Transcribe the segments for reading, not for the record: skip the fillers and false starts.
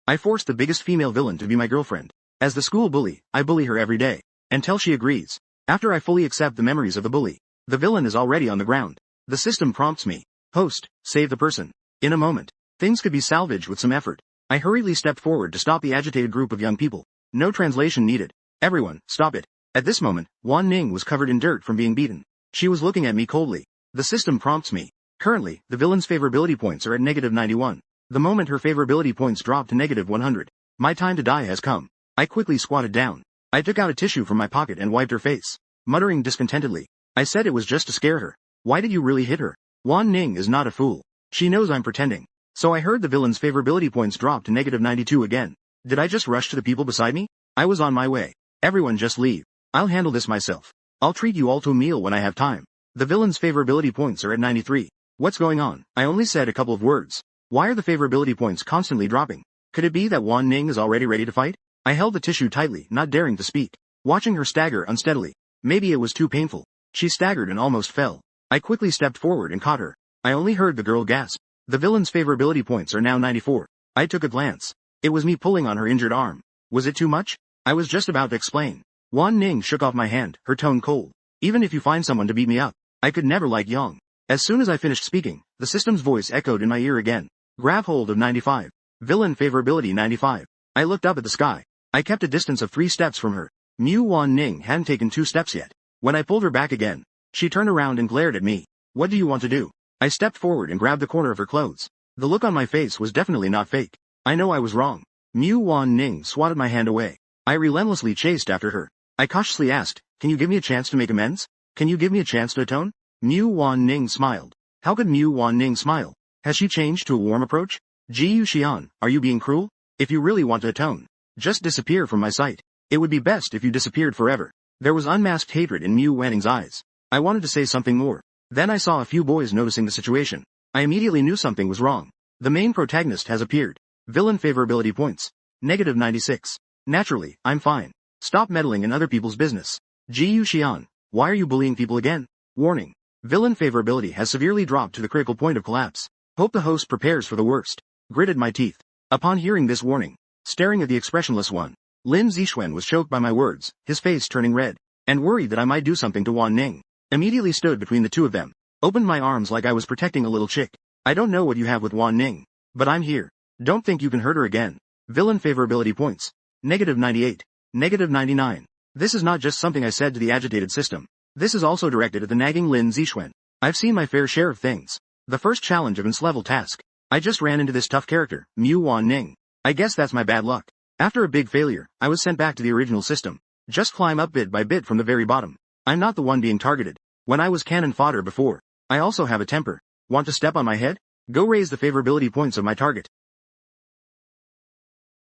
I forced the biggest female villain to be my girlfriend. As the school bully, I bully her every day. Until she agrees. After I fully accept the memories of the bully, the villain is already on the ground. The system prompts me. Host, save the person. In a moment. Things could be salvaged with some effort. I hurriedly stepped forward to stop the agitated group of young people. No translation needed. Everyone, stop it. At this moment, Wan Ning was covered in dirt from being beaten. She was looking at me coldly. The system prompts me. Currently, the villain's favorability points are at -91. The moment her favorability points drop to -100. My time to die has come. I quickly squatted down. I took out a tissue from my pocket and wiped her face. Muttering discontentedly. I said it was just to scare her. Why did you really hit her? Wan Ning is not a fool. She knows I'm pretending. So I heard the villain's favorability points drop to -92 again. Did I just rush to the people beside me? I was on my way. Everyone just leave. I'll handle this myself. I'll treat you all to a meal when I have time. The villain's favorability points are at 93. What's going on? I only said a couple of words. Why are the favorability points constantly dropping? Could it be that Wan Ning is already ready to fight? I held the tissue tightly, not daring to speak. Watching her stagger unsteadily. Maybe it was too painful. She staggered and almost fell. I quickly stepped forward and caught her. I only heard the girl gasp. The villain's favorability points are now 94. I took a glance. It was me pulling on her injured arm. Was it too much? I was just about to explain. Wan Ning shook off my hand, her tone cold. Even if you find someone to beat me up, I could never like Yang. As soon as I finished speaking, the system's voice echoed in my ear again. Grab hold of 95. Villain favorability 95. I looked up at the sky. I kept a distance of 3 steps from her. Wan Ning hadn't taken 2 steps yet. When I pulled her back again, she turned around and glared at me. What do you want to do? I stepped forward and grabbed the corner of her clothes. The look on my face was definitely not fake. I know I was wrong. Wan Ning swatted my hand away. I relentlessly chased after her. I cautiously asked, can you give me a chance to make amends? Can you give me a chance to atone? Wan Ning smiled. How could Wan Ning smile? Has she changed to a warm approach? Ji Xian, are you being cruel? If you really want to atone, just disappear from my sight. It would be best if you disappeared forever. There was unmasked hatred in Wan Ning's eyes. I wanted to say something more. Then I saw a few boys noticing the situation. I immediately knew something was wrong. The main protagonist has appeared. Villain favorability points. -96. Naturally, I'm fine. Stop meddling in other people's business. Ji Xian, why are you bullying people again? Warning. Villain favorability has severely dropped to the critical point of collapse. Hope the host prepares for the worst. Gritted my teeth. Upon hearing this warning, staring at the expressionless one, Lin Zixuan was choked by my words, his face turning red, and worried that I might do something to Wan Ning. Immediately stood between the two of them, opened my arms like I was protecting a little chick. I don't know what you have with Wan Ning, but I'm here. Don't think you can hurt her again. Villain favorability points. -98. -99. This is not just something I said to the agitated system. This is also directed at the nagging Lin Zixuan. I've seen my fair share of things. The first challenge of its level task. I just ran into this tough character, Wan Ning. I guess that's my bad luck. After a big failure, I was sent back to the original system. Just climb up bit by bit from the very bottom. I'm not the one being targeted. When I was cannon fodder before, I also have a temper. Want to step on my head? Go raise the favorability points of my target.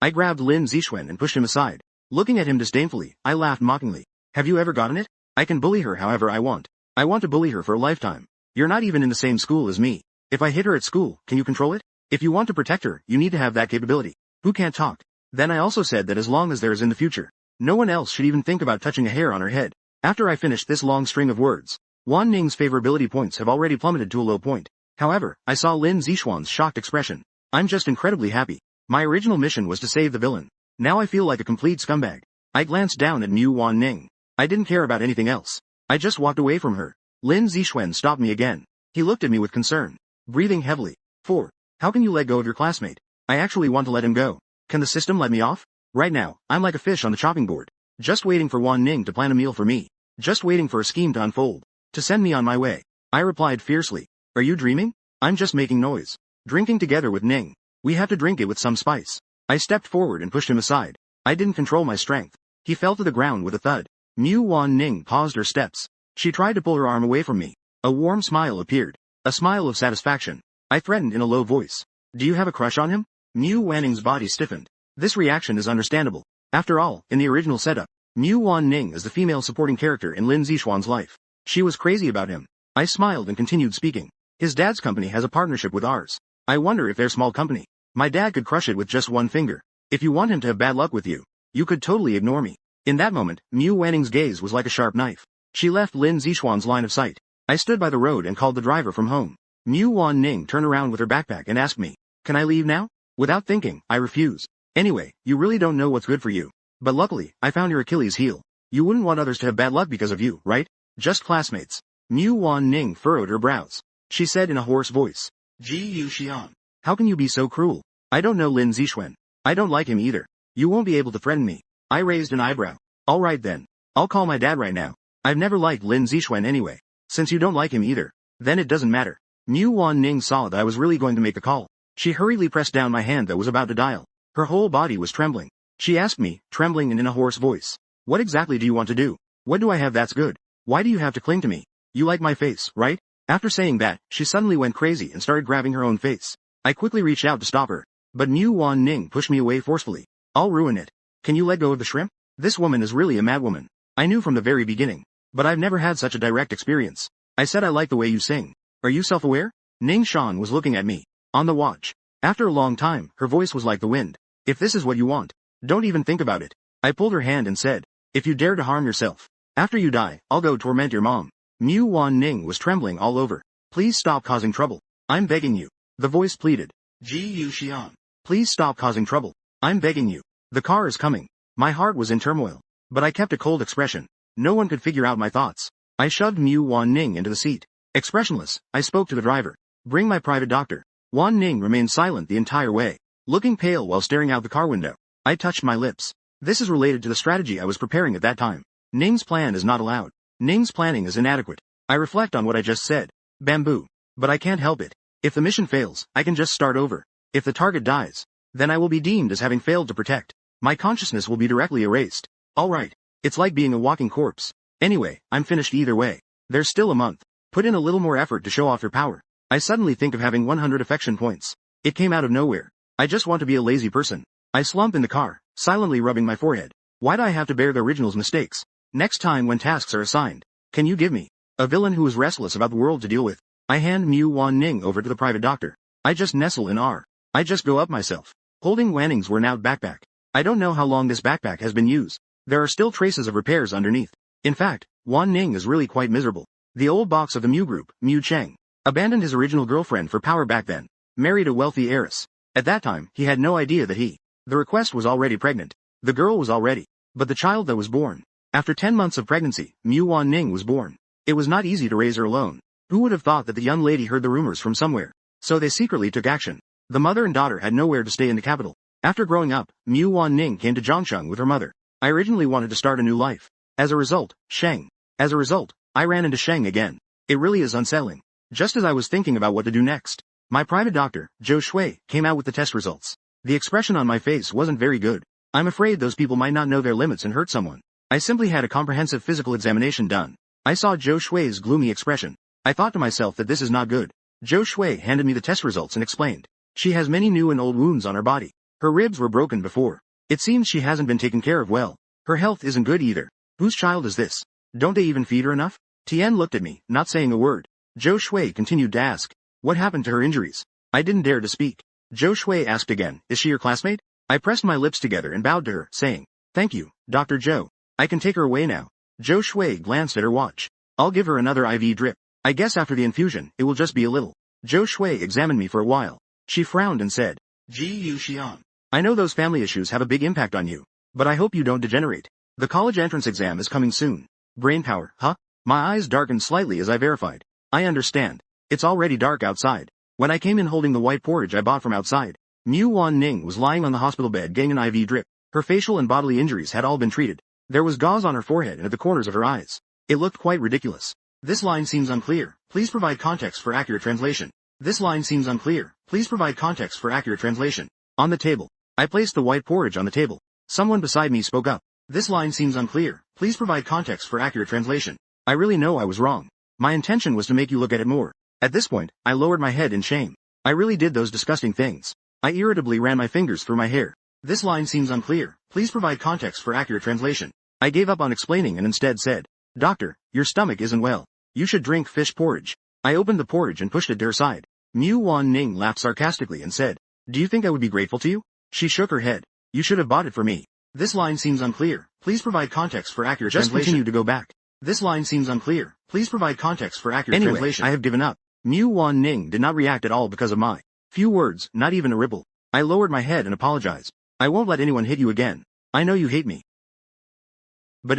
I grabbed Lin Zixuan and pushed him aside. Looking at him disdainfully, I laughed mockingly. Have you ever gotten it? I can bully her however I want. I want to bully her for a lifetime. You're not even in the same school as me. If I hit her at school, can you control it? If you want to protect her, you need to have that capability. Who can't talk? Then I also said that as long as there is in the future, no one else should even think about touching a hair on her head. After I finished this long string of words, Wan Ning's favorability points have already plummeted to a low point. However, I saw Lin Zixuan's shocked expression. I'm just incredibly happy. My original mission was to save the villain. Now I feel like a complete scumbag. I glanced down at Wan Ning. I didn't care about anything else. I just walked away from her. Lin Zixuan stopped me again. He looked at me with concern, breathing heavily. 4. How can you let go of your classmate? I actually want to let him go. Can the system let me off? Right now, I'm like a fish on the chopping board. Just waiting for Wan Ning to plan a meal for me. Just waiting for a scheme to unfold. To send me on my way. I replied fiercely. Are you dreaming? I'm just making noise. Drinking together with Ning. We have to drink it with some spice. I stepped forward and pushed him aside. I didn't control my strength. He fell to the ground with a thud. Wan Ning paused her steps. She tried to pull her arm away from me. A warm smile appeared. A smile of satisfaction. I threatened in a low voice. Do you have a crush on him? Wan Ning's body stiffened. This reaction is understandable. After all, in the original setup, Wan Ning is the female supporting character in Lin Zixuan's life. She was crazy about him. I smiled and continued speaking. His dad's company has a partnership with ours. I wonder if they're small company. My dad could crush it with just one finger. If you want him to have bad luck with you, you could totally ignore me. In that moment, Wan Ning's gaze was like a sharp knife. She left Lin Zixuan's line of sight. I stood by the road and called the driver from home. Wan Ning turned around with her backpack and asked me, can I leave now? Without thinking, I refused. Anyway, you really don't know what's good for you. But luckily, I found your Achilles heel. You wouldn't want others to have bad luck because of you, right? Just classmates. Mu Wan Ning furrowed her brows. She said in a hoarse voice. Ji Yu Xian. How can you be so cruel? I don't know Lin Zixuan. I don't like him either. You won't be able to threaten me. I raised an eyebrow. Alright then. I'll call my dad right now. I've never liked Lin Zixuan anyway. Since you don't like him either, then it doesn't matter. Mu Wan Ning saw that I was really going to make a call. She hurriedly pressed down my hand that was about to dial. Her whole body was trembling. She asked me, trembling and in a hoarse voice. What exactly do you want to do? What do I have that's good? Why do you have to cling to me? You like my face, right? After saying that, she suddenly went crazy and started grabbing her own face. I quickly reached out to stop her. But Mu Wan Ning pushed me away forcefully. I'll ruin it. Can you let go of the shrimp? This woman is really a madwoman. I knew from the very beginning. But I've never had such a direct experience. I said I like the way you sing. Are you self-aware? Ning Shan was looking at me. On the watch. After a long time, her voice was like the wind. If this is what you want, don't even think about it. I pulled her hand and said, if you dare to harm yourself, after you die, I'll go torment your mom. Mu Wan Ning was trembling all over. Please stop causing trouble. I'm begging you. The voice pleaded. Ji Yu Xian. Please stop causing trouble. I'm begging you. The car is coming. My heart was in turmoil. But I kept a cold expression. No one could figure out my thoughts. I shoved Mu Wan Ning into the seat. Expressionless, I spoke to the driver. Bring my private doctor. Wan Ning remained silent the entire way, looking pale while staring out the car window. I touched my lips. This is related to the strategy I was preparing at that time. Ning's plan is not allowed. Ning's planning is inadequate. I reflect on what I just said. Bamboo. But I can't help it. If the mission fails, I can just start over. If the target dies, then I will be deemed as having failed to protect. My consciousness will be directly erased. Alright. It's like being a walking corpse. Anyway, I'm finished either way. There's still a month. Put in a little more effort to show off your power. I suddenly think of having 100 affection points. It came out of nowhere. I just want to be a lazy person. I slump in the car, silently rubbing my forehead. Why do I have to bear the original's mistakes? Next time when tasks are assigned, can you give me a villain who is restless about the world to deal with? I hand Mu Wan Ning over to the private doctor. I just nestle in R. I just go up myself, holding Wanning's worn-out backpack. I don't know how long this backpack has been used. There are still traces of repairs underneath. In fact, Wan Ning is really quite miserable. The old boss of the Mu group, Mu Cheng, abandoned his original girlfriend for power back then, married a wealthy heiress. At that time, he had no idea that the request was already pregnant. The girl was already, but the child that was born. After 10 months of pregnancy, Mu Wan Ning was born. It was not easy to raise her alone. Who would have thought that the young lady heard the rumors from somewhere? So they secretly took action. The mother and daughter had nowhere to stay in the capital. After growing up, Mu Wan Ning came to Zhongsheng with her mother. I originally wanted to start a new life. As a result, I ran into Sheng again. It really is unsettling. Just as I was thinking about what to do next, my private doctor, Zhou Shui, came out with the test results. The expression on my face wasn't very good. I'm afraid those people might not know their limits and hurt someone. I simply had a comprehensive physical examination done. I saw Zhou Shui's gloomy expression. I thought to myself that this is not good. Zhou Shui handed me the test results and explained. She has many new and old wounds on her body. Her ribs were broken before. It seems she hasn't been taken care of well. Her health isn't good either. Whose child is this? Don't they even feed her enough? Tian looked at me, not saying a word. Zhou Shui continued to ask. What happened to her injuries? I didn't dare to speak. Zhou Shui asked again, is she your classmate? I pressed my lips together and bowed to her, saying, thank you, Dr. Zhou. I can take her away now. Zhou Shui glanced at her watch. I'll give her another IV drip. I guess after the infusion, it will just be a little. Zhou Shui examined me for a while. She frowned and said, Ji Yu Xian. I know those family issues have a big impact on you, but I hope you don't degenerate. The college entrance exam is coming soon. Brainpower, huh? My eyes darkened slightly as I verified. I understand. It's already dark outside. When I came in holding the white porridge I bought from outside, Mu Wan Ning was lying on the hospital bed getting an IV drip. Her facial and bodily injuries had all been treated. There was gauze on her forehead and at the corners of her eyes. It looked quite ridiculous. This line seems unclear. Please provide context for accurate translation. This line seems unclear. Please provide context for accurate translation. On the table. I placed the white porridge on the table. Someone beside me spoke up. This line seems unclear. Please provide context for accurate translation. I really know I was wrong. My intention was to make you look at it more. At this point, I lowered my head in shame. I really did those disgusting things. I irritably ran my fingers through my hair. This line seems unclear. Please provide context for accurate translation. I gave up on explaining and instead said, Doctor, your stomach isn't well. You should drink fish porridge. I opened the porridge and pushed it to her side. Mu Wan Ning laughed sarcastically and said, Do you think I would be grateful to you? She shook her head. You should have bought it for me. This line seems unclear. Please provide context for accurate translation. Just continue to go back. This line seems unclear. Please provide context for accurate translation. I have given up. Mu Wan Ning did not react at all because of my few words, not even a ripple. I lowered my head and apologized. I won't let anyone hit you again. I know you hate me. But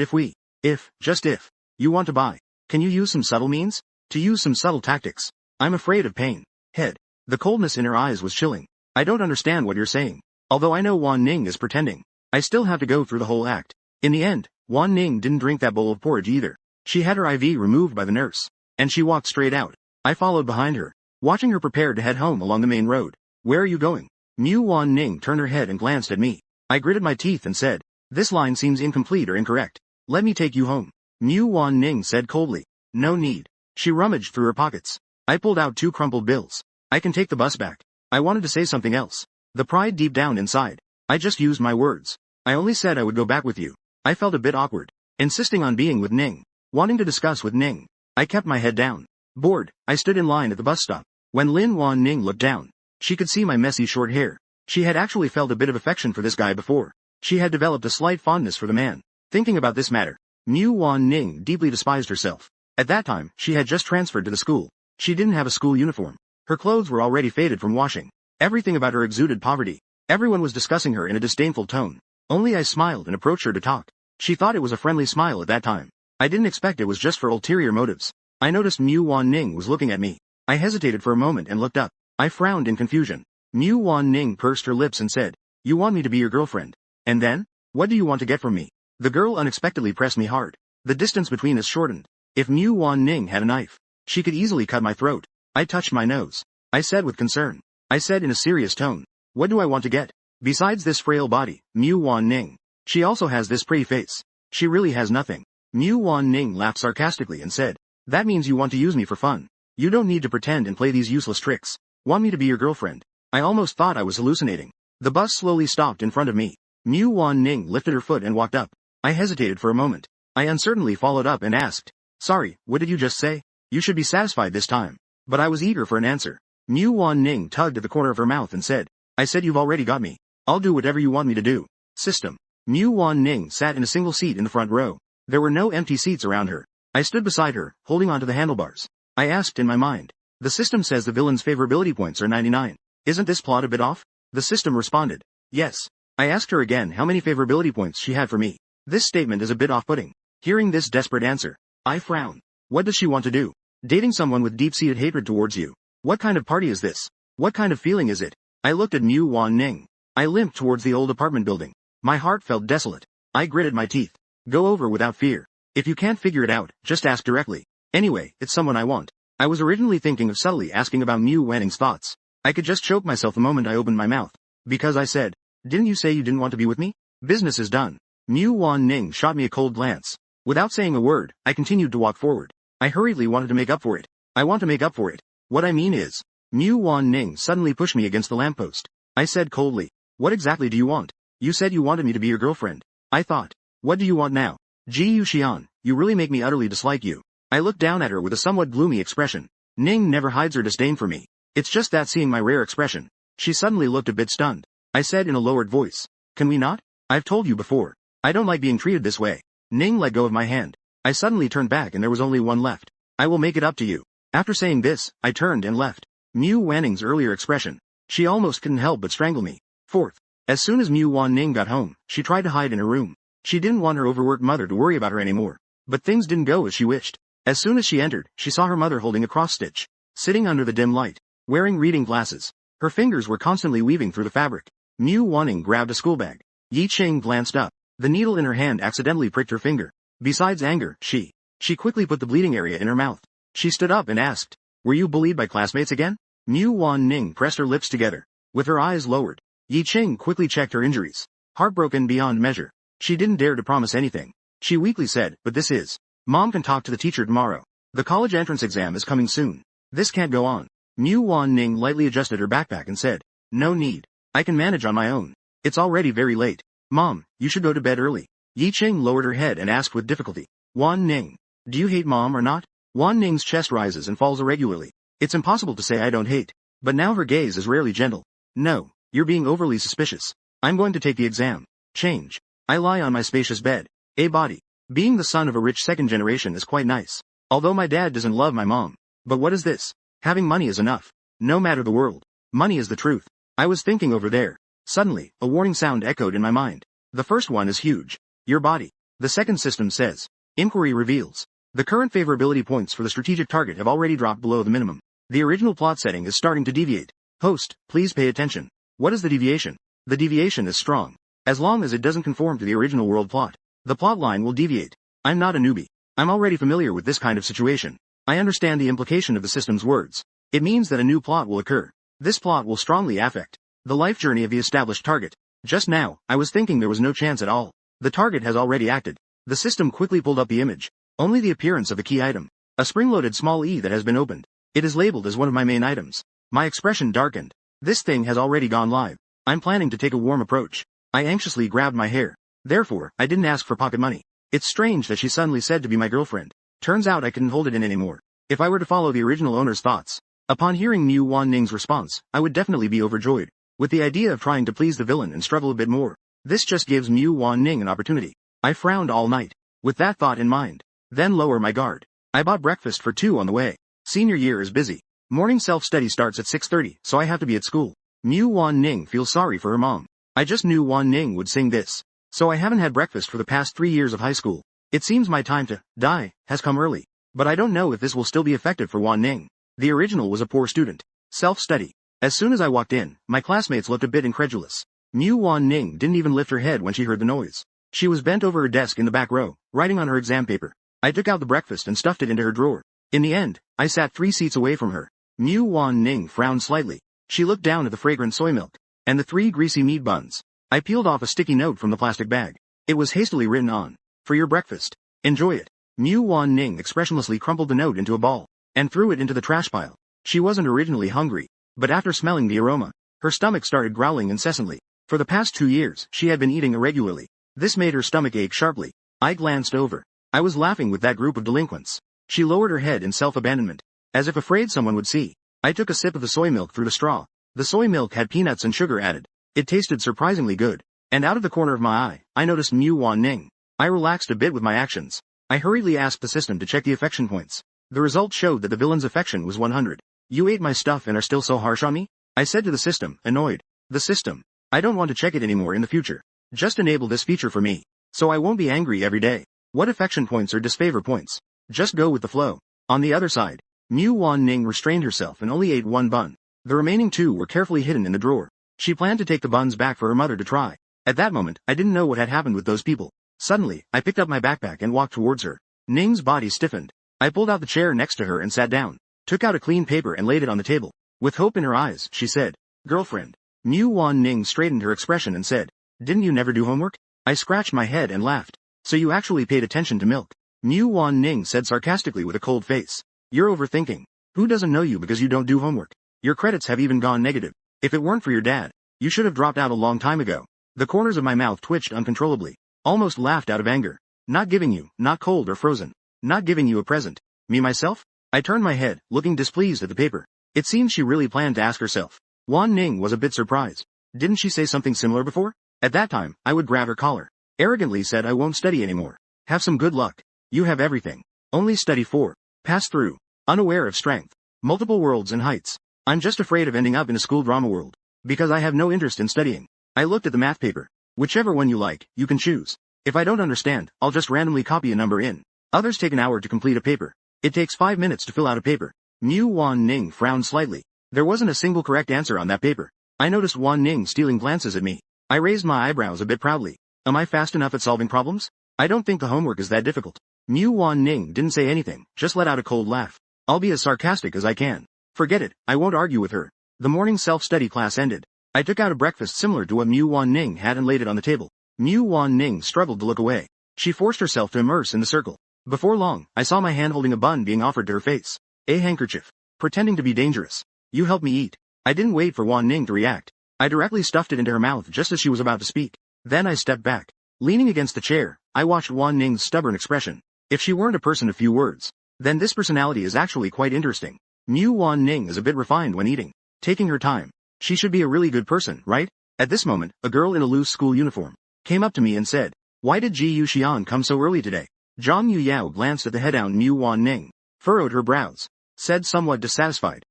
just if, you want to buy, can you use some subtle means? To use some subtle tactics. I'm afraid of pain. Head. The coldness in her eyes was chilling. I don't understand what you're saying. Although I know Wan Ning is pretending, I still have to go through the whole act. In the end, Wan Ning didn't drink that bowl of porridge either. She had her IV removed by the nurse, and she walked straight out. I followed behind her, watching her prepare to head home along the main road. Where are you going? Wan Ning turned her head and glanced at me. I gritted my teeth and said, this line seems incomplete or incorrect. Let me take you home. Wan Ning said coldly. No need. She rummaged through her pockets. I pulled out 2 crumpled bills. I can take the bus back. I wanted to say something else. The pride deep down inside. I just used my words. I only said I would go back with you. I felt a bit awkward, insisting on being with Ning, wanting to discuss with Ning. I kept my head down. Bored, I stood in line at the bus stop. When Wan Ning looked down, she could see my messy short hair. She had actually felt a bit of affection for this guy before. She had developed a slight fondness for the man. Thinking about this matter, Wan Ning deeply despised herself. At that time, she had just transferred to the school. She didn't have a school uniform. Her clothes were already faded from washing. Everything about her exuded poverty. Everyone was discussing her in a disdainful tone. Only I smiled and approached her to talk. She thought it was a friendly smile at that time. I didn't expect it was just for ulterior motives. I noticed Wan Ning was looking at me. I hesitated for a moment and looked up. I frowned in confusion. Wan Ning pursed her lips and said, you want me to be your girlfriend? And then? What do you want to get from me? The girl unexpectedly pressed me hard. The distance between us shortened. If Wan Ning had a knife, she could easily cut my throat. I touched my nose. I said with concern. I said in a serious tone, what do I want to get? Besides this frail body, Wan Ning. She also has this pretty face. She really has nothing. Wan Ning laughed sarcastically and said, that means you want to use me for fun. You don't need to pretend and play these useless tricks. Want me to be your girlfriend? I almost thought I was hallucinating. The bus slowly stopped in front of me. Wan Ning lifted her foot and walked up. I hesitated for a moment. I uncertainly followed up and asked, sorry, what did you just say? You should be satisfied this time. But I was eager for an answer. Wan Ning tugged at the corner of her mouth and said, I said you've already got me. I'll do whatever you want me to do. System. Wan Ning sat in a single seat in the front row. There were no empty seats around her. I stood beside her, holding onto the handlebars. I asked in my mind, the system says the villain's favorability points are 99. Isn't this plot a bit off? The system responded, yes. I asked her again how many favorability points she had for me. This statement is a bit off-putting. Hearing this desperate answer, I frowned. What does she want to do? Dating someone with deep-seated hatred towards you. What kind of party is this? What kind of feeling is it? I looked at Wan Ning. I limped towards the old apartment building. My heart felt desolate. I gritted my teeth. Go over without fear. If you can't figure it out, just ask directly. Anyway, it's someone I want. I was originally thinking of subtly asking about Wan Ning's thoughts. I could just choke myself the moment I opened my mouth. Because I said, didn't you say you didn't want to be with me? Business is done. Wan Ning shot me a cold glance. Without saying a word, I continued to walk forward. I hurriedly wanted to make up for it. I want to make up for it. What I mean is, Wan Ning suddenly pushed me against the lamppost. I said coldly, what exactly do you want? You said you wanted me to be your girlfriend. I thought, what do you want now? Yu Xian, you really make me utterly dislike you. I looked down at her with a somewhat gloomy expression. Ning never hides her disdain for me. It's just that seeing my rare expression. She suddenly looked a bit stunned. I said in a lowered voice, can we not? I've told you before. I don't like being treated this way. Ning let go of my hand. I suddenly turned back and there was only one left. I will make it up to you. After saying this, I turned and left. Wan Ning's earlier expression. She almost couldn't help but strangle me. Fourth. As soon as Wan Ning got home, she tried to hide in her room. She didn't want her overworked mother to worry about her anymore. But things didn't go as she wished. As soon as she entered, she saw her mother holding a cross-stitch, sitting under the dim light, wearing reading glasses. Her fingers were constantly weaving through the fabric. Wan Ning grabbed a school bag. Yi Ching glanced up. The needle in her hand accidentally pricked her finger. Besides anger, she quickly put the bleeding area in her mouth. She stood up and asked, were you bullied by classmates again? Wan Ning pressed her lips together. With her eyes lowered, Yi Ching quickly checked her injuries. Heartbroken beyond measure, she didn't dare to promise anything. She weakly said, but this is. Mom can talk to the teacher tomorrow. The college entrance exam is coming soon. This can't go on. Wan Ning lightly adjusted her backpack and said, no need. I can manage on my own. It's already very late. Mom, you should go to bed early. Yi Ching lowered her head and asked with difficulty, Wan Ning, do you hate Mom or not? Wan Ning's chest rises and falls irregularly. It's impossible to say I don't hate. But now her gaze is rarely gentle. No, you're being overly suspicious. I'm going to take the exam. Change. I lie on my spacious bed. A body. Being the son of a rich second generation is quite nice. Although my dad doesn't love my mom. But what is this? Having money is enough. No matter the world. Money is the truth. I was thinking over there. Suddenly, a warning sound echoed in my mind. The first one is huge. Your body. The second system says. Inquiry reveals. The current favorability points for the strategic target have already dropped below the minimum. The original plot setting is starting to deviate. Host, please pay attention. What is the deviation? The deviation is strong. As long as it doesn't conform to the original world plot, the plot line will deviate. I'm not a newbie. I'm already familiar with this kind of situation. I understand the implication of the system's words. It means that a new plot will occur. This plot will strongly affect the life journey of the established target. Just now, I was thinking there was no chance at all. The target has already acted. The system quickly pulled up the image. Only the appearance of a key item. A spring-loaded small E that has been opened. It is labeled as one of my main items. My expression darkened. This thing has already gone live. I'm planning to take a warm approach. I anxiously grabbed my hair. Therefore, I didn't ask for pocket money. It's strange that she suddenly said to be my girlfriend. Turns out I couldn't hold it in anymore. If I were to follow the original owner's thoughts, upon hearing Mu Wan-ning's response, I would definitely be overjoyed. With the idea of trying to please the villain and struggle a bit more, this just gives Mu Wan-ning an opportunity. I frowned all night. With that thought in mind, then lower my guard. I bought breakfast for 2 on the way. Senior year is busy. Morning self-study starts at 6:30, so I have to be at school. Mu Wan-ning feels sorry for her mom. I just knew Wan-ning would sing this. So I haven't had breakfast for the past 3 years of high school. It seems my time to die has come early. But I don't know if this will still be effective for Wan-ning. The original was a poor student. Self-study. As soon as I walked in, my classmates looked a bit incredulous. Mu Wan-ning didn't even lift her head when she heard the noise. She was bent over her desk in the back row, writing on her exam paper. I took out the breakfast and stuffed it into her drawer. In the end, I sat 3 seats away from her. Mu Wan-ning frowned slightly. She looked down at the fragrant soy milk and the 3 greasy meat buns. I peeled off a sticky note from the plastic bag. It was hastily written on. For your breakfast. Enjoy it. Mu Wan-ning expressionlessly crumpled the note into a ball and threw it into the trash pile. She wasn't originally hungry, but after smelling the aroma, her stomach started growling incessantly. For the past 2 years, she had been eating irregularly. This made her stomach ache sharply. I glanced over. I was laughing with that group of delinquents. She lowered her head in self-abandonment, as if afraid someone would see. I took a sip of the soy milk through the straw. The soy milk had peanuts and sugar added. It tasted surprisingly good. And out of the corner of my eye, I noticed Mu Wan-ning. I relaxed a bit with my actions. I hurriedly asked the system to check the affection points. The result showed that the villain's affection was 100. You ate my stuff and are still so harsh on me? I said to the system, annoyed. The system. I don't want to check it anymore in the future. Just enable this feature for me, so I won't be angry every day. What affection points or disfavor points? Just go with the flow. On the other side, Mu Wan-ning restrained herself and only ate 1 bun. The remaining 2 were carefully hidden in the drawer. She planned to take the buns back for her mother to try. At that moment, I didn't know what had happened with those people. Suddenly, I picked up my backpack and walked towards her. Ning's body stiffened. I pulled out the chair next to her and sat down. Took out a clean paper and laid it on the table. With hope in her eyes, she said, girlfriend. Mu Wan-ning straightened her expression and said, didn't you never do homework? I scratched my head and laughed. So you actually paid attention to milk? Mu Wan-ning said sarcastically with a cold face. You're overthinking. Who doesn't know you because you don't do homework? Your credits have even gone negative. If it weren't for your dad, you should have dropped out a long time ago. The corners of my mouth twitched uncontrollably. Almost laughed out of anger. Not giving you, not cold or frozen. Not giving you a present. Me myself? I turned my head, looking displeased at the paper. It seemed she really planned to ask herself. Wan-ning was a bit surprised. Didn't she say something similar before? At that time, I would grab her collar. Arrogantly said I won't study anymore. Have some good luck. You have everything. Only study 4. Pass through. Unaware of strength. Multiple worlds and heights. I'm just afraid of ending up in a school drama world. Because I have no interest in studying. I looked at the math paper. Whichever one you like, you can choose. If I don't understand, I'll just randomly copy a number in. Others take an hour to complete a paper. It takes 5 minutes to fill out a paper. Mu Wan-ning frowned slightly. There wasn't a single correct answer on that paper. I noticed Wan-ning stealing glances at me. I raised my eyebrows a bit proudly. Am I fast enough at solving problems? I don't think the homework is that difficult. Mu Wan-ning didn't say anything, just let out a cold laugh. I'll be as sarcastic as I can. Forget it, I won't argue with her. The morning self-study class ended. I took out a breakfast similar to what Mu Wan-ning had and laid it on the table. Mu Wan-ning struggled to look away. She forced herself to immerse in the circle. Before long, I saw my hand holding a bun being offered to her face. A handkerchief. Pretending to be dangerous. You help me eat. I didn't wait for Wan-ning to react. I directly stuffed it into her mouth just as she was about to speak. Then I stepped back. Leaning against the chair, I watched Wan-ning's stubborn expression. If she weren't a person of few words, then this personality is actually quite interesting. Mu Wan-ning is a bit refined when eating. Taking her time. She should be a really good person, right? At this moment, a girl in a loose school uniform came up to me and said, why did Ji Yuxian come so early today? Zhang Yuyao glanced at the head-down Mu Wan-ning, furrowed her brows, said somewhat dissatisfied.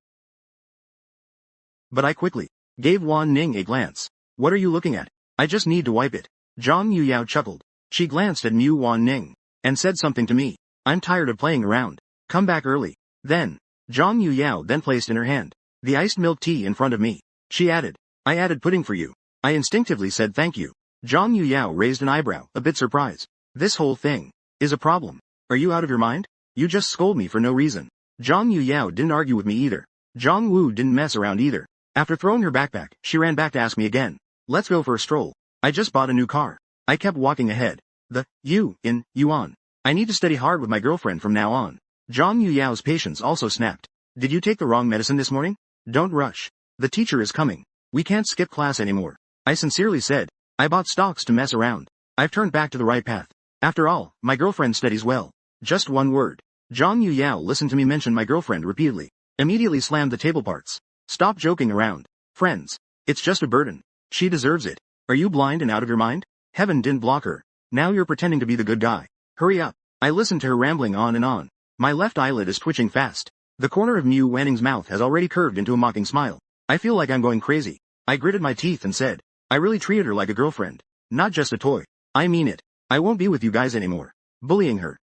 But I quickly gave Wan-ning a glance. What are you looking at? I just need to wipe it. Zhang Yuyao chuckled. She glanced at Mu Wanning and said something to me. I'm tired of playing around. Come back early. Then, Zhang Yuyao then placed in her hand the iced milk tea in front of me. She added, I added pudding for you. I instinctively said thank you. Zhang Yuyao raised an eyebrow, a bit surprised. This whole thing is a problem. Are you out of your mind? You just scold me for no reason. Zhang Yuyao didn't argue with me either. Zhang Wu didn't mess around either. After throwing her backpack, she ran back to ask me again. Let's go for a stroll. I just bought a new car. I kept walking ahead. The you in yuan. I need to study hard with my girlfriend from now on. Zhang Yuyao's patience also snapped. Did you take the wrong medicine this morning? Don't rush. The teacher is coming. We can't skip class anymore. I sincerely said. I bought stocks to mess around. I've turned back to the right path. After all, my girlfriend studies well. Just one word. Zhang Yuyao listened to me mention my girlfriend repeatedly. Immediately slammed the table parts. Stop joking around. Friends. It's just a burden. She deserves it. Are you blind and out of your mind? Heaven didn't block her. Now you're pretending to be the good guy. Hurry up. I listened to her rambling on and on. My left eyelid is twitching fast. The corner of Mu Wanning's mouth has already curved into a mocking smile. I feel like I'm going crazy. I gritted my teeth and said, I really treated her like a girlfriend. Not just a toy. I mean it. I won't be with you guys anymore. Bullying her.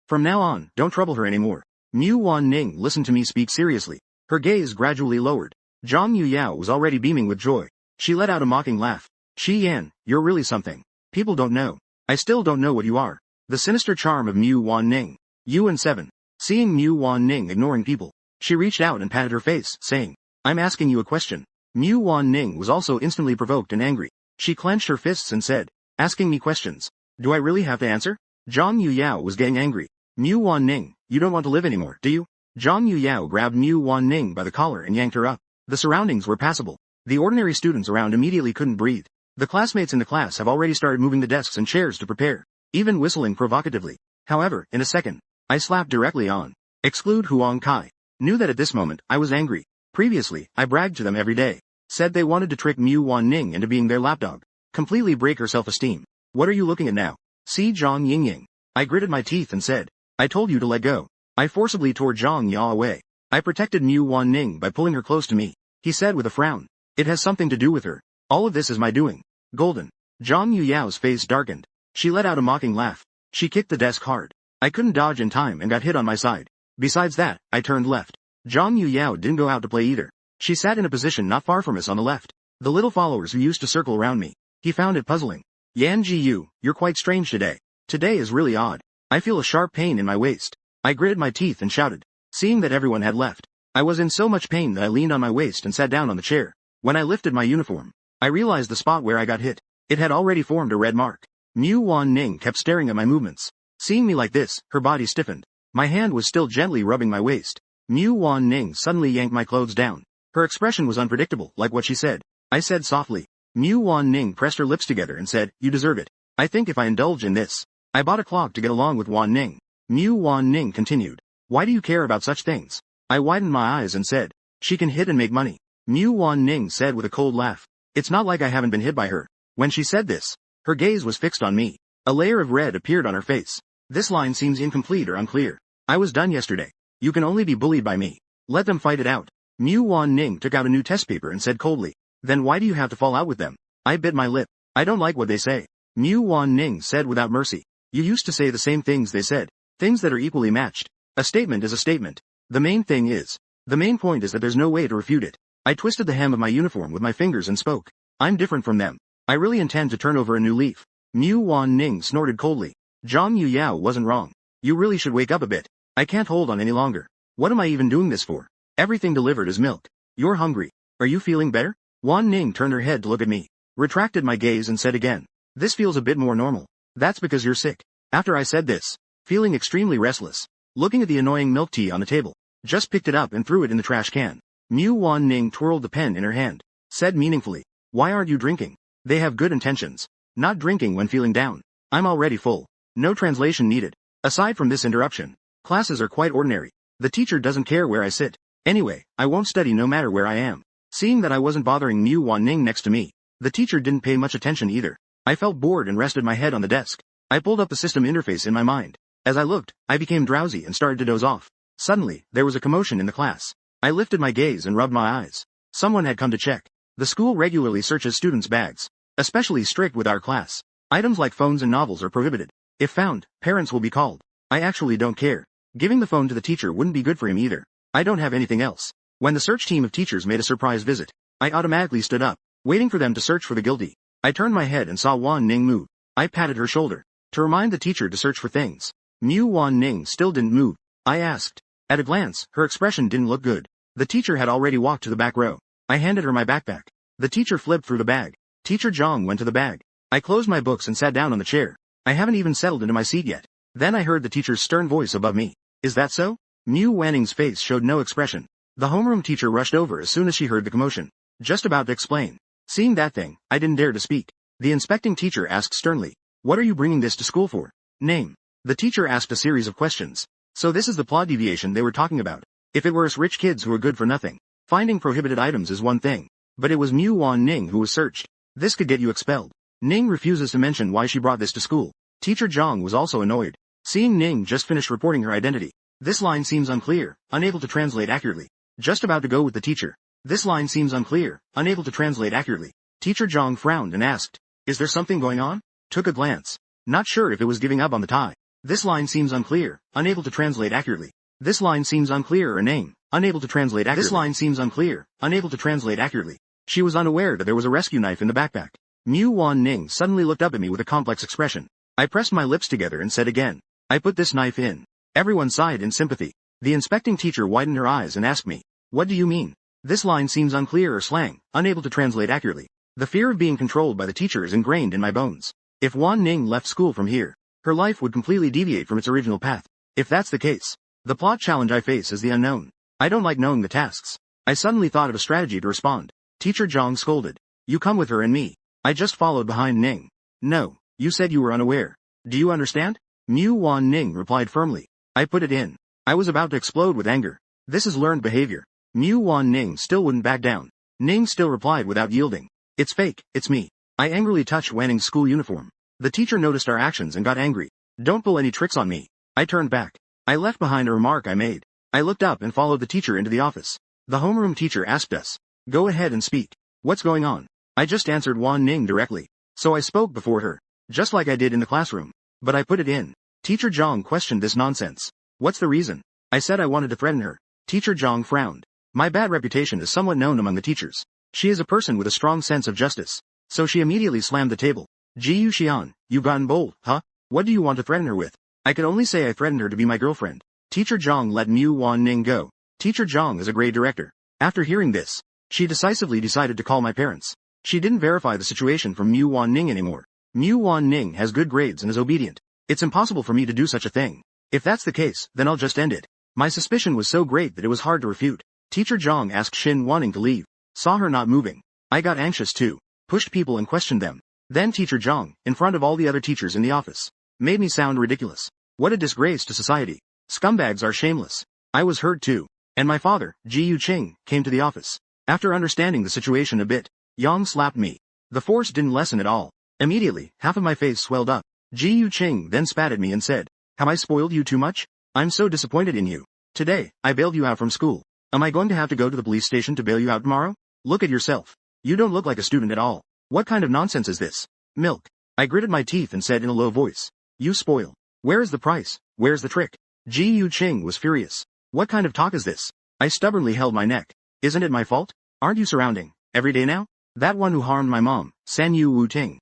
From now on, don't trouble her anymore. Mu Wanning listened to me speak seriously. Her gaze gradually lowered. Zhang Yuyao was already beaming with joy. She let out a mocking laugh. Shi Yan, you're really something. People don't know. I still don't know what you are. The sinister charm of Mu Wanning. Yuan 7. Seeing Mu Wanning ignoring people, she reached out and patted her face, saying, I'm asking you a question. Mu Wanning was also instantly provoked and angry. She clenched her fists and said, asking me questions. Do I really have to answer? Zhang Yuyao was getting angry. Mu Wanning, you don't want to live anymore, do you? Zhang Yuyao grabbed Mu Wanning by the collar and yanked her up. The surroundings were passable. The ordinary students around immediately couldn't breathe. The classmates in the class have already started moving the desks and chairs to prepare, even whistling provocatively. However, in a second, I slapped directly on. Exclude Huang Kai. Knew that at this moment, I was angry. Previously, I bragged to them every day. Said they wanted to trick Mu Wanning into being their lapdog. Completely break her self-esteem. What are you looking at now? See Zhang Yingying. I gritted my teeth and said, I told you to let go. I forcibly tore Zhang Ya away. I protected Mu Wanning by pulling her close to me. He said with a frown. It has something to do with her. All of this is my doing. Golden. Zhang Yuyao's face darkened. She let out a mocking laugh. She kicked the desk hard. I couldn't dodge in time and got hit on my side. Besides that, I turned left. Zhang Yuyao didn't go out to play either. She sat in a position not far from us on the left. The little followers who used to circle around me. He found it puzzling. Yan Jiyu, you're quite strange today. Today is really odd. I feel a sharp pain in my waist. I gritted my teeth and shouted. Seeing that everyone had left, I was in so much pain that I leaned on my waist and sat down on the chair. When I lifted my uniform, I realized the spot where I got hit. It had already formed a red mark. Mu Wanning kept staring at my movements. Seeing me like this, her body stiffened. My hand was still gently rubbing my waist. Mu Wanning suddenly yanked my clothes down. Her expression was unpredictable, like what she said. I said softly. Mu Wanning pressed her lips together and said, you deserve it. I think if I indulge in this. I bought a clock to get along with Wanning. Mu Wanning continued. Why do you care about such things? I widened my eyes and said, she can hit and make money. Mu Wanning said with a cold laugh. It's not like I haven't been hit by her. When she said this, her gaze was fixed on me. A layer of red appeared on her face. This line seems incomplete or unclear. I was done yesterday. You can only be bullied by me. Let them fight it out. Mu Wanning took out a new test paper and said coldly. Then why do you have to fall out with them? I bit my lip. I don't like what they say. Mu Wanning said without mercy. You used to say the same things they said. Things that are equally matched. A statement is a statement. The main point is that there's no way to refute it. I twisted the hem of my uniform with my fingers and spoke. I'm different from them. I really intend to turn over a new leaf. Mu Wanning snorted coldly. Zhang Yuyao wasn't wrong. You really should wake up a bit. I can't hold on any longer. What am I even doing this for? Everything delivered is milk. You're hungry. Are you feeling better? Wanning turned her head to look at me. Retracted my gaze and said again. This feels a bit more normal. That's because you're sick. After I said this, feeling extremely restless, looking at the annoying milk tea on the table, just picked it up and threw it in the trash can. Mu Wanning twirled the pen in her hand, said meaningfully, why aren't you drinking? They have good intentions. Not drinking when feeling down. I'm already full. No translation needed. Aside from this interruption, classes are quite ordinary. The teacher doesn't care where I sit. Anyway, I won't study no matter where I am. Seeing that I wasn't bothering Mu Wanning next to me, the teacher didn't pay much attention either. I felt bored and rested my head on the desk. I pulled up the system interface in my mind. As I looked, I became drowsy and started to doze off. Suddenly, there was a commotion in the class. I lifted my gaze and rubbed my eyes. Someone had come to check. The school regularly searches students' bags, especially strict with our class. Items like phones and novels are prohibited. If found, parents will be called. I actually don't care. Giving the phone to the teacher wouldn't be good for him either. I don't have anything else. When the search team of teachers made a surprise visit, I automatically stood up, waiting for them to search for the guilty. I turned my head and saw Wan Ning move. I patted her shoulder to remind the teacher to search for things. Wan Ning still didn't move. I asked. At a glance, her expression didn't look good. The teacher had already walked to the back row. I handed her my backpack. The teacher flipped through the bag. Teacher Zhang went to the bag. I closed my books and sat down on the chair. I haven't even settled into my seat yet. Then I heard the teacher's stern voice above me. Is that so? Wanning's face showed no expression. The homeroom teacher rushed over as soon as she heard the commotion. Just about to explain. Seeing that thing, I didn't dare to speak. The inspecting teacher asked sternly, "What are you bringing this to school for?" Name. The teacher asked a series of questions. So this is the plot deviation they were talking about. If it were us rich kids who are good for nothing, finding prohibited items is one thing. But it was Wan Ning who was searched. This could get you expelled. Ning refuses to mention why she brought this to school. Teacher Zhang was also annoyed. Seeing Ning just finished reporting her identity. This line seems unclear, unable to translate accurately. Just about to go with the teacher. This line seems unclear, unable to translate accurately. Teacher Zhang frowned and asked, "Is there something going on?" Took a glance. Not sure if it was giving up on the tie. This line seems unclear, unable to translate accurately. This line seems unclear or name, unable to translate accurately. This line seems unclear, unable to translate accurately. She was unaware that there was a rescue knife in the backpack. Wan Ning suddenly looked up at me with a complex expression. I pressed my lips together and said again, "I put this knife in." Everyone sighed in sympathy. The inspecting teacher widened her eyes and asked me, "What do you mean?" This line seems unclear or slang, unable to translate accurately. The fear of being controlled by the teacher is ingrained in my bones. If Wan Ning left school from here, her life would completely deviate from its original path. If that's the case, the plot challenge I face is the unknown. I don't like knowing the tasks. I suddenly thought of a strategy to respond. Teacher Zhang scolded. "You come with her and me." I just followed behind Ning. "No, you said you were unaware. Do you understand?" Wan Ning replied firmly. I put it in. I was about to explode with anger. This is learned behavior. Wan Ning still wouldn't back down. Ning still replied without yielding. "It's fake, it's me." I angrily touched Wanning's school uniform. The teacher noticed our actions and got angry. "Don't pull any tricks on me." I turned back. I left behind a remark I made. I looked up and followed the teacher into the office. The homeroom teacher asked us, "Go ahead and speak. What's going on?" I just answered Wan Ning directly. So I spoke before her, just like I did in the classroom. But I put it in. Teacher Zhang questioned this nonsense. "What's the reason?" I said I wanted to threaten her. Teacher Zhang frowned. My bad reputation is somewhat known among the teachers. She is a person with a strong sense of justice. So she immediately slammed the table. "Ji Xian, you've gotten bold, huh? What do you want to threaten her with?" I could only say I threatened her to be my girlfriend. Teacher Zhang let Wan Ning go. Teacher Zhang is a grade director. After hearing this, she decisively decided to call my parents. She didn't verify the situation from Wan Ning anymore. Wan Ning has good grades and is obedient. It's impossible for me to do such a thing. If that's the case, then I'll just end it. My suspicion was so great that it was hard to refute. Teacher Zhang asked Xin wanting to leave. Saw her not moving. I got anxious too. Pushed people and questioned them. Then Teacher Zhang, in front of all the other teachers in the office, made me sound ridiculous. What a disgrace to society. Scumbags are shameless. I was hurt too. And my father, Ji Yuqing, came to the office. After understanding the situation a bit, Yang slapped me. The force didn't lessen at all. Immediately, half of my face swelled up. Ji Yuqing then spat at me and said, "Have I spoiled you too much? I'm so disappointed in you. Today, I bailed you out from school. Am I going to have to go to the police station to bail you out tomorrow? Look at yourself. You don't look like a student at all. What kind of nonsense is this? Milk." I gritted my teeth and said in a low voice, "You spoil. Where is the price? Where's the trick?" Ji Yuqing was furious. What kind of talk is this? I stubbornly held my neck. Isn't it my fault? Aren't you surrounding, every day now? That one who harmed my mom, San Yu Wu Ting.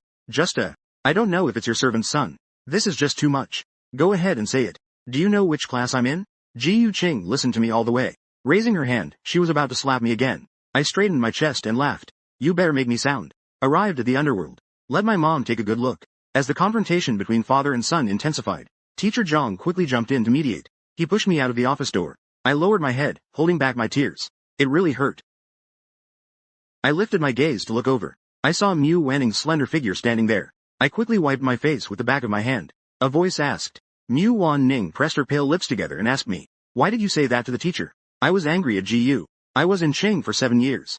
I don't know if it's your servant's son. This is just too much. Go ahead and say it. Do you know which class I'm in? Ji Yuqing listened to me all the way. Raising her hand, she was about to slap me again. I straightened my chest and laughed. You better make me sound. Arrived at the underworld. Let my mom take a good look. As the confrontation between father and son intensified, Teacher Zhang quickly jumped in to mediate. He pushed me out of the office door. I lowered my head, holding back my tears. It really hurt. I lifted my gaze to look over. I saw Wanning's slender figure standing there. I quickly wiped my face with the back of my hand. A voice asked. Wan Ning pressed her pale lips together and asked me, "Why did you say that to the teacher?" I was angry at Gu. I was in Qing for 7 years.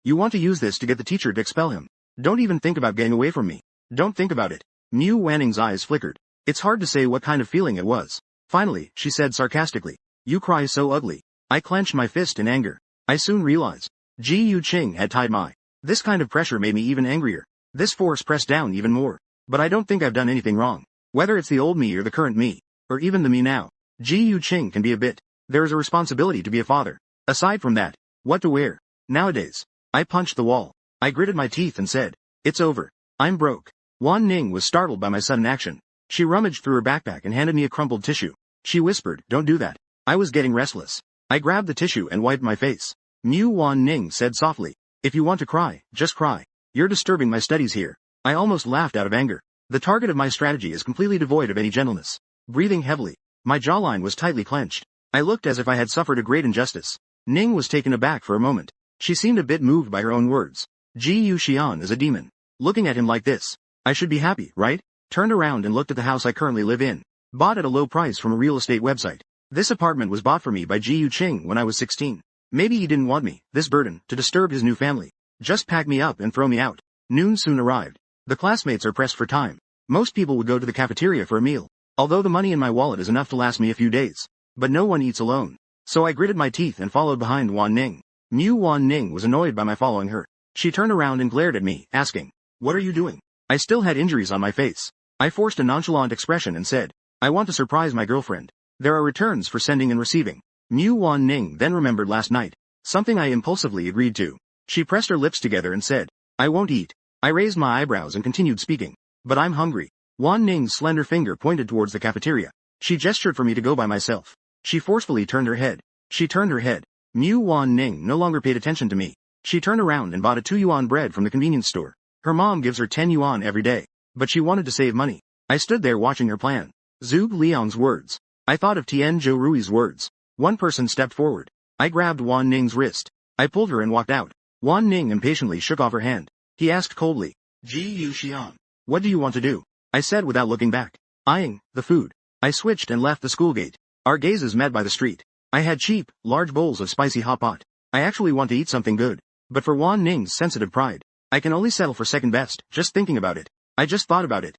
You want to use this to get the teacher to expel him. Don't even think about getting away from me. Don't think about it. Wanning's eyes flickered. It's hard to say what kind of feeling it was. Finally, she said sarcastically, "You cry so ugly." I clenched my fist in anger. I soon realized. Ji Yu Qing had tied my. This kind of pressure made me even angrier. This force pressed down even more. But I don't think I've done anything wrong. Whether it's the old me or the current me, or even the me now, Ji Yu Qing can be a bit. There is a responsibility to be a father. Aside from that, what to wear? Nowadays. I punched the wall. I gritted my teeth and said, it's over. I'm broke. Wan Ning was startled by my sudden action. She rummaged through her backpack and handed me a crumpled tissue. She whispered, don't do that. I was getting restless. I grabbed the tissue and wiped my face. Wan Ning said softly, if you want to cry, just cry. You're disturbing my studies here. I almost laughed out of anger. The target of my strategy is completely devoid of any gentleness. Breathing heavily, my jawline was tightly clenched. I looked as if I had suffered a great injustice. Ning was taken aback for a moment. She seemed a bit moved by her own words. Ji Yu Xian is a demon. Looking at him like this, I should be happy, right? Turned around and looked at the house I currently live in. Bought at a low price from a real estate website. This apartment was bought for me by Ji Yu Qing when I was 16. Maybe he didn't want me, this burden, to disturb his new family. Just pack me up and throw me out. Noon soon arrived. The classmates are pressed for time. Most people would go to the cafeteria for a meal. Although the money in my wallet is enough to last me a few days. But no one eats alone. So I gritted my teeth and followed behind Wan Ning. Wan Ning was annoyed by my following her. She turned around and glared at me, asking, what are you doing? I still had injuries on my face. I forced a nonchalant expression and said, I want to surprise my girlfriend. There are returns for sending and receiving. Wan Ning then remembered last night. Something I impulsively agreed to. She pressed her lips together and said, I won't eat. I raised my eyebrows and continued speaking. But I'm hungry. Wan Ning's slender finger pointed towards the cafeteria. She gestured for me to go by myself. She forcefully turned her head. She turned her head. Wan Ning no longer paid attention to me. She turned around and bought a 2 yuan bread from the convenience store. Her mom gives her 10 yuan every day. But she wanted to save money. I stood there watching her plan. Zhuge Liang's words. I thought of Tian Zhou Rui's words. One person stepped forward. I grabbed Wan Ning's wrist. I pulled her and walked out. Wan Ning impatiently shook off her hand. He asked coldly, Ji Yu Xian, what do you want to do? I said without looking back. Eyeing the food. I switched and left the school gate. Our gazes met by the street. I had cheap, large bowls of spicy hot pot. I actually want to eat something good. But for Wan Ning's sensitive pride, I can only settle for second best, just thinking about it. I just thought about it.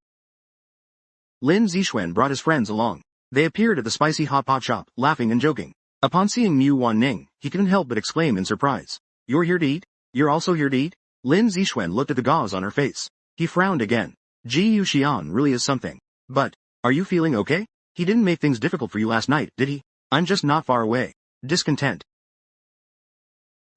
Lin Zixuan brought his friends along. They appeared at the spicy hot pot shop, laughing and joking. Upon seeing Wan Ning, he couldn't help but exclaim in surprise. You're here to eat? You're also here to eat? Lin Zixuan looked at the gauze on her face. He frowned again. Ji Yu Xian really is something. But, are you feeling okay? He didn't make things difficult for you last night, did he? I'm just not far away. Discontent.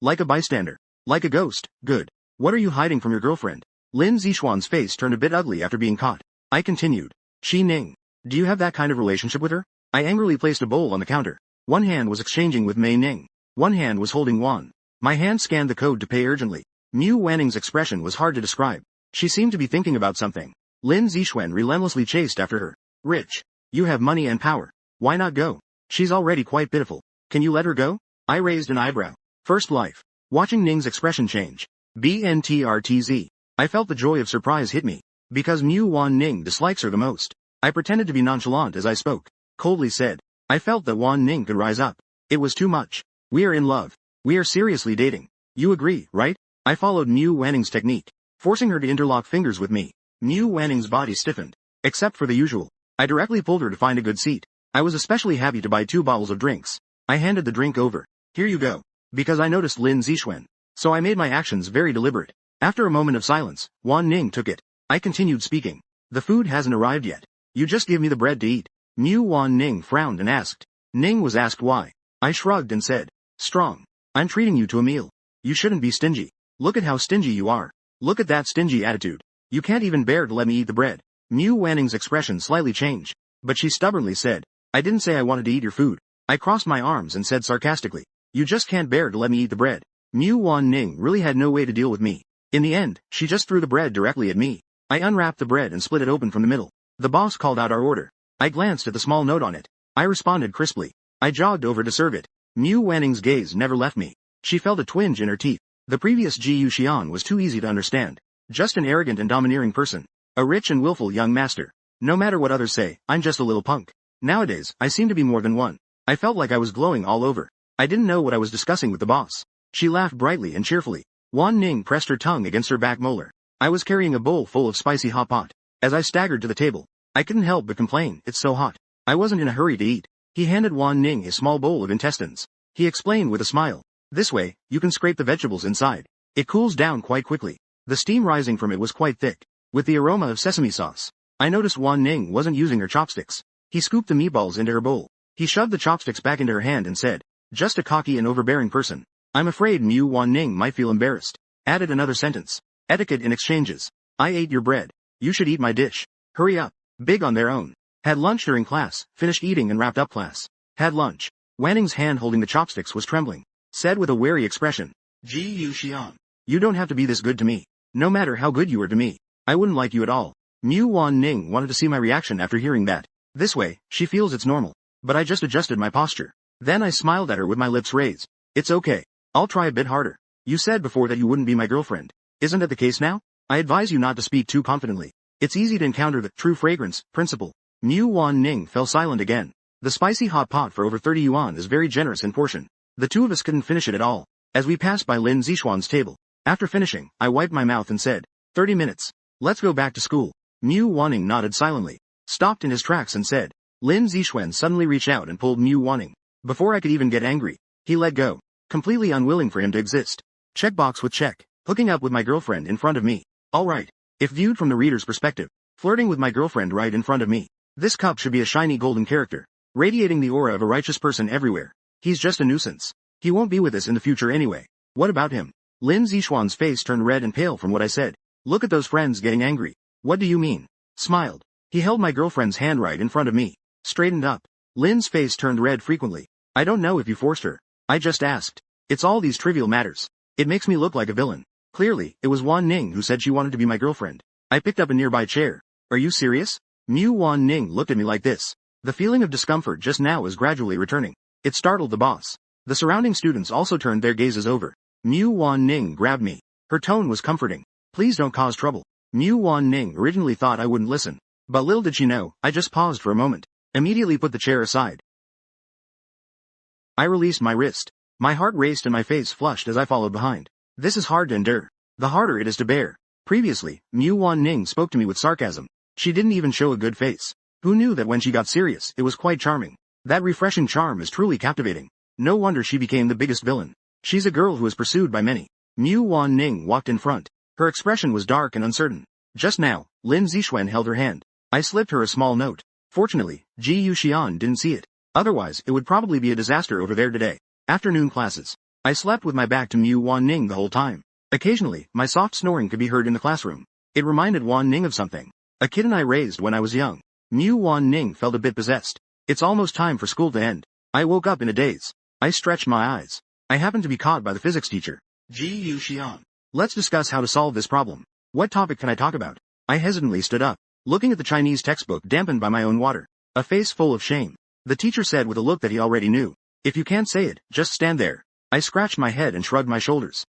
Like a bystander. Like a ghost. Good. What are you hiding from your girlfriend? Lin Zixuan's face turned a bit ugly after being caught. I continued. Shi Ning. Do you have that kind of relationship with her? I angrily placed a bowl on the counter. One hand was exchanging with Mei Ning. One hand was holding Wan. My hand scanned the code to pay urgently. Wanning's expression was hard to describe. She seemed to be thinking about something. Lin Zixuan relentlessly chased after her. Rich. You have money and power. Why not go? She's already quite pitiful. Can you let her go? I raised an eyebrow. First life. Watching Ning's expression change. BNTRTZ. I felt the joy of surprise hit me. Because Wan Ning dislikes her the most. I pretended to be nonchalant as I spoke. Coldly said. I felt that Wan Ning could rise up. It was too much. We are in love. We are seriously dating. You agree, right? I followed Wanning's technique. Forcing her to interlock fingers with me. Wanning's body stiffened. Except for the usual. I directly pulled her to find a good seat. I was especially happy to buy 2 bottles of drinks. I handed the drink over. Here you go. Because I noticed Lin Zixuan. So I made my actions very deliberate. After a moment of silence, Wan Ning took it. I continued speaking. The food hasn't arrived yet. You just give me the bread to eat. Wan Ning frowned and asked. Ning was asked why. I shrugged and said. Strong. I'm treating you to a meal. You shouldn't be stingy. Look at how stingy you are. Look at that stingy attitude. You can't even bear to let me eat the bread. Wanning's expression slightly changed. But she stubbornly said. I didn't say I wanted to eat your food. I crossed my arms and said sarcastically. You just can't bear to let me eat the bread. Wan Ning really had no way to deal with me. In the end, she just threw the bread directly at me. I unwrapped the bread and split it open from the middle. The boss called out our order. I glanced at the small note on it. I responded crisply. I jogged over to serve it. Wanning's gaze never left me. She felt a twinge in her teeth. The previous Ji Yu Xian was too easy to understand. Just an arrogant and domineering person. A rich and willful young master. No matter what others say, I'm just a little punk. Nowadays, I seem to be more than one. I felt like I was glowing all over. I didn't know what I was discussing with the boss. She laughed brightly and cheerfully. Wan Ning pressed her tongue against her back molar. I was carrying a bowl full of spicy hot pot. As I staggered to the table, I couldn't help but complain, it's so hot. I wasn't in a hurry to eat. He handed Wan Ning a small bowl of intestines. He explained with a smile. This way, you can scrape the vegetables inside. It cools down quite quickly. The steam rising from it was quite thick, with the aroma of sesame sauce. I noticed Wan Ning wasn't using her chopsticks. He scooped the meatballs into her bowl. He shoved the chopsticks back into her hand and said, "Just a cocky and overbearing person. I'm afraid Wan Ning might feel embarrassed." Added another sentence. Etiquette in exchanges. I ate your bread. You should eat my dish. Hurry up. Big on their own. Had lunch during class, finished eating and wrapped up class. Had lunch. Wan Ning's hand holding the chopsticks was trembling. Said with a wary expression, "Ji Yu Xian. You don't have to be this good to me. No matter how good you are to me, I wouldn't like you at all." Wan Ning wanted to see my reaction after hearing that. This way, she feels it's normal. But I just adjusted my posture. Then I smiled at her with my lips raised. "It's okay. I'll try a bit harder. You said before that you wouldn't be my girlfriend. Isn't that the case now? I advise you not to speak too confidently. It's easy to encounter the true fragrance principle." Wan Ning fell silent again. The spicy hot pot for over 30 yuan is very generous in portion. The two of us couldn't finish it at all. As we passed by Lin Zixuan's table, after finishing, I wiped my mouth and said, 30 minutes. Let's go back to school." Wan Ning nodded silently, stopped in his tracks and said. Lin Zixuan suddenly reached out and pulled Wan Ning. Before I could even get angry, he let go, completely unwilling for him to exist. Checkbox with check. Hooking up with my girlfriend in front of me. Alright. If viewed from the reader's perspective, flirting with my girlfriend right in front of me. This cup should be a shiny golden character, radiating the aura of a righteous person everywhere. He's just a nuisance. He won't be with us in the future anyway. What about him? Lin Zixuan's face turned red and pale from what I said. Look at those friends getting angry. What do you mean? Smiled. He held my girlfriend's hand right in front of me. Straightened up. Lin's face turned red frequently. I don't know if you forced her. I just asked. It's all these trivial matters. It makes me look like a villain. Clearly, it was Wan Ning who said she wanted to be my girlfriend. I picked up a nearby chair. Are you serious? Wan Ning looked at me like this. The feeling of discomfort just now is gradually returning. It startled the boss. The surrounding students also turned their gazes over. Wan Ning grabbed me. Her tone was comforting. Please don't cause trouble. Wan Ning originally thought I wouldn't listen. But little did she know, I just paused for a moment. Immediately put the chair aside. I released my wrist. My heart raced and my face flushed as I followed behind. This is hard to endure. The harder it is to bear. Previously, Wan Ning spoke to me with sarcasm. She didn't even show a good face. Who knew that when she got serious, it was quite charming. That refreshing charm is truly captivating. No wonder she became the biggest villain. She's a girl who is pursued by many. Wan Ning walked in front. Her expression was dark and uncertain. Just now, Lin Zixuan held her hand. I slipped her a small note. Fortunately, Ji Yu Xian didn't see it. Otherwise, it would probably be a disaster over there today. Afternoon classes. I slept with my back to Wan Ning the whole time. Occasionally, my soft snoring could be heard in the classroom. It reminded Wan Ning of something. A kitten I raised when I was young. Wan Ning felt a bit possessed. It's almost time for school to end. I woke up in a daze. I stretched my eyes. I happened to be caught by the physics teacher. Ji Yu Xian. Let's discuss how to solve this problem. What topic can I talk about? I hesitantly stood up, looking at the Chinese textbook dampened by my own water. A face full of shame. The teacher said with a look that he already knew. If you can't say it, just stand there. I scratched my head and shrugged my shoulders.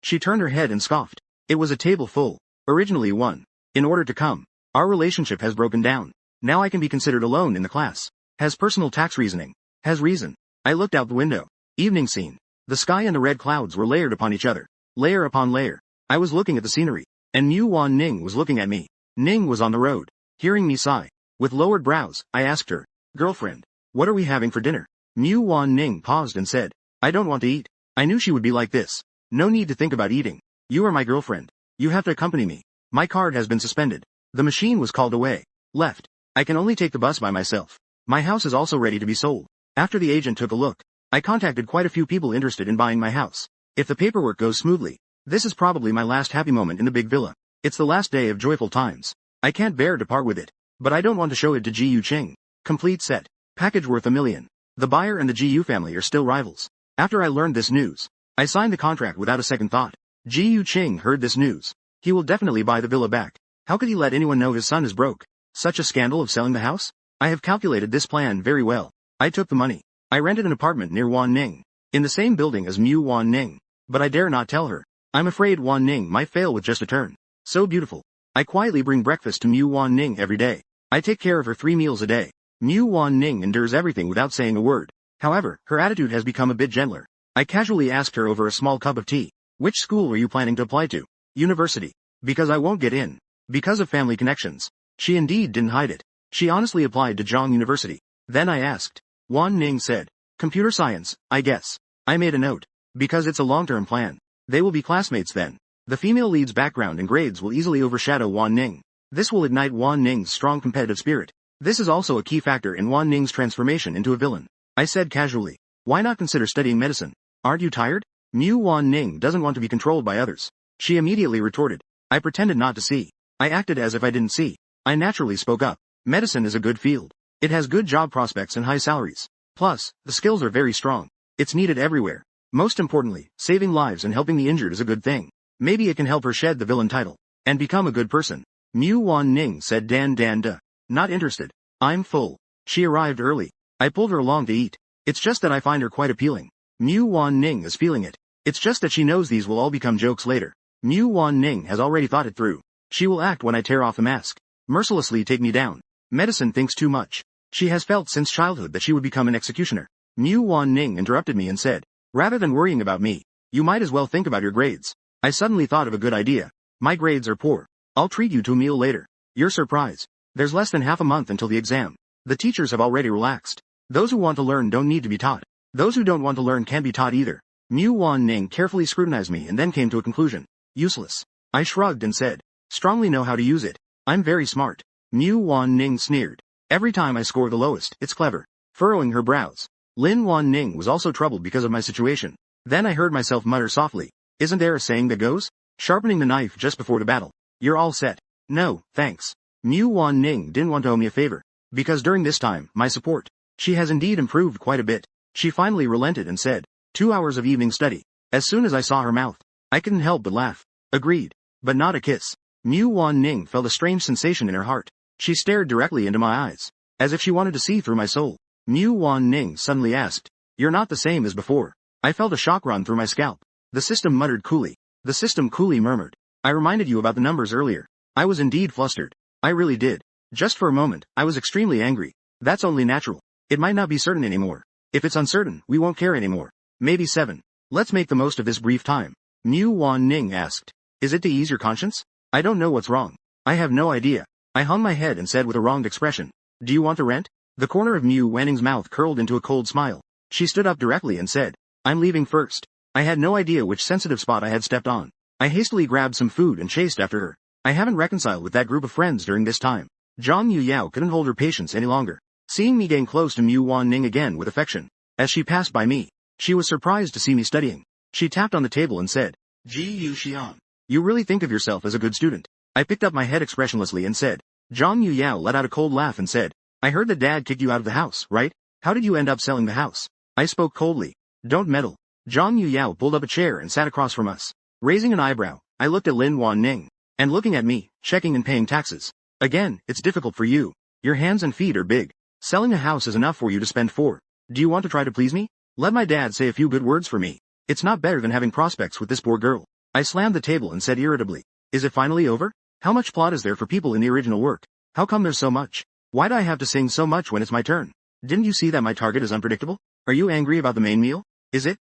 She turned her head and scoffed. It was a table full. Originally one. In order to come. Our relationship has broken down. Now I can be considered alone in the class. Has personal tax reasoning. Has reason. I looked out the window. Evening scene. The sky and the red clouds were layered upon each other. Layer upon layer. I was looking at the scenery. And Wan Ning was looking at me. Ning was on the road. Hearing me sigh. With lowered brows, I asked her. Girlfriend. What are we having for dinner? Wan Ning paused and said. I don't want to eat. I knew she would be like this. No need to think about eating. You are my girlfriend. You have to accompany me. My card has been suspended. The machine was called away. Left. I can only take the bus by myself. My house is also ready to be sold. After the agent took a look, I contacted quite a few people interested in buying my house. If the paperwork goes smoothly, this is probably my last happy moment in the big villa. It's the last day of joyful times. I can't bear to part with it. But I don't want to show it to Ji Yu Ching. Complete set. Package worth $1 million. The buyer and the Ji Yu family are still rivals. After I learned this news, I signed the contract without a second thought. Ji Yu Ching heard this news. He will definitely buy the villa back. How could he let anyone know his son is broke? Such a scandal of selling the house? I have calculated this plan very well. I took the money. I rented an apartment near Wan Ning. In the same building as Wan Ning. But I dare not tell her. I'm afraid Wan Ning might fail with just a turn. So beautiful. I quietly bring breakfast to Wan Ning every day. I take care of her 3 meals a day. Wan Ning endures everything without saying a word. However, her attitude has become a bit gentler. I casually asked her over a small cup of tea. Which school were you planning to apply to? University. Because I won't get in. Because of family connections. She indeed didn't hide it. She honestly applied to Zhang University. Then I asked. Wan Ning said. Computer science, I guess. I made a note. Because it's a long-term plan. They will be classmates then. The female lead's background and grades will easily overshadow Wan Ning. This will ignite Wan Ning's strong competitive spirit. This is also a key factor in Wan Ning's transformation into a villain. I said casually. Why not consider studying medicine? Aren't you tired? Wan Ning doesn't want to be controlled by others. She immediately retorted. I pretended not to see. I acted as if I didn't see. I naturally spoke up. Medicine is a good field. It has good job prospects and high salaries. Plus, the skills are very strong. It's needed everywhere. Most importantly, saving lives and helping the injured is a good thing. Maybe it can help her shed the villain title and become a good person. Wan Ning said Dan. Not interested. I'm full. She arrived early. I pulled her along to eat. It's just that I find her quite appealing. Wan Ning is feeling it. It's just that she knows these will all become jokes later. Wan Ning has already thought it through. She will act when I tear off the mask. Mercilessly take me down. Medicine thinks too much. She has felt since childhood that she would become an executioner. Wan Ning interrupted me and said, rather than worrying about me, you might as well think about your grades. I suddenly thought of a good idea. My grades are poor. I'll treat you to a meal later. Your surprise. There's less than half a month until the exam. The teachers have already relaxed. Those who want to learn don't need to be taught. Those who don't want to learn can't be taught either. Wan Ning carefully scrutinized me and then came to a conclusion. Useless. I shrugged and said, strongly know how to use it. I'm very smart. Wan Ning sneered. Every time I score the lowest, it's clever. Furrowing her brows. Wan Ning was also troubled because of my situation. Then I heard myself mutter softly. Isn't there a saying that goes? Sharpening the knife just before the battle. You're all set. No, thanks. Wan Ning didn't want to owe me a favor. Because during this time, my support. She has indeed improved quite a bit. She finally relented and said, 2 hours of evening study. As soon as I saw her mouth, I couldn't help but laugh. Agreed. But not a kiss. Wan Ning felt a strange sensation in her heart. She stared directly into my eyes. As if she wanted to see through my soul. Wan Ning suddenly asked, you're not the same as before. I felt a shock run through my scalp. The system muttered coolly. The system coolly murmured. I reminded you about the numbers earlier. I was indeed flustered. I really did. Just for a moment, I was extremely angry. That's only natural. It might not be certain anymore. If it's uncertain, we won't care anymore. Maybe 7. Let's make the most of this brief time. Wan Ning asked. Is it to ease your conscience? I don't know what's wrong. I have no idea. I hung my head and said with a wronged expression. Do you want to rent? The corner of Wan Ning's mouth curled into a cold smile. She stood up directly and said, I'm leaving first. I had no idea which sensitive spot I had stepped on. I hastily grabbed some food and chased after her. I haven't reconciled with that group of friends during this time. Zhang Yuyao couldn't hold her patience any longer. Seeing me gain close to Wan Ning again with affection. As she passed by me, she was surprised to see me studying. She tapped on the table and said, Ji Yu Xian. You really think of yourself as a good student. I picked up my head expressionlessly and said. Zhang Yuyao let out a cold laugh and said, I heard that Dad kicked you out of the house, right? How did you end up selling the house? I spoke coldly. Don't meddle. Zhang Yuyao pulled up a chair and sat across from us. Raising an eyebrow, I looked at Wan Ning. And looking at me, checking and paying taxes. Again, it's difficult for you. Your hands and feet are big. Selling a house is enough for you to spend 4. Do you want to try to please me? Let my dad say a few good words for me. It's not better than having prospects with this poor girl. I slammed the table and said irritably. Is it finally over? How much plot is there for people in the original work? How come there's so much? Why do I have to sing so much when it's my turn? Didn't you see that my target is unpredictable? Are you angry about the main meal? Is it?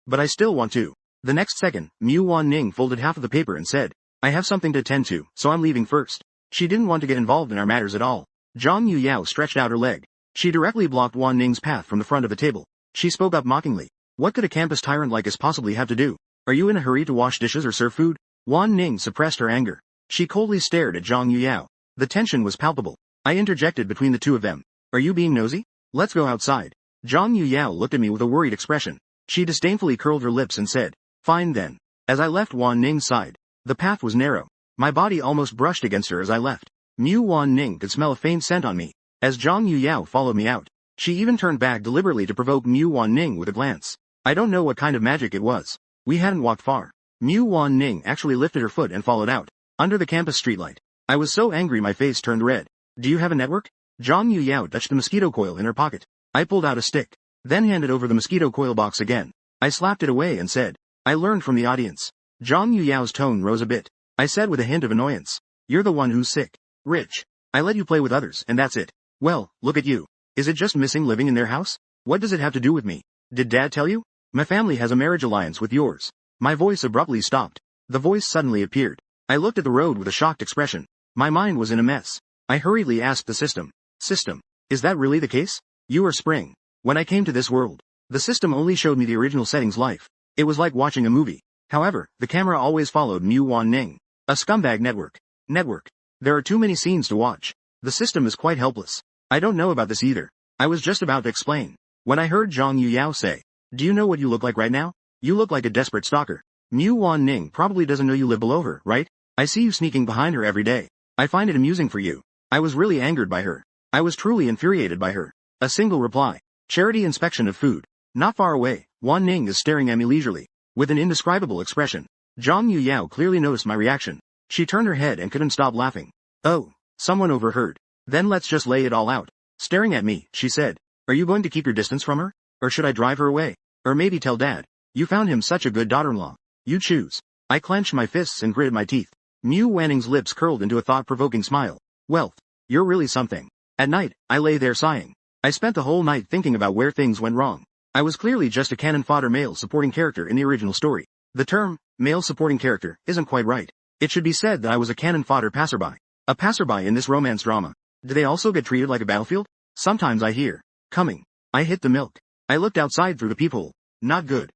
But I still want to. The next second, Wan Ning folded half of the paper and said, I have something to attend to, so I'm leaving first. She didn't want to get involved in our matters at all. Zhang Yuyao stretched out her leg. She directly blocked Wan Ning's path from the front of the table. She spoke up mockingly. What could a campus tyrant like us possibly have to do? Are you in a hurry to wash dishes or serve food? Wan Ning suppressed her anger. She coldly stared at Zhang Yuyao. The tension was palpable. I interjected between the two of them. Are you being nosy? Let's go outside. Zhang Yuyao looked at me with a worried expression. She disdainfully curled her lips and said, Fine then. As I left Wan Ning's side, the path was narrow. My body almost brushed against her as I left. Wan Ning could smell a faint scent on me. As Zhang Yuyao followed me out, she even turned back deliberately to provoke Wan Ning with a glance. I don't know what kind of magic it was. We hadn't walked far. Wan Ning actually lifted her foot and followed out. Under the campus streetlight. I was so angry my face turned red. Do you have a network? Zhang Yuyao touched the mosquito coil in her pocket. I pulled out a stick. Then handed over the mosquito coil box again. I slapped it away and said, I learned from the audience. Zhang Yuyao's tone rose a bit. I said with a hint of annoyance. You're the one who's sick. Rich. I let you play with others, and that's it. Well, look at you. Is it just missing living in their house? What does it have to do with me? Did Dad tell you? My family has a marriage alliance with yours. My voice abruptly stopped. The voice suddenly appeared. I looked at the road with a shocked expression. My mind was in a mess. I hurriedly asked the system. System. Is that really the case? You are Spring. When I came to this world, The system only showed me the original settings life. It was like watching a movie. However, the camera always followed Mu Wan Ning. A scumbag network. Network. There are too many scenes to watch. The system is quite helpless. I don't know about this either. I was just about to explain, when I heard Zhang Yuyao say, "Do you know what you look like right now? You look like a desperate stalker. Mu Wan Ning probably doesn't know you live below her, right? I see you sneaking behind her every day. I find it amusing for you." I was really angered by her. I was truly infuriated by her. A single reply. Charity inspection of food. Not far away, Wan Ning is staring at me leisurely, with an indescribable expression. Zhang Yuyao clearly noticed my reaction. She turned her head and couldn't stop laughing. "Oh, someone overheard. Then let's just lay it all out." Staring at me, she said, "Are you going to keep your distance from her? Or should I drive her away? Or maybe tell Dad, you found him such a good daughter-in-law. You choose." I clenched my fists and gritted my teeth. Mu Wanning's lips curled into a thought-provoking smile. "Wealth. You're really something." At night, I lay there sighing. I spent the whole night thinking about where things went wrong. I was clearly just a cannon fodder male supporting character in the original story. The term, male supporting character, isn't quite right. It should be said that I was a cannon fodder passerby. A passerby in this romance drama. Do they also get treated like a battlefield? Sometimes I hear, "Coming." I hit the milk. I looked outside through the peephole. Not good.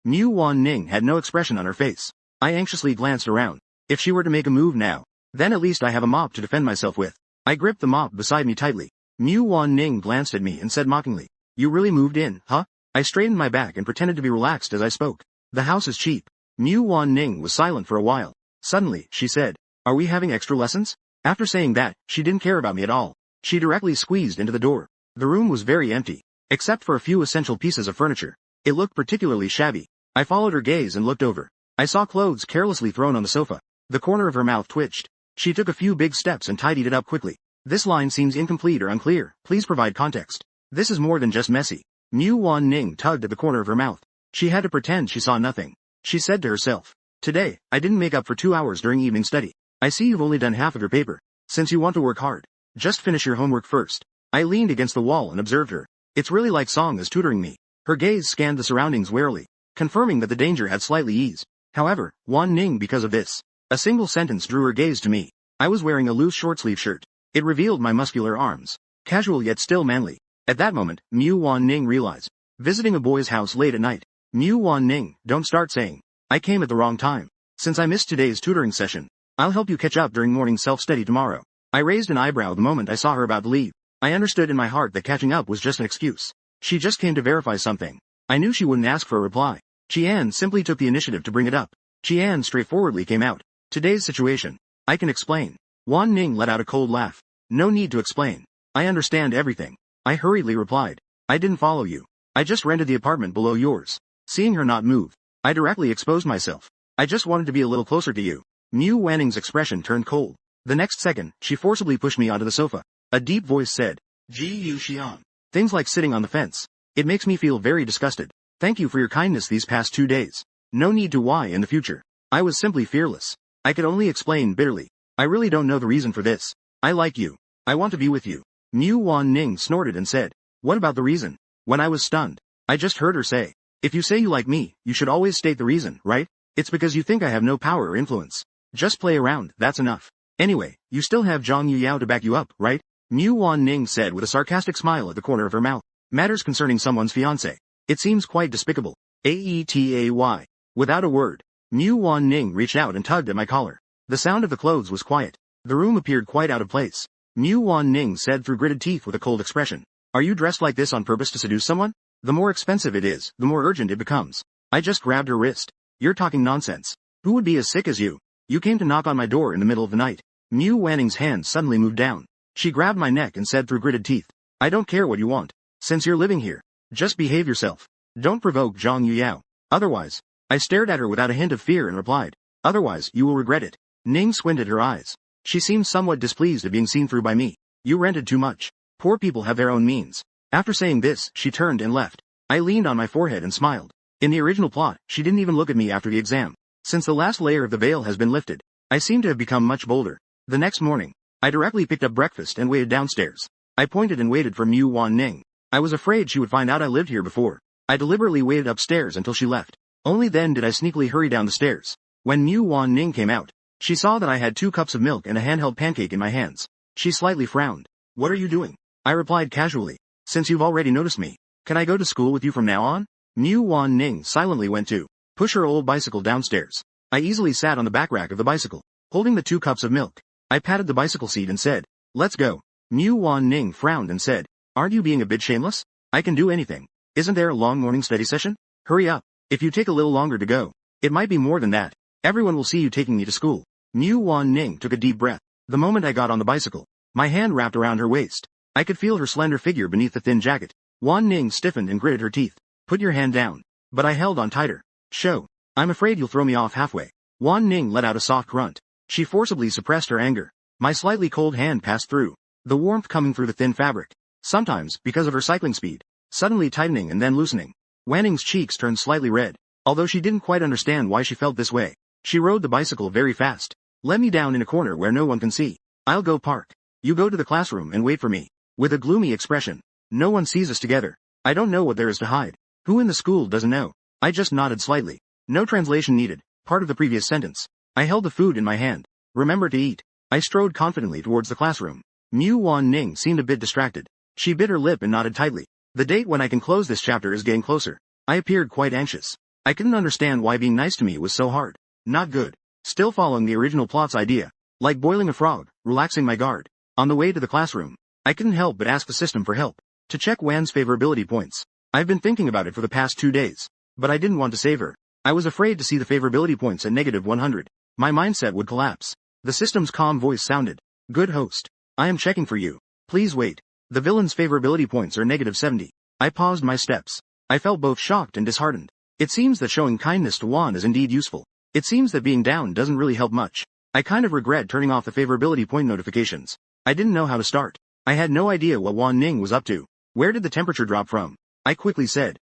Mu Wan Ning had no expression on her face. I anxiously glanced around. If she were to make a move now, then at least I have a mop to defend myself with. I gripped the mop beside me tightly. Mu Wan Ning glanced at me and said mockingly, "You really moved in, huh?" I straightened my back and pretended to be relaxed as I spoke. "The house is cheap." Mu Wan Ning was silent for a while. Suddenly, she said, "Are we having extra lessons?" After saying that, she didn't care about me at all. She directly squeezed into the door. The room was very empty, except for a few essential pieces of furniture. It looked particularly shabby. I followed her gaze and looked over. I saw clothes carelessly thrown on the sofa. The corner of her mouth twitched. She took a few big steps and tidied it up quickly. "This line seems incomplete or unclear. Please provide context. This is more than just messy." Mu Wan Ning tugged at the corner of her mouth. She had to pretend she saw nothing. She said to herself, "Today, I didn't make up for 2 hours during evening study. I see you've only done half of your paper. Since you want to work hard, just finish your homework first." I leaned against the wall and observed her. It's really like Song is tutoring me. Her gaze scanned the surroundings warily, confirming that the danger had slightly eased. However, Wan Ning because of this. A single sentence drew her gaze to me. I was wearing a loose short-sleeve shirt. It revealed my muscular arms. Casual yet still manly. At that moment, Mu Wan Ning realized. Visiting a boy's house late at night. Mu Wan Ning, don't start saying, "I came at the wrong time." Since I missed today's tutoring session, I'll help you catch up during morning self-study tomorrow. I raised an eyebrow the moment I saw her about to leave. I understood in my heart that catching up was just an excuse. She just came to verify something. I knew she wouldn't ask for a reply. Qian simply took the initiative to bring it up. Qian straightforwardly came out. "Today's situation. I can explain." Wan Ning let out a cold laugh. "No need to explain. I understand everything." I hurriedly replied. "I didn't follow you. I just rented the apartment below yours." Seeing her not move, I directly exposed myself. "I just wanted to be a little closer to you." Mu Wanning's expression turned cold. The next second, she forcibly pushed me onto the sofa. A deep voice said, "Ji Yu Xian." Things like sitting on the fence. It makes me feel very disgusted. "Thank you for your kindness these past 2 days. No need to why in the future." I was simply fearless. I could only explain bitterly. "I really don't know the reason for this. I like you. I want to be with you." Mu Wan Ning snorted and said, "What about the reason?" When I was stunned, I just heard her say, "If you say you like me, you should always state the reason, right? It's because you think I have no power or influence. Just play around, that's enough. Anyway, you still have Zhang Yuyao to back you up, right?" Mu Wan Ning said with a sarcastic smile at the corner of her mouth. "Matters concerning someone's fiancé. It seems quite despicable. Aetay. Without a word, Mu Wan Ning reached out and tugged at my collar. The sound of the clothes was quiet. The room appeared quite out of place. Mu Wan Ning said through gritted teeth with a cold expression, "Are you dressed like this on purpose to seduce someone? The more expensive it is, the more urgent it becomes." I just grabbed her wrist. "You're talking nonsense. Who would be as sick as you? You came to knock on my door in the middle of the night." Mu Wanning's hand suddenly moved down. She grabbed my neck and said through gritted teeth, "I don't care what you want. Since you're living here, just behave yourself. Don't provoke Zhang Yuyao. Otherwise," I stared at her without a hint of fear and replied, "Otherwise, you will regret it." Ning squinted her eyes. She seemed somewhat displeased at being seen through by me. "You rented too much. Poor people have their own means." After saying this, she turned and left. I leaned on my forehead and smiled. In the original plot, she didn't even look at me after the exam. Since the last layer of the veil has been lifted, I seem to have become much bolder. The next morning, I directly picked up breakfast and waited downstairs. I pointed and waited for Mu Wan Ning. I was afraid she would find out I lived here before. I deliberately waited upstairs until she left. Only then did I sneakily hurry down the stairs. When Mu Wan Ning came out, she saw that I had 2 cups of milk and a handheld pancake in my hands. She slightly frowned. "What are you doing?" I replied casually. "Since you've already noticed me, Can I go to school with you from now on? Mu Wan Ning silently went to push her old bicycle downstairs. I easily sat on the back rack of the bicycle, holding the 2 cups of milk. I patted the bicycle seat and said, let's go. Mu Wan Ning frowned and said, aren't you being a bit shameless? I can do anything. Isn't there a long morning study session? Hurry up. If you take a little longer to go, it might be more than that. Everyone will see you taking me to school. Mu Wan Ning took a deep breath. The moment I got on the bicycle, my hand wrapped around her waist. I could feel her slender figure beneath the thin jacket. Wan Ning stiffened and gritted her teeth. Put your hand down. But I held on tighter. Show. I'm afraid you'll throw me off halfway. Wan Ning let out a soft grunt. She forcibly suppressed her anger. My slightly cold hand passed through, the warmth coming through the thin fabric. Sometimes, because of her cycling speed, suddenly tightening and then loosening. Wan Ning's cheeks turned slightly red. Although she didn't quite understand why she felt this way, she rode the bicycle very fast. Let me down in a corner where no one can see. I'll go park. You go to the classroom and wait for me. With a gloomy expression. No one sees us together. I don't know what there is to hide. Who in the school doesn't know? I just nodded slightly. No translation needed. Part of the previous sentence. I held the food in my hand. Remember to eat. I strode confidently towards the classroom. Mu Wan Ning seemed a bit distracted. She bit her lip and nodded tightly. The date when I can close this chapter is getting closer. I appeared quite anxious. I couldn't understand why being nice to me was so hard. Not good. Still following the original plot's idea. Like boiling a frog, relaxing my guard. On the way to the classroom, I couldn't help but ask the system for help. To check Wan's favorability points. I've been thinking about it for the past 2 days. But I didn't want to save her. I was afraid to see the favorability points at -100. My mindset would collapse. The system's calm voice sounded. Good host. I am checking for you. Please wait. The villain's favorability points are -70. I paused my steps. I felt both shocked and disheartened. It seems that showing kindness to Wan is indeed useful. It seems that being down doesn't really help much. I kind of regret turning off the favorability point notifications. I didn't know how to start. I had no idea what Wan Ning was up to. Where did the temperature drop from? I quickly said.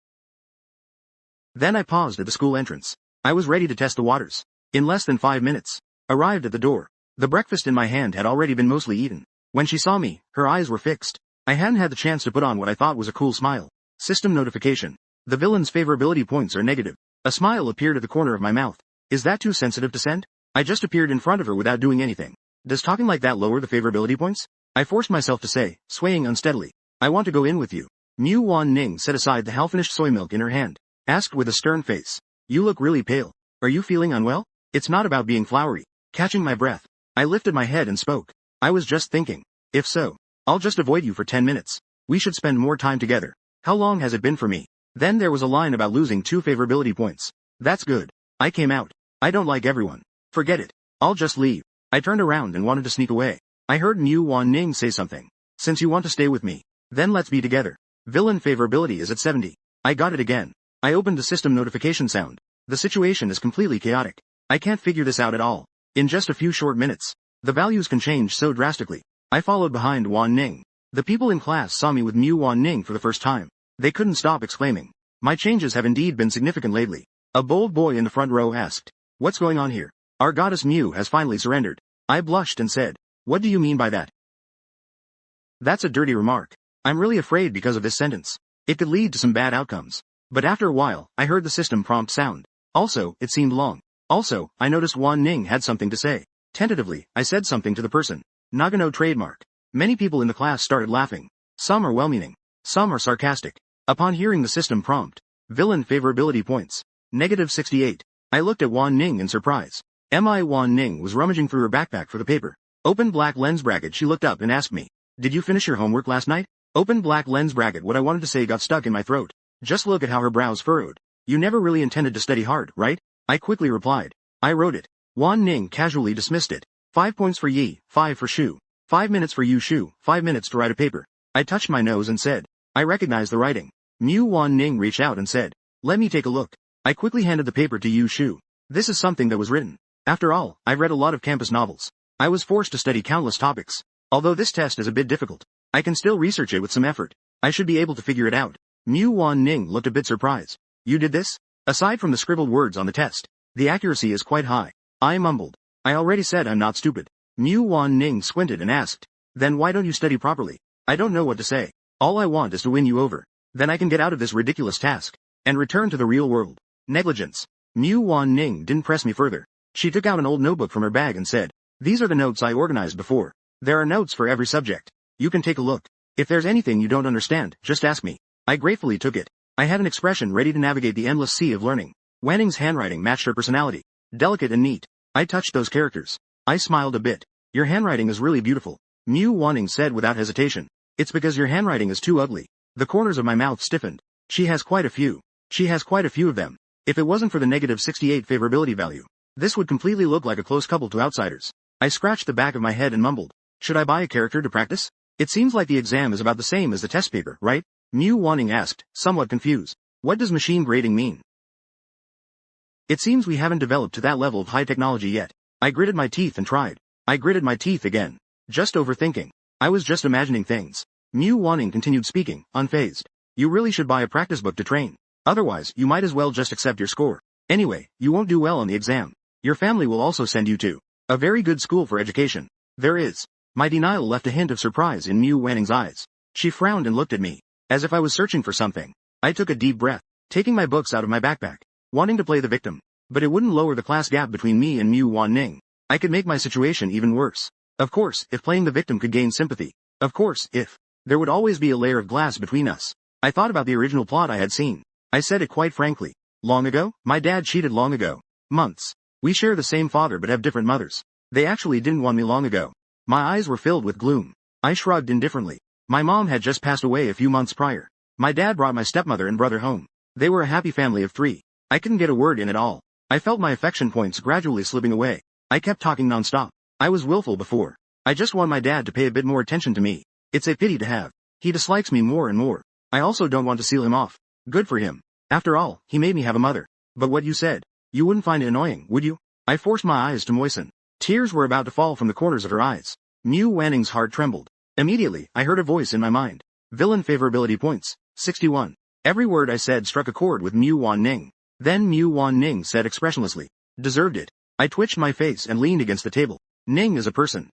Then I paused at the school entrance. I was ready to test the waters. In less than 5 minutes. Arrived at the door. The breakfast in my hand had already been mostly eaten. When she saw me, her eyes were fixed. I hadn't had the chance to put on what I thought was a cool smile. System notification. The villain's favorability points are negative. A smile appeared at the corner of my mouth. Is that too sensitive to send? I just appeared in front of her without doing anything. Does talking like that lower the favorability points? I forced myself to say, swaying unsteadily. I want to go in with you. Mu Wan Ning set aside the half-finished soy milk in her hand. Asked with a stern face. You look really pale. Are you feeling unwell? It's not about being flowery. Catching my breath. I lifted my head and spoke. I was just thinking. If so, I'll just avoid you for 10 minutes. We should spend more time together. How long has it been for me? Then there was a line about losing 2 favorability points. That's good. I came out. I don't like everyone. Forget it. I'll just leave. I turned around and wanted to sneak away. I heard Mu Wan Ning say something. Since you want to stay with me, then let's be together. Villain favorability is at 70. I got it again. I opened the system notification sound. The situation is completely chaotic. I can't figure this out at all. In just a few short minutes, the values can change so drastically. I followed behind Wan Ning. The people in class saw me with Mu Wan Ning for the first time. They couldn't stop exclaiming. My changes have indeed been significant lately. A bold boy in the front row asked. What's going on here? Our goddess Mu has finally surrendered. I blushed and said. What do you mean by that? That's a dirty remark. I'm really afraid because of this sentence. It could lead to some bad outcomes. But after a while, I heard the system prompt sound. Also, it seemed long. Also, I noticed Wan Ning had something to say. Tentatively, I said something to the person. Nagano trademark. Many people in the class started laughing. Some are well-meaning. Some are sarcastic. Upon hearing the system prompt. Villain favorability points. -68. I looked at Wan Ning in surprise. Wan Ning was rummaging through her backpack for the paper. Open black lens bracket. She looked up and asked me. Did you finish your homework last night? Open black lens bracket. What I wanted to say got stuck in my throat. Just look at how her brows furrowed. You never really intended to study hard, right? I quickly replied. I wrote it. Wan Ning casually dismissed it. 5 points for Yi, 5 for Shu. 5 minutes for Yu Shu, 5 minutes to write a paper. I touched my nose and said. I recognize the writing. Mu Wan Ning reached out and said. Let me take a look. I quickly handed the paper to Yu Shu. This is something that was written. After all, I've read a lot of campus novels. I was forced to study countless topics. Although this test is a bit difficult, I can still research it with some effort. I should be able to figure it out. Mu Wan Ning looked a bit surprised. You did this? Aside from the scribbled words on the test, the accuracy is quite high. I mumbled. I already said I'm not stupid. Mu Wan Ning squinted and asked. Then why don't you study properly? I don't know what to say. All I want is to win you over. Then I can get out of this ridiculous task. And return to the real world. Negligence. Mu Wan Ning didn't press me further. She took out an old notebook from her bag and said. These are the notes I organized before. There are notes for every subject. You can take a look. If there's anything you don't understand, just ask me. I gratefully took it. I had an expression ready to navigate the endless sea of learning. Wanning's handwriting matched her personality. Delicate and neat. I touched those characters. I smiled a bit. Your handwriting is really beautiful. Mew Wanning said without hesitation. It's because your handwriting is too ugly. The corners of my mouth stiffened. She has quite a few. She has quite a few of them. If it wasn't for the negative 68 favorability value, this would completely look like a close couple to outsiders. I scratched the back of my head and mumbled. Should I buy a character to practice? It seems like the exam is about the same as the test paper, right? Mew Wanning asked, somewhat confused. What does machine grading mean? It seems we haven't developed to that level of high technology yet. I gritted my teeth and tried. I gritted my teeth again. Just overthinking. I was just imagining things. Mew Wanning continued speaking, unfazed. You really should buy a practice book to train. Otherwise, you might as well just accept your score. Anyway, you won't do well on the exam. Your family will also send you to a very good school for education. There is. My denial left a hint of surprise in Mew Wanning's eyes. She frowned and looked at me, as if I was searching for something. I took a deep breath, taking my books out of my backpack, wanting to play the victim. But it wouldn't lower the class gap between me and Mew Wanning. I could make my situation even worse. Of course, if playing the victim could gain sympathy. Of course, if there would always be a layer of glass between us. I thought about the original plot I had seen. I said it quite frankly. Long ago, my dad cheated long ago. Months. We share the same father but have different mothers. They actually didn't want me long ago. My eyes were filled with gloom. I shrugged indifferently. My mom had just passed away a few months prior. My dad brought my stepmother and brother home. They were a happy family of 3. I couldn't get a word in at all. I felt my affection points gradually slipping away. I kept talking nonstop. I was willful before. I just want my dad to pay a bit more attention to me. It's a pity to have. He dislikes me more and more. I also don't want to seal him off. Good for him. After all, he made me have a mother. But what you said, you wouldn't find it annoying, would you? I forced my eyes to moisten. Tears were about to fall from the corners of her eyes. Mew Wanning's heart trembled. Immediately, I heard a voice in my mind. Villain favorability points, 61. Every word I said struck a chord with Mew Wanning. Then Mew Wanning said expressionlessly, deserved it. I twitched my face and leaned against the table. Ning is a person.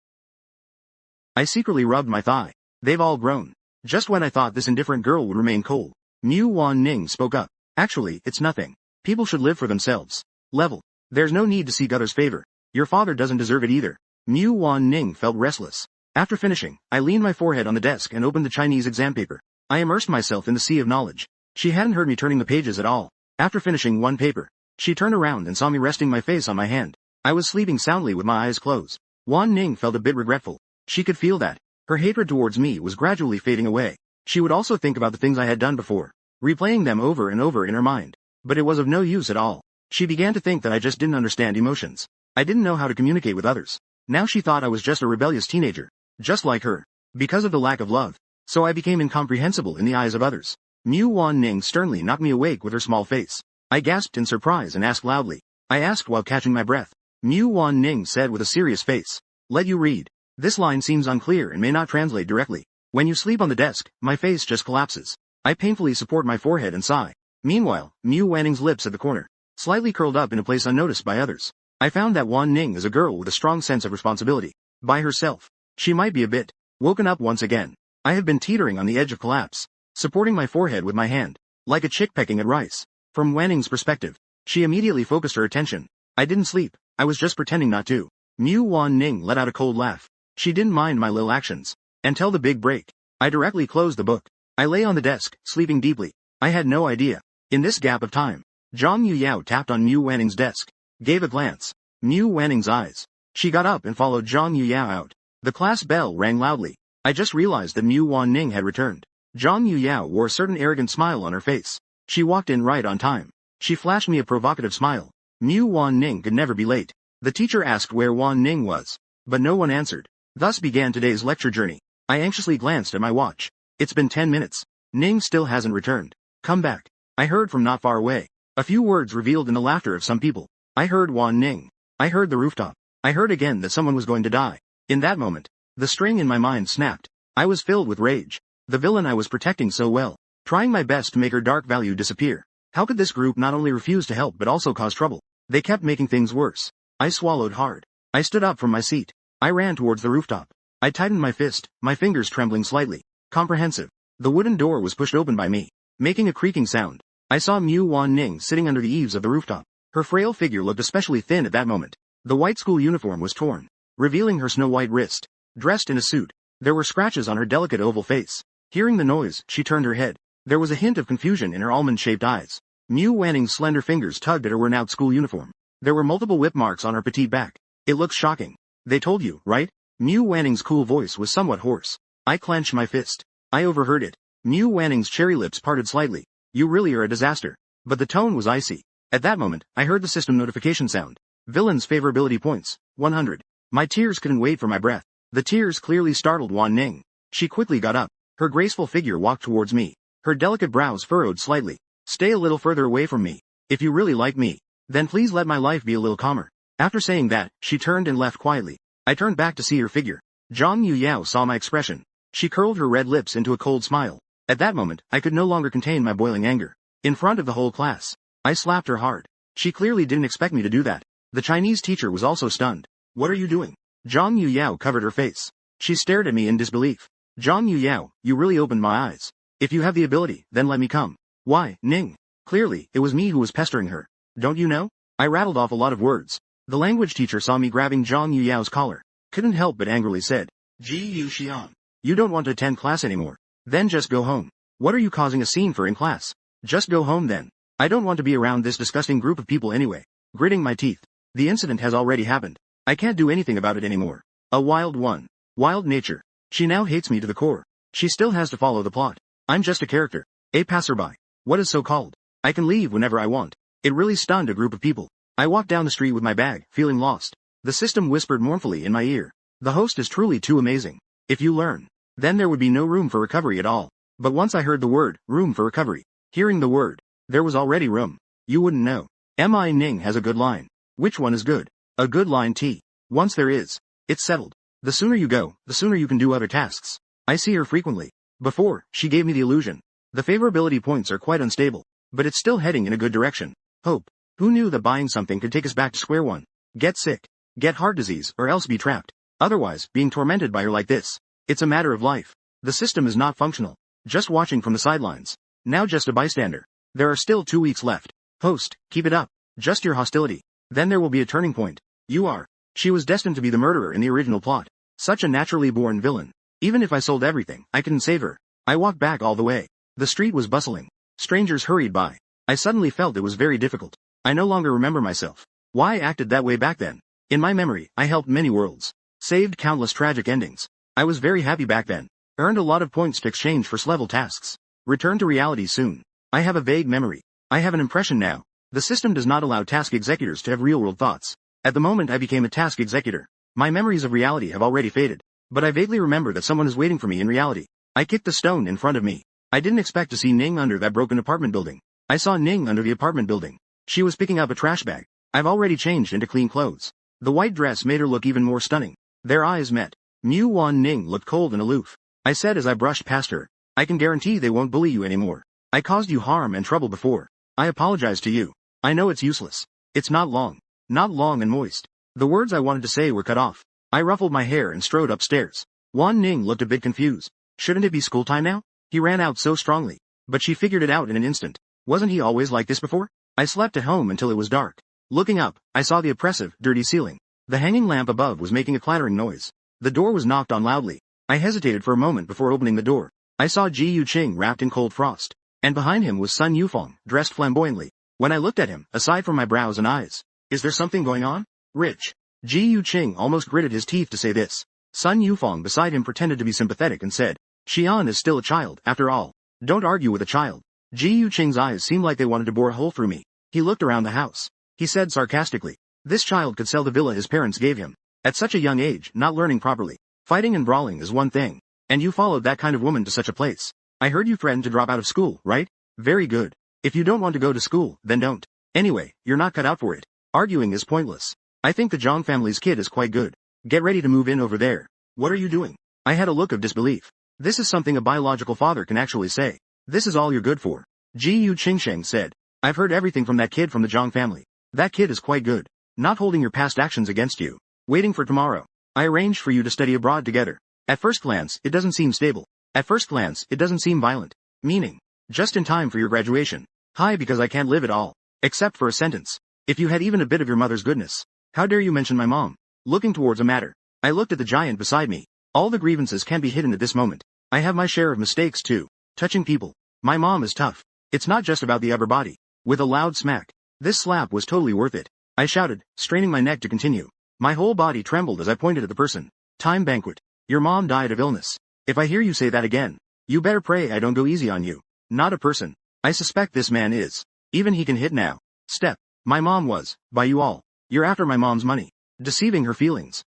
I secretly rubbed my thigh. They've all grown. Just when I thought this indifferent girl would remain cold, Mew Wanning spoke up. Actually, it's nothing. People should live for themselves. Level. There's no need to seek others' favor. Your father doesn't deserve it either. Mew Wanning felt restless. After finishing, I leaned my forehead on the desk and opened the Chinese exam paper. I immersed myself in the sea of knowledge. She hadn't heard me turning the pages at all. After finishing one paper, she turned around and saw me resting my face on my hand. I was sleeping soundly with my eyes closed. Wanning felt a bit regretful. She could feel that. Her hatred towards me was gradually fading away. She would also think about the things I had done before, replaying them over and over in her mind. But it was of no use at all. She began to think that I just didn't understand emotions. I didn't know how to communicate with others. Now she thought I was just a rebellious teenager, just like her, because of the lack of love. So I became incomprehensible in the eyes of others. Mew Wanning sternly knocked me awake with her small face. I gasped in surprise and asked loudly. I asked while catching my breath. Mew Wanning said with a serious face. Let you read. This line seems unclear and may not translate directly. When you sleep on the desk, my face just collapses. I painfully support my forehead and sigh. Meanwhile, Mew Wanning's lips at the corner, slightly curled up in a place unnoticed by others. I found that Wanning is a girl with a strong sense of responsibility. By herself, she might be a bit woken up once again. I have been teetering on the edge of collapse, supporting my forehead with my hand, like a chick pecking at rice. From Wanning's perspective, she immediately focused her attention. I didn't sleep, I was just pretending not to. Mew Wanning let out a cold laugh. She didn't mind my little actions. Until the big break. I directly closed the book. I lay on the desk, sleeping deeply. I had no idea. In this gap of time, Zhang Yuyao tapped on Mew Wanning's desk, gave a glance. Mew Wanning's eyes. She got up and followed Zhang Yuyao out. The class bell rang loudly. I just realized that Mew Wanning had returned. Zhang Yuyao wore a certain arrogant smile on her face. She walked in right on time. She flashed me a provocative smile. Mew Wanning could never be late. The teacher asked where Wanning was, but no one answered. Thus began today's lecture journey. I anxiously glanced at my watch. It's been 10 minutes. Ning still hasn't returned. Come back. I heard from not far away. A few words revealed in the laughter of some people. I heard Wanning. I heard the rooftop. I heard again that someone was going to die. In that moment, the string in my mind snapped. I was filled with rage. The villain I was protecting so well, trying my best to make her dark value disappear. How could this group not only refuse to help but also cause trouble? They kept making things worse. I swallowed hard. I stood up from my seat. I ran towards the rooftop. I tightened my fist, my fingers trembling slightly. Comprehensive. The wooden door was pushed open by me, making a creaking sound. I saw Mew Wanning sitting under the eaves of the rooftop. Her frail figure looked especially thin at that moment. The white school uniform was torn, revealing her snow-white wrist. Dressed in a suit, there were scratches on her delicate oval face. Hearing the noise, she turned her head. There was a hint of confusion in her almond-shaped eyes. Miu Wanning's slender fingers tugged at her worn-out school uniform. There were multiple whip marks on her petite back. It looks shocking. They told you, right? Miu Wanning's cool voice was somewhat hoarse. I clenched my fist. I overheard it. Miu Wanning's cherry lips parted slightly. You really are a disaster. But the tone was icy. At that moment, I heard the system notification sound. Villain's favorability points, 100. My tears couldn't wait for my breath. The tears clearly startled Wan Ning. She quickly got up. Her graceful figure walked towards me. Her delicate brows furrowed slightly. Stay a little further away from me. If you really like me, then please let my life be a little calmer. After saying that, she turned and left quietly. I turned back to see her figure. Zhang Yuyao saw my expression. She curled her red lips into a cold smile. At that moment, I could no longer contain my boiling anger. In front of the whole class, I slapped her hard. She clearly didn't expect me to do that. The Chinese teacher was also stunned. What are you doing? Zhang Yuyao covered her face. She stared at me in disbelief. Zhang Yuyao, you really opened my eyes. If you have the ability, then let me come. Why, Ning? Clearly, it was me who was pestering her. Don't you know? I rattled off a lot of words. The language teacher saw me grabbing Zhang Yuyao's collar. Couldn't help but angrily said, Ji Yu Xian. You don't want to attend class anymore. Then just go home. What are you causing a scene for in class? Just go home then. I don't want to be around this disgusting group of people anyway. Gritting my teeth. The incident has already happened. I can't do anything about it anymore. A wild one. Wild nature. She now hates me to the core. She still has to follow the plot. I'm just a character. A passerby. What is so called? I can leave whenever I want. It really stunned a group of people. I walked down the street with my bag, feeling lost. The system whispered mournfully in my ear. The host is truly too amazing. If you learn, then there would be no room for recovery at all. But once I heard the word, room for recovery, hearing the word, there was already room. You wouldn't know. Mi Ning has a good line. Which one is good? A good line T. Once there is, it's settled. The sooner you go, the sooner you can do other tasks. I see her frequently. Before, she gave me the illusion. The favorability points are quite unstable, but it's still heading in a good direction. Hope. Who knew that buying something could take us back to square one? Get sick. Get heart disease or else be trapped. Otherwise, being tormented by her like this. It's a matter of life. The system is not functional. Just watching from the sidelines. Now just a bystander. There are still 2 weeks left. Host, keep it up. Just your hostility. Then there will be a turning point. You are. She was destined to be the murderer in the original plot. Such a naturally born villain. Even if I sold everything, I couldn't save her. I walked back all the way. The street was bustling. Strangers hurried by. I suddenly felt it was very difficult. I no longer remember myself. Why I acted that way back then? In my memory, I helped many worlds. Saved countless tragic endings. I was very happy back then. Earned a lot of points to exchange for level tasks. Return to reality soon. I have a vague memory. I have an impression now. The system does not allow task executors to have real-world thoughts. At the moment I became a task executor. My memories of reality have already faded. But I vaguely remember that someone is waiting for me in reality. I kicked the stone in front of me. I didn't expect to see Ning under that broken apartment building. I saw Ning under the apartment building. She was picking up a trash bag. I've already changed into clean clothes. The white dress made her look even more stunning. Their eyes met. Miu Wan Ning looked cold and aloof. I said as I brushed past her. I can guarantee they won't bully you anymore. I caused you harm and trouble before. I apologize to you. I know it's useless. It's not long. Not long and moist. The words I wanted to say were cut off. I ruffled my hair and strode upstairs. Wan Ning looked a bit confused. Shouldn't it be school time now? He ran out so strongly. But she figured it out in an instant. Wasn't he always like this before? I slept at home until it was dark. Looking up, I saw the oppressive, dirty ceiling. The hanging lamp above was making a clattering noise. The door was knocked on loudly. I hesitated for a moment before opening the door. I saw Ji Yuqing wrapped in cold frost. And behind him was Sun Yufeng, dressed flamboyantly. When I looked at him, aside from my brows and eyes, is there something going on? Rich. Ji Yuqing almost gritted his teeth to say this. Sun Yufeng beside him pretended to be sympathetic and said, Xian is still a child, after all. Don't argue with a child. Ji Yuqing's eyes seemed like they wanted to bore a hole through me. He looked around the house. He said sarcastically, this child could sell the villa his parents gave him. At such a young age, not learning properly. Fighting and brawling is one thing. And you followed that kind of woman to such a place. I heard you threatened to drop out of school, right? Very good. If you don't want to go to school, then don't. Anyway, you're not cut out for it. Arguing is pointless. I think the Zhang family's kid is quite good. Get ready to move in over there. What are you doing? I had a look of disbelief. This is something a biological father can actually say. This is all you're good for. Ji Yu Qingsheng said. I've heard everything from that kid from the Zhang family. That kid is quite good. Not holding your past actions against you. Waiting for tomorrow. I arranged for you to study abroad together. At first glance, it doesn't seem stable. At first glance, it doesn't seem violent. Meaning. Just in time for your graduation. Hi, because I can't live at all. Except for a sentence. If you had even a bit of your mother's goodness. How dare you mention my mom? Looking towards a matter. I looked at the giant beside me. All the grievances can't be hidden at this moment. I have my share of mistakes too. Touching people. My mom is tough. It's not just about the upper body. With a loud smack. This slap was totally worth it. I shouted, straining my neck to continue. My whole body trembled as I pointed at the person. Time banquet. Your mom died of illness. If I hear you say that again, you better pray I don't go easy on you. Not a person. I suspect this man is. Even he can hit now. Step. My mom was, by you all. You're after my mom's money. Deceiving her feelings.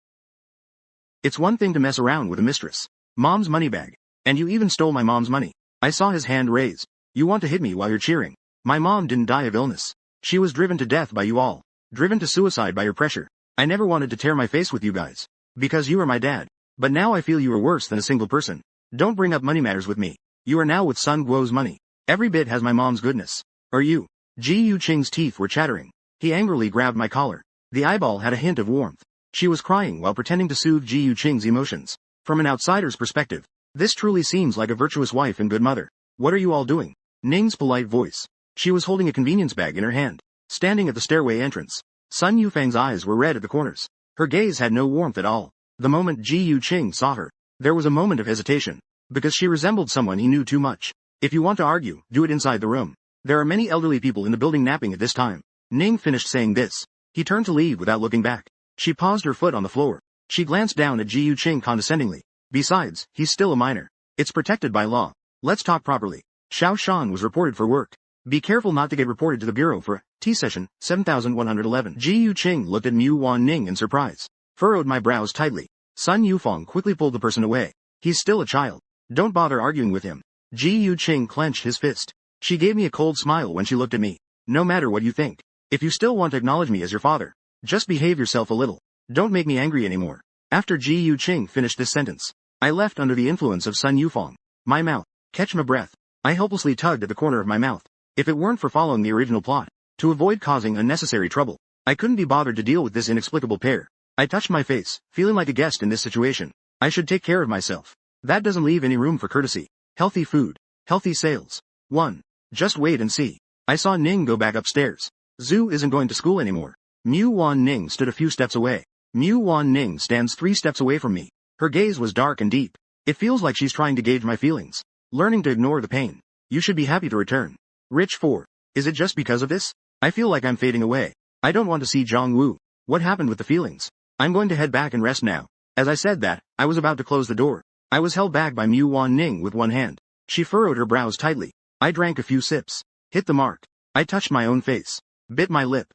It's one thing to mess around with a mistress. Mom's money bag. And you even stole my mom's money. I saw his hand raise. You want to hit me while you're cheering. My mom didn't die of illness. She was driven to death by you all. Driven to suicide by your pressure. I never wanted to tear my face with you guys. Because you are my dad. But now I feel you are worse than a single person. Don't bring up money matters with me. You are now with Sun Guo's money. Every bit has my mom's goodness. Or you. Ji Yu Qing's teeth were chattering. He angrily grabbed my collar. The eyeball had a hint of warmth. She was crying while pretending to soothe Ji Yu Qing's emotions. From an outsider's perspective, this truly seems like a virtuous wife and good mother. What are you all doing? Ning's polite voice. She was holding a convenience bag in her hand. Standing at the stairway entrance. Sun Yufang's eyes were red at the corners. Her gaze had no warmth at all. The moment Ji Yu Qing saw her, there was a moment of hesitation. Because she resembled someone he knew too much. If you want to argue, do it inside the room. There are many elderly people in the building napping at this time. Ning finished saying this. He turned to leave without looking back. She paused her foot on the floor. She glanced down at Ji Yu Qing condescendingly. Besides, he's still a minor. It's protected by law. Let's talk properly. Xiao Shan was reported for work. Be careful not to get reported to the bureau for T-session 7111. Ji Yu Qing looked at Mu Wan Ning in surprise. Furrowed my brows tightly. Sun Yufang quickly pulled the person away. He's still a child. Don't bother arguing with him. Ji Yu Qing clenched his fist. She gave me a cold smile when she looked at me. No matter what you think. If you still want to acknowledge me as your father, just behave yourself a little. Don't make me angry anymore. After Ji Yu Qing finished this sentence, I left under the influence of Sun Yufang. My mouth. Catch my breath. I helplessly tugged at the corner of my mouth. If it weren't for following the original plot, to avoid causing unnecessary trouble, I couldn't be bothered to deal with this inexplicable pair. I touched my face, feeling like a guest in this situation. I should take care of myself. That doesn't leave any room for courtesy. Healthy food. Healthy sales. 1. Just wait and see. I saw Ning go back upstairs. Zhu isn't going to school anymore. Mu Wan Ning stood a few steps away. Mu Wan Ning stands 3 steps away from me. Her gaze was dark and deep. It feels like she's trying to gauge my feelings. Learning to ignore the pain. You should be happy to return. Rich 4. Is it just because of this? I feel like I'm fading away. I don't want to see Zhang Wu. What happened with the feelings? I'm going to head back and rest now. As I said that, I was about to close the door. I was held back by Mu Wan Ning with one hand. She furrowed her brows tightly. I drank a few sips. Hit the mark. I touched my own face. Bit my lip.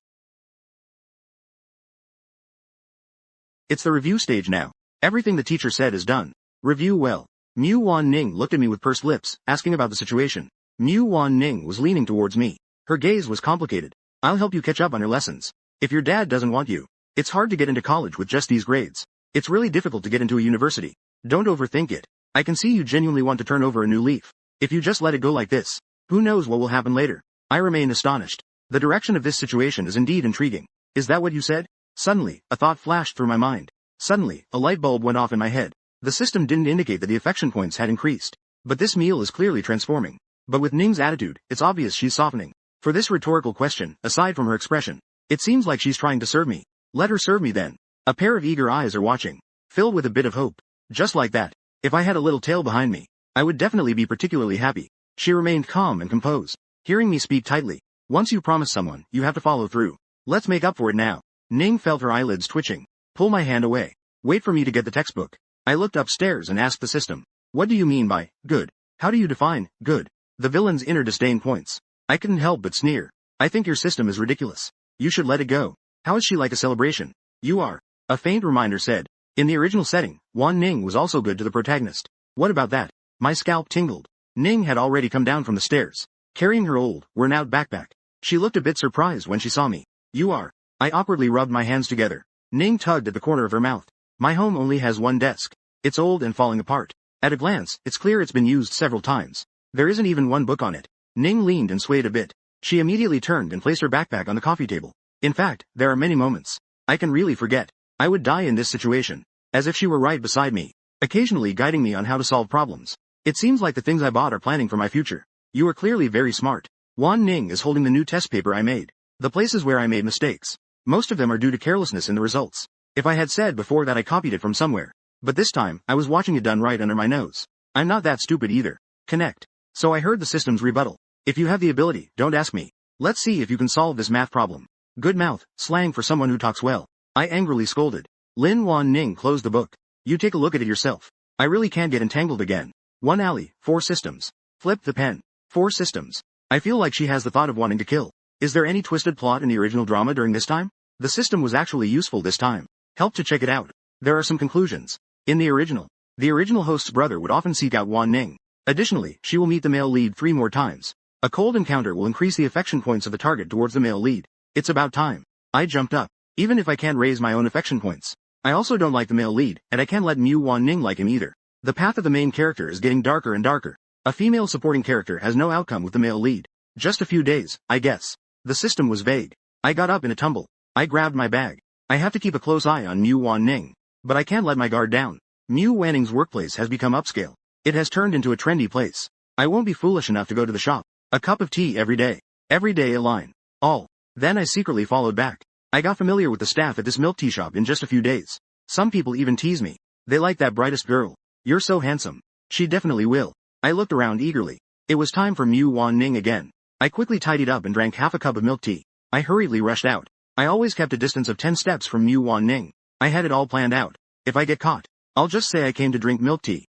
It's the review stage now. Everything the teacher said is done. Review well. Mu Wan Ning looked at me with pursed lips, asking about the situation. Mu Wan Ning was leaning towards me. Her gaze was complicated. I'll help you catch up on your lessons. If your dad doesn't want you, it's hard to get into college with just these grades. It's really difficult to get into a university. Don't overthink it. I can see you genuinely want to turn over a new leaf. If you just let it go like this, who knows what will happen later? I remain astonished. The direction of this situation is indeed intriguing. Is that what you said? Suddenly, a thought flashed through my mind. Suddenly, a light bulb went off in my head. The system didn't indicate that the affection points had increased. But this meal is clearly transforming. But with Ning's attitude, it's obvious she's softening. For this rhetorical question, aside from her expression, it seems like she's trying to serve me. Let her serve me then. A pair of eager eyes are watching, filled with a bit of hope. Just like that. If I had a little tail behind me, I would definitely be particularly happy. She remained calm and composed, hearing me speak tightly. Once you promise someone, you have to follow through. Let's make up for it now. Ning felt her eyelids twitching. Pull my hand away. Wait for me to get the textbook. I looked upstairs and asked the system. What do you mean by good? How do you define good? The villain's inner disdain points. I couldn't help but sneer. I think your system is ridiculous. You should let it go. How is she like a celebration? You are. A faint reminder said. In the original setting, Wan Ning was also good to the protagonist. What about that? My scalp tingled. Ning had already come down from the stairs, carrying her old, worn-out backpack. She looked a bit surprised when she saw me. You are. I awkwardly rubbed my hands together. Ning tugged at the corner of her mouth. My home only has one desk. It's old and falling apart. At a glance, it's clear it's been used several times. There isn't even one book on it. Ning leaned and swayed a bit. She immediately turned and placed her backpack on the coffee table. In fact, there are many moments I can really forget. I would die in this situation. As if she were right beside me, occasionally guiding me on how to solve problems. It seems like the things I bought are planning for my future. You are clearly very smart. Wan Ning is holding the new test paper I made. The places where I made mistakes. Most of them are due to carelessness in the results. If I had said before that I copied it from somewhere. But this time, I was watching it done right under my nose. I'm not that stupid either. Connect. So I heard the system's rebuttal. If you have the ability, don't ask me. Let's see if you can solve this math problem. Good mouth, slang for someone who talks well. I angrily scolded. Lin Wan Ning closed the book. You take a look at it yourself. I really can't get entangled again. 1 alley, 4 systems. Flip the pen. 4 systems. I feel like she has the thought of wanting to kill. Is there any twisted plot in the original drama during this time? The system was actually useful this time. Help to check it out. There are some conclusions. In the original host's brother would often seek out Wan Ning. Additionally, she will meet the male lead 3 more times. A cold encounter will increase the affection points of the target towards the male lead. It's about time. I jumped up. Even if I can't raise my own affection points. I also don't like the male lead, and I can't let Mu Wan Ning like him either. The path of the main character is getting darker and darker. A female supporting character has no outcome with the male lead. Just a few days, I guess. The system was vague. I got up in a tumble. I grabbed my bag. I have to keep a close eye on Mu Wan Ning. But I can't let my guard down. Mu Wan Ning's workplace has become upscale. It has turned into a trendy place. I won't be foolish enough to go to the shop. A cup of tea every day. Every day a line. All. Then I secretly followed back. I got familiar with the staff at this milk tea shop in just a few days. Some people even tease me. They like that brightest girl. You're so handsome. She definitely will. I looked around eagerly. It was time for Mu Wan Ning again. I quickly tidied up and drank half a cup of milk tea. I hurriedly rushed out. I always kept a distance of 10 steps from Mu Wan Ning. I had it all planned out. If I get caught, I'll just say I came to drink milk tea.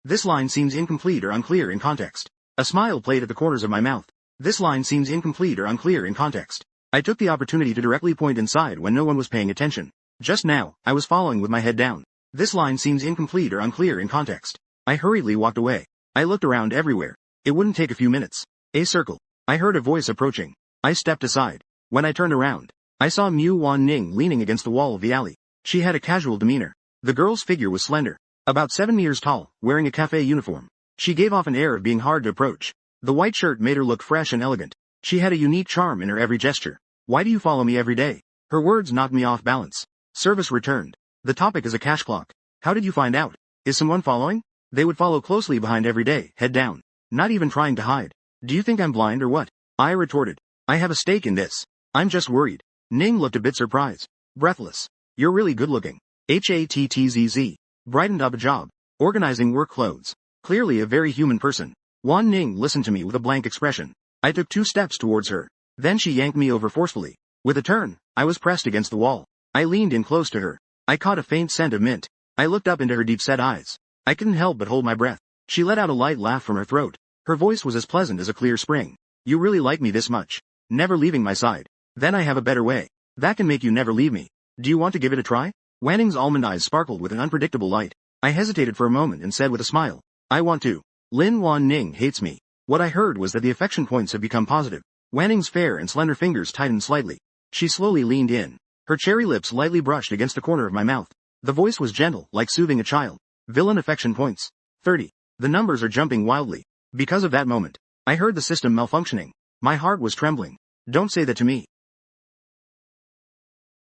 This line seems incomplete or unclear in context. A smile played at the corners of my mouth. This line seems incomplete or unclear in context. I took the opportunity to directly point inside when no one was paying attention. Just now, I was following with my head down. This line seems incomplete or unclear in context. I hurriedly walked away. I looked around everywhere. It wouldn't take a few minutes. A circle. I heard a voice approaching. I stepped aside. When I turned around, I saw Mu Wan Ning leaning against the wall of the alley. She had a casual demeanor. The girl's figure was slender, about 7 meters tall, wearing a cafe uniform. She gave off an air of being hard to approach. The white shirt made her look fresh and elegant. She had a unique charm in her every gesture. Why do you follow me every day? Her words knocked me off balance. Service returned. The topic is a cash clock. How did you find out? Is someone following? They would follow closely behind every day, head down. Not even trying to hide. Do you think I'm blind or what? I retorted. I have a stake in this. I'm just worried. Ning looked a bit surprised. Breathless. You're really good looking. HATTZZ. Brightened up a job. Organizing work clothes. Clearly a very human person. Wan Ning listened to me with a blank expression. I took 2 steps towards her. Then she yanked me over forcefully. With a turn, I was pressed against the wall. I leaned in close to her. I caught a faint scent of mint. I looked up into her deep-set eyes. I couldn't help but hold my breath. She let out a light laugh from her throat. Her voice was as pleasant as a clear spring. You really like me this much? Never leaving my side. Then I have a better way. That can make you never leave me. Do you want to give it a try? Wan Ning's almond eyes sparkled with an unpredictable light. I hesitated for a moment and said with a smile. I want to. Lin Wan Ning hates me. What I heard was that the affection points have become positive. Wan Ning's fair and slender fingers tightened slightly. She slowly leaned in. Her cherry lips lightly brushed against the corner of my mouth. The voice was gentle, like soothing a child. Villain affection points. 30. The numbers are jumping wildly. Because of that moment, I heard the system malfunctioning. My heart was trembling. Don't say that to me.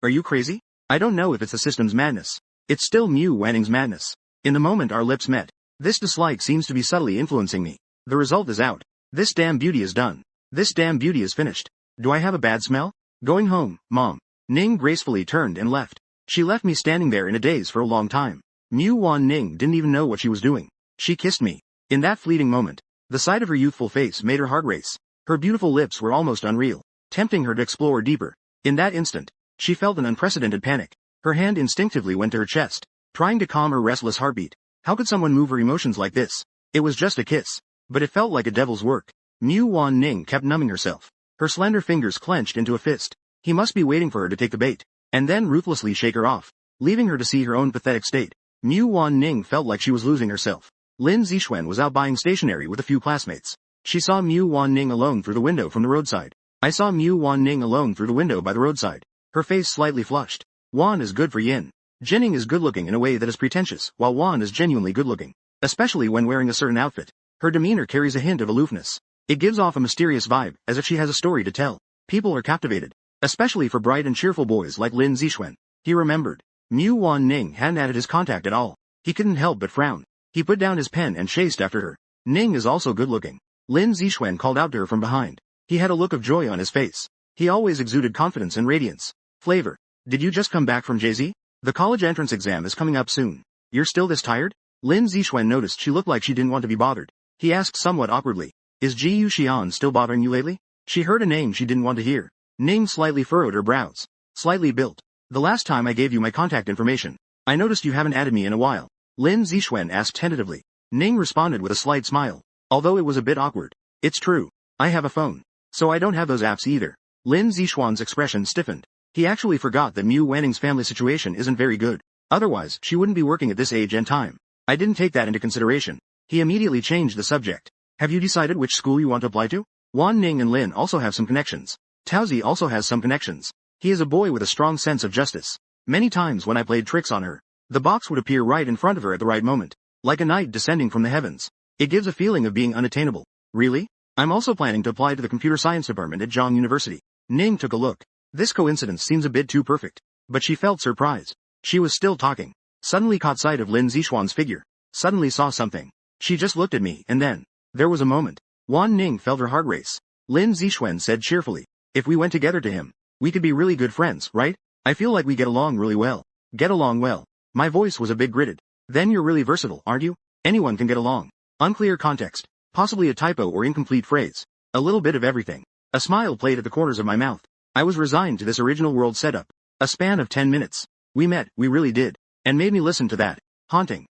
Are you crazy? I don't know if it's the system's madness. It's still Mu Wan Ning's madness. In the moment our lips met, this dislike seems to be subtly influencing me. The result is out. This damn beauty is done. This damn beauty is finished. Do I have a bad smell? Going home, Mom. Ning gracefully turned and left. She left me standing there in a daze for a long time. Mu Wan Ning didn't even know what she was doing. She kissed me. In that fleeting moment, the sight of her youthful face made her heart race. Her beautiful lips were almost unreal, tempting her to explore deeper. In that instant, she felt an unprecedented panic. Her hand instinctively went to her chest, trying to calm her restless heartbeat. How could someone move her emotions like this? It was just a kiss, but it felt like a devil's work. Mu Wan Ning kept numbing herself. Her slender fingers clenched into a fist. He must be waiting for her to take the bait, and then ruthlessly shake her off, leaving her to see her own pathetic state. Mu Wan Ning felt like she was losing herself. Lin Zixuan was out buying stationery with a few classmates. She saw Mu Wan Ning alone through the window from the roadside. I saw Mu Wan Ning alone through the window by the roadside. Her face slightly flushed. Wan is good for yin. Jinning is good-looking in a way that is pretentious, while Wan is genuinely good-looking, especially when wearing a certain outfit. Her demeanor carries a hint of aloofness. It gives off a mysterious vibe, as if she has a story to tell. People are captivated, especially for bright and cheerful boys like Lin Zixuan. He remembered. Mu Wan Ning hadn't added his contact at all. He couldn't help but frown. He put down his pen and chased after her. Ning is also good-looking. Lin Zixuan called out to her from behind. He had a look of joy on his face. He always exuded confidence and radiance. Flavor. Did you just come back from JZ? The college entrance exam is coming up soon. You're still this tired? Lin Zixuan noticed she looked like she didn't want to be bothered. He asked somewhat awkwardly. Is Ji Xian still bothering you lately? She heard a name she didn't want to hear. Ning slightly furrowed her brows. Slightly built. The last time I gave you my contact information. I noticed you haven't added me in a while. Lin Zixuan asked tentatively. Ning responded with a slight smile. Although it was a bit awkward. It's true. I have a phone. So I don't have those apps either. Lin Zixuan's expression stiffened. He actually forgot that Mu Wanning's family situation isn't very good. Otherwise, she wouldn't be working at this age and time. I didn't take that into consideration. He immediately changed the subject. Have you decided which school you want to apply to? Wan Ning and Lin also have some connections. Taozi also has some connections. He is a boy with a strong sense of justice. Many times when I played tricks on her, the box would appear right in front of her at the right moment. Like a knight descending from the heavens. It gives a feeling of being unattainable. Really? I'm also planning to apply to the computer science department at Zhang University. Ning took a look. This coincidence seems a bit too perfect. But she felt surprised. She was still talking. Suddenly caught sight of Lin Zixuan's figure. Suddenly saw something. She just looked at me and then. There was a moment. Wan Ning felt her heart race. Lin Zixuan said cheerfully. If we went together to him, we could be really good friends, right? I feel like we get along really well. Get along well. My voice was a bit gritted. Then you're really versatile, aren't you? Anyone can get along. Unclear context. Possibly a typo or incomplete phrase. A little bit of everything. A smile played at the corners of my mouth. I was resigned to this original world setup. A span of 10 minutes. We met, we really did. And made me listen to that. Haunting.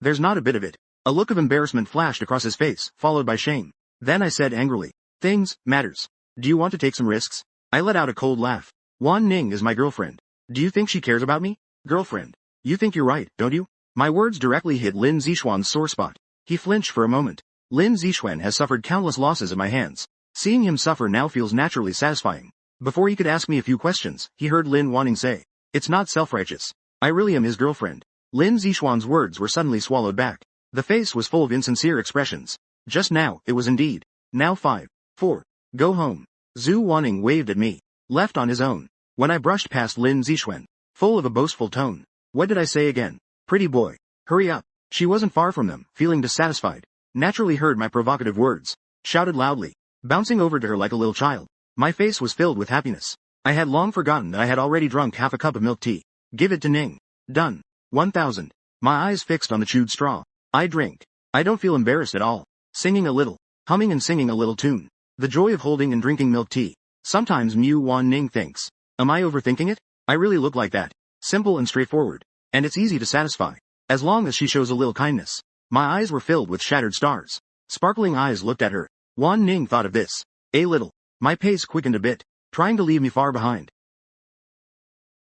There's not a bit of it. A look of embarrassment flashed across his face, followed by shame. Then I said angrily. Things, matters. Do you want to take some risks? I let out a cold laugh. Wan Ning is my girlfriend. Do you think she cares about me? Girlfriend. You think you're right, don't you? My words directly hit Lin Zixuan's sore spot. He flinched for a moment. Lin Zixuan has suffered countless losses at my hands. Seeing him suffer now feels naturally satisfying. Before he could ask me a few questions, he heard Lin Wanning say. It's not self-righteous. I really am his girlfriend. Lin Zixuan's words were suddenly swallowed back. The face was full of insincere expressions. Just now, it was indeed. Now 5, 4. Go home. Zhu Wanning waved at me. Left on his own. When I brushed past Lin Zixuan. Full of a boastful tone. What did I say again? Pretty boy. Hurry up. She wasn't far from them, feeling dissatisfied. Naturally heard my provocative words. Shouted loudly. Bouncing over to her like a little child. My face was filled with happiness. I had long forgotten that I had already drunk half a cup of milk tea. Give it to Ning. Done. 1000. My eyes fixed on the chewed straw. I drink. I don't feel embarrassed at all. Singing a little. Humming and singing a little tune. The joy of holding and drinking milk tea. Sometimes Mu Wan Ning thinks. Am I overthinking it? I really look like that. Simple and straightforward. And it's easy to satisfy. As long as she shows a little kindness. My eyes were filled with shattered stars. Sparkling eyes looked at her. Wan Ning thought of this. A little. My pace quickened a bit. Trying to leave me far behind.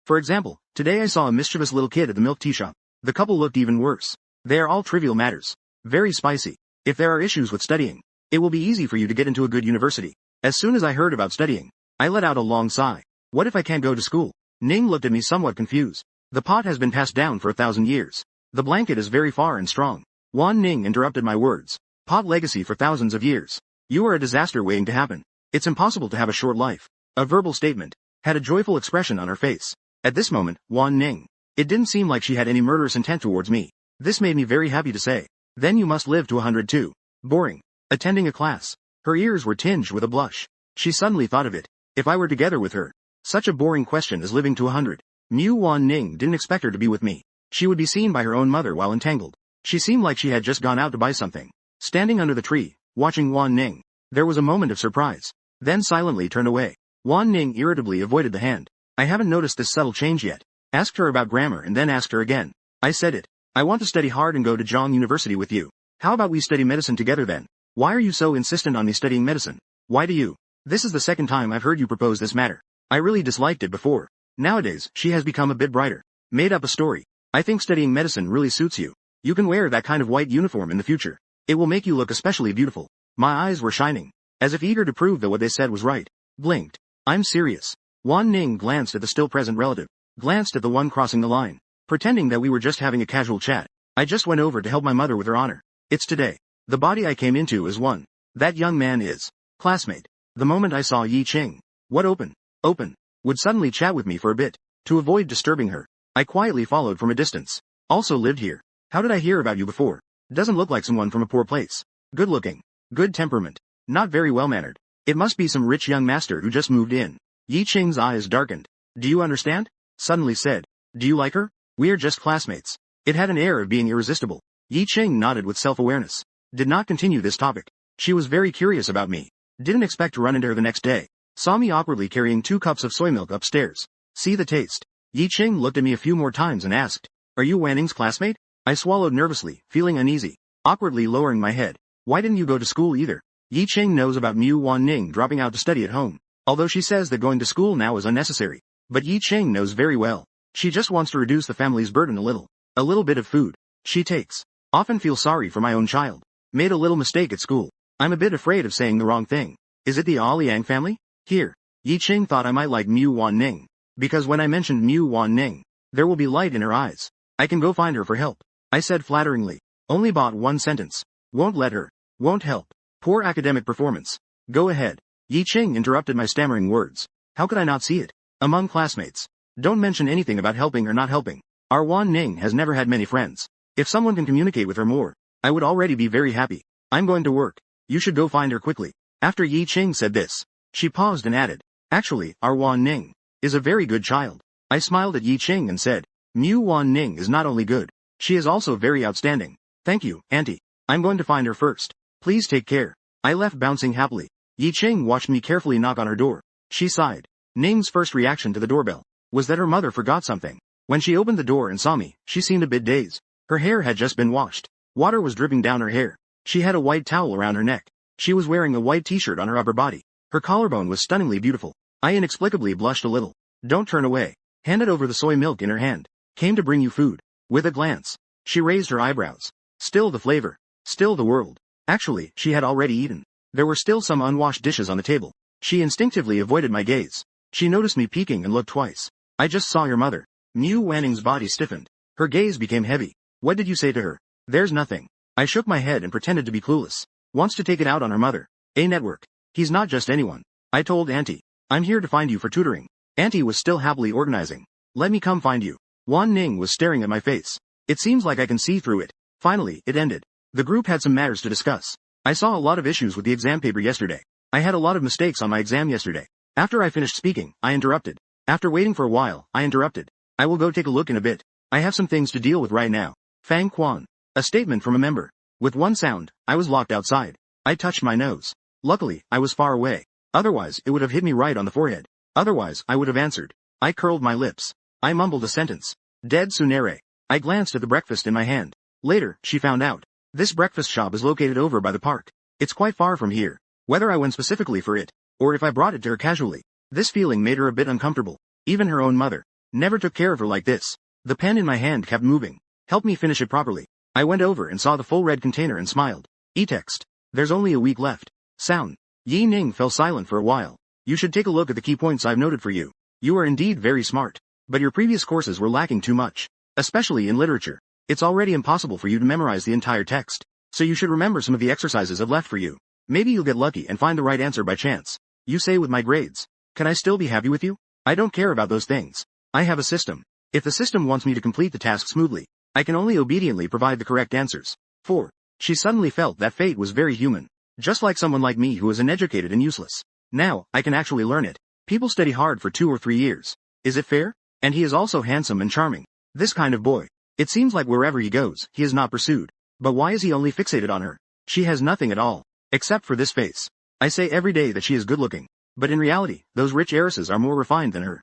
For example, today I saw a mischievous little kid at the milk tea shop. The couple looked even worse. They are all trivial matters. Very spicy. If there are issues with studying, it will be easy for you to get into a good university. As soon as I heard about studying, I let out a long sigh. What if I can't go to school? Ning looked at me somewhat confused. The pot has been passed down for 1,000 years. The blanket is very far and strong. Wan Ning interrupted my words. Pot legacy for thousands of years. You are a disaster waiting to happen. It's impossible to have a short life. A verbal statement. Had a joyful expression on her face. At this moment, Wan Ning. It didn't seem like she had any murderous intent towards me. This made me very happy to say. Then you must live to 100 too. Boring. Attending a class. Her ears were tinged with a blush. She suddenly thought of it. If I were together with her. Such a boring question as living to 100. Mu Wan Ning didn't expect her to be with me. She would be seen by her own mother while entangled. She seemed like she had just gone out to buy something. Standing under the tree, watching Wan Ning. There was a moment of surprise. Then silently turned away. Wan Ning irritably avoided the hand. I haven't noticed this subtle change yet. Asked her about grammar and then asked her again. I said it. I want to study hard and go to Zhang University with you. How about we study medicine together then? Why are you so insistent on me studying medicine? Why do you? This is the second time I've heard you propose this matter. I really disliked it before. Nowadays, she has become a bit brighter. Made up a story. I think studying medicine really suits you. You can wear that kind of white uniform in the future. It will make you look especially beautiful. My eyes were shining. As if eager to prove that what they said was right. Blinked. I'm serious. Wan Ning glanced at the still present relative. Glanced at the one crossing the line. Pretending that we were just having a casual chat. I just went over to help my mother with her honor. It's today. The body I came into is one. That young man is. Classmate. The moment I saw Yi Qing. What open. Would suddenly chat with me for a bit. To avoid disturbing her. I quietly followed from a distance. Also lived here. How did I hear about you before? Doesn't look like someone from a poor place. Good looking. Good temperament. Not very well mannered. It must be some rich young master who just moved in. Yi Qing's eyes darkened. Do you understand? Suddenly said. Do you like her? We are just classmates. It had an air of being irresistible. Yi Qing nodded with self-awareness. Did not continue this topic. She was very curious about me. Didn't expect to run into her the next day. Saw me awkwardly carrying 2 cups of soy milk upstairs. See the taste. Yi Ching looked at me a few more times and asked, "Are you Wanning's classmate?" I swallowed nervously, feeling uneasy, awkwardly lowering my head. "Why didn't you go to school either?" Yi Ching knows about Mu Wanning dropping out to study at home, although she says that going to school now is unnecessary. But Yi Ching knows very well. She just wants to reduce the family's burden a little. A little bit of food. She takes. Often feel sorry for my own child. Made a little mistake at school. I'm a bit afraid of saying the wrong thing. Is it the Liang family? Here. Yi Ching thought I might like Mu Wanning. Because when I mentioned Mu Wanning, there will be light in her eyes. I can go find her for help. I said flatteringly. Only bought 1 sentence. Won't let her. Won't help. Poor academic performance. Go ahead. Yi Ching interrupted my stammering words. How could I not see it? Among classmates. Don't mention anything about helping or not helping. Our Wan Ning has never had many friends. If someone can communicate with her more, I would already be very happy. I'm going to work. You should go find her quickly. After Yi Ching said this, she paused and added, "Actually, our Wan Ning is a very good child." I smiled at Yi Ching and said, "Mu Wan Ning is not only good, she is also very outstanding. Thank you, Auntie. I'm going to find her first. Please take care." I left bouncing happily. Yi Ching watched me carefully knock on her door. She sighed. Ning's first reaction to the doorbell was that her mother forgot something. When she opened the door and saw me, she seemed a bit dazed. Her hair had just been washed. Water was dripping down her hair. She had a white towel around her neck. She was wearing a white t-shirt on her upper body. Her collarbone was stunningly beautiful. I inexplicably blushed a little. "Don't turn away." Handed over the soy milk in her hand. "Came to bring you food." With a glance, she raised her eyebrows. Still the flavor. Still the world. Actually, she had already eaten. There were still some unwashed dishes on the table. She instinctively avoided my gaze. She noticed me peeking and looked twice. "I just saw your mother." Mu Wanning's body stiffened. Her gaze became heavy. "What did you say to her?" "There's nothing." I shook my head and pretended to be clueless. Wants to take it out on her mother. A network. He's not just anyone. I told Auntie. "I'm here to find you for tutoring." Auntie was still happily organizing. "Let me come find you." Wan Ning was staring at my face. It seems like I can see through it. Finally, it ended. The group had some matters to discuss. I saw a lot of issues with the exam paper yesterday. I had a lot of mistakes on my exam yesterday. After I finished speaking, I interrupted. After waiting for a while, I interrupted. "I will go take a look in a bit. I have some things to deal with right now." Fang Quan. A statement from a member. With one sound, I was locked outside. I touched my nose. Luckily, I was far away. Otherwise, it would have hit me right on the forehead. Otherwise, I would have answered. I curled my lips. I mumbled a sentence. "Dead Tsunere." I glanced at the breakfast in my hand. Later, she found out. This breakfast shop is located over by the park. It's quite far from here. Whether I went specifically for it, or if I brought it to her casually, this feeling made her a bit uncomfortable. Even her own mother never took care of her like this. The pen in my hand kept moving. Help me finish it properly. I went over and saw the full red container and smiled. E-text. There's only a week left. Sound. Yi Ning fell silent for a while. "You should take a look at the key points I've noted for you. You are indeed very smart. But your previous courses were lacking too much. Especially in literature. It's already impossible for you to memorize the entire text. So you should remember some of the exercises I've left for you. Maybe you'll get lucky and find the right answer by chance." You say with my grades. Can I still be happy with you? I don't care about those things. I have a system. If the system wants me to complete the task smoothly, I can only obediently provide the correct answers. 4. She suddenly felt that fate was very human. Just like someone like me who is uneducated and useless. Now, I can actually learn it. People study hard for 2 or 3 years. Is it fair? And he is also handsome and charming. This kind of boy. It seems like wherever he goes, he is not pursued. But why is he only fixated on her? She has nothing at all. Except for this face. I say every day that she is good looking. But in reality, those rich heiresses are more refined than her.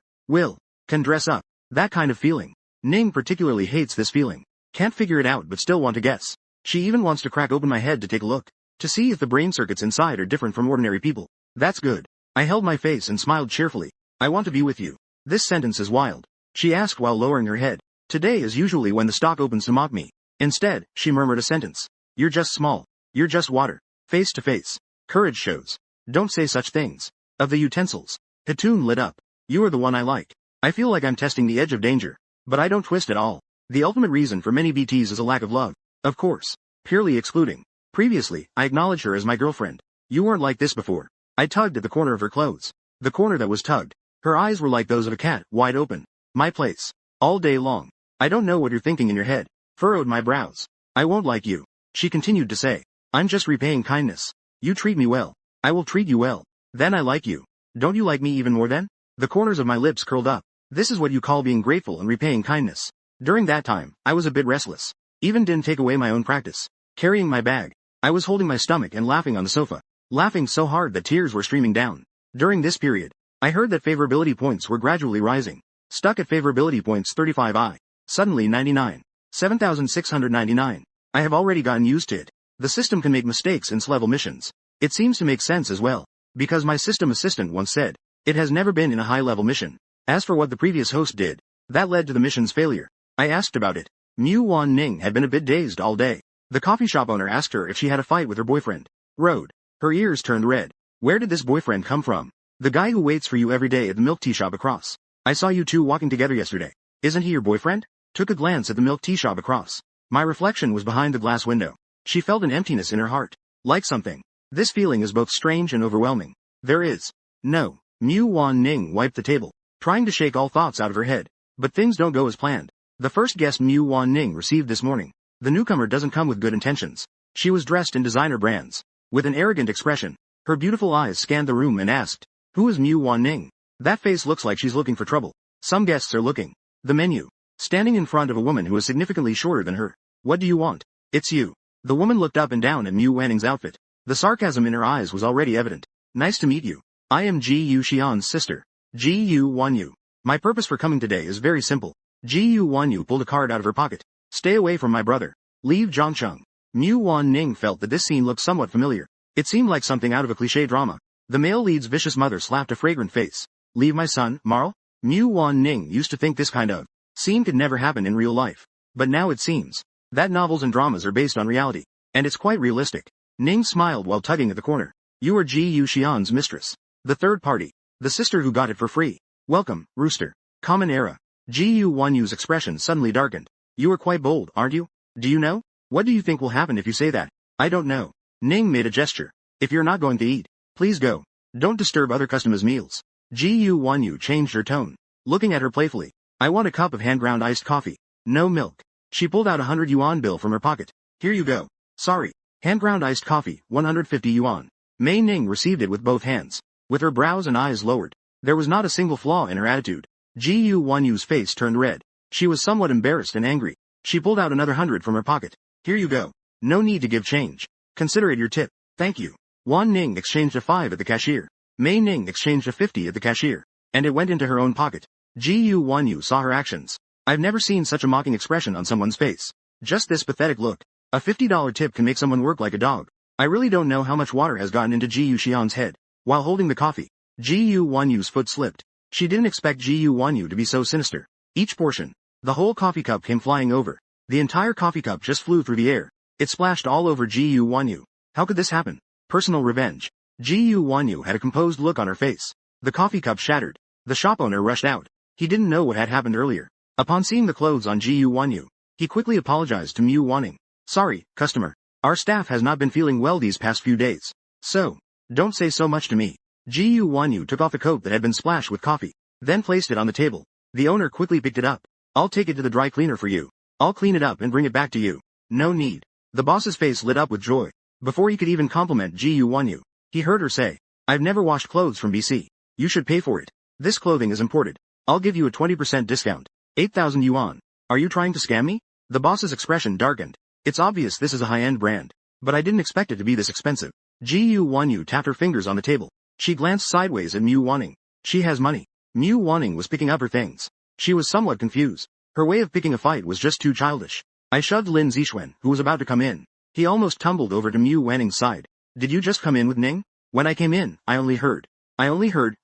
Can dress up. That kind of feeling. Ning particularly hates this feeling. Can't figure it out but still want to guess. She even wants to crack open my head to take a look. To see if the brain circuits inside are different from ordinary people. That's good. I held my face and smiled cheerfully. "I want to be with you." This sentence is wild. She asked while lowering her head. Today is usually when the stock opens to mock me. Instead, she murmured a sentence. "You're just small. You're just water. Face to face. Courage shows. Don't say such things." Of the utensils. Hatun lit up. "You are the one I like." I feel like I'm testing the edge of danger. But I don't twist at all. The ultimate reason for many BTs is a lack of love. Of course. Purely excluding. Previously, I acknowledged her as my girlfriend. You weren't like this before. I tugged at the corner of her clothes. The corner that was tugged. Her eyes were like those of a cat, wide open. My place. All day long. "I don't know what you're thinking in your head." Furrowed my brows. "I won't like you." She continued to say. "I'm just repaying kindness. You treat me well. I will treat you well. Then I like you. Don't you like me even more then?" The corners of my lips curled up. This is what you call being grateful and repaying kindness. During that time, I was a bit restless. Even didn't take away my own practice. Carrying my bag. I was holding my stomach and laughing on the sofa. Laughing so hard that tears were streaming down. During this period, I heard that favorability points were gradually rising. Stuck at favorability points 35. Suddenly 99. 7,699. I have already gotten used to it. The system can make mistakes in S-level missions. It seems to make sense as well. Because my system assistant once said, it has never been in a high-level mission. As for what the previous host did, that led to the mission's failure. I asked about it. Mu Wan Ning had been a bit dazed all day. The coffee shop owner asked her if she had a fight with her boyfriend. Road. Her ears turned red. Where did this boyfriend come from? The guy who waits for you every day at the milk tea shop across. I saw you two walking together yesterday. Isn't he your boyfriend? Took a glance at the milk tea shop across. My reflection was behind the glass window. She felt an emptiness in her heart. Like something. This feeling is both strange and overwhelming. There is. No. Mu Wan Ning wiped the table, trying to shake all thoughts out of her head. But things don't go as planned. The first guest Mu Wan Ning received this morning. The newcomer doesn't come with good intentions. She was dressed in designer brands. With an arrogant expression, her beautiful eyes scanned the room and asked, "Who is Mu Wan Ning? That face looks like she's looking for trouble." Some guests are looking. The menu. Standing in front of a woman who is significantly shorter than her. "What do you want?" "It's you." The woman looked up and down at Mu Wanning's outfit. The sarcasm in her eyes was already evident. "Nice to meet you. I am Ji Yu Xian's sister. Ji Yu Wanyu. My purpose for coming today is very simple." Ji Yu Wanyu pulled a card out of her pocket. "Stay away from my brother. Leave Zhangcheng." Mu Wan Ning felt that this scene looked somewhat familiar. It seemed like something out of a cliché drama. The male lead's vicious mother slapped a fragrant face. "Leave my son, Marl?" Mu Wan Ning used to think this kind of scene could never happen in real life. But now it seems that novels and dramas are based on reality. And it's quite realistic. Ning smiled while tugging at the corner. "You are Ji Yu Xian's mistress. The third party. The sister who got it for free. Welcome, Rooster. Common era." Ji Yu Wanyu's expression suddenly darkened. "You are quite bold, aren't you? Do you know? What do you think will happen if you say that?" "I don't know." Ning made a gesture. "If you're not going to eat, please go. Don't disturb other customers' meals." Ji Yu Wanyu changed her tone, looking at her playfully. "I want a cup of hand-ground iced coffee. No milk." She pulled out a 100 yuan bill from her pocket. "Here you go." "Sorry. Hand-ground iced coffee, 150 yuan. Mei Ning received it with both hands. With her brows and eyes lowered, there was not a single flaw in her attitude. Ji Yu Wanyu's face turned red. She was somewhat embarrassed and angry. She pulled out another 100 from her pocket. "Here you go. No need to give change. Consider it your tip. Thank you." Wan Ning exchanged a 5 at the cashier. Mei Ning exchanged a 50 at the cashier. And it went into her own pocket. Ji Yu Wanyu saw her actions. I've never seen such a mocking expression on someone's face. Just this pathetic look. A $50 tip can make someone work like a dog. I really don't know how much water has gotten into Ji Yu Xian's head. While holding the coffee, Ji Yu Wanyu's foot slipped. She didn't expect Ji Yu Wanyu to be so sinister. Each portion, the whole coffee cup came flying over. The entire coffee cup just flew through the air. It splashed all over Ji Yu Wanyu. How could this happen? Personal revenge. Ji Yu Wanyu had a composed look on her face. The coffee cup shattered. The shop owner rushed out. He didn't know what had happened earlier. Upon seeing the clothes on Ji Yu Wanyu, he quickly apologized to Mu Wanning. "Sorry, customer. Our staff has not been feeling well these past few days. So, don't say so much to me." Ji Yu Wanyu took off the coat that had been splashed with coffee, then placed it on the table. The owner quickly picked it up. "I'll take it to the dry cleaner for you. I'll clean it up and bring it back to you." "No need." The boss's face lit up with joy. Before he could even compliment Ji Yu Wanyu, he heard her say, "I've never washed clothes from BC. You should pay for it. This clothing is imported. I'll give you a 20% discount. 8,000 yuan. Are you trying to scam me?" The boss's expression darkened. "It's obvious this is a high-end brand. But I didn't expect it to be this expensive." Ji Yu Wanyu tapped her fingers on the table. She glanced sideways at Mu Wanning. She has money. Mu Wanning was picking up her things. She was somewhat confused. Her way of picking a fight was just too childish. I shoved Lin Zixuan, who was about to come in. He almost tumbled over to Mu Wanning's side. "Did you just come in with Ning?" "When I came in, I only heard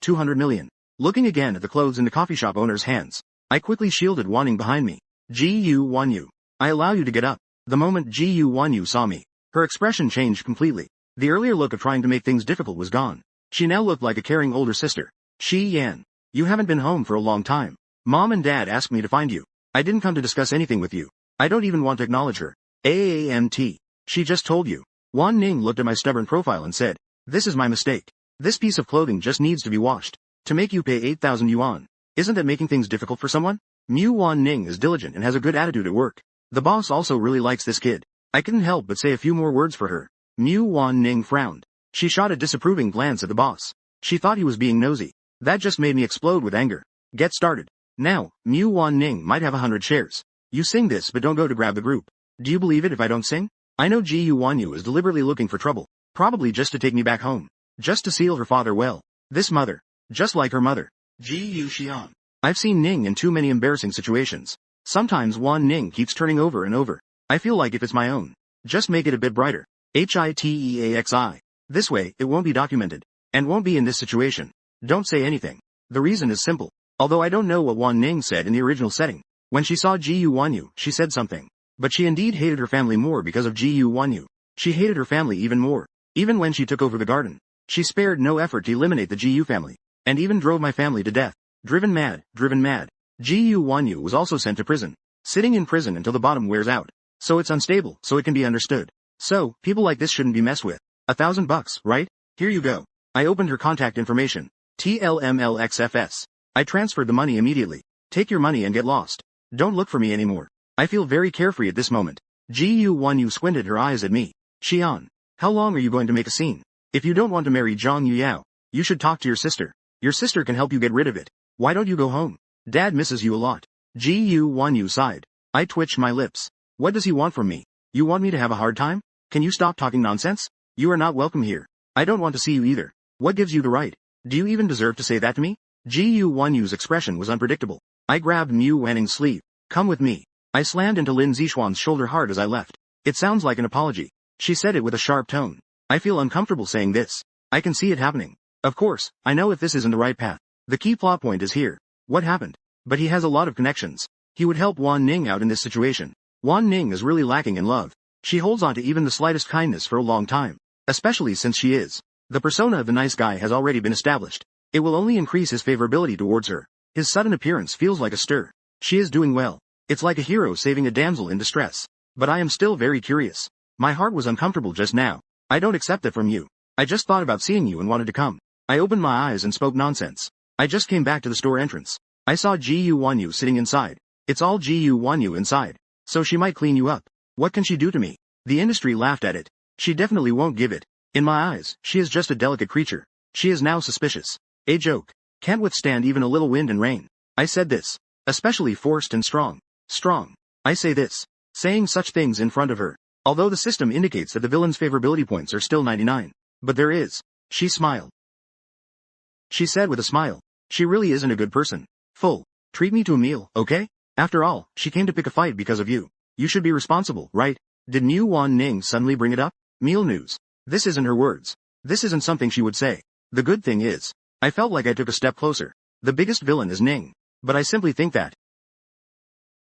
200 million. Looking again at the clothes in the coffee shop owner's hands, I quickly shielded Wanning behind me. "Ji Yu Wanyu. I allow you to get up." The moment Ji Yu Wanyu saw me, her expression changed completely. The earlier look of trying to make things difficult was gone. She now looked like a caring older sister. "Shi Yan. You haven't been home for a long time. Mom and Dad asked me to find you. I didn't come to discuss anything with you. I don't even want to acknowledge her. AAMT. She just told you." Wan Ning looked at my stubborn profile and said, "This is my mistake. This piece of clothing just needs to be washed. To make you pay 8,000 yuan. Isn't that making things difficult for someone?" Mu Wan Ning is diligent and has a good attitude at work. The boss also really likes this kid. I couldn't help but say a few more words for her. Mu Wan Ning frowned. She shot a disapproving glance at the boss. She thought he was being nosy. That just made me explode with anger. "Get started. Now, Mu Wan Ning might have 100 shares. You sing this but don't go to grab the group. Do you believe it if I don't sing?" I know Ji Yu Wanyu is deliberately looking for trouble, probably just to take me back home. Just to seal her father well. This mother. Just like her mother. Ji Yu Xian. I've seen Ning in too many embarrassing situations. Sometimes Wan Ning keeps turning over and over. I feel like if it's my own, just make it a bit brighter. HITEAXI. This way, it won't be documented. And won't be in this situation. Don't say anything. The reason is simple. Although I don't know what Wan Ning said in the original setting. When she saw Ji Yu Wanyu, she said something. But she indeed hated her family more because of Ji Yu Wanyu. She hated her family even more. Even when she took over the garden. She spared no effort to eliminate the Ji Yu family. And even drove my family to death. Driven mad, driven mad. Ji Yu Wanyu was also sent to prison. Sitting in prison until the bottom wears out. So it's unstable, so it can be understood. So, people like this shouldn't be messed with. $1,000, right? Here you go. I opened her contact information. TLMLXFS. I transferred the money immediately. Take your money and get lost. Don't look for me anymore. I feel very carefree at this moment. Ji Yu Wanyu squinted her eyes at me. Xian. How long are you going to make a scene? If you don't want to marry Zhang Yuyao, you should talk to your sister. Your sister can help you get rid of it. Why don't you go home? Dad misses you a lot. Ji Yu Wanyu sighed. I twitched my lips. What does he want from me? You want me to have a hard time? Can you stop talking nonsense? You are not welcome here. I don't want to see you either. What gives you the right? Do you even deserve to say that to me? Ji Yu Wanyu's expression was unpredictable. I grabbed Mu Wanning's sleeve. Come with me. I slammed into Lin Zixuan's shoulder hard as I left. It sounds like an apology. She said it with a sharp tone. I feel uncomfortable saying this. I can see it happening. Of course, I know if this isn't the right path. The key plot point is here. What happened? But he has a lot of connections. He would help Wan Ning out in this situation. Wan Ning is really lacking in love. She holds on to even the slightest kindness for a long time. Especially since she is. The persona of the nice guy has already been established. It will only increase his favorability towards her. His sudden appearance feels like a stir. She is doing well. It's like a hero saving a damsel in distress. But I am still very curious. My heart was uncomfortable just now. I don't accept that from you. I just thought about seeing you and wanted to come. I opened my eyes and spoke nonsense. I just came back to the store entrance. I saw Ji Yu Wanyu sitting inside. It's all Ji Yu Wanyu inside. So she might clean you up. What can she do to me? The industry laughed at it. She definitely won't give it. In my eyes, she is just a delicate creature. She is now suspicious. A joke. Can't withstand even a little wind and rain. I said this. Especially forced and strong. Strong. I say this. Saying such things in front of her. Although the system indicates that the villain's favorability points are still 99. But there is. She smiled. She said with a smile. She really isn't a good person. Full. Treat me to a meal, okay? After all, she came to pick a fight because of you. You should be responsible, right? Did Mu Wan Ning suddenly bring it up? Meal news. This isn't her words. This isn't something she would say. The good thing is, I felt like I took a step closer. The biggest villain is Ning. But I simply think that.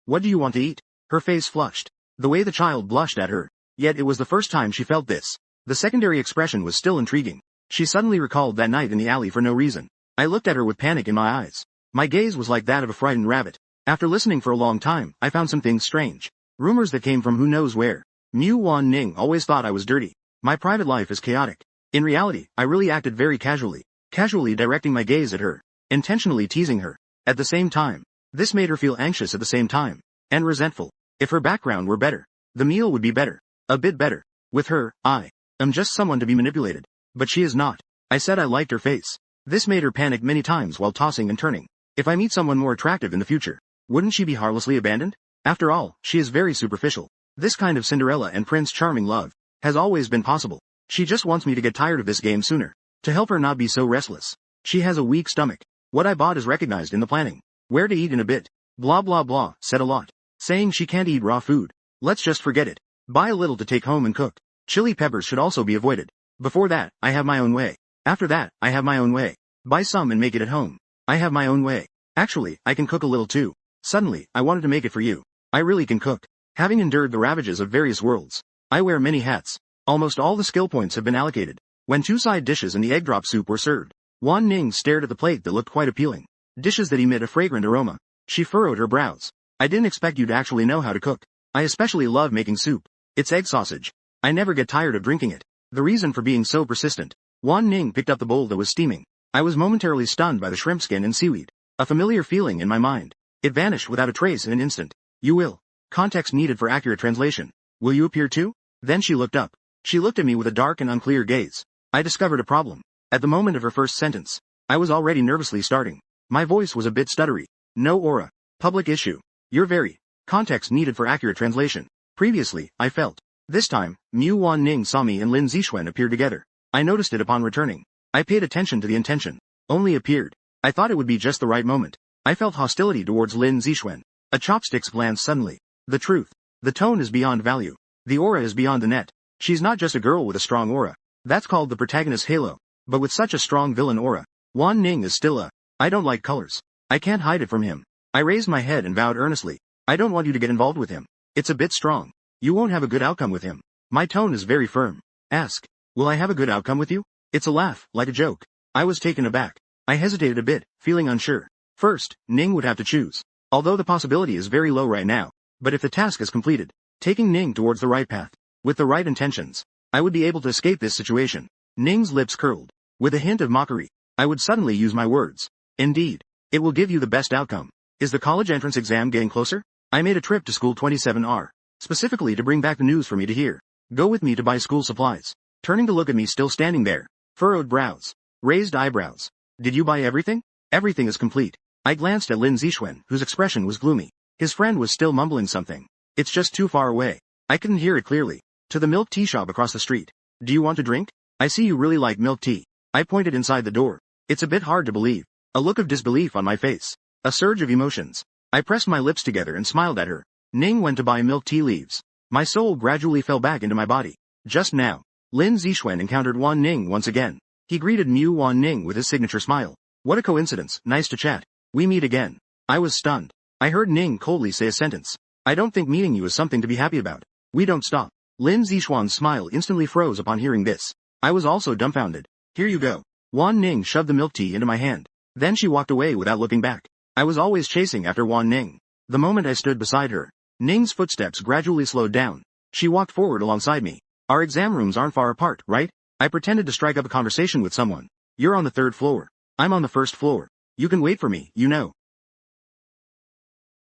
What do you want to eat? Her face flushed. The way the child blushed at her. Yet it was the first time she felt this. The secondary expression was still intriguing. She suddenly recalled that night in the alley for no reason. I looked at her with panic in my eyes. My gaze was like that of a frightened rabbit. After listening for a long time, I found some things strange. Rumors that came from who knows where. Mu Wan Ning always thought I was dirty. My private life is chaotic. In reality, I really acted very casually. Casually directing my gaze at her. Intentionally teasing her. At the same time. This made her feel anxious at the same time. And resentful. If her background were better, the meal would be better. A bit better. With her, I am just someone to be manipulated. But she is not. I said I liked her face. This made her panic many times while tossing and turning. If I meet someone more attractive in the future, wouldn't she be harmlessly abandoned? After all, she is very superficial. This kind of Cinderella and Prince Charming love has always been possible. She just wants me to get tired of this game sooner. To help her not be so restless. She has a weak stomach. What I bought is recognized in the planning. Where to eat in a bit. Blah blah blah, said a lot. Saying she can't eat raw food. Let's just forget it. Buy a little to take home and cook. Chili peppers should also be avoided. Before that, I have my own way. After that, I have my own way. Buy some and make it at home. I have my own way. Actually, I can cook a little too. Suddenly, I wanted to make it for you. I really can cook. Having endured the ravages of various worlds, I wear many hats. Almost all the skill points have been allocated. When 2 side dishes and the egg drop soup were served, Wan Ning stared at the plate that looked quite appealing. Dishes that emit a fragrant aroma. She furrowed her brows. I didn't expect you to actually know how to cook. I especially love making soup. It's egg sausage. I never get tired of drinking it. The reason for being so persistent. Wan Ning picked up the bowl that was steaming. I was momentarily stunned by the shrimp skin and seaweed. A familiar feeling in my mind. It vanished without a trace in an instant. You will. Context needed for accurate translation. Will you appear too? Then she looked up. She looked at me with a dark and unclear gaze. I discovered a problem. At the moment of her first sentence, I was already nervously starting. My voice was a bit stuttery. No aura. Public issue. You're very. Context needed for accurate translation. Previously, I felt. This time, Mu Wan Ning saw me and Lin Zixuan appear together. I noticed it upon returning. I paid attention to the intention. Only appeared. I thought it would be just the right moment. I felt hostility towards Lin Zixuan. A chopsticks glanced suddenly. The truth. The tone is beyond value. The aura is beyond the net. She's not just a girl with a strong aura. That's called the protagonist's halo. But with such a strong villain aura, Wan Ning is still a... I don't like colors. I can't hide it from him. I raised my head and vowed earnestly. I don't want you to get involved with him. It's a bit strong. You won't have a good outcome with him. My tone is very firm. Ask. Will I have a good outcome with you? It's a laugh, like a joke. I was taken aback. I hesitated a bit, feeling unsure. First, Ning would have to choose. Although the possibility is very low right now. But if the task is completed, taking Ning towards the right path, with the right intentions, I would be able to escape this situation. Ning's lips curled. With a hint of mockery, I would suddenly use my words. Indeed. It will give you the best outcome. Is the college entrance exam getting closer? I made a trip to school 27R. Specifically to bring back the news for me to hear. Go with me to buy school supplies. Turning to look at me still standing there. Furrowed brows. Raised eyebrows. Did you buy everything? Everything is complete. I glanced at Lin Zixuan, whose expression was gloomy. His friend was still mumbling something. It's just too far away. I couldn't hear it clearly. To the milk tea shop across the street. Do you want to drink? I see you really like milk tea. I pointed inside the door. It's a bit hard to believe. A look of disbelief on my face. A surge of emotions. I pressed my lips together and smiled at her. Ning went to buy milk tea leaves. My soul gradually fell back into my body. Just now, Lin Zixuan encountered Wan Ning once again. He greeted Mu Wan Ning with his signature smile. What a coincidence, nice to chat. We meet again. I was stunned. I heard Ning coldly say a sentence. I don't think meeting you is something to be happy about. We don't stop. Lin Zixuan's smile instantly froze upon hearing this. I was also dumbfounded. Here you go. Wan Ning shoved the milk tea into my hand. Then she walked away without looking back. I was always chasing after Wan Ning. The moment I stood beside her, Ning's footsteps gradually slowed down. She walked forward alongside me. Our exam rooms aren't far apart, right? I pretended to strike up a conversation with someone. You're on the 3rd floor. I'm on the 1st floor. You can wait for me, you know.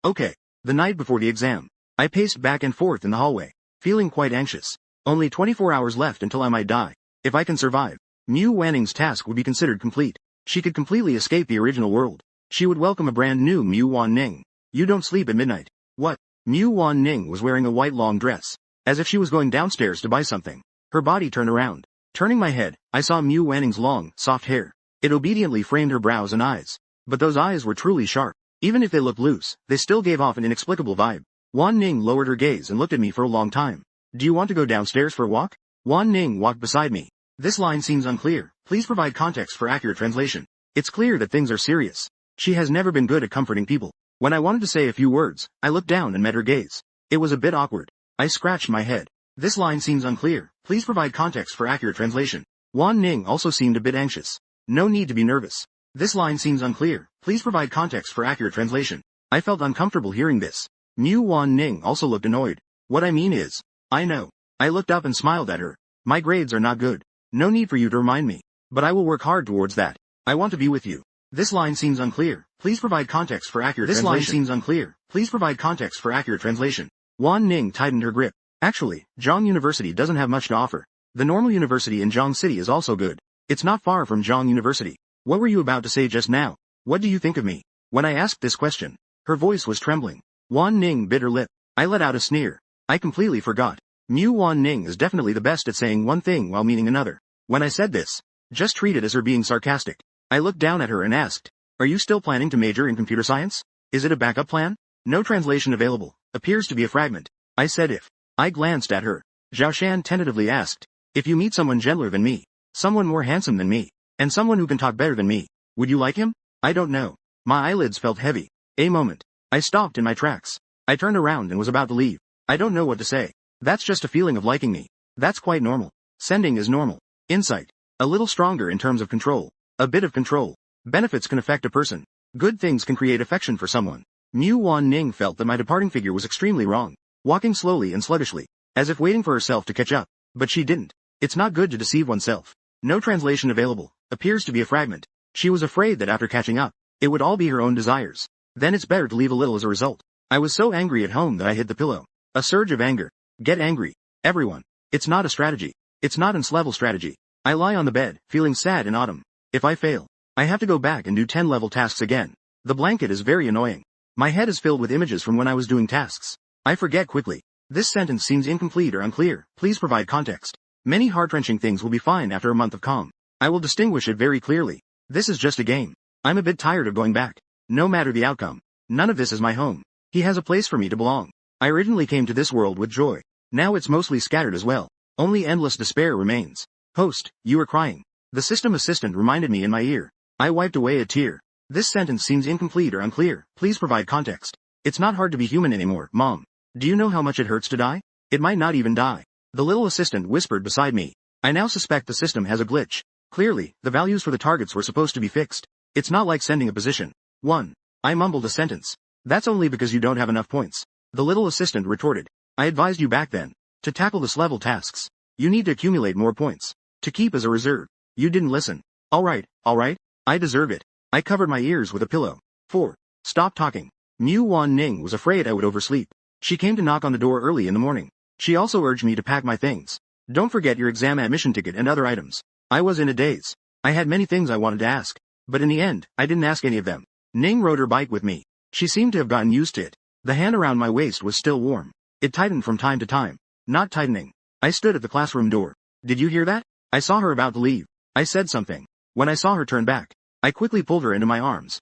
Okay. The night before the exam, I paced back and forth in the hallway, feeling quite anxious. Only 24 hours left until I might die. If I can survive, Mu Wanning's task would be considered complete. She could completely escape the original world. She would welcome a brand new Mu Wan Ning. You don't sleep at midnight. What? Mu Wan Ning was wearing a white long dress, as if she was going downstairs to buy something. Her body turned around. Turning my head, I saw Mu Wanning's long, soft hair. It obediently framed her brows and eyes. But those eyes were truly sharp. Even if they looked loose, they still gave off an inexplicable vibe. Wan Ning lowered her gaze and looked at me for a long time. Do you want to go downstairs for a walk? Wan Ning walked beside me. This line seems unclear. Please provide context for accurate translation. It's clear that things are serious. She has never been good at comforting people. When I wanted to say a few words, I looked down and met her gaze. It was a bit awkward. I scratched my head. This line seems unclear. Please provide context for accurate translation. Wan Ning also seemed a bit anxious. No need to be nervous. This line seems unclear. Please provide context for accurate translation. I felt uncomfortable hearing this. Mu Wan Ning also looked annoyed. What I mean is, I know. I looked up and smiled at her. My grades are not good. No need for you to remind me. But I will work hard towards that. I want to be with you. This line seems unclear. Please provide context for accurate translation. This line seems unclear. Please provide context for accurate translation. Wan Ning tightened her grip. Actually, Zhang University doesn't have much to offer. The normal university in Zhang City is also good. It's not far from Zhang University. What were you about to say just now? What do you think of me? When I asked this question, her voice was trembling. Wan Ning bit her lip. I let out a sneer. I completely forgot. Mu Wan Ning is definitely the best at saying one thing while meaning another. When I said this, just treat it as her being sarcastic. I looked down at her and asked, are you still planning to major in computer science? Is it a backup plan? No translation available. Appears to be a fragment. I said if. I glanced at her. Zhao Shan tentatively asked, if you meet someone gentler than me, someone more handsome than me, and someone who can talk better than me, would you like him? I don't know. My eyelids felt heavy. A moment. I stopped in my tracks. I turned around and was about to leave. I don't know what to say. That's just a feeling of liking me. That's quite normal. Sending is normal. Insight. A little stronger in terms of control. A bit of control. Benefits can affect a person. Good things can create affection for someone. Mu Wan Ning felt that my departing figure was extremely wrong. Walking slowly and sluggishly, as if waiting for herself to catch up. But she didn't. It's not good to deceive oneself. No translation available. Appears to be a fragment. She was afraid that after catching up, it would all be her own desires. Then it's better to leave a little as a result. I was so angry at home that I hit the pillow. A surge of anger. Get angry. Everyone. It's not a strategy. It's not an level strategy. I lie on the bed, feeling sad in autumn. If I fail, I have to go back and do 10 level tasks again. The blanket is very annoying. My head is filled with images from when I was doing tasks. I forget quickly. This sentence seems incomplete or unclear. Please provide context. Many heart-wrenching things will be fine after a month of calm. I will distinguish it very clearly. This is just a game. I'm a bit tired of going back. No matter the outcome. None of this is my home. He has a place for me to belong. I originally came to this world with joy. Now it's mostly scattered as well. Only endless despair remains. Host, you are crying. The system assistant reminded me in my ear. I wiped away a tear. This sentence seems incomplete or unclear. Please provide context. It's not hard to be human anymore, Mom. Do you know how much it hurts to die? It might not even die. The little assistant whispered beside me. I now suspect the system has a glitch. Clearly, the values for the targets were supposed to be fixed. It's not like sending a position. 1. I mumbled a sentence. That's only because you don't have enough points. The little assistant retorted. I advised you back then. To tackle this level tasks, you need to accumulate more points. To keep as a reserve. You didn't listen. Alright. I deserve it. I covered my ears with a pillow. 4. Stop talking. Mu Wan Ning was afraid I would oversleep. She came to knock on the door early in the morning. She also urged me to pack my things. Don't forget your exam admission ticket and other items. I was in a daze. I had many things I wanted to ask. But in the end, I didn't ask any of them. Ning rode her bike with me. She seemed to have gotten used to it. The hand around my waist was still warm. It tightened from time to time. Not tightening. I stood at the classroom door. Did you hear that? I saw her about to leave. I said something. When I saw her turn back, I quickly pulled her into my arms.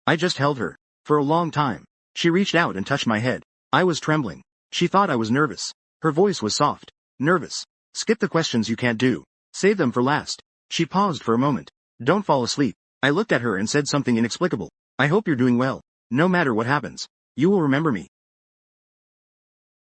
I just held her. For a long time. She reached out and touched my head. I was trembling. She thought I was nervous. Her voice was soft. Nervous. Skip the questions you can't do. Save them for last. She paused for a moment. Don't fall asleep. I looked at her and said something inexplicable. I hope you're doing well. No matter what happens. You will remember me.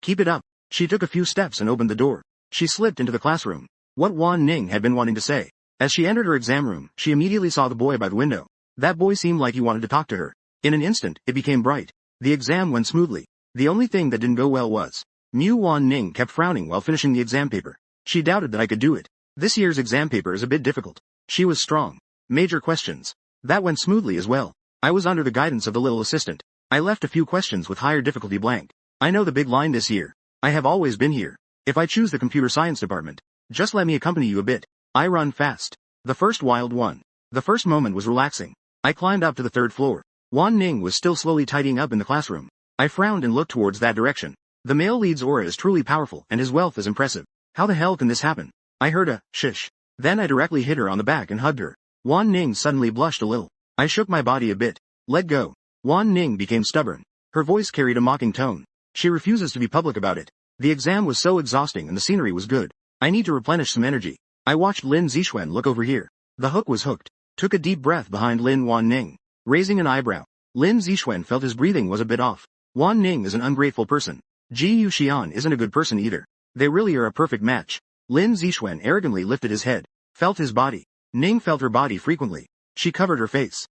Keep it up. She took a few steps and opened the door. She slipped into the classroom. What Wan Ning had been wanting to say. As she entered her exam room, she immediately saw the boy by the window. That boy seemed like he wanted to talk to her. In an instant, it became bright. The exam went smoothly. The only thing that didn't go well was, Mu Wan Ning kept frowning while finishing the exam paper. She doubted that I could do it. This year's exam paper is a bit difficult. She was strong. Major questions. That went smoothly as well. I was under the guidance of the little assistant. I left a few questions with higher difficulty blank. I know the big line this year. I have always been here. If I choose the computer science department, just let me accompany you a bit. I run fast. The first wild one. The first moment was relaxing. I climbed up to the third floor. Wan Ning was still slowly tidying up in the classroom. I frowned and looked towards that direction. The male lead's aura is truly powerful and his wealth is impressive. How the hell can this happen? I heard a shish. Then I directly hit her on the back and hugged her. Wan Ning suddenly blushed a little. I shook my body a bit. Let go. Wan Ning became stubborn. Her voice carried a mocking tone. She refuses to be public about it. The exam was so exhausting and the scenery was good. I need to replenish some energy. I watched Lin Zixuan look over here. The hook was hooked. Took a deep breath behind Lin Wan Ning. Raising an eyebrow. Lin Zixuan felt his breathing was a bit off. Wan Ning is an ungrateful person. Ji Yuxian isn't a good person either. They really are a perfect match. Lin Zixuan arrogantly lifted his head. Felt his body. Ning felt her body frequently. She covered her face.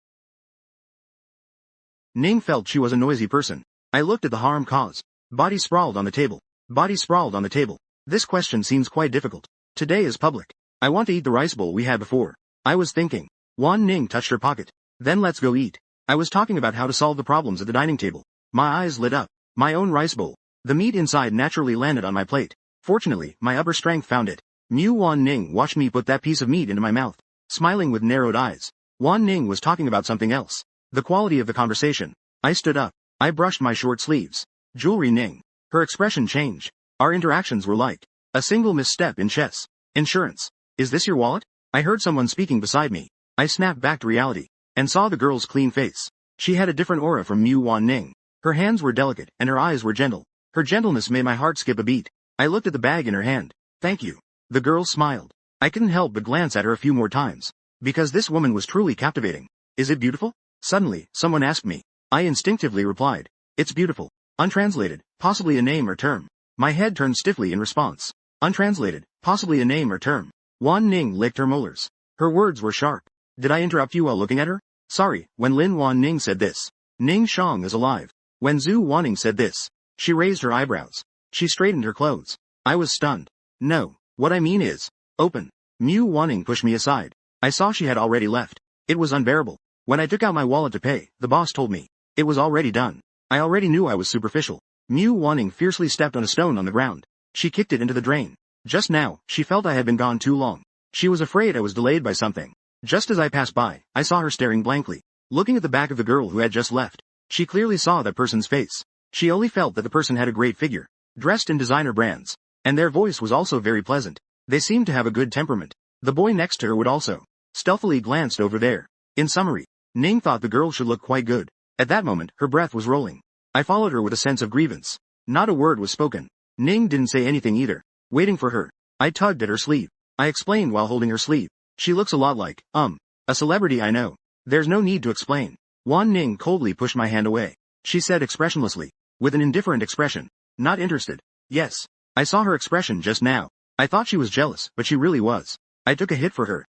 Ning felt she was a noisy person. I looked at the harm caused. Body sprawled on the table. Body sprawled on the table. This question seems quite difficult. Today is public. I want to eat the rice bowl we had before. I was thinking. Wan Ning touched her pocket. Then let's go eat. I was talking about how to solve the problems at the dining table. My eyes lit up. My own rice bowl. The meat inside naturally landed on my plate. Fortunately, my upper strength found it. Mu Wan Ning watched me put that piece of meat into my mouth, smiling with narrowed eyes. Wan Ning was talking about something else. The quality of the conversation. I stood up. I brushed my short sleeves. Jewelry Ning. Her expression changed. Our interactions were like a single misstep in chess. Insurance. Is this your wallet? I heard someone speaking beside me. I snapped back to reality and saw the girl's clean face. She had a different aura from Mu Wan Ning. Her hands were delicate and her eyes were gentle. Her gentleness made my heart skip a beat. I looked at the bag in her hand. Thank you. The girl smiled. I couldn't help but glance at her a few more times. Because this woman was truly captivating. Is it beautiful? Suddenly, someone asked me. I instinctively replied. It's beautiful. Untranslated, possibly a name or term. My head turned stiffly in response. Untranslated, possibly a name or term. Wan Ning licked her molars. Her words were sharp. Did I interrupt you while looking at her? Sorry. When Lin Wan Ning said this. Ning Shang is alive. When Zhu Wanning said this. She raised her eyebrows. She straightened her clothes. I was stunned. No. What I mean is. Open. Mu Wanning pushed me aside. I saw she had already left. It was unbearable. When I took out my wallet to pay, the boss told me. It was already done. I already knew I was superficial. Mu Wanning fiercely stepped on a stone on the ground. She kicked it into the drain. Just now, she felt I had been gone too long. She was afraid I was delayed by something. Just as I passed by, I saw her staring blankly, looking at the back of the girl who had just left. She clearly saw that person's face. She only felt that the person had a great figure, dressed in designer brands, and their voice was also very pleasant. They seemed to have a good temperament. The boy next to her would also stealthily glanced over there. In summary, Ning thought the girl should look quite good. At that moment, her breath was rolling. I followed her with a sense of grievance. Not a word was spoken. Ning didn't say anything either. Waiting for her, I tugged at her sleeve. I explained while holding her sleeve. She looks a lot like, a celebrity I know. There's no need to explain. Wan Ning coldly pushed my hand away. She said expressionlessly, with an indifferent expression. Not interested. Yes. I saw her expression just now. I thought she was jealous, but she really was. I took a hit for her.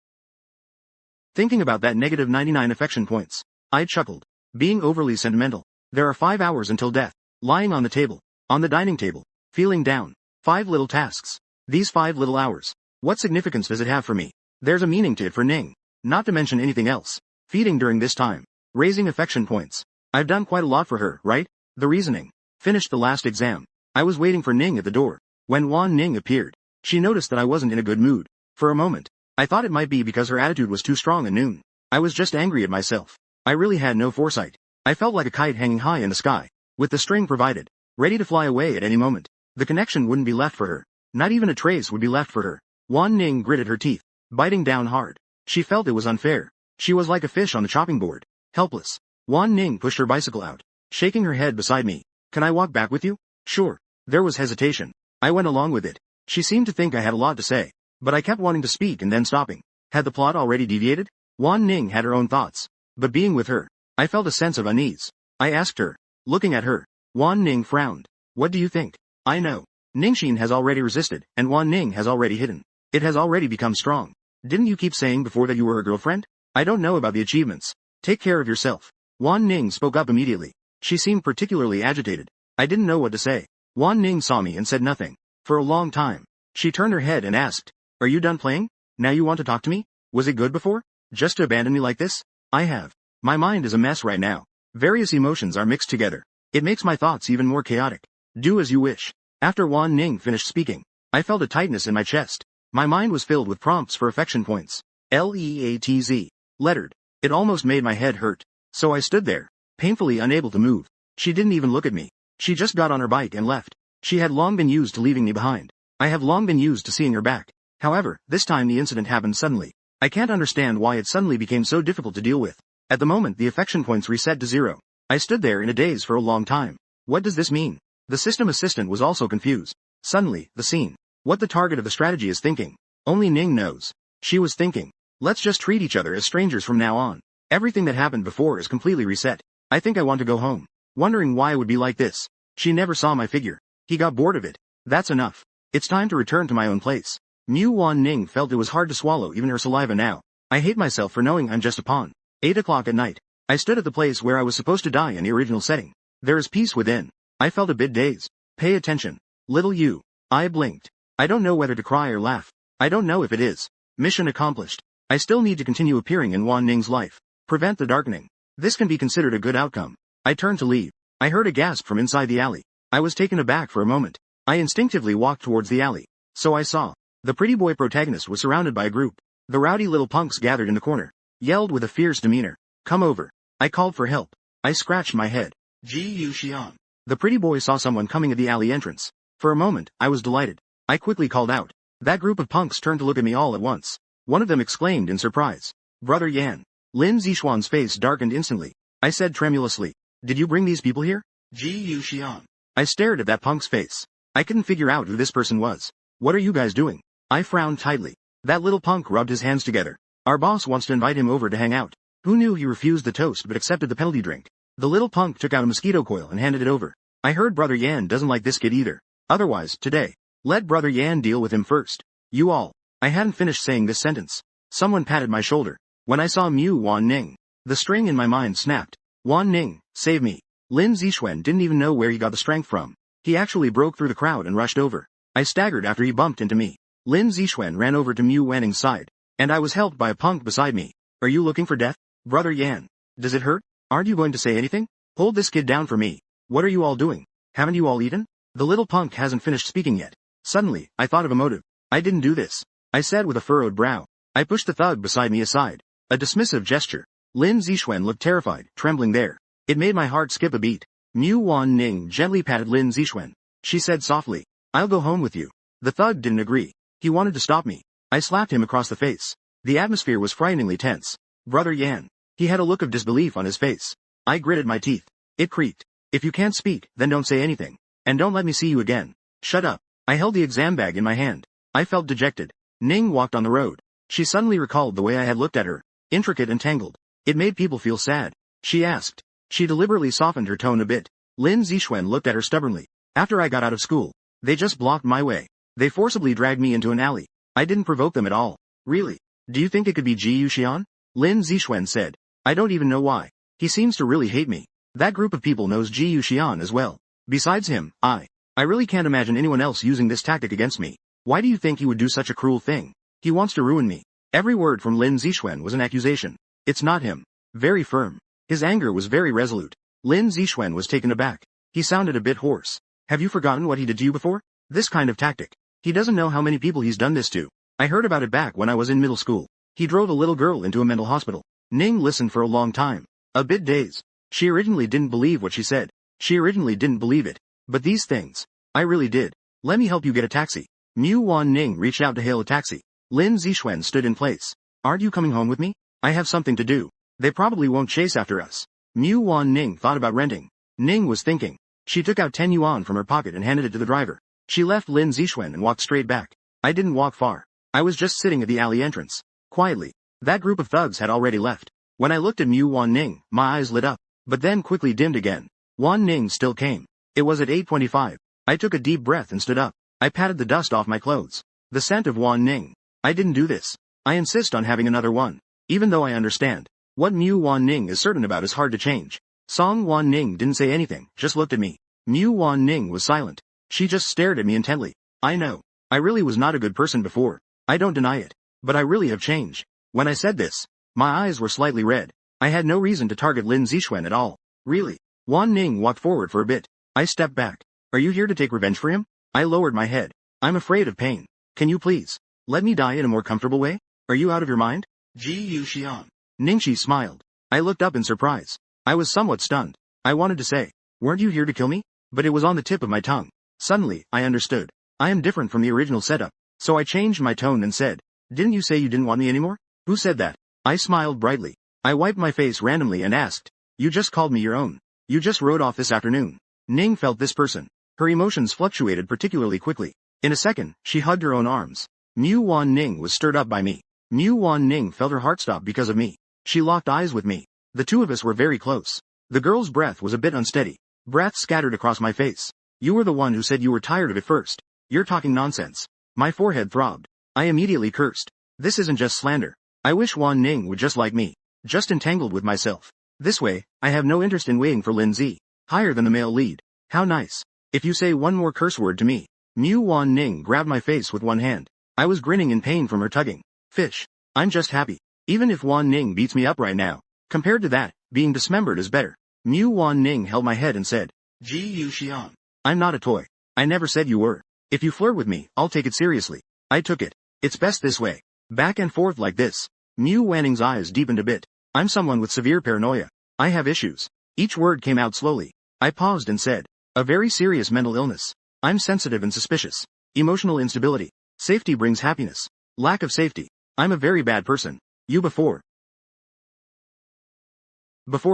Thinking about that negative 99 affection points, I chuckled. Being overly sentimental. There are 5 hours until death. Lying on the table. On the dining table. Feeling down. 5 little tasks. These 5 little hours. What significance does it have for me? There's a meaning to it for Ning. Not to mention anything else. Feeding during this time. Raising affection points. I've done quite a lot for her, right? The reasoning. Finished the last exam. I was waiting for Ning at the door. When Wan Ning appeared, she noticed that I wasn't in a good mood. For a moment, I thought it might be because her attitude was too strong at noon. I was just angry at myself. I really had no foresight. I felt like a kite hanging high in the sky, with the string provided, ready to fly away at any moment. The connection wouldn't be left for her. Not even a trace would be left for her. Wan Ning gritted her teeth, biting down hard. She felt it was unfair. She was like a fish on the chopping board, helpless. Wan Ning pushed her bicycle out, shaking her head beside me. Can I walk back with you? Sure. There was hesitation. I went along with it. She seemed to think I had a lot to say, but I kept wanting to speak and then stopping. Had the plot already deviated? Wan Ning had her own thoughts, but being with her, I felt a sense of unease. I asked her, looking at her. Wan Ning frowned. What do you think? I know. Ningxin has already resisted, and Wan Ning has already hidden. It has already become strong. Didn't you keep saying before that you were her girlfriend? I don't know about the achievements. Take care of yourself. Wan Ning spoke up immediately. She seemed particularly agitated. I didn't know what to say. Wan Ning saw me and said nothing. For a long time. She turned her head and asked, Are you done playing? Now you want to talk to me? Was it good before? Just to abandon me like this? I have. My mind is a mess right now. Various emotions are mixed together. It makes my thoughts even more chaotic. Do as you wish. After Wan Ning finished speaking, I felt a tightness in my chest. My mind was filled with prompts for affection points. LEATZ. Lettered. It almost made my head hurt. So I stood there, painfully unable to move. She didn't even look at me. She just got on her bike and left. She had long been used to leaving me behind. I have long been used to seeing her back. However, this time the incident happened suddenly. I can't understand why it suddenly became so difficult to deal with. At the moment the affection points reset to 0. I stood there in a daze for a long time. What does this mean? The system assistant was also confused. Suddenly, the scene. What the target of the strategy is thinking. Only Ning knows. She was thinking, let's just treat each other as strangers from now on. Everything that happened before is completely reset. I think I want to go home. Wondering why it would be like this. She never saw my figure. He got bored of it. That's enough. It's time to return to my own place. Mu Wan Ning felt it was hard to swallow even her saliva now. I hate myself for knowing I'm just a pawn. 8 o'clock at night. I stood at the place where I was supposed to die in the original setting. There is peace within. I felt a bit dazed. Pay attention. Little you. I blinked. I don't know whether to cry or laugh. I don't know if it is. Mission accomplished. I still need to continue appearing in Wan Ning's life. Prevent the darkening. This can be considered a good outcome. I turned to leave. I heard a gasp from inside the alley. I was taken aback for a moment. I instinctively walked towards the alley. So I saw. The pretty boy protagonist was surrounded by a group. The rowdy little punks gathered in the corner. Yelled with a fierce demeanor. Come over. I called for help. I scratched my head. Ji Yu Xian. The pretty boy saw someone coming at the alley entrance. For a moment, I was delighted. I quickly called out. That group of punks turned to look at me all at once. One of them exclaimed in surprise. Brother Yan. Lin Zixuan's face darkened instantly. I said tremulously. Did you bring these people here? Ji Yu Xian. I stared at that punk's face. I couldn't figure out who this person was. What are you guys doing? I frowned tightly. That little punk rubbed his hands together. Our boss wants to invite him over to hang out. Who knew he refused the toast but accepted the penalty drink? The little punk took out a mosquito coil and handed it over. I heard Brother Yan doesn't like this kid either. Otherwise, today, let Brother Yan deal with him first. You all. I hadn't finished saying this sentence. Someone patted my shoulder. When I saw Mu Wan Ning, the string in my mind snapped. Wan Ning, save me. Lin Zixuan didn't even know where he got the strength from. He actually broke through the crowd and rushed over. I staggered after he bumped into me. Lin Zixuan ran over to Mu Wanning's side, and I was helped by a punk beside me. Are you looking for death? Brother Yan. Does it hurt? Aren't you going to say anything? Hold this kid down for me. What are you all doing? Haven't you all eaten? The little punk hasn't finished speaking yet. Suddenly, I thought of a motive. I didn't do this. I said with a furrowed brow. I pushed the thug beside me aside. A dismissive gesture. Lin Zixuan looked terrified, trembling there. It made my heart skip a beat. Mu Wan Ning gently patted Lin Zixuan. She said softly, "I'll go home with you." The thug didn't agree. He wanted to stop me. I slapped him across the face. The atmosphere was frighteningly tense. Brother Yan. He had a look of disbelief on his face. I gritted my teeth. It creaked. "If you can't speak, then don't say anything. And don't let me see you again." "Shut up." I held the exam bag in my hand. I felt dejected. Ning walked on the road. She suddenly recalled the way I had looked at her. Intricate and tangled. It made people feel sad. She asked. She deliberately softened her tone a bit. Lin Zixuan looked at her stubbornly. "After I got out of school, they just blocked my way. They forcibly dragged me into an alley. I didn't provoke them at all." "Really? Do you think it could be Ji Yuxian?" Lin Zixuan said. "I don't even know why. He seems to really hate me. That group of people knows Ji Yuxian as well. Besides him, I really can't imagine anyone else using this tactic against me. Why do you think he would do such a cruel thing? He wants to ruin me." Every word from Lin Zixuan was an accusation. "It's not him." Very firm. His anger was very resolute. Lin Zixuan was taken aback. He sounded a bit hoarse. "Have you forgotten what he did to you before? This kind of tactic. He doesn't know how many people he's done this to. I heard about it back when I was in middle school. He drove a little girl into a mental hospital." Ning listened for a long time. A bit dazed. She originally didn't believe what she said. She originally didn't believe it. But these things. I really did. "Let me help you get a taxi." Mu Wan Ning reached out to hail a taxi. Lin Zixuan stood in place. "Aren't you coming home with me? I have something to do. They probably won't chase after us." Mu Wan Ning thought about renting. Ning was thinking. She took out 10 yuan from her pocket and handed it to the driver. She left Lin Zixuan and walked straight back. I didn't walk far. I was just sitting at the alley entrance. Quietly. That group of thugs had already left. When I looked at Mu Wan Ning, my eyes lit up, but then quickly dimmed again. Wan Ning still came. It was at 8:25. I took a deep breath and stood up. I patted the dust off my clothes. The scent of Wan Ning. I didn't do this. I insist on having another one. Even though I understand. What Mu Wan Ning is certain about is hard to change. Song Wan Ning didn't say anything, just looked at me. Mu Wan Ning was silent. She just stared at me intently. I know. I really was not a good person before. I don't deny it. But I really have changed. When I said this, my eyes were slightly red. I had no reason to target Lin Zixuan at all. Really. Wan Ning walked forward for a bit. I stepped back. "Are you here to take revenge for him?" I lowered my head. "I'm afraid of pain. Can you please let me die in a more comfortable way? Are you out of your mind?" Ji Yuxian. Ningxi smiled. I looked up in surprise. I was somewhat stunned. I wanted to say, "Weren't you here to kill me?" But it was on the tip of my tongue. Suddenly, I understood. I am different from the original setup. So I changed my tone and said, "Didn't you say you didn't want me anymore?" "Who said that?" I smiled brightly. I wiped my face randomly and asked, "You just called me your own. You just rode off this afternoon." Ning felt this person. Her emotions fluctuated particularly quickly. In a second, she hugged her own arms. Mu Wan Ning was stirred up by me. Mu Wan Ning felt her heart stop because of me. She locked eyes with me. The two of us were very close. The girl's breath was a bit unsteady. Breath scattered across my face. "You were the one who said you were tired of it first. You're talking nonsense." My forehead throbbed. I immediately cursed. This isn't just slander. I wish Wan Ning would just like me. Just entangled with myself. This way, I have no interest in waiting for Lin Zi. Higher than the male lead. How nice. If you say one more curse word to me. Mu Wan Ning grabbed my face with one hand. I was grinning in pain from her tugging. Fish. I'm just happy. Even if Wan Ning beats me up right now. Compared to that, being dismembered is better. Mu Wan Ning held my head and said, "Ji Yuxian. I'm not a toy. I never said you were. If you flirt with me, I'll take it seriously." I took it. It's best this way. Back and forth like this. Mu Wanning's eyes deepened a bit. I'm someone with severe paranoia. I have issues. Each word came out slowly. I paused and said, "A very serious mental illness. I'm sensitive and suspicious. Emotional instability. Safety brings happiness. Lack of safety. I'm a very bad person. You before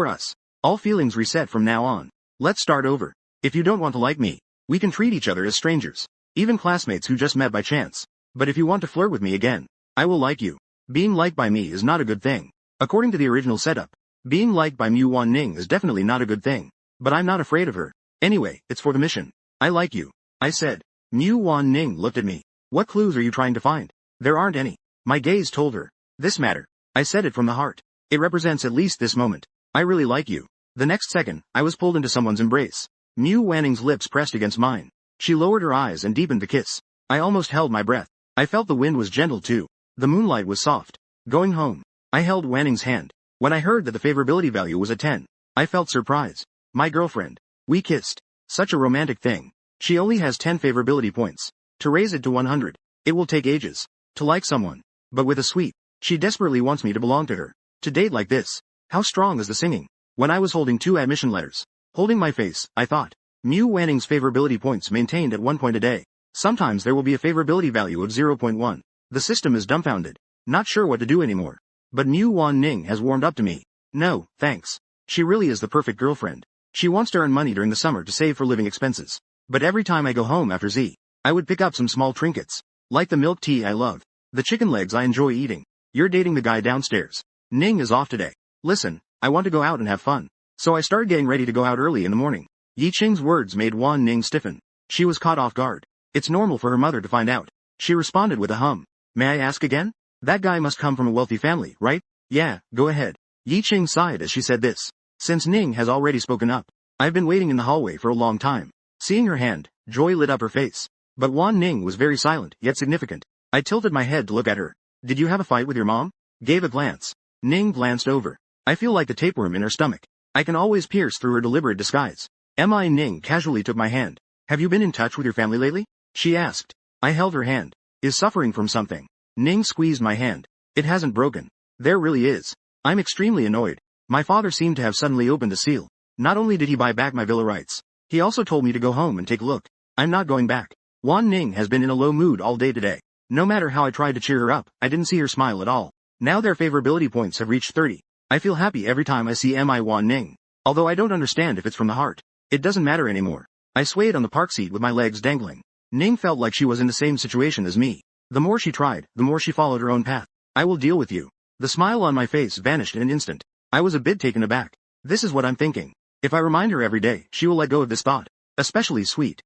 us. All feelings reset from now on. Let's start over. If you don't want to like me, we can treat each other as strangers. Even classmates who just met by chance. But if you want to flirt with me again, I will like you. Being liked by me is not a good thing. According to the original setup, being liked by Mu Wan Ning is definitely not a good thing. But I'm not afraid of her. Anyway, it's for the mission. I like you," I said. Mu Wan Ning looked at me. "What clues are you trying to find?" "There aren't any." My gaze told her. "This matter." I said it from the heart. It represents at least this moment. I really like you. The next second, I was pulled into someone's embrace. Mu Wanning's lips pressed against mine. She lowered her eyes and deepened the kiss. I almost held my breath. I felt the wind was gentle too. The moonlight was soft. Going home. I held Wanning's hand. When I heard that the favorability value was a 10, I felt surprise. My girlfriend. We kissed. Such a romantic thing. She only has 10 favorability points. To raise it to 100, it will take ages. To like someone. But with a sweep. She desperately wants me to belong to her. To date like this. How strong is the singing? When I was holding 2 admission letters, Holding my face, I thought. Mu Wanning's favorability points maintained at 1 point a day. Sometimes there will be a favorability value of 0.1. The system is dumbfounded. Not sure what to do anymore. But Mu Wanning has warmed up to me. No, thanks. She really is the perfect girlfriend. She wants to earn money during the summer to save for living expenses. But every time I go home after Z, I would pick up some small trinkets. Like the milk tea I love. The chicken legs I enjoy eating. You're dating the guy downstairs. Ning is off today. Listen, I want to go out and have fun. So I started getting ready to go out early in the morning. Yi Qing's words made Wan Ning stiffen. She was caught off guard. It's normal for her mother to find out. She responded with a hum. May I ask again? That guy must come from a wealthy family, right? Yeah, go ahead. Yi Qing sighed as she said this. Since Ning has already spoken up, I've been waiting in the hallway for a long time. Seeing her hand, joy lit up her face. But Wan Ning was very silent, yet significant. I tilted my head to look at her. Did you have a fight with your mom? Gave a glance. Ning glanced over. I feel like the tapeworm in her stomach. I can always pierce through her deliberate disguise. Ning casually took my hand. Have you been in touch with your family lately? She asked. I held her hand. Is suffering from something? Ning squeezed my hand. It hasn't broken. There really is. I'm extremely annoyed. My father seemed to have suddenly opened a seal. Not only did he buy back my villa rights, he also told me to go home and take a look. I'm not going back. Wan Ning has been in a low mood all day today. No matter how I tried to cheer her up, I didn't see her smile at all. Now their favorability points have reached 30. I feel happy every time I see Wan Ning. Although I don't understand if it's from the heart. It doesn't matter anymore. I swayed on the park seat with my legs dangling. Ning felt like she was in the same situation as me. The more she tried, the more she followed her own path. I will deal with you. The smile on my face vanished in an instant. I was a bit taken aback. This is what I'm thinking. If I remind her every day, she will let go of this thought. Especially sweet.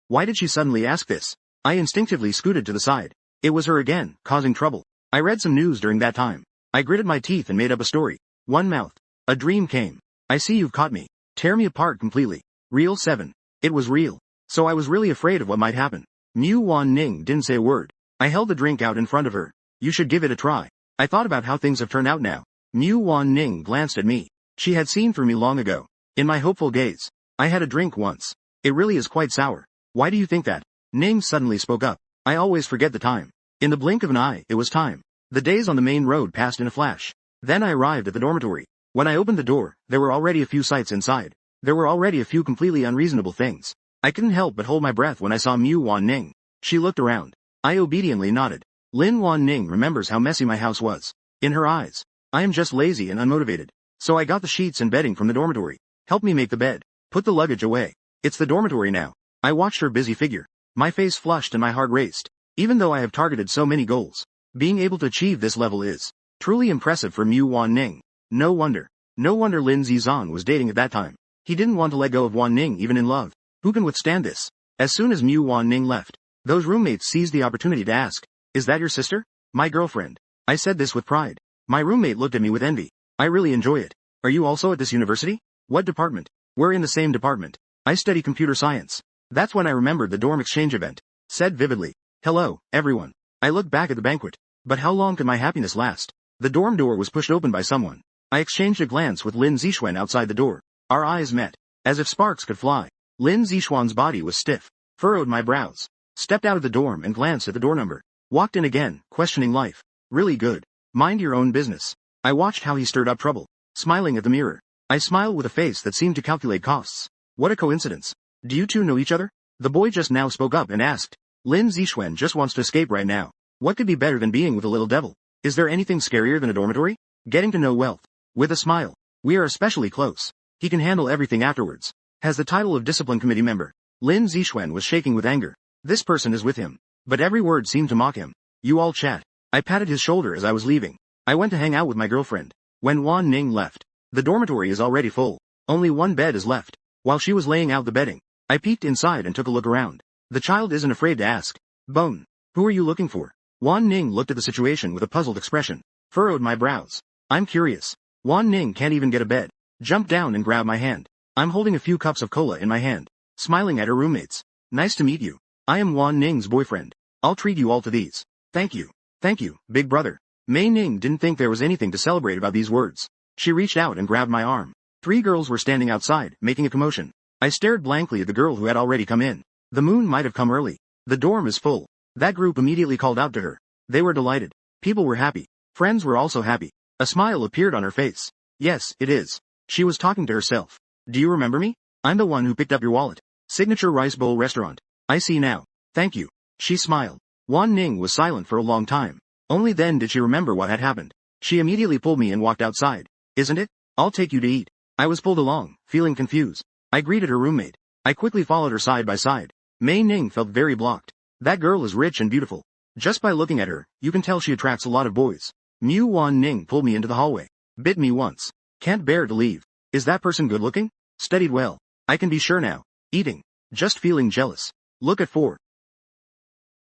Why did she suddenly ask this? I instinctively scooted to the side. It was her again, causing trouble. I read some news during that time. I gritted my teeth and made up a story. One mouth. A dream came. I see you've caught me. Tear me apart completely. Real 7. It was real. So I was really afraid of what might happen. Mu Wan Ning didn't say a word. I held the drink out in front of her. You should give it a try. I thought about how things have turned out now. Mu Wan Ning glanced at me. She had seen through me long ago. In my hopeful gaze. I had a drink once. It really is quite sour. Why do you think that? Ning suddenly spoke up. I always forget the time. In the blink of an eye, it was time. The days on the main road passed in a flash. Then I arrived at the dormitory. When I opened the door, there were already a few sights inside. There were already a few completely unreasonable things. I couldn't help but hold my breath when I saw Mu Wan Ning. She looked around. I obediently nodded. Lin Wan Ning remembers how messy my house was. In her eyes, I am just lazy and unmotivated. So I got the sheets and bedding from the dormitory. Help me make the bed. Put the luggage away. It's the dormitory now. I watched her busy figure. My face flushed and my heart raced. Even though I have targeted so many goals, being able to achieve this level is truly impressive for Mu Wan Ning. No wonder Lin Zizan was dating at that time. He didn't want to let go of Wan Ning even in love. Who can withstand this? As soon as Mu Wan Ning left, those roommates seized the opportunity to ask, is that your sister? My girlfriend. I said this with pride. My roommate looked at me with envy. I really enjoy it. Are you also at this university? What department? We're in the same department. I study computer science. That's when I remembered the dorm exchange event. Said vividly. Hello, everyone. I looked back at the banquet. But how long could my happiness last? The dorm door was pushed open by someone. I exchanged a glance with Lin Zixuan outside the door. Our eyes met. As if sparks could fly. Lin Zixuan's body was stiff. Furrowed my brows. Stepped out of the dorm and glanced at the door number. Walked in again, questioning life. Really good. Mind your own business. I watched how he stirred up trouble. Smiling at the mirror. I smiled with a face that seemed to calculate costs. What a coincidence. Do you two know each other? The boy just now spoke up and asked. Lin Zixuan just wants to escape right now. What could be better than being with a little devil? Is there anything scarier than a dormitory? Getting to know wealth. With a smile. We are especially close. He can handle everything afterwards. Has the title of discipline committee member. Lin Zixuan was shaking with anger. This person is with him. But every word seemed to mock him. You all chat. I patted his shoulder as I was leaving. I went to hang out with my girlfriend. When Wan Ning left. The dormitory is already full. Only one bed is left. While she was laying out the bedding, I peeked inside and took a look around. The child isn't afraid to ask. Bone. Who are you looking for? Wan Ning looked at the situation with a puzzled expression. Furrowed my brows. I'm curious. Wan Ning can't even get a bed. Jumped down and grabbed my hand. I'm holding a few cups of cola in my hand. Smiling at her roommates. Nice to meet you. I am Wan Ning's boyfriend. I'll treat you all to these. Thank you. Thank you, big brother. Mei Ning didn't think there was anything to celebrate about these words. She reached out and grabbed my arm. 3 girls were standing outside, making a commotion. I stared blankly at the girl who had already come in. The moon might have come early. The dorm is full. That group immediately called out to her. They were delighted. People were happy. Friends were also happy. A smile appeared on her face. Yes, it is. She was talking to herself. Do you remember me? I'm the one who picked up your wallet. Signature rice bowl restaurant. I see now. Thank you. She smiled. Wan Ning was silent for a long time. Only then did she remember what had happened. She immediately pulled me and walked outside. Isn't it? I'll take you to eat. I was pulled along, feeling confused. I greeted her roommate. I quickly followed her side by side. Mei Ning felt very blocked. That girl is rich and beautiful. Just by looking at her, you can tell she attracts a lot of boys. Wan Ning pulled me into the hallway. Bit me once. Can't bear to leave. Is that person good looking? Studied well. I can be sure now. Eating. Just feeling jealous. Look at 4.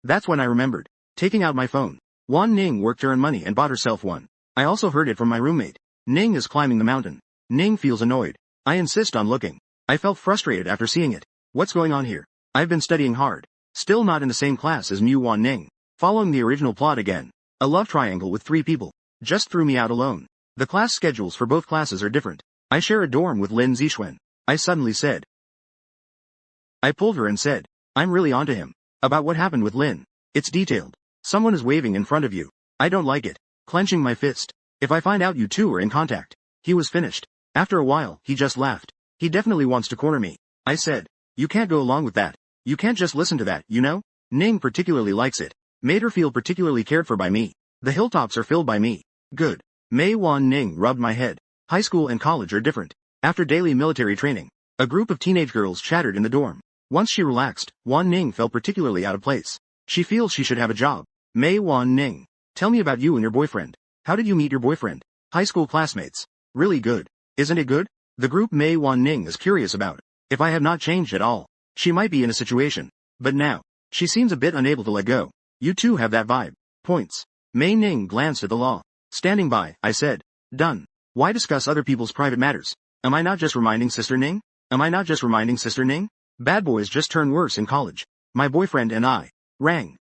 That's when I remembered. Taking out my phone. Wan Ning worked to earn money and bought herself one. I also heard it from my roommate. Ning is climbing the mountain. Ning feels annoyed. I insist on looking. I felt frustrated after seeing it. What's going on here? I've been studying hard. Still not in the same class as Wan Ning. Following the original plot again. A love triangle with 3 people. Just threw me out alone. The class schedules for both classes are different. I share a dorm with Lin Zixuan. I suddenly said. I pulled her and said. I'm really onto him. About what happened with Lin. It's detailed. Someone is waving in front of you. I don't like it. Clenching my fist. If I find out you two are in contact. He was finished. After a while, he just laughed. He definitely wants to corner me. I said. You can't go along with that. You can't just listen to that, you know? Ning particularly likes it. Made her feel particularly cared for by me. The hilltops are filled by me. Good. Wan Ning rubbed my head. High school and college are different. After daily military training, a group of teenage girls chattered in the dorm. Once she relaxed, Wan Ning felt particularly out of place. She feels she should have a job. Wan Ning. Tell me about you and your boyfriend. How did you meet your boyfriend? High school classmates. Really good. Isn't it good? The group Wan Ning is curious about. If I have not changed at all. She might be in a situation. But now. She seems a bit unable to let go. You two have that vibe. Points. Mei Ning glanced at the law. Standing by, I said. Done. Why discuss other people's private matters? Am I not just reminding Sister Ning? Bad boys just turn worse in college. My boyfriend and I. Rang.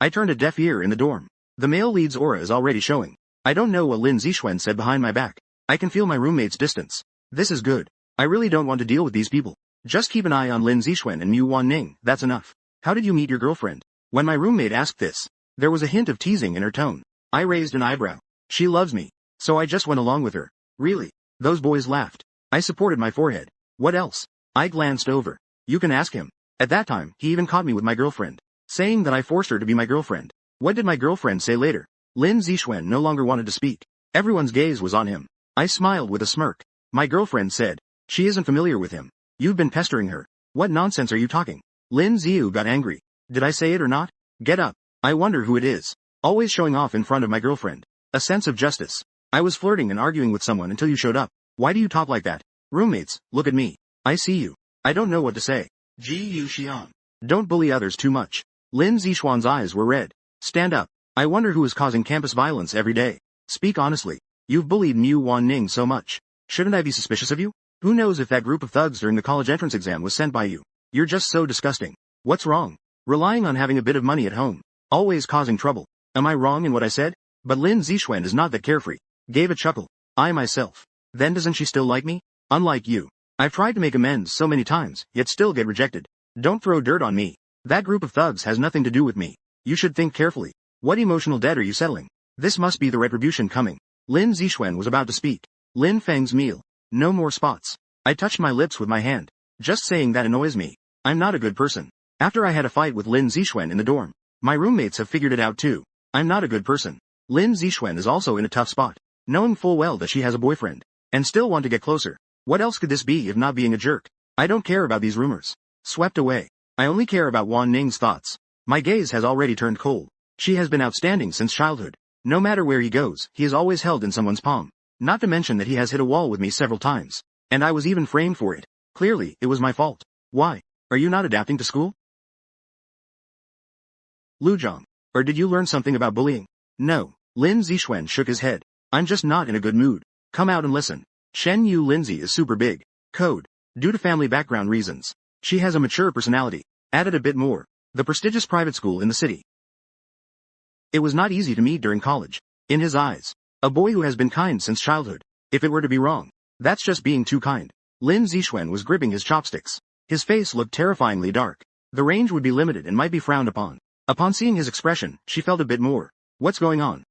I turned a deaf ear in the dorm. The male lead's aura is already showing. I don't know what Lin Zixuan said behind my back. I can feel my roommate's distance. This is good. I really don't want to deal with these people. Just keep an eye on Lin Zixuan and Wan Ning, that's enough. How did you meet your girlfriend? When my roommate asked this, there was a hint of teasing in her tone. I raised an eyebrow. She loves me. So I just went along with her. Really? Those boys laughed. I supported my forehead. What else? I glanced over. You can ask him. At that time, he even caught me with my girlfriend. Saying that I forced her to be my girlfriend. What did my girlfriend say later? Lin Zixuan no longer wanted to speak. Everyone's gaze was on him. I smiled with a smirk. My girlfriend said. She isn't familiar with him. You've been pestering her. What nonsense are you talking? Lin Ziyu got angry. Did I say it or not? Get up. I wonder who it is. Always showing off in front of my girlfriend. A sense of justice. I was flirting and arguing with someone until you showed up. Why do you talk like that? Roommates, look at me. I see you. I don't know what to say. Ji Yu Xian. Don't bully others too much. Lin Zixuan's eyes were red. Stand up. I wonder who is causing campus violence every day. Speak honestly. You've bullied Wan Ning so much. Shouldn't I be suspicious of you? Who knows if that group of thugs during the college entrance exam was sent by you? You're just so disgusting. What's wrong? Relying on having a bit of money at home. Always causing trouble. Am I wrong in what I said? But Lin Zixuan is not that carefree. Gave a chuckle. I myself. Then doesn't she still like me? Unlike you. I've tried to make amends so many times, yet still get rejected. Don't throw dirt on me. That group of thugs has nothing to do with me. You should think carefully. What emotional debt are you settling? This must be the retribution coming. Lin Zixuan was about to speak. Lin Feng's meal. No more spots. I touched my lips with my hand. Just saying that annoys me. I'm not a good person. After I had a fight with Lin Zixuan in the dorm. My roommates have figured it out too. I'm not a good person. Lin Zixuan is also in a tough spot. Knowing full well that she has a boyfriend. And still want to get closer. What else could this be if not being a jerk? I don't care about these rumors. Swept away. I only care about Wan Ning's thoughts. My gaze has already turned cold. She has been outstanding since childhood. No matter where he goes, he is always held in someone's palm. Not to mention that he has hit a wall with me several times. And I was even framed for it. Clearly, it was my fault. Why? Are you not adapting to school? Luzhong. Or did you learn something about bullying? No. Lin Zixuan shook his head. I'm just not in a good mood. Come out and listen. Shen Yu Lindsay is super big. Code. Due to family background reasons. She has a mature personality. Added a bit more. The prestigious private school in the city. It was not easy to meet during college. In his eyes. A boy who has been kind since childhood. If it were to be wrong. That's just being too kind. Lin Zixuan was gripping his chopsticks. His face looked terrifyingly dark. The range would be limited and might be frowned upon. Upon seeing his expression, she felt a bit more. What's going on?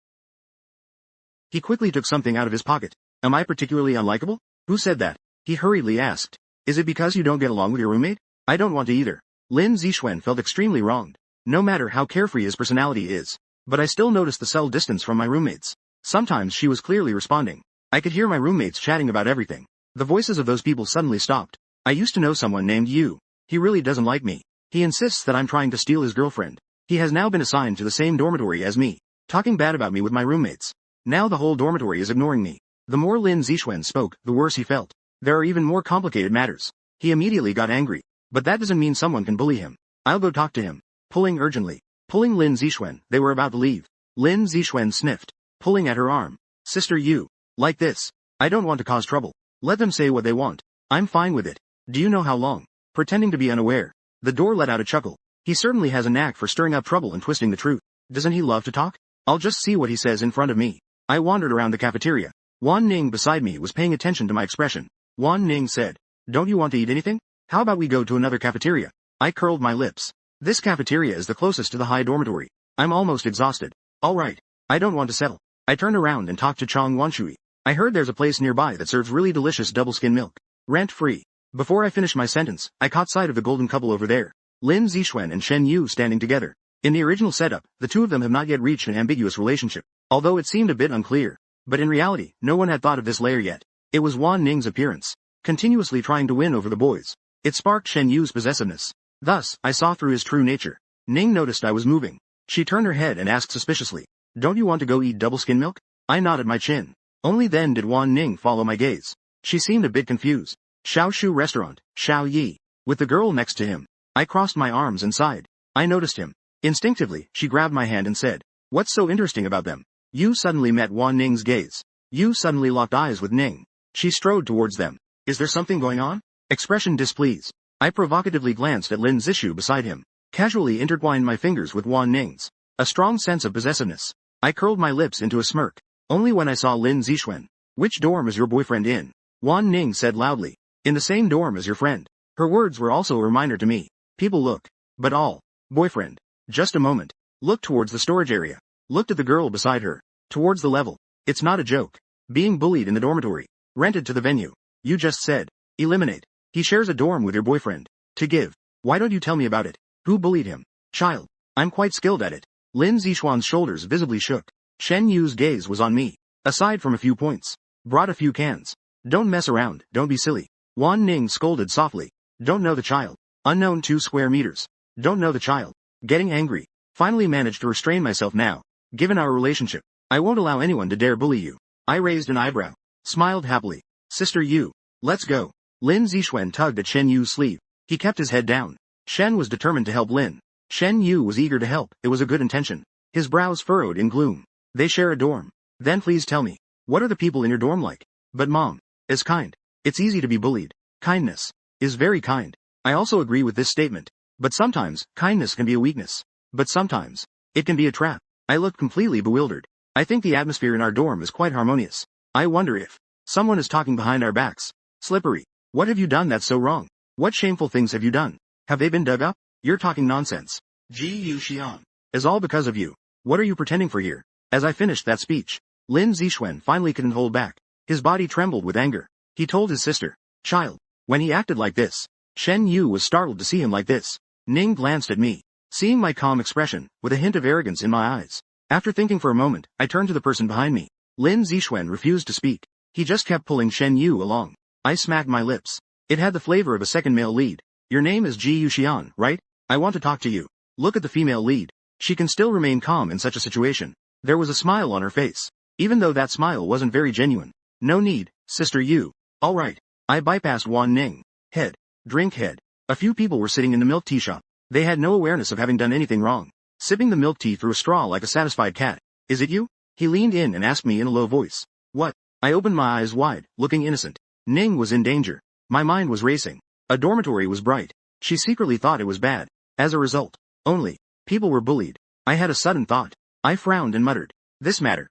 He quickly took something out of his pocket. Am I particularly unlikable? Who said that? He hurriedly asked. Is it because you don't get along with your roommate? I don't want to either. Lin Zixuan felt extremely wronged. No matter how carefree his personality is. But I still noticed the subtle distance from my roommates. Sometimes she was clearly responding. I could hear my roommates chatting about everything. The voices of those people suddenly stopped. I used to know someone named Yu. He really doesn't like me. He insists that I'm trying to steal his girlfriend. He has now been assigned to the same dormitory as me, talking bad about me with my roommates. Now the whole dormitory is ignoring me. The more Lin Zixuan spoke, the worse he felt. There are even more complicated matters. He immediately got angry. But that doesn't mean someone can bully him. I'll go talk to him. Pulling urgently. Pulling Lin Zixuan, they were about to leave. Lin Zixuan sniffed. Pulling at her arm. Sister Yu. Like this. I don't want to cause trouble. Let them say what they want. I'm fine with it. Do you know how long? Pretending to be unaware. The door let out a chuckle. He certainly has a knack for stirring up trouble and twisting the truth. Doesn't he love to talk? I'll just see what he says in front of me. I wandered around the cafeteria. Wan Ning beside me was paying attention to my expression. Wan Ning said, don't you want to eat anything? How about we go to another cafeteria? I curled my lips. This cafeteria is the closest to the high dormitory. I'm almost exhausted. All right. I don't want to settle. I turned around and talked to Chong Wanshui. I heard there's a place nearby that serves really delicious double-skim milk. Rent-free. Before I finished my sentence, I caught sight of the golden couple over there. Lin Zixuan and Shen Yu standing together. In the original setup, the two of them have not yet reached an ambiguous relationship, although it seemed a bit unclear. But in reality, no one had thought of this layer yet. It was Wan Ning's appearance. Continuously trying to win over the boys. It sparked Shen Yu's possessiveness. Thus, I saw through his true nature. Ning noticed I was moving. She turned her head and asked suspiciously, don't you want to go eat double-skin milk? I nodded my chin. Only then did Wan Ning follow my gaze. She seemed a bit confused. Xiao Shu Restaurant, Xiao Yi. With the girl next to him. I crossed my arms and sighed. I noticed him. Instinctively, she grabbed my hand and said, what's so interesting about them? Yu suddenly met Wan Ning's gaze. Yu suddenly locked eyes with Ning. She strode towards them. Is there something going on? Expression displeased. I provocatively glanced at Lin Zixu beside him. Casually intertwined my fingers with Wan Ning's. A strong sense of possessiveness. I curled my lips into a smirk. Only when I saw Lin Zixuan. Which dorm is your boyfriend in? Wan Ning said loudly. In the same dorm as your friend. Her words were also a reminder to me. People look. But all. Boyfriend. Just a moment. Looked towards the storage area. Looked at the girl beside her. Towards the level. It's not a joke. Being bullied in the dormitory. Rented to the venue. You just said. Eliminate. He shares a dorm with your boyfriend. To give. Why don't you tell me about it? Who bullied him? Child. I'm quite skilled at it. Lin Zixuan's shoulders visibly shook. Shen Yu's gaze was on me. Aside from a few points. Brought a few cans. Don't mess around, don't be silly. Wan Ning scolded softly. Don't know the child. Unknown 2 square meters. Don't know the child. Getting angry. Finally managed to restrain myself now. Given our relationship, I won't allow anyone to dare bully you. I raised an eyebrow. Smiled happily. Sister Yu. Let's go. Lin Zixuan tugged at Shen Yu's sleeve. He kept his head down. Shen was determined to help Lin. Shen Yu was eager to help. It was a good intention. His brows furrowed in gloom. They share a dorm. Then please tell me. What are the people in your dorm like? But mom. Is kind. It's easy to be bullied. Kindness. Is very kind. I also agree with this statement. But sometimes, kindness can be a weakness. But sometimes, it can be a trap. I looked completely bewildered. I think the atmosphere in our dorm is quite harmonious. I wonder if someone is talking behind our backs. Slippery. What have you done that's so wrong? What shameful things have you done? Have they been dug up? You're talking nonsense. Ji Yu Xian. Is all because of you. What are you pretending for here? As I finished that speech, Lin Zixuan finally couldn't hold back. His body trembled with anger. He told his sister, child, when he acted like this. Shen Yu was startled to see him like this. Ning glanced at me, seeing my calm expression, with a hint of arrogance in my eyes. After thinking for a moment, I turned to the person behind me. Lin Zixuan refused to speak. He just kept pulling Shen Yu along. I smacked my lips. It had the flavor of a second male lead. Your name is Ji Yu Xian, right? I want to talk to you. Look at the female lead. She can still remain calm in such a situation. There was a smile on her face. Even though that smile wasn't very genuine. No need, Sister Yu. All right. I bypassed Wan Ning. Head. Drink head. A few people were sitting in the milk tea shop. They had no awareness of having done anything wrong. Sipping the milk tea through a straw like a satisfied cat. Is it you? He leaned in and asked me in a low voice. What? I opened my eyes wide, looking innocent. Ning was in danger. My mind was racing. A dormitory was bright. She secretly thought it was bad. As a result, only people were bullied. I had a sudden thought. I frowned and muttered. This matter.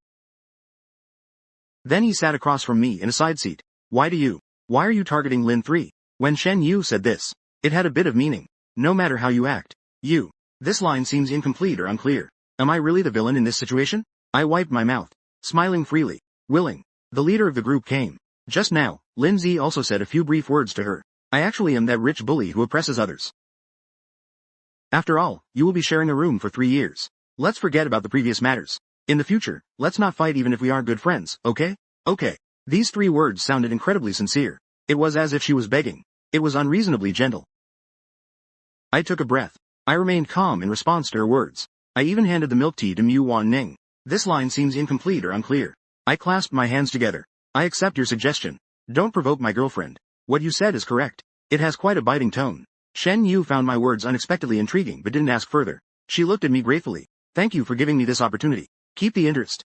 Then he sat across from me in a side seat. Why are you targeting Lin 3? When Shen Yu said this, it had a bit of meaning. No matter how you act. This line seems incomplete or unclear. Am I really the villain in this situation? I wiped my mouth. Smiling freely. Willing. The leader of the group came. Just now, Lindsay also said a few brief words to her. I actually am that rich bully who oppresses others. After all, you will be sharing a room for 3 years. Let's forget about the previous matters. In the future, let's not fight even if we aren't good friends, okay? Okay. These 3 words sounded incredibly sincere. It was as if she was begging. It was unreasonably gentle. I took a breath. I remained calm in response to her words. I even handed the milk tea to Mu Wan Ning. This line seems incomplete or unclear. I clasped my hands together. I accept your suggestion. Don't provoke my girlfriend. What you said is correct. It has quite a biting tone. Shen Yu found my words unexpectedly intriguing but didn't ask further. She looked at me gratefully. Thank you for giving me this opportunity. Keep the interest.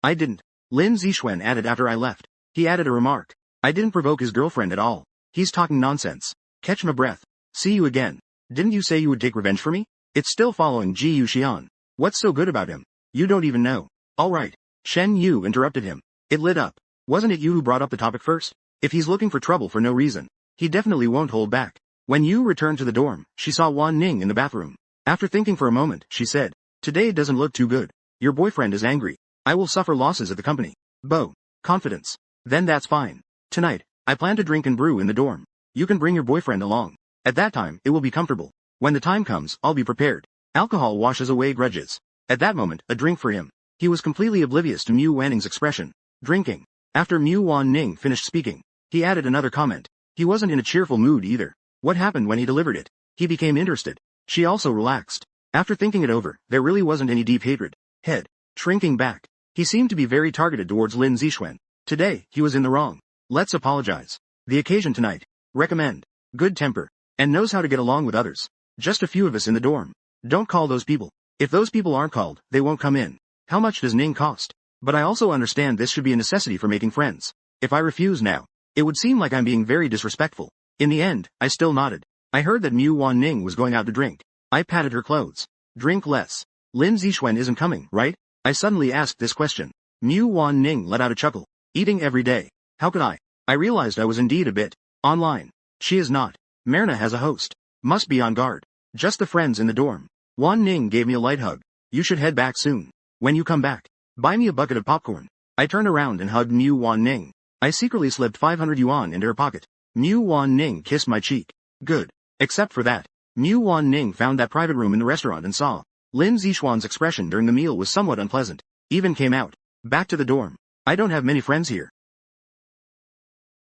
I didn't. Lin Zixuan added after I left. He added a remark. I didn't provoke his girlfriend at all. He's talking nonsense. Catch my breath. See you again. Didn't you say you would take revenge for me? It's still following Ji Yu Xian. What's so good about him? You don't even know. Alright. Shen Yu interrupted him. It lit up. Wasn't it you who brought up the topic first? If he's looking for trouble for no reason, he definitely won't hold back. When Yu returned to the dorm, she saw Wan Ning in the bathroom. After thinking for a moment, she said, Today doesn't look too good. Your boyfriend is angry. I will suffer losses at the company. Bo. Confidence. Then that's fine. Tonight, I plan to drink and brew in the dorm. You can bring your boyfriend along. At that time, it will be comfortable. When the time comes, I'll be prepared. Alcohol washes away grudges. At that moment, a drink for him. He was completely oblivious to Mu Wanning's expression. Drinking. After Mu Wan Ning finished speaking, he added another comment. He wasn't in a cheerful mood either. What happened when he delivered it? He became interested. She also relaxed. After thinking it over, there really wasn't any deep hatred. Head. Shrinking back. He seemed to be very targeted towards Lin Zixuan. Today, he was in the wrong. Let's apologize. The occasion tonight. Recommend. Good temper. And knows how to get along with others. Just a few of us in the dorm. Don't call those people. If those people aren't called, they won't come in. How much does Ning cost? But I also understand this should be a necessity for making friends. If I refuse now, it would seem like I'm being very disrespectful. In the end, I still nodded. I heard that Mu Wan Ning was going out to drink. I patted her clothes. Drink less. Lin Zixuan isn't coming, right? I suddenly asked this question. Mu Wan Ning let out a chuckle. Eating every day. How could I? I realized I was indeed a bit online. She is not. Myrna has a host. Must be on guard. Just the friends in the dorm. Wan Ning gave me a light hug. You should head back soon. When you come back, buy me a bucket of popcorn. I turned around and hugged Mu Wan Ning. I secretly slipped 500 yuan into her pocket. Mu Wan Ning kissed my cheek. Good. Except for that, Mu Wan Ning found that private room in the restaurant and saw. Lin Zixuan's expression during the meal was somewhat unpleasant. Even came out. Back to the dorm. I don't have many friends here.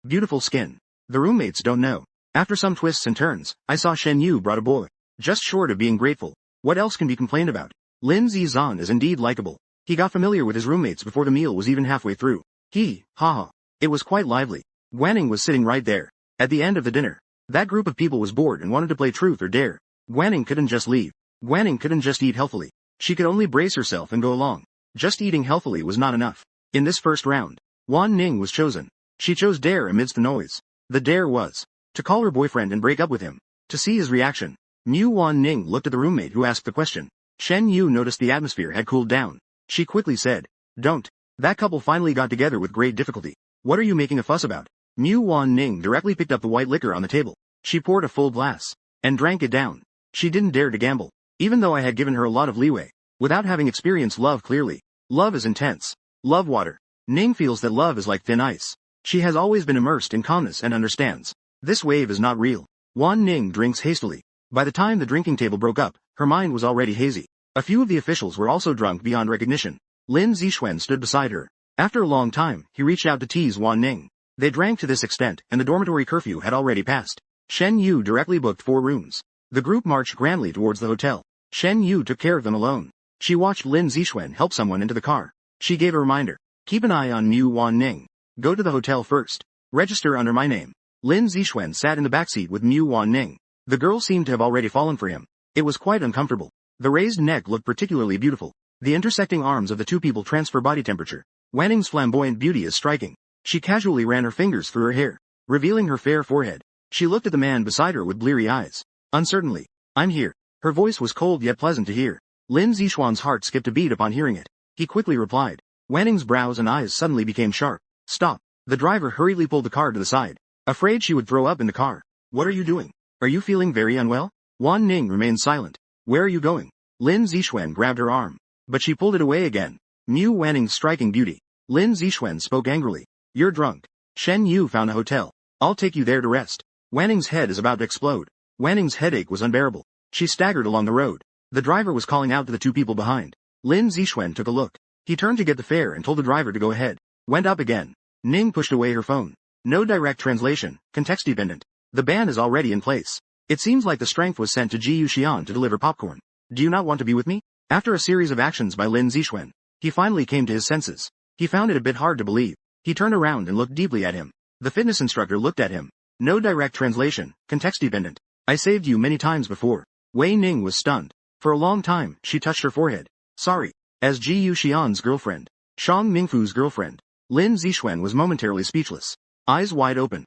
Beautiful skin. The roommates don't know. After some twists and turns, I saw Shen Yu brought a boy. Just short of being grateful. What else can be complained about? Lin Zizan is indeed likable. He got familiar with his roommates before the meal was even halfway through. Haha. It was quite lively. Guaning was sitting right there. At the end of the dinner, that group of people was bored and wanted to play truth or dare. Guaning couldn't just leave. Guaning couldn't just eat healthily. She could only brace herself and go along. Just eating healthily was not enough. In this first round, Wan Ning was chosen. She chose dare amidst the noise. The dare was to call her boyfriend and break up with him. To see his reaction, Mu Wan Ning looked at the roommate who asked the question. Shen Yu noticed the atmosphere had cooled down. She quickly said, Don't. That couple finally got together with great difficulty. What are you making a fuss about? Mu Wan Ning directly picked up the white liquor on the table. She poured a full glass and drank it down. She didn't dare to gamble, even though I had given her a lot of leeway. Without having experienced love clearly. Love is intense. Love water. Ning feels that love is like thin ice. She has always been immersed in calmness and understands. This wave is not real. Wan Ning drinks hastily. By the time the drinking table broke up, her mind was already hazy. A few of the officials were also drunk beyond recognition. Lin Zixuan stood beside her. After a long time, he reached out to tease Wan Ning. They drank to this extent, and the dormitory curfew had already passed. Shen Yu directly booked 4 rooms. The group marched grandly towards the hotel. Shen Yu took care of them alone. She watched Lin Zixuan help someone into the car. She gave a reminder. Keep an eye on Mu Wan Ning. Go to the hotel first. Register under my name. Lin Zixuan sat in the backseat with Mu Wan Ning. The girl seemed to have already fallen for him. It was quite uncomfortable. The raised neck looked particularly beautiful. The intersecting arms of the two people transfer body temperature. Wanning's flamboyant beauty is striking. She casually ran her fingers through her hair, revealing her fair forehead. She looked at the man beside her with bleary eyes. Uncertainly. I'm here. Her voice was cold yet pleasant to hear. Lin Zixuan's heart skipped a beat upon hearing it. He quickly replied. Wanning's brows and eyes suddenly became sharp. Stop. The driver hurriedly pulled the car to the side. Afraid she would throw up in the car. What are you doing? Are you feeling very unwell? Wan Ning remained silent. Where are you going? Lin Zixuan grabbed her arm. But she pulled it away again. Mu Wanning's striking beauty. Lin Zixuan spoke angrily. You're drunk. Shen Yu found a hotel. I'll take you there to rest. Wanning's head is about to explode. Wanning's headache was unbearable. She staggered along the road. The driver was calling out to the two people behind. Lin Zixuan took a look. He turned to get the fare and told the driver to go ahead. Went up again. Ning pushed away her phone. No direct translation, context dependent. The ban is already in place. It seems like the strength was sent to Ji Yuxian to deliver popcorn. Do you not want to be with me? After a series of actions by Lin Zixuan, he finally came to his senses. He found it a bit hard to believe. He turned around and looked deeply at him. The fitness instructor looked at him. No direct translation, context dependent. I saved you many times before. Wei Ning was stunned. For a long time, she touched her forehead. Sorry. As Ji Yuxian's girlfriend, Shang Mingfu's girlfriend, Lin Zixuan was momentarily speechless. Eyes wide open.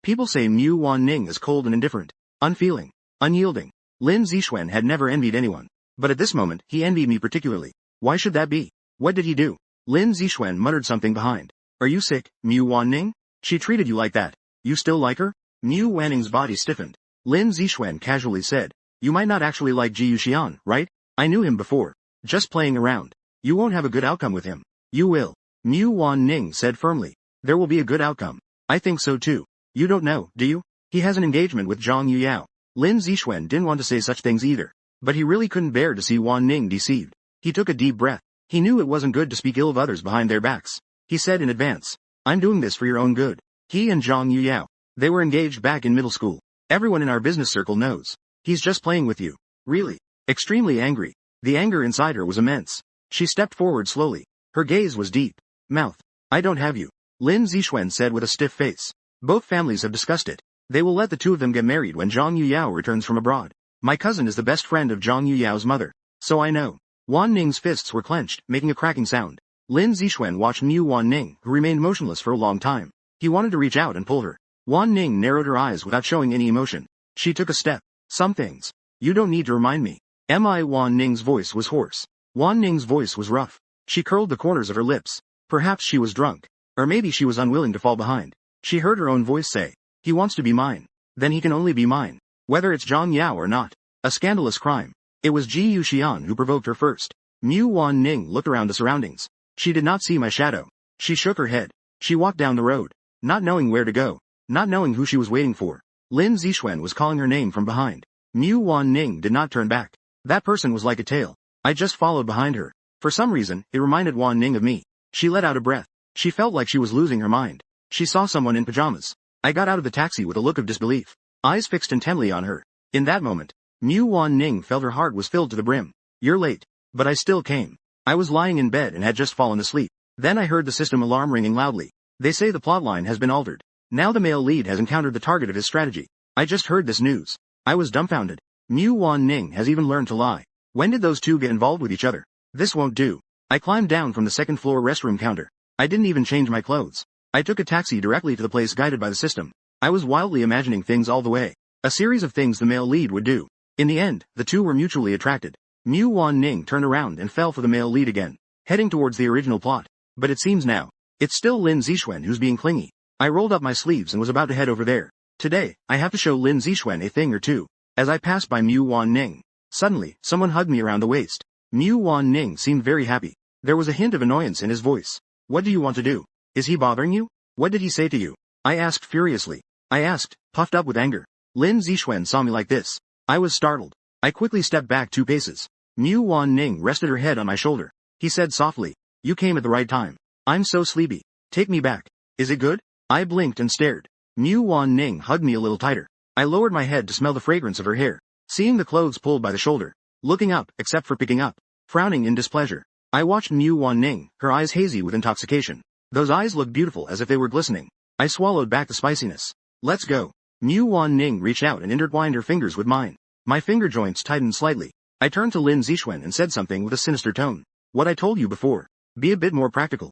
People say Mu Wanning is cold and indifferent, unfeeling, unyielding. Lin Zixuan had never envied anyone. But at this moment, he envied me particularly. Why should that be? What did he do? Lin Zixuan muttered something behind. Are you sick, Mu Wanning? She treated you like that. You still like her? Mu Wanning's body stiffened. Lin Zixuan casually said. You might not actually like Ji Yuxian, right? I knew him before. Just playing around. You won't have a good outcome with him. You will. Mu Wanning said firmly. There will be a good outcome. I think so too. You don't know, do you? He has an engagement with Zhang Yuyao. Lin Zixuan didn't want to say such things either. But he really couldn't bear to see Wanning deceived. He took a deep breath. He knew it wasn't good to speak ill of others behind their backs. He said in advance. I'm doing this for your own good. He and Zhang Yuyao. They were engaged back in middle school. Everyone in our business circle knows. He's just playing with you. Really. Extremely angry. The anger inside her was immense. She stepped forward slowly. Her gaze was deep. Mouth. I don't have you. Lin Zixuan said with a stiff face. Both families have discussed it. They will let the two of them get married when Zhang Yuyao returns from abroad. My cousin is the best friend of Zhang Yuyao's mother. So I know. Wan Ning's fists were clenched, making a cracking sound. Lin Zixuan watched Mu Wan Ning, who remained motionless for a long time. He wanted to reach out and pull her. Wan Ning narrowed her eyes without showing any emotion. She took a step. Some things. You don't need to remind me. Wan Ning's voice was hoarse. Wan Ning's voice was rough. She curled the corners of her lips. Perhaps she was drunk. Or maybe she was unwilling to fall behind. She heard her own voice say, he wants to be mine. Then he can only be mine. Whether it's Zhang Yao or not. A scandalous crime. It was Ji Yuxian who provoked her first. Mu Wan Ning looked around the surroundings. She did not see my shadow. She shook her head. She walked down the road. Not knowing where to go. Not knowing who she was waiting for. Lin Zixuan was calling her name from behind. Mu Wan Ning did not turn back. That person was like a tail. I just followed behind her. For some reason, it reminded Wan Ning of me. She let out a breath. She felt like she was losing her mind. She saw someone in pajamas. I got out of the taxi with a look of disbelief. Eyes fixed intently on her. In that moment, Mu Wan Ning felt her heart was filled to the brim. You're late. But I still came. I was lying in bed and had just fallen asleep. Then I heard the system alarm ringing loudly. They say the plotline has been altered. Now the male lead has encountered the target of his strategy. I just heard this news. I was dumbfounded. Mu Wan Ning has even learned to lie. When did those two get involved with each other? This won't do. I climbed down from the second floor restroom counter. I didn't even change my clothes. I took a taxi directly to the place guided by the system. I was wildly imagining things all the way. A series of things the male lead would do. In the end, the two were mutually attracted. Mu Wan Ning turned around and fell for the male lead again, heading towards the original plot. But it seems now, it's still Lin Zixuan who's being clingy. I rolled up my sleeves and was about to head over there. Today, I have to show Lin Zixuan a thing or two. As I passed by Mu Wan Ning, suddenly, someone hugged me around the waist. Mu Wan Ning seemed very happy. There was a hint of annoyance in his voice. What do you want to do? Is he bothering you? What did he say to you? I asked furiously. I asked, puffed up with anger. Lin Zixuan saw me like this. I was startled. I quickly stepped back 2 paces. Mu Wan Ning rested her head on my shoulder. He said softly, you came at the right time. I'm so sleepy. Take me back. Is it good? I blinked and stared. Mu Wan Ning hugged me a little tighter. I lowered my head to smell the fragrance of her hair. Seeing the clothes pulled by the shoulder. Looking up, except for picking up. Frowning in displeasure. I watched Mu Wan Ning, her eyes hazy with intoxication. Those eyes looked beautiful as if they were glistening. I swallowed back the spiciness. Let's go. Mu Wan Ning reached out and intertwined her fingers with mine. My finger joints tightened slightly. I turned to Lin Zixuan and said something with a sinister tone. What I told you before. Be a bit more practical.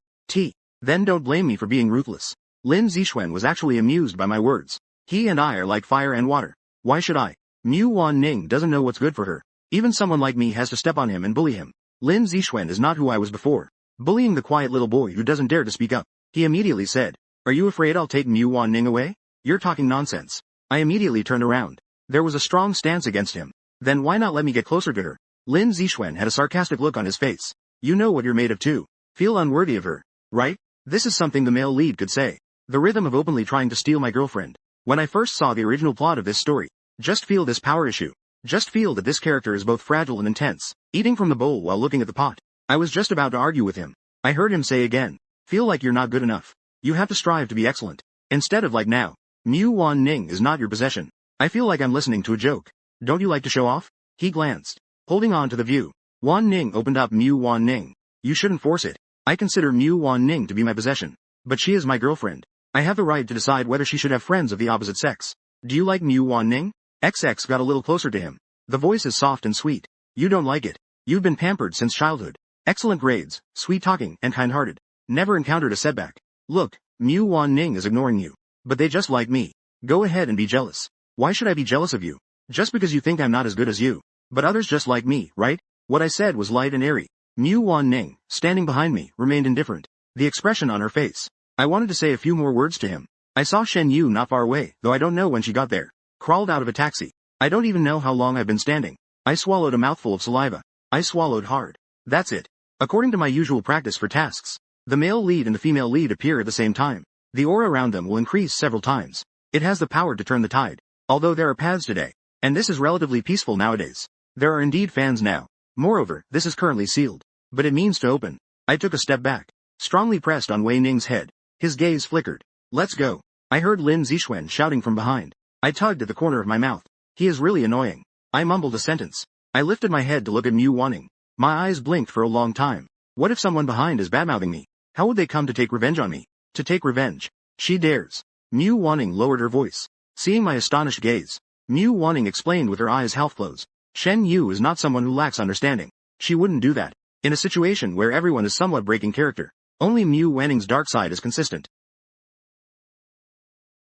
Then don't blame me for being ruthless. Lin Zixuan was actually amused by my words. He and I are like fire and water. Why should I? Mu Wan Ning doesn't know what's good for her. Even someone like me has to step on him and bully him. Lin Zixuan is not who I was before. Bullying the quiet little boy who doesn't dare to speak up. He immediately said, are you afraid I'll take Mu Wan Ning away? You're talking nonsense. I immediately turned around. There was a strong stance against him. Then why not let me get closer to her? Lin Zixuan had a sarcastic look on his face. You know what you're made of too. Feel unworthy of her, right? This is something the male lead could say. The rhythm of openly trying to steal my girlfriend. When I first saw the original plot of this story, just feel this power issue. Just feel that this character is both fragile and intense. Eating from the bowl while looking at the pot. I was just about to argue with him. I heard him say again, feel like you're not good enough. You have to strive to be excellent. Instead of like now. Mu Wan Ning is not your possession. I feel like I'm listening to a joke. Don't you like to show off? He glanced. Holding on to the view. Wan Ning opened up. Mu Wan Ning. You shouldn't force it. I consider Mu Wan Ning to be my possession. But she is my girlfriend. I have the right to decide whether she should have friends of the opposite sex. Do you like Mu Wan Ning? XX got a little closer to him. The voice is soft and sweet. You don't like it. You've been pampered since childhood. Excellent grades, sweet talking, and kind-hearted. Never encountered a setback. Look, Mu Wan Ning is ignoring you. But they just like me. Go ahead and be jealous. Why should I be jealous of you? Just because you think I'm not as good as you. But others just like me, right? What I said was light and airy. Mu Wan Ning, standing behind me, remained indifferent. The expression on her face. I wanted to say a few more words to him. I saw Shen Yu not far away, though I don't know when she got there. Crawled out of a taxi. I don't even know how long I've been standing. I swallowed a mouthful of saliva. I swallowed hard. That's it. According to my usual practice for tasks, the male lead and the female lead appear at the same time. The aura around them will increase several times. It has the power to turn the tide. Although there are paths today, and this is relatively peaceful nowadays. There are indeed fans now. Moreover, this is currently sealed. But it means to open. I took a step back. Strongly pressed on Wei Ning's head. His gaze flickered. Let's go. I heard Lin Zixuan shouting from behind. I tugged at the corner of my mouth. He is really annoying. I mumbled a sentence. I lifted my head to look at Mu Wanning. My eyes blinked for a long time. What if someone behind is badmouthing me? How would they come to take revenge on me? To take revenge. She dares. Mu Wanning lowered her voice. Seeing my astonished gaze, Mu Wanning explained with her eyes half closed. Shen Yu is not someone who lacks understanding. She wouldn't do that. In a situation where everyone is somewhat breaking character, only Mu Wanning's dark side is consistent.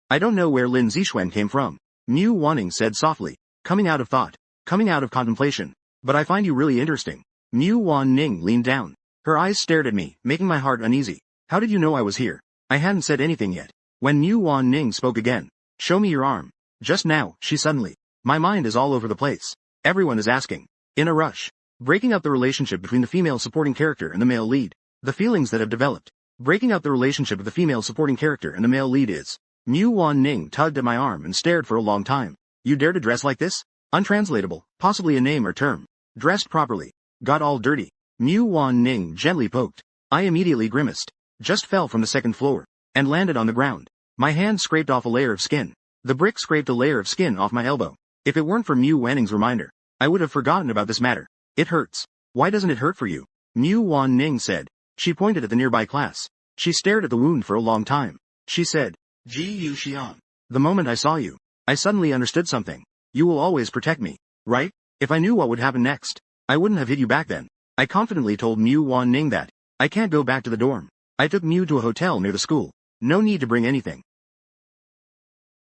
I don't know where Lin Zixuan came from, Mu Wanning said softly, coming out of thought, coming out of contemplation. But I find you really interesting. Mu Wan Ning leaned down. Her eyes stared at me, making my heart uneasy. How did you know I was here? I hadn't said anything yet. When Mu Wan Ning spoke again. Show me your arm. Just now, she suddenly. My mind is all over the place. Everyone is asking. In a rush. Breaking up the relationship between the female supporting character and the male lead. The feelings that have developed. Breaking up the relationship of the female supporting character and the male lead is. Mu Wan Ning tugged at my arm and stared for a long time. You dare to dress like this? Untranslatable, possibly a name or term. Dressed properly. Got all dirty. Mu Wan Ning gently poked. I immediately grimaced. Just fell from the second floor. And landed on the ground. My hand scraped off a layer of skin. The brick scraped a layer of skin off my elbow. If it weren't for Mu Wanning's reminder, I would have forgotten about this matter. It hurts. Why doesn't it hurt for you? Mu Wan Ning said. She pointed at the nearby class. She stared at the wound for a long time. She said, Ji Yu Xian. The moment I saw you, I suddenly understood something. You will always protect me, right? If I knew what would happen next, I wouldn't have hit you back then. I confidently told Mu Wan Ning that. I can't go back to the dorm. I took Mu to a hotel near the school. No need to bring anything.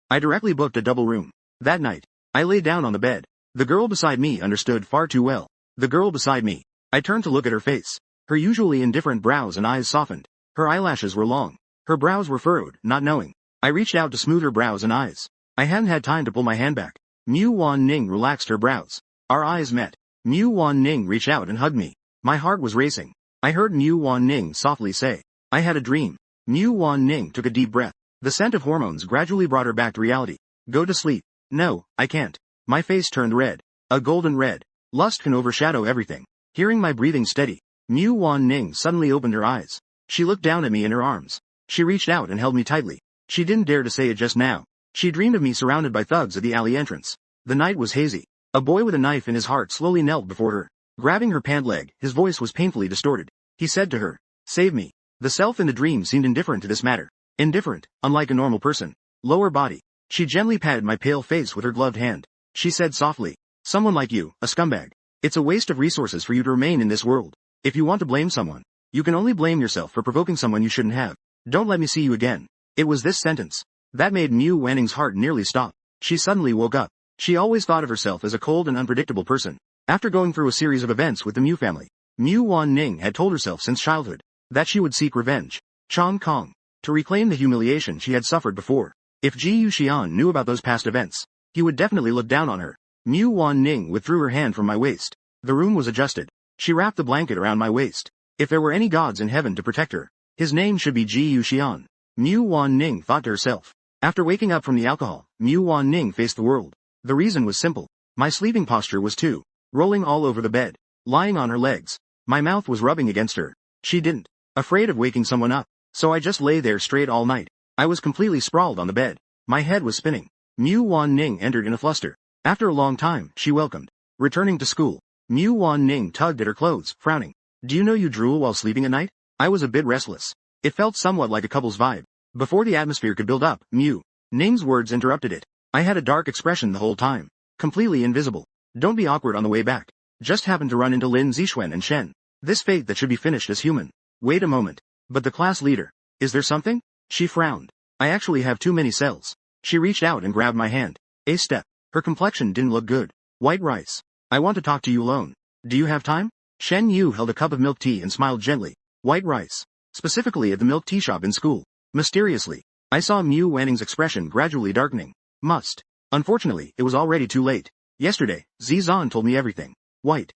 I directly booked a double room. That night, I lay down on the bed. The girl beside me understood far too well. The girl beside me. I turned to look at her face. Her usually indifferent brows and eyes softened. Her eyelashes were long. Her brows were furrowed, not knowing. I reached out to smooth her brows and eyes. I hadn't had time to pull my hand back. Mu Wan Ning relaxed her brows. Our eyes met. Mu Wan Ning reached out and hugged me. My heart was racing. I heard Mu Wan Ning softly say, I had a dream. Mu Wan Ning took a deep breath. The scent of hormones gradually brought her back to reality. Go to sleep. No, I can't. My face turned red. A golden red. Lust can overshadow everything. Hearing my breathing steady, Mu Wan Ning suddenly opened her eyes. She looked down at me in her arms. She reached out and held me tightly. She didn't dare to say it just now. She dreamed of me surrounded by thugs at the alley entrance. The night was hazy. A boy with a knife in his heart slowly knelt before her. Grabbing her pant leg, his voice was painfully distorted. He said to her, Save me. The self in the dream seemed indifferent to this matter. Indifferent, unlike a normal person. Lower body. She gently patted my pale face with her gloved hand. She said softly, Someone like you, a scumbag. It's a waste of resources for you to remain in this world. If you want to blame someone, you can only blame yourself for provoking someone you shouldn't have. Don't let me see you again. It was this sentence that made Mu Wanning's heart nearly stop. She suddenly woke up. She always thought of herself as a cold and unpredictable person. After going through a series of events with the Mu family, Mu Wan Ning had told herself since childhood that she would seek revenge. Chong Kong. To reclaim the humiliation she had suffered before. If Ji Yu Xian knew about those past events, he would definitely look down on her. Mu Wan Ning withdrew her hand from my waist. The room was adjusted. She wrapped the blanket around my waist. If there were any gods in heaven to protect her, his name should be Ji Yuxian. Mu Wanning thought to herself. After waking up from the alcohol, Mu Wanning faced the world. The reason was simple. My sleeping posture was too. Rolling all over the bed. Lying on her legs. My mouth was rubbing against her. She didn't. Afraid of waking someone up. So I just lay there straight all night. I was completely sprawled on the bed. My head was spinning. Mu Wanning entered in a fluster. After a long time, she welcomed. Returning to school. Mu Wanning tugged at her clothes, frowning. Do you know you drool while sleeping at night? I was a bit restless. It felt somewhat like a couple's vibe. Before the atmosphere could build up, Mu Ning's words interrupted it. I had a dark expression the whole time. Completely invisible. Don't be awkward on the way back. Just happened to run into Lin Zixuan and Shen. This fate that should be finished as human. Wait a moment. But the class leader. Is there something? She frowned. I actually have too many cells. She reached out and grabbed my hand. A step. Her complexion didn't look good. White rice. I want to talk to you alone. Do you have time? Shen Yu held a cup of milk tea and smiled gently. White rice. Specifically at the milk tea shop in school. Mysteriously. I saw Mu Wanning's expression gradually darkening. Must. Unfortunately, it was already too late. Yesterday, Zizan told me everything. White.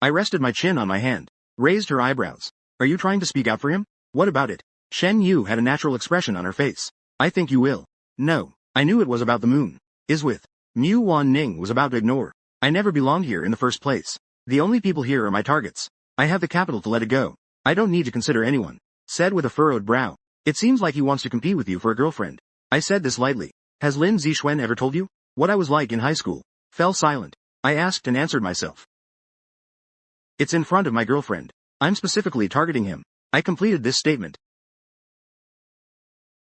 I rested my chin on my hand. Raised her eyebrows. Are you trying to speak out for him? What about it? Shen Yu had a natural expression on her face. I think you will. No. I knew it was about the moon. Is with. Mu Wanning was about to ignore. I never belonged here in the first place. The only people here are my targets. I have the capital to let it go. I don't need to consider anyone. Said with a furrowed brow. It seems like he wants to compete with you for a girlfriend. I said this lightly. Has Lin Zixuan ever told you what I was like in high school? Fell silent. I asked and answered myself. It's in front of my girlfriend. I'm specifically targeting him. I completed this statement.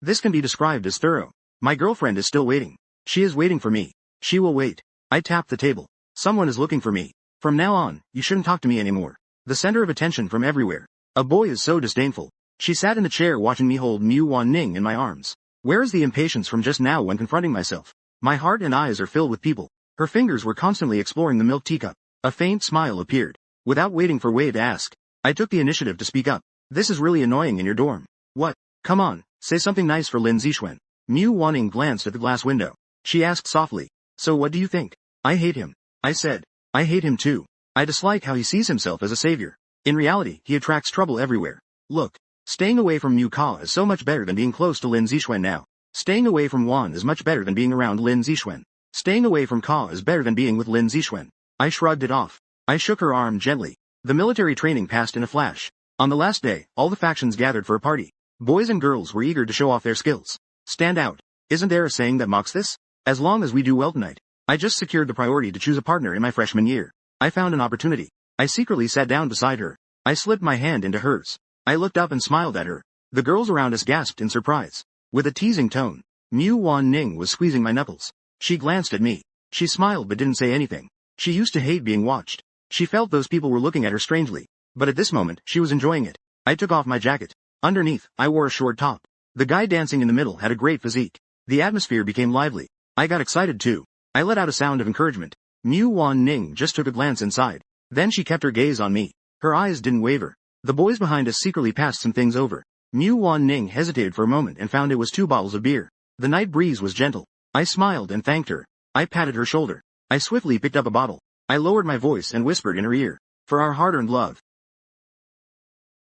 This can be described as thorough. My girlfriend is still waiting. She is waiting for me. She will wait. I tapped the table. Someone is looking for me. From now on, you shouldn't talk to me anymore. The center of attention from everywhere. A boy is so disdainful. She sat in the chair watching me hold Mu Wanning in my arms. Where is the impatience from just now when confronting myself? My heart and eyes are filled with people. Her fingers were constantly exploring the milk teacup. A faint smile appeared. Without waiting for Wei to ask, I took the initiative to speak up. This is really annoying in your dorm. What? Come on, say something nice for Lin Zixuan. Mu Wanning glanced at the glass window. She asked softly. So what do you think? I hate him. I said. I hate him too. I dislike how he sees himself as a savior. In reality, he attracts trouble everywhere. Look. Staying away from Mu Ka is so much better than being close to Lin Zixuan now. Staying away from Wan is much better than being around Lin Zixuan. Staying away from Ka is better than being with Lin Zixuan. I shrugged it off. I shook her arm gently. The military training passed in a flash. On the last day, all the factions gathered for a party. Boys and girls were eager to show off their skills. Stand out. Isn't there a saying that mocks this? As long as we do well tonight. I just secured the priority to choose a partner in my freshman year. I found an opportunity. I secretly sat down beside her. I slipped my hand into hers. I looked up and smiled at her. The girls around us gasped in surprise. With a teasing tone, Mu Wanning was squeezing my knuckles. She glanced at me. She smiled but didn't say anything. She used to hate being watched. She felt those people were looking at her strangely. But at this moment, she was enjoying it. I took off my jacket. Underneath, I wore a short top. The guy dancing in the middle had a great physique. The atmosphere became lively. I got excited too. I let out a sound of encouragement. Mu Wanning just took a glance inside. Then she kept her gaze on me. Her eyes didn't waver. The boys behind us secretly passed some things over. Mu Wanning hesitated for a moment and found it was 2 bottles of beer. The night breeze was gentle. I smiled and thanked her. I patted her shoulder. I swiftly picked up a bottle. I lowered my voice and whispered in her ear. For our hard-earned love.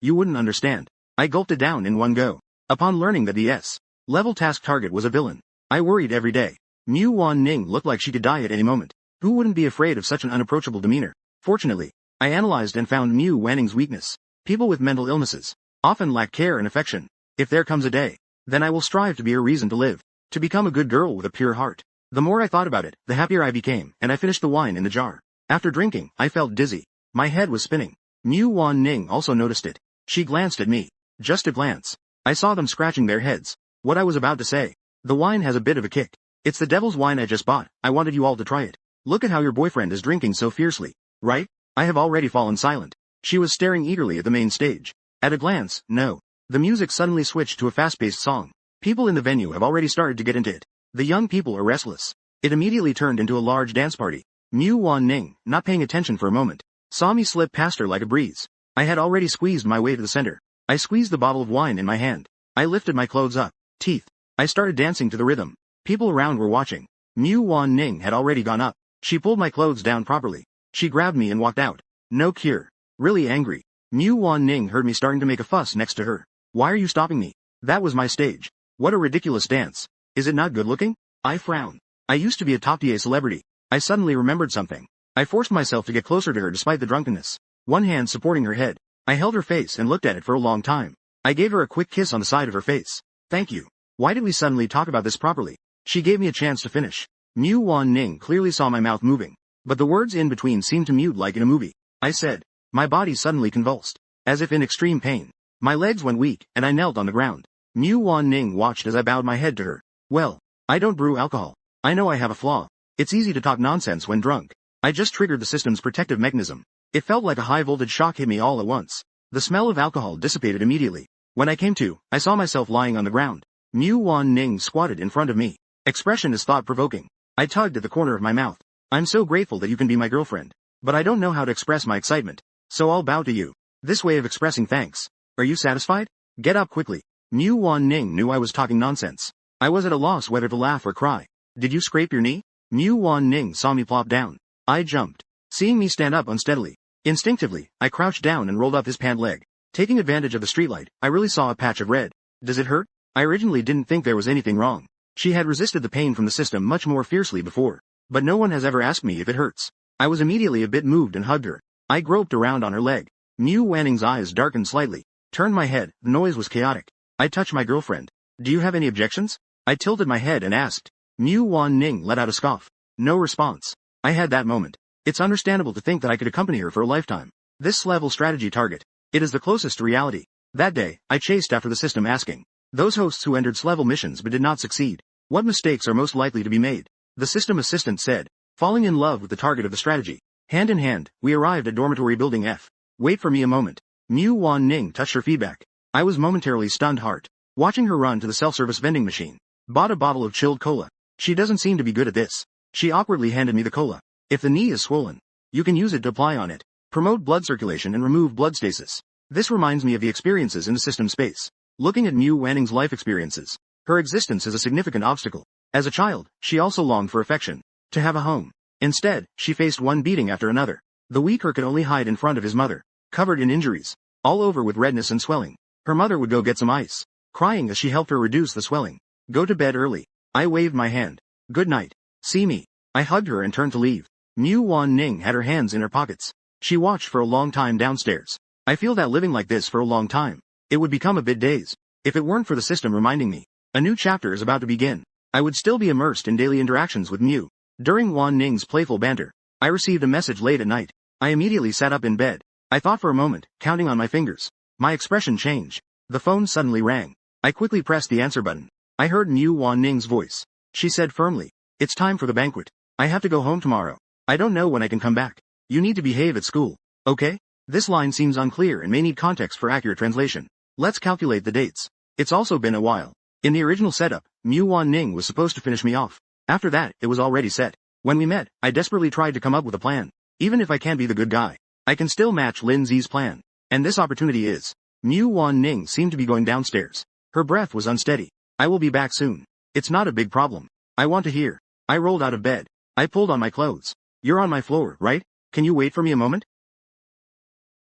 You wouldn't understand. I gulped it down in one go. Upon learning that the S-level task target was a villain, I worried every day. Mu Wanning looked like she could die at any moment. Who wouldn't be afraid of such an unapproachable demeanor? Fortunately, I analyzed and found Mu Wanning's weakness. People with mental illnesses often lack care and affection. If there comes a day, then I will strive to be her reason to live, to become a good girl with a pure heart. The more I thought about it, the happier I became, and I finished the wine in the jar. After drinking, I felt dizzy. My head was spinning. Mu Wanning also noticed it. She glanced at me. Just a glance. I saw them scratching their heads. What I was about to say. The wine has a bit of a kick. It's the devil's wine I just bought. I wanted you all to try it. Look at how your boyfriend is drinking so fiercely. Right? I have already fallen silent. She was staring eagerly at the main stage. At a glance, no. The music suddenly switched to a fast-paced song. People in the venue have already started to get into it. The young people are restless. It immediately turned into a large dance party. Mu Wanning, not paying attention for a moment, saw me slip past her like a breeze. I had already squeezed my way to the center. I squeezed the bottle of wine in my hand. I lifted my clothes up. Teeth. I started dancing to the rhythm. People around were watching. Mu Wanning had already gone up. She pulled my clothes down properly. She grabbed me and walked out. No cure. Really angry. Mu Wan Ning heard me starting to make a fuss next to her. Why are you stopping me? That was my stage. What a ridiculous dance. Is it not good looking? I frowned. I used to be a top DA celebrity. I suddenly remembered something. I forced myself to get closer to her despite the drunkenness. One hand supporting her head. I held her face and looked at it for a long time. I gave her a quick kiss on the side of her face. Thank you. Why did we suddenly talk about this properly? She gave me a chance to finish. Mu Wan Ning clearly saw my mouth moving, but the words in between seemed to mute like in a movie. I said. My body suddenly convulsed, as if in extreme pain. My legs went weak, and I knelt on the ground. Mu Wan Ning watched as I bowed my head to her. Well, I don't brew alcohol. I know I have a flaw. It's easy to talk nonsense when drunk. I just triggered the system's protective mechanism. It felt like a high-voltage shock hit me all at once. The smell of alcohol dissipated immediately. When I came to, I saw myself lying on the ground. Mu Wan Ning squatted in front of me. Expression is thought-provoking. I tugged at the corner of my mouth. I'm so grateful that you can be my girlfriend. But I don't know how to express my excitement. So I'll bow to you. This way of expressing thanks. Are you satisfied? Get up quickly. Mu Wan Ning knew I was talking nonsense. I was at a loss whether to laugh or cry. Did you scrape your knee? Mu Wan Ning saw me plop down. I jumped. Seeing me stand up unsteadily. Instinctively, I crouched down and rolled up his pant leg. Taking advantage of the streetlight, I really saw a patch of red. Does it hurt? I originally didn't think there was anything wrong. She had resisted the pain from the system much more fiercely before. But no one has ever asked me if it hurts. I was immediately a bit moved and hugged her. I groped around on her leg. Mu Wanning's eyes darkened slightly. Turned my head, the noise was chaotic. I touched my girlfriend. Do you have any objections? I tilted my head and asked. Mu Wan Ning let out a scoff. No response. I had that moment. It's understandable to think that I could accompany her for a lifetime. This level strategy target. It is the closest to reality. That day, I chased after the system asking. Those hosts who entered level missions but did not succeed. What mistakes are most likely to be made? The system assistant said. Falling in love with the target of the strategy. Hand in hand, we arrived at dormitory building F. Wait for me a moment. Mu Wan Ning touched her feedback. I was momentarily stunned heart. Watching her run to the self-service vending machine. Bought a bottle of chilled cola. She doesn't seem to be good at this. She awkwardly handed me the cola. If the knee is swollen, you can use it to apply on it. Promote blood circulation and remove blood stasis. This reminds me of the experiences in the system space. Looking at Mu Wanning's life experiences. Her existence is a significant obstacle. As a child, she also longed for affection. To have a home. Instead, she faced one beating after another. The weaker could only hide in front of his mother. Covered in injuries. All over with redness and swelling. Her mother would go get some ice. Crying as she helped her reduce the swelling. Go to bed early. I waved my hand. Good night. See me. I hugged her and turned to leave. Mu Wan Ning had her hands in her pockets. She watched for a long time downstairs. I feel that living like this for a long time. It would become a bit dazed. If it weren't for the system reminding me. A new chapter is about to begin. I would still be immersed in daily interactions with Mu. During Wan Ning's playful banter, I received a message late at night. I immediately sat up in bed. I thought for a moment, counting on my fingers. My expression changed. The phone suddenly rang. I quickly pressed the answer button. I heard Mu Wan Ning's voice. She said firmly, it's time for the banquet. I have to go home tomorrow. I don't know when I can come back. You need to behave at school. Okay? This line seems unclear and may need context for accurate translation. Let's calculate the dates. It's also been a while. In the original setup, Mu Wan Ning was supposed to finish me off. After that, it was already set. When we met, I desperately tried to come up with a plan. Even if I can't be the good guy, I can still match Lin Zi's plan. And this opportunity is. Mu Wan Ning seemed to be going downstairs. Her breath was unsteady. I will be back soon. It's not a big problem. I want to hear. I rolled out of bed. I pulled on my clothes. You're on my floor, right? Can you wait for me a moment?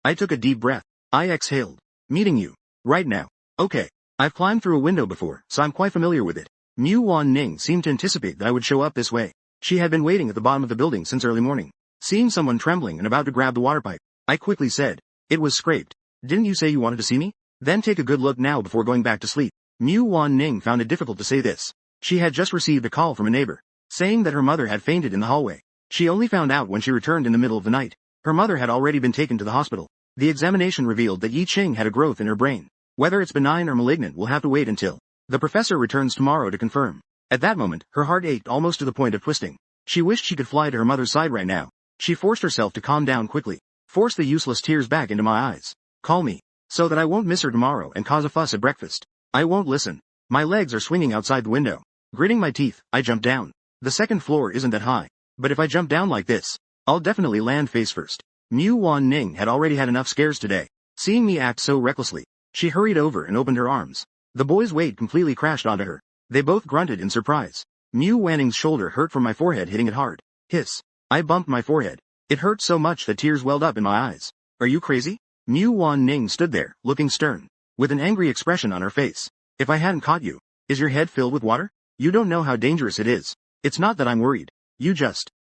I took a deep breath. I exhaled. Meeting you. Right now. Okay. I've climbed through a window before, so I'm quite familiar with it. Mu Wan Ning seemed to anticipate that I would show up this way. She had been waiting at the bottom of the building since early morning. Seeing someone trembling and about to grab the water pipe, I quickly said, it was scraped. Didn't you say you wanted to see me? Then take a good look now before going back to sleep. Mu Wan Ning found it difficult to say this. She had just received a call from a neighbor, saying that her mother had fainted in the hallway. She only found out when she returned in the middle of the night. Her mother had already been taken to the hospital. The examination revealed that Yi Ching had a growth in her brain. Whether it's benign or malignant will have to wait until the professor returns tomorrow to confirm. At that moment, her heart ached almost to the point of twisting. She wished she could fly to her mother's side right now. She forced herself to calm down quickly. Forced the useless tears back into my eyes. Call me. So that I won't miss her tomorrow and cause a fuss at breakfast. I won't listen. My legs are swinging outside the window. Gritting my teeth, I jump down. The second floor isn't that high. But if I jump down like this, I'll definitely land face first. Mu Wan Ning had already had enough scares today. Seeing me act so recklessly, she hurried over and opened her arms. The boy's weight completely crashed onto her. They both grunted in surprise. Mu Wanning's shoulder hurt from my forehead hitting it hard. Hiss. I bumped my forehead. It hurt so much that tears welled up in my eyes. Are you crazy? Mu Wan Ning stood there, looking stern, with an angry expression on her face. If I hadn't caught you, is your head filled with water? You don't know how dangerous it is. It's not that I'm worried.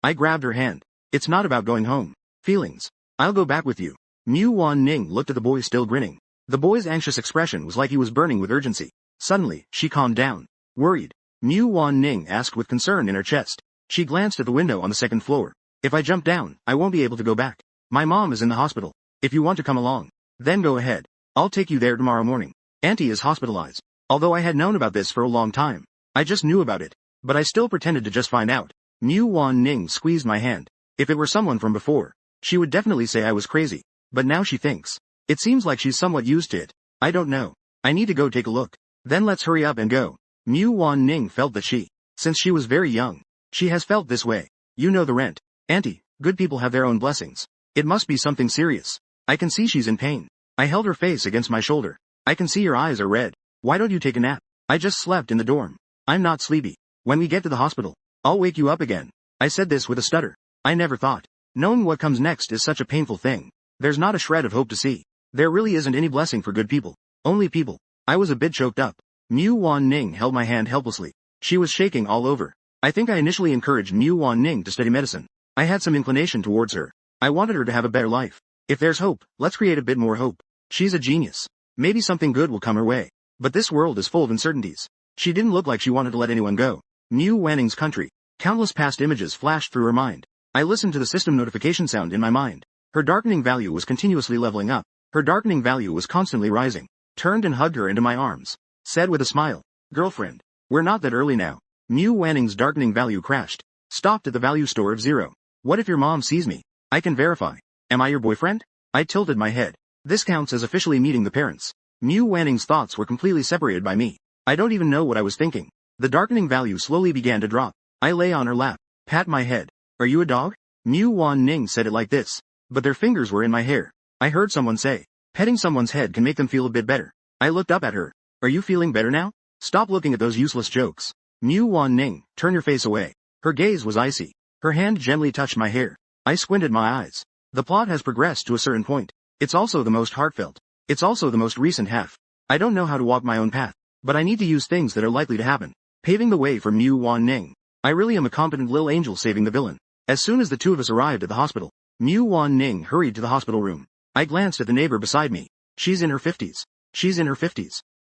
I grabbed her hand. It's not about going home. Feelings. I'll go back with you. Mu Wan Ning looked at the boy still grinning. The boy's anxious expression was like he was burning with urgency. Suddenly, she calmed down. Worried? Mu Wan Ning asked with concern in her chest. She glanced at the window on the second floor. If I jump down, I won't be able to go back. My mom is in the hospital. If you want to come along, then go ahead. I'll take you there tomorrow morning. Auntie is hospitalized. Although I had known about this for a long time, I just knew about it. But I still pretended to just find out. Mu Wan Ning squeezed my hand. If it were someone from before, she would definitely say I was crazy. But now she thinks. It seems like she's somewhat used to it. I don't know. I need to go take a look. Then let's hurry up and go. Mu Wan Ning felt that since she was very young, she has felt this way. You know the rent. Auntie, good people have their own blessings. It must be something serious. I can see she's in pain. I held her face against my shoulder. I can see your eyes are red. Why don't you take a nap? I just slept in the dorm. I'm not sleepy. When we get to the hospital, I'll wake you up again. I said this with a stutter. I never thought. Knowing what comes next is such a painful thing. There's not a shred of hope to see. There really isn't any blessing for good people. Only people. I was a bit choked up. Mu Wan Ning held my hand helplessly. She was shaking all over. I think I initially encouraged Mu Wan Ning to study medicine. I had some inclination towards her. I wanted her to have a better life. If there's hope, let's create a bit more hope. She's a genius. Maybe something good will come her way. But this world is full of uncertainties. She didn't look like she wanted to let anyone go. Mu Wanning's country. Countless past images flashed through her mind. I listened to the system notification sound in my mind. Her darkening value was continuously leveling up. Her darkening value was constantly rising. Turned and hugged her into my arms. Said with a smile. Girlfriend. We're not that early now. Mu Wanning's darkening value crashed. Stopped at the value store of 0. What if your mom sees me? I can verify. Am I your boyfriend? I tilted my head. This counts as officially meeting the parents. Mu Wanning's thoughts were completely separated by me. I don't even know what I was thinking. The darkening value slowly began to drop. I lay on her lap. Pat my head. Are you a dog? Mu Wan Ning said it like this. But their fingers were in my hair. I heard someone say, petting someone's head can make them feel a bit better. I looked up at her. Are you feeling better now? Stop looking at those useless jokes. Mu Wan Ning, turn your face away. Her gaze was icy. Her hand gently touched my hair. I squinted my eyes. The plot has progressed to a certain point. It's also the most heartfelt. It's also the most recent half. I don't know how to walk my own path, but I need to use things that are likely to happen. Paving the way for Mu Wan Ning. I really am a competent little angel saving the villain. As soon as the two of us arrived at the hospital, Mu Wan Ning hurried to the hospital room. I glanced at the neighbor beside me. She's in her 50s.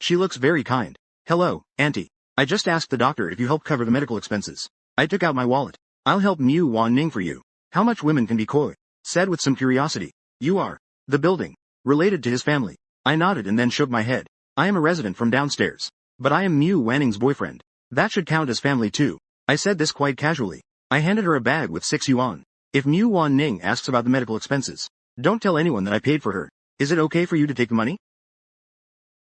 She looks very kind. Hello, Auntie. I just asked the doctor if you help cover the medical expenses. I took out my wallet. I'll help Mu Wan Ning for you. How much women can be coy? Said with some curiosity. You are. The building. Related to his family. I nodded and then shook my head. I am a resident from downstairs. But I am Mu Wanning's boyfriend. That should count as family too. I said this quite casually. I handed her a bag with 6 yuan. If Mu Wan Ning asks about the medical expenses, don't tell anyone that I paid for her. Is it okay for you to take the money?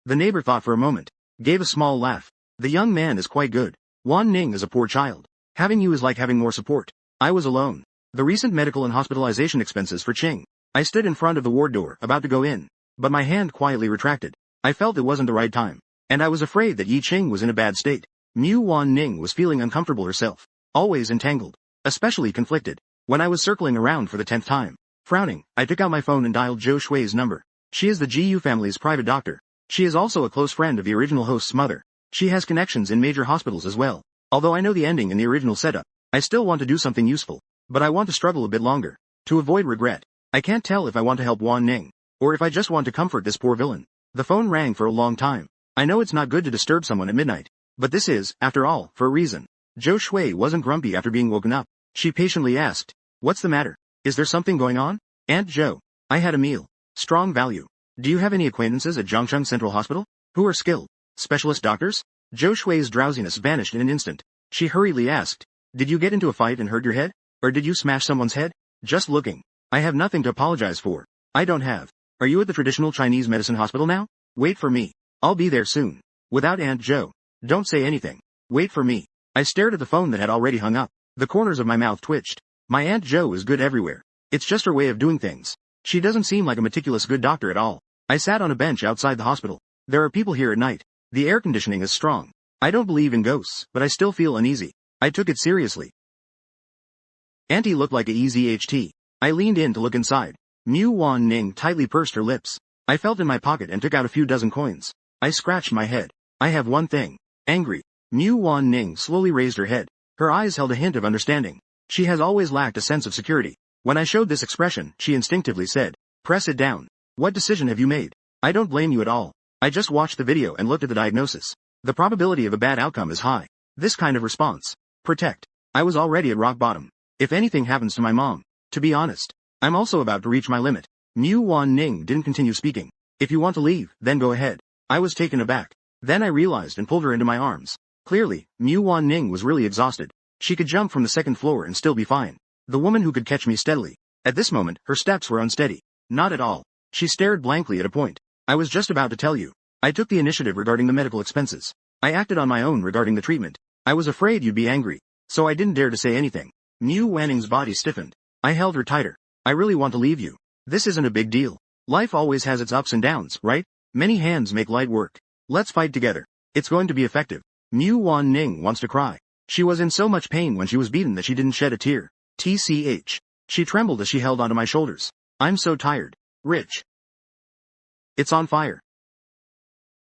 The neighbor thought for a moment. Gave a small laugh. The young man is quite good. Wan Ning is a poor child. Having you is like having more support. I was alone. The recent medical and hospitalization expenses for Ching. I stood in front of the ward door, about to go in. But my hand quietly retracted. I felt it wasn't the right time. And I was afraid that Yi Ching was in a bad state. Mu Wan Ning was feeling uncomfortable herself. Always entangled. Especially conflicted. When I was circling around for the 10th time. Frowning, I took out my phone and dialed Zhou Shui's number. She is the GU family's private doctor. She is also a close friend of the original host's mother. She has connections in major hospitals as well. Although I know the ending in the original setup, I still want to do something useful. But I want to struggle a bit longer. To avoid regret. I can't tell if I want to help Wan Ning. Or if I just want to comfort this poor villain. The phone rang for a long time. I know it's not good to disturb someone at midnight. But this is, after all, for a reason. Zhou Shui wasn't grumpy after being woken up. She patiently asked, what's the matter? Is there something going on? Aunt Zhou. I had a meal. Strong value. Do you have any acquaintances at Zhangcheng Central Hospital? Who are skilled? Specialist doctors? Zhou Shui's drowsiness vanished in an instant. She hurriedly asked, did you get into a fight and hurt your head? Or did you smash someone's head? Just looking. I have nothing to apologize for. I don't have. Are you at the traditional Chinese medicine hospital now? Wait for me. I'll be there soon. Without Aunt Zhou. Don't say anything. Wait for me. I stared at the phone that had already hung up. The corners of my mouth twitched. My Aunt Zhou is good everywhere. It's just her way of doing things. She doesn't seem like a meticulous good doctor at all. I sat on a bench outside the hospital. There are people here at night. The air conditioning is strong. I don't believe in ghosts, but I still feel uneasy. I took it seriously. Auntie looked like a EZHT. I leaned in to look inside. Mu Wan Ning tightly pursed her lips. I felt in my pocket and took out a few dozen coins. I scratched my head. I have one thing. Angry. Mu Wan Ning slowly raised her head. Her eyes held a hint of understanding. She has always lacked a sense of security. When I showed this expression, she instinctively said, "Press it down. What decision have you made?" I don't blame you at all. I just watched the video and looked at the diagnosis. The probability of a bad outcome is high. This kind of response. Protect. I was already at rock bottom. If anything happens to my mom, to be honest, I'm also about to reach my limit. Mu Wan Ning didn't continue speaking. If you want to leave, then go ahead. I was taken aback. Then I realized and pulled her into my arms. Clearly, Mu Wan Ning was really exhausted. She could jump from the second floor and still be fine. The woman who could catch me steadily. At this moment, her steps were unsteady. Not at all. She stared blankly at a point. I was just about to tell you. I took the initiative regarding the medical expenses. I acted on my own regarding the treatment. I was afraid you'd be angry, so I didn't dare to say anything. Mu Wanning's body stiffened. I held her tighter. I really want to leave you. This isn't a big deal. Life always has its ups and downs, right? Many hands make light work. Let's fight together. It's going to be effective. Mu Wan Ning wants to cry. She was in so much pain when she was beaten that she didn't shed a tear. TCH. She trembled as she held onto my shoulders. I'm so tired. Rich. It's on fire.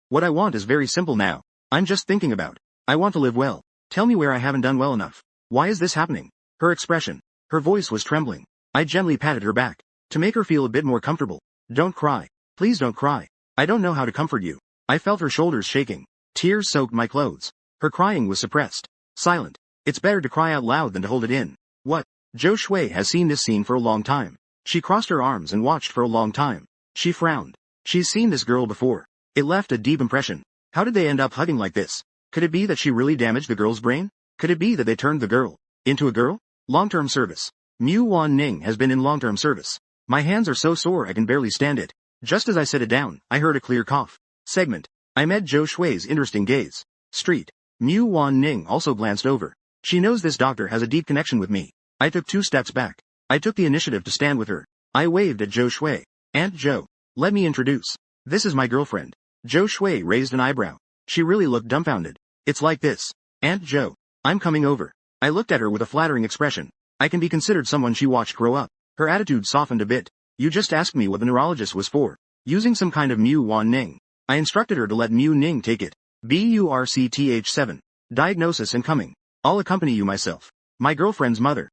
What I want is very simple now. I'm just thinking about. I want to live well. Tell me where I haven't done well enough. Why is this happening? Her expression. Her voice was trembling. I gently patted her back. To make her feel a bit more comfortable. Don't cry. Please don't cry. I don't know how to comfort you. I felt her shoulders shaking. Tears soaked my clothes. Her crying was suppressed. Silent. It's better to cry out loud than to hold it in. What? Zhou Shui has seen this scene for a long time. She crossed her arms and watched for a long time. She frowned. She's seen this girl before. It left a deep impression. How did they end up hugging like this? Could it be that she really damaged the girl's brain? Could it be that they turned the girl into a girl? Long-term service. Mu Wan Ning has been in long-term service. My hands are so sore I can barely stand it. Just as I set it down, I heard a clear cough. Segment. I met Zhou Shui's interesting gaze. Street. Mu Wan Ning also glanced over. She knows this doctor has a deep connection with me. I took 2 steps back. I took the initiative to stand with her. I waved at Zhou Shui. Aunt Zhou. Let me introduce. This is my girlfriend. Zhou Shui raised an eyebrow. She really looked dumbfounded. It's like this. Aunt Zhou. I'm coming over. I looked at her with a flattering expression. I can be considered someone she watched grow up. Her attitude softened a bit. You just asked me what the neurologist was for. Using some kind of Mu Wan Ning. I instructed her to let Mu Ning take it. BURCTH7. Diagnosis incoming. I'll accompany you myself. My girlfriend's mother.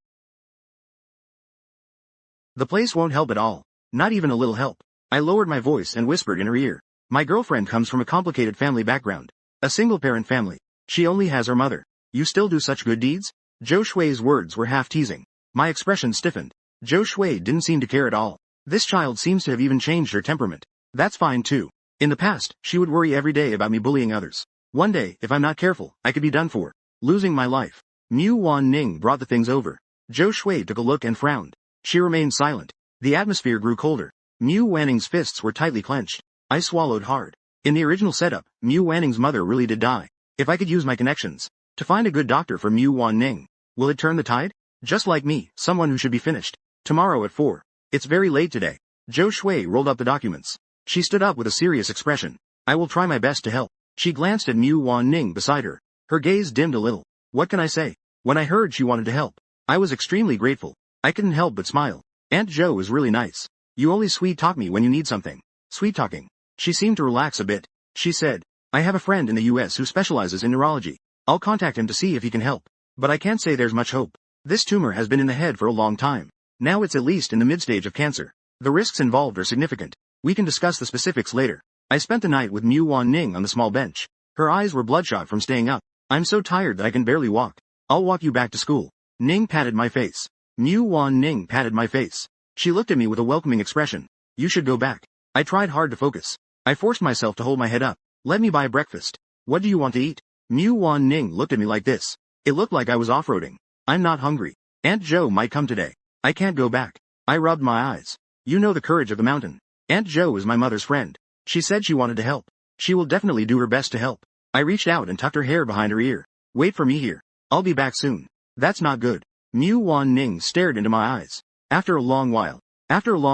The place won't help at all. Not even a little help. I lowered my voice and whispered in her ear. My girlfriend comes from a complicated family background. A single-parent family. She only has her mother. You still do such good deeds? Zhou Shui's words were half-teasing. My expression stiffened. Zhou Shui didn't seem to care at all. This child seems to have even changed her temperament. That's fine too. In the past, she would worry every day about me bullying others. One day, if I'm not careful, I could be done for. Losing my life. Mu Wan Ning brought the things over. Zhou Shui took a look and frowned. She remained silent. The atmosphere grew colder. Mu Wanning's fists were tightly clenched. I swallowed hard. In the original setup, Mu Wanning's mother really did die. If I could use my connections to find a good doctor for Mu Wan Ning, will it turn the tide? Just like me, someone who should be finished tomorrow at 4. It's very late today. Zhou Shui rolled up the documents. She stood up with a serious expression. I will try my best to help. She glanced at Mu Wan Ning beside her. Her gaze dimmed a little. What can I say? When I heard she wanted to help, I was extremely grateful. I couldn't help but smile. Aunt Zhou is really nice. You only sweet-talk me when you need something. Sweet-talking. She seemed to relax a bit. She said, I have a friend in the US who specializes in neurology. I'll contact him to see if he can help. But I can't say there's much hope. This tumor has been in the head for a long time. Now it's at least in the mid-stage of cancer. The risks involved are significant. We can discuss the specifics later. I spent the night with Mu Wan Ning on the small bench. Her eyes were bloodshot from staying up. I'm so tired that I can barely walk. I'll walk you back to school. Ning patted my face. Mu Wan Ning patted my face. She looked at me with a welcoming expression. You should go back. I tried hard to focus. I forced myself to hold my head up. Let me buy breakfast. What do you want to eat? Mu Wan Ning looked at me like this. It looked like I was off-roading. I'm not hungry. Aunt Zhou might come today. I can't go back. I rubbed my eyes. You know the courage of the mountain. Aunt Zhou is my mother's friend. She said she wanted to help. She will definitely do her best to help. I reached out and tucked her hair behind her ear. Wait for me here. I'll be back soon. That's not good. Mu Wan Ning stared into my eyes. After a long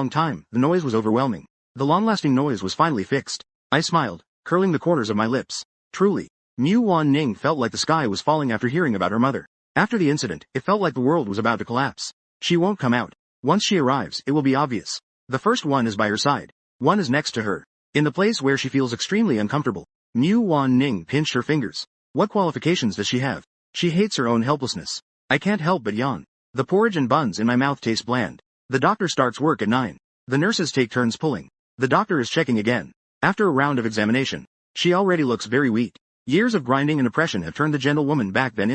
time, the noise was overwhelming. The long-lasting noise was finally fixed. I smiled, curling the corners of my lips. Truly, Mu Wan Ning felt like the sky was falling after hearing about her mother. After the incident, it felt like the world was about to collapse. She won't come out. Once she arrives, it will be obvious. The first one is by her side. One is next to her. In the place where she feels extremely uncomfortable. Mu Wan Ning pinched her fingers. What qualifications does she have? She hates her own helplessness. I can't help but yawn. The porridge and buns in my mouth taste bland. The doctor starts work at 9. The nurses take turns pulling. The doctor is checking again. After a round of examination, she already looks very weak. Years of grinding and oppression have turned the gentlewoman back then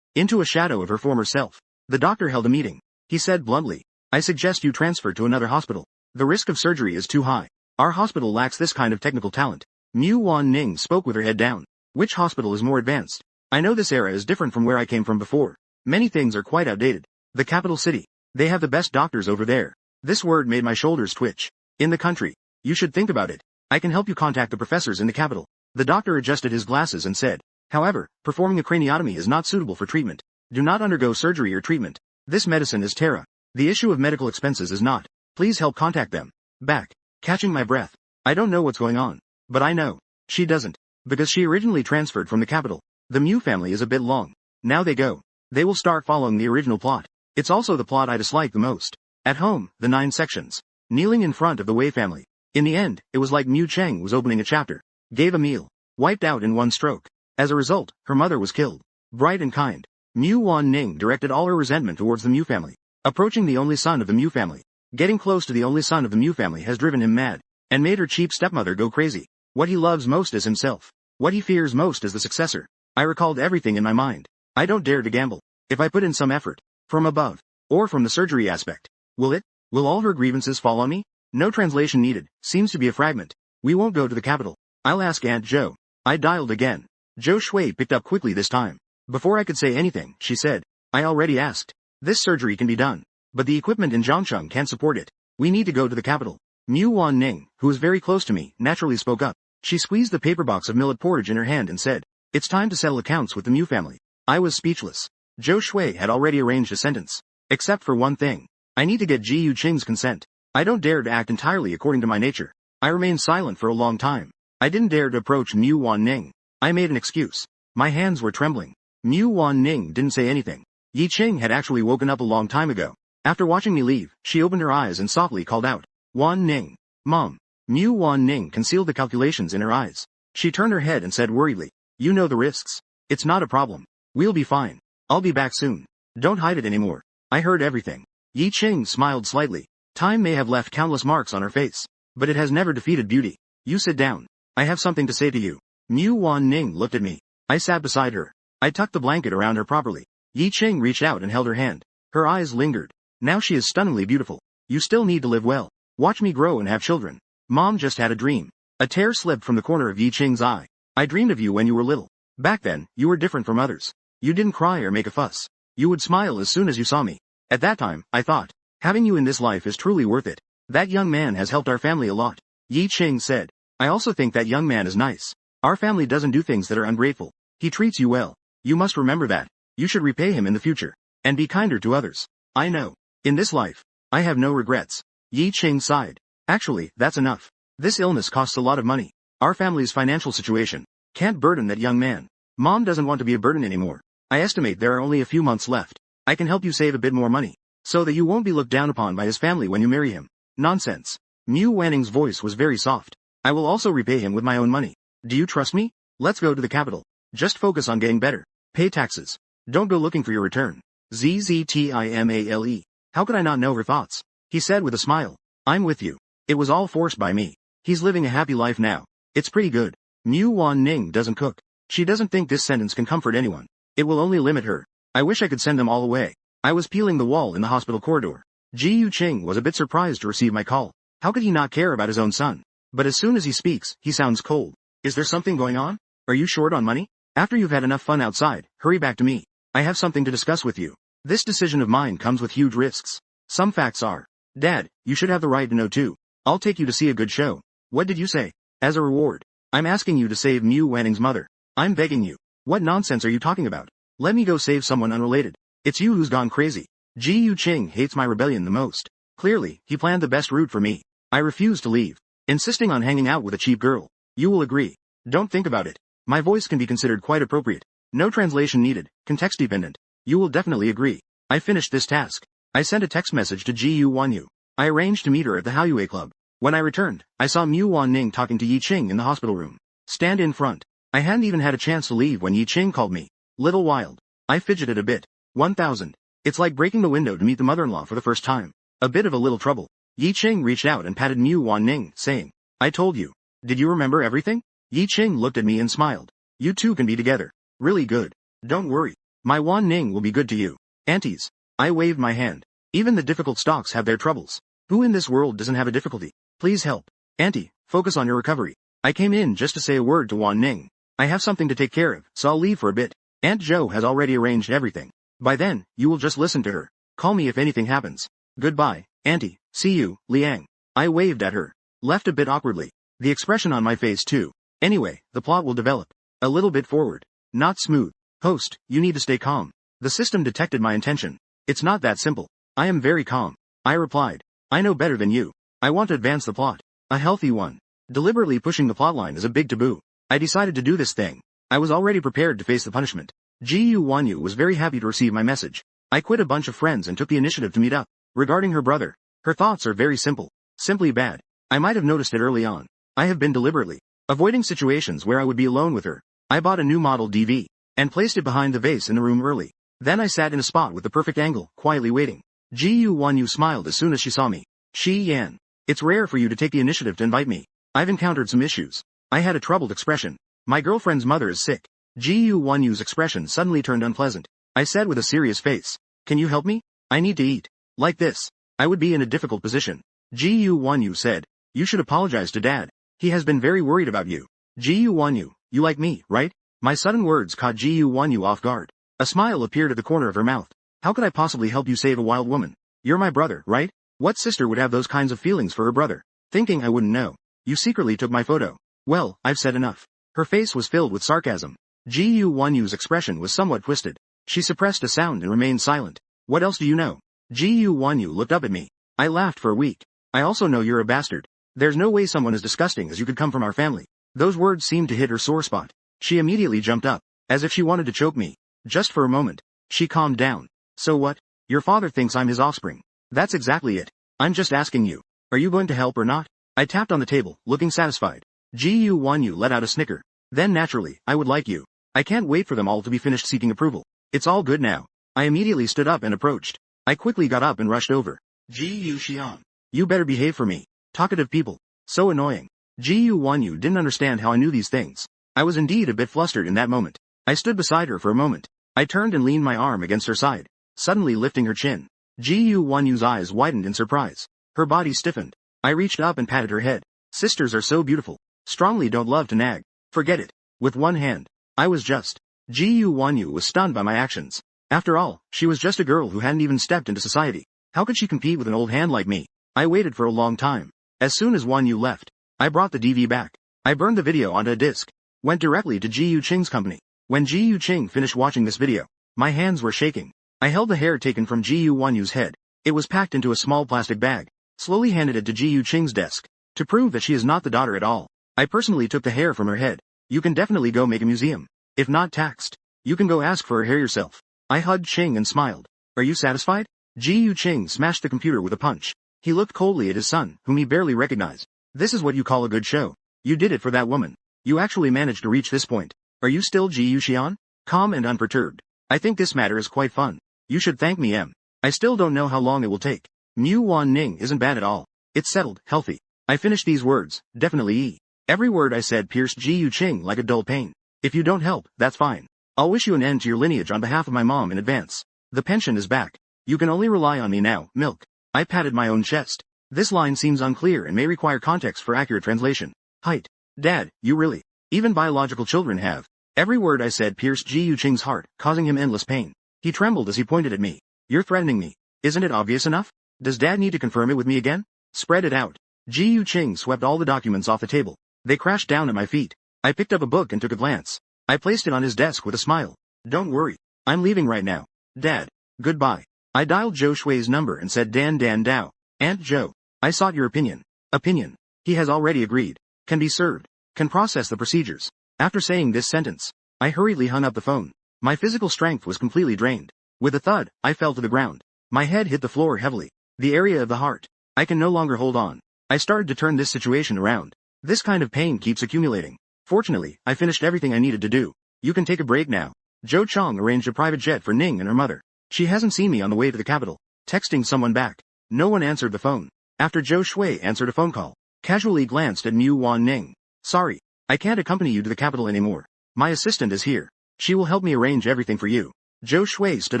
into a shadow of her former self. The doctor held a meeting. He said bluntly, I suggest you transfer to another hospital. The risk of surgery is too high. Our hospital lacks this kind of technical talent. Mu Wan Ning spoke with her head down. Which hospital is more advanced? I know this era is different from where I came from before. Many things are quite outdated. The capital city. They have the best doctors over there. This word made my shoulders twitch. In the country. You should think about it. I can help you contact the professors in the capital. The doctor adjusted his glasses and said, however, performing a craniotomy is not suitable for treatment. Do not undergo surgery or treatment. This medicine is Terra. The issue of medical expenses is not. Please help contact them. Back. Catching my breath. I don't know what's going on. But I know. She doesn't. Because she originally transferred from the capital. The Mu family is a bit long. Now they go. They will start following the original plot. It's also the plot I dislike the most. At home, the 9 sections. Kneeling in front of the Wei family. In the end, it was like Mu Cheng was opening a chapter. Gave a meal. Wiped out in one stroke. As a result, her mother was killed. Bright and kind. Mu Wan Ning directed all her resentment towards the Mu family. Approaching the only son of the Mu family. Getting close to the only son of the Mu family has driven him mad. And made her cheap stepmother go crazy. What he loves most is himself. What he fears most is the successor. I recalled everything in my mind. I don't dare to gamble. If I put in some effort. From above. Or from the surgery aspect. Will it? Will all her grievances fall on me? No translation needed. Seems to be a fragment. We won't go to the capital. I'll ask Aunt Joe. I dialed again. Zhou Shui picked up quickly this time. Before I could say anything, she said, I already asked. This surgery can be done. But the equipment in Zhangcheng can't support it. We need to go to the capital. Mu Wan Ning, who was very close to me, naturally spoke up. She squeezed the paper box of millet porridge in her hand and said, it's time to settle accounts with the Mu family. I was speechless. Zhou Shui had already arranged a sentence. Except for one thing. I need to get Ji Yu Qing's consent. I don't dare to act entirely according to my nature. I remained silent for a long time. I didn't dare to approach Mu Wan Ning. I made an excuse. My hands were trembling. Mu Wan Ning didn't say anything. Yi Qing had actually woken up a long time ago. After watching me leave, she opened her eyes and softly called out, Wan Ning. Mom. Mu Wan Ning concealed the calculations in her eyes. She turned her head and said worriedly, you know the risks. It's not a problem. We'll be fine. I'll be back soon. Don't hide it anymore. I heard everything. Yi Qing smiled slightly. Time may have left countless marks on her face. But it has never defeated beauty. You sit down. I have something to say to you. Mu Wan Ning looked at me. I sat beside her. I tucked the blanket around her properly. Yi Qing reached out and held her hand. Her eyes lingered. Now she is stunningly beautiful. You still need to live well. Watch me grow and have children. Mom just had a dream. A tear slipped from the corner of Yi Qing's eye. I dreamed of you when you were little. Back then, you were different from others. You didn't cry or make a fuss. You would smile as soon as you saw me. At that time, I thought, having you in this life is truly worth it. That young man has helped our family a lot. Yi Qing said. I also think that young man is nice. Our family doesn't do things that are ungrateful. He treats you well. You must remember that. You should repay him in the future. And be kinder to others. I know. In this life, I have no regrets. Yi Qing sighed. Actually, that's enough. This illness costs a lot of money. Our family's financial situation can't burden that young man. Mom doesn't want to be a burden anymore. I estimate there are only a few months left. I can help you save a bit more money, so that you won't be looked down upon by his family when you marry him. Nonsense. Mu Wanning's voice was very soft. I will also repay him with my own money. Do you trust me? Let's go to the capital. Just focus on getting better. Pay taxes. Don't go looking for your return. ZZTIMALE. How could I not know her thoughts? He said with a smile. I'm with you. It was all forced by me. He's living a happy life now. It's pretty good. Mu Wan Ning doesn't cook. She doesn't think this sentence can comfort anyone. It will only limit her. I wish I could send them all away. I was peeling the wall in the hospital corridor. Ji Yu Qing was a bit surprised to receive my call. How could he not care about his own son? But as soon as he speaks, he sounds cold. Is there something going on? Are you short on money? After you've had enough fun outside, hurry back to me. I have something to discuss with you. This decision of mine comes with huge risks. Some facts are. Dad, you should have the right to know too. I'll take you to see a good show. What did you say? As a reward. I'm asking you to save Mu Wanning's mother. I'm begging you. What nonsense are you talking about? Let me go save someone unrelated. It's you who's gone crazy. Ji Yu Qing hates my rebellion the most. Clearly, he planned the best route for me. I refuse to leave. Insisting on hanging out with a cheap girl. You will agree. Don't think about it. My voice can be considered quite appropriate. No translation needed, context dependent. You will definitely agree. I finished this task. I sent a text message to Gu Wanyu. I arranged to meet her at the Haoyue Club. When I returned, I saw Mu Wanning talking to Yi Qing in the hospital room. Stand in front. I hadn't even had a chance to leave when Yi Qing called me. Little wild. I fidgeted a bit. 1000. It's like breaking the window to meet the mother-in-law for the first time. A bit of a little trouble. Yi Qing reached out and patted Mu Wanning, saying, I told you. Did you remember everything? Yi Qing looked at me and smiled. You two can be together. Really good. Don't worry. My Wanning will be good to you. Aunties. I waved my hand. Even the difficult stocks have their troubles. Who in this world doesn't have a difficulty? Please help. Auntie, focus on your recovery. I came in just to say a word to Wanning. I have something to take care of, so I'll leave for a bit. Aunt Joe has already arranged everything. By then, you will just listen to her. Call me if anything happens. Goodbye, Auntie. See you, Liang. I waved at her. Left a bit awkwardly. The expression on my face too. Anyway, the plot will develop. A little bit forward. Not smooth. Host, you need to stay calm. The system detected my intention. It's not that simple. I am very calm. I replied. I know better than you. I want to advance the plot. A healthy one. Deliberately pushing the plotline is a big taboo. I decided to do this thing. I was already prepared to face the punishment. Gu Wanyu was very happy to receive my message. I quit a bunch of friends and took the initiative to meet up. Regarding her brother, her thoughts are very simple. Simply bad. I might have noticed it early on. I have been deliberately avoiding situations where I would be alone with her. I bought a new model DV and placed it behind the vase in the room early. Then I sat in a spot with the perfect angle, quietly waiting. Gu Wanyu smiled as soon as she saw me. Shi Yan. It's rare for you to take the initiative to invite me. I've encountered some issues. I had a troubled expression. My girlfriend's mother is sick. Gu Wanyu's expression suddenly turned unpleasant. I said with a serious face. Can you help me? I need to eat. Like this, I would be in a difficult position. Gu Wanyu said. You should apologize to Dad. He has been very worried about you. Gu Wanyu, you like me, right? My sudden words caught Gu Wanyu off guard. A smile appeared at the corner of her mouth. How could I possibly help you save a wild woman? You're my brother, right? What sister would have those kinds of feelings for her brother? Thinking I wouldn't know. You secretly took my photo. Well, I've said enough. Her face was filled with sarcasm. Gu Wanyu's expression was somewhat twisted. She suppressed a sound and remained silent. What else do you know? Gu Wanyu looked up at me. I laughed for a week. I also know you're a bastard. There's no way someone as disgusting as you could come from our family. Those words seemed to hit her sore spot. She immediately jumped up, as if she wanted to choke me. Just for a moment. She calmed down. So what? Your father thinks I'm his offspring. That's exactly it. I'm just asking you. Are you going to help or not? I tapped on the table, looking satisfied. Gu Wanyu let out a snicker. Then naturally, I would like you. I can't wait for them all to be finished seeking approval. It's all good now. I immediately stood up and approached. I quickly got up and rushed over. Gu Xian. You better behave for me. Talkative people. So annoying. Gu Wanyu didn't understand how I knew these things. I was indeed a bit flustered in that moment. I stood beside her for a moment. I turned and leaned my arm against her side, suddenly lifting her chin. Gu Wanyu's eyes widened in surprise. Her body stiffened. I reached up and patted her head. Sisters are so beautiful. Strongly don't love to nag. Forget it. With one hand. I was just. Gu Wanyu was stunned by my actions. After all, she was just a girl who hadn't even stepped into society. How could she compete with an old hand like me? I waited for a long time. As soon as Wanyu left, I brought the DV back. I burned the video onto a disc. Went directly to Gu Qing's company. When Gu Qing finished watching this video, my hands were shaking. I held the hair taken from Gu Wanyu's head. It was packed into a small plastic bag. Slowly handed it to Gu Qing's desk. To prove that she is not the daughter at all, I personally took the hair from her head. You can definitely go make a museum. If not taxed, you can go ask for her hair yourself. I hugged Qing and smiled. Are you satisfied? Gu Qing smashed the computer with a punch. He looked coldly at his son, whom he barely recognized. This is what you call a good show. You did it for that woman. You actually managed to reach this point. Are you still Gu Xian? Calm and unperturbed. I think this matter is quite fun. You should thank me, M. I still don't know how long it will take. Mu Wan Ning isn't bad at all. It's settled, healthy. I finished these words, definitely E. Every word I said pierced Gu Qing like a dull pain. If you don't help, that's fine. I'll wish you an end to your lineage on behalf of my mom in advance. The pension is back. You can only rely on me now, milk. I patted my own chest. This line seems unclear and may require context for accurate translation. Height. Dad, you really. Even biological children have. Every word I said pierced Gu Qing's heart, causing him endless pain. He trembled as he pointed at me. You're threatening me. Isn't it obvious enough? Does Dad need to confirm it with me again? Spread it out. Gu Qing swept all the documents off the table. They crashed down at my feet. I picked up a book and took a glance. I placed it on his desk with a smile. Don't worry. I'm leaving right now. Dad. Goodbye. I dialed Zhou Shui's number and said Dan Dao. Aunt Zhou. I sought your opinion. Opinion. He has already agreed. Can be served. Can process the procedures. After saying this sentence, I hurriedly hung up the phone. My physical strength was completely drained. With a thud, I fell to the ground. My head hit the floor heavily. The area of the heart. I can no longer hold on. I started to turn this situation around. This kind of pain keeps accumulating. Fortunately, I finished everything I needed to do. You can take a break now. Joe Chong arranged a private jet for Ning and her mother. She hasn't seen me on the way to the capital. Texting someone back. No one answered the phone. After Zhou Shui answered a phone call, casually glanced at Mu Wan Ning. Sorry, I can't accompany you to the capital anymore. My assistant is here. She will help me arrange everything for you. Zhou Shui stood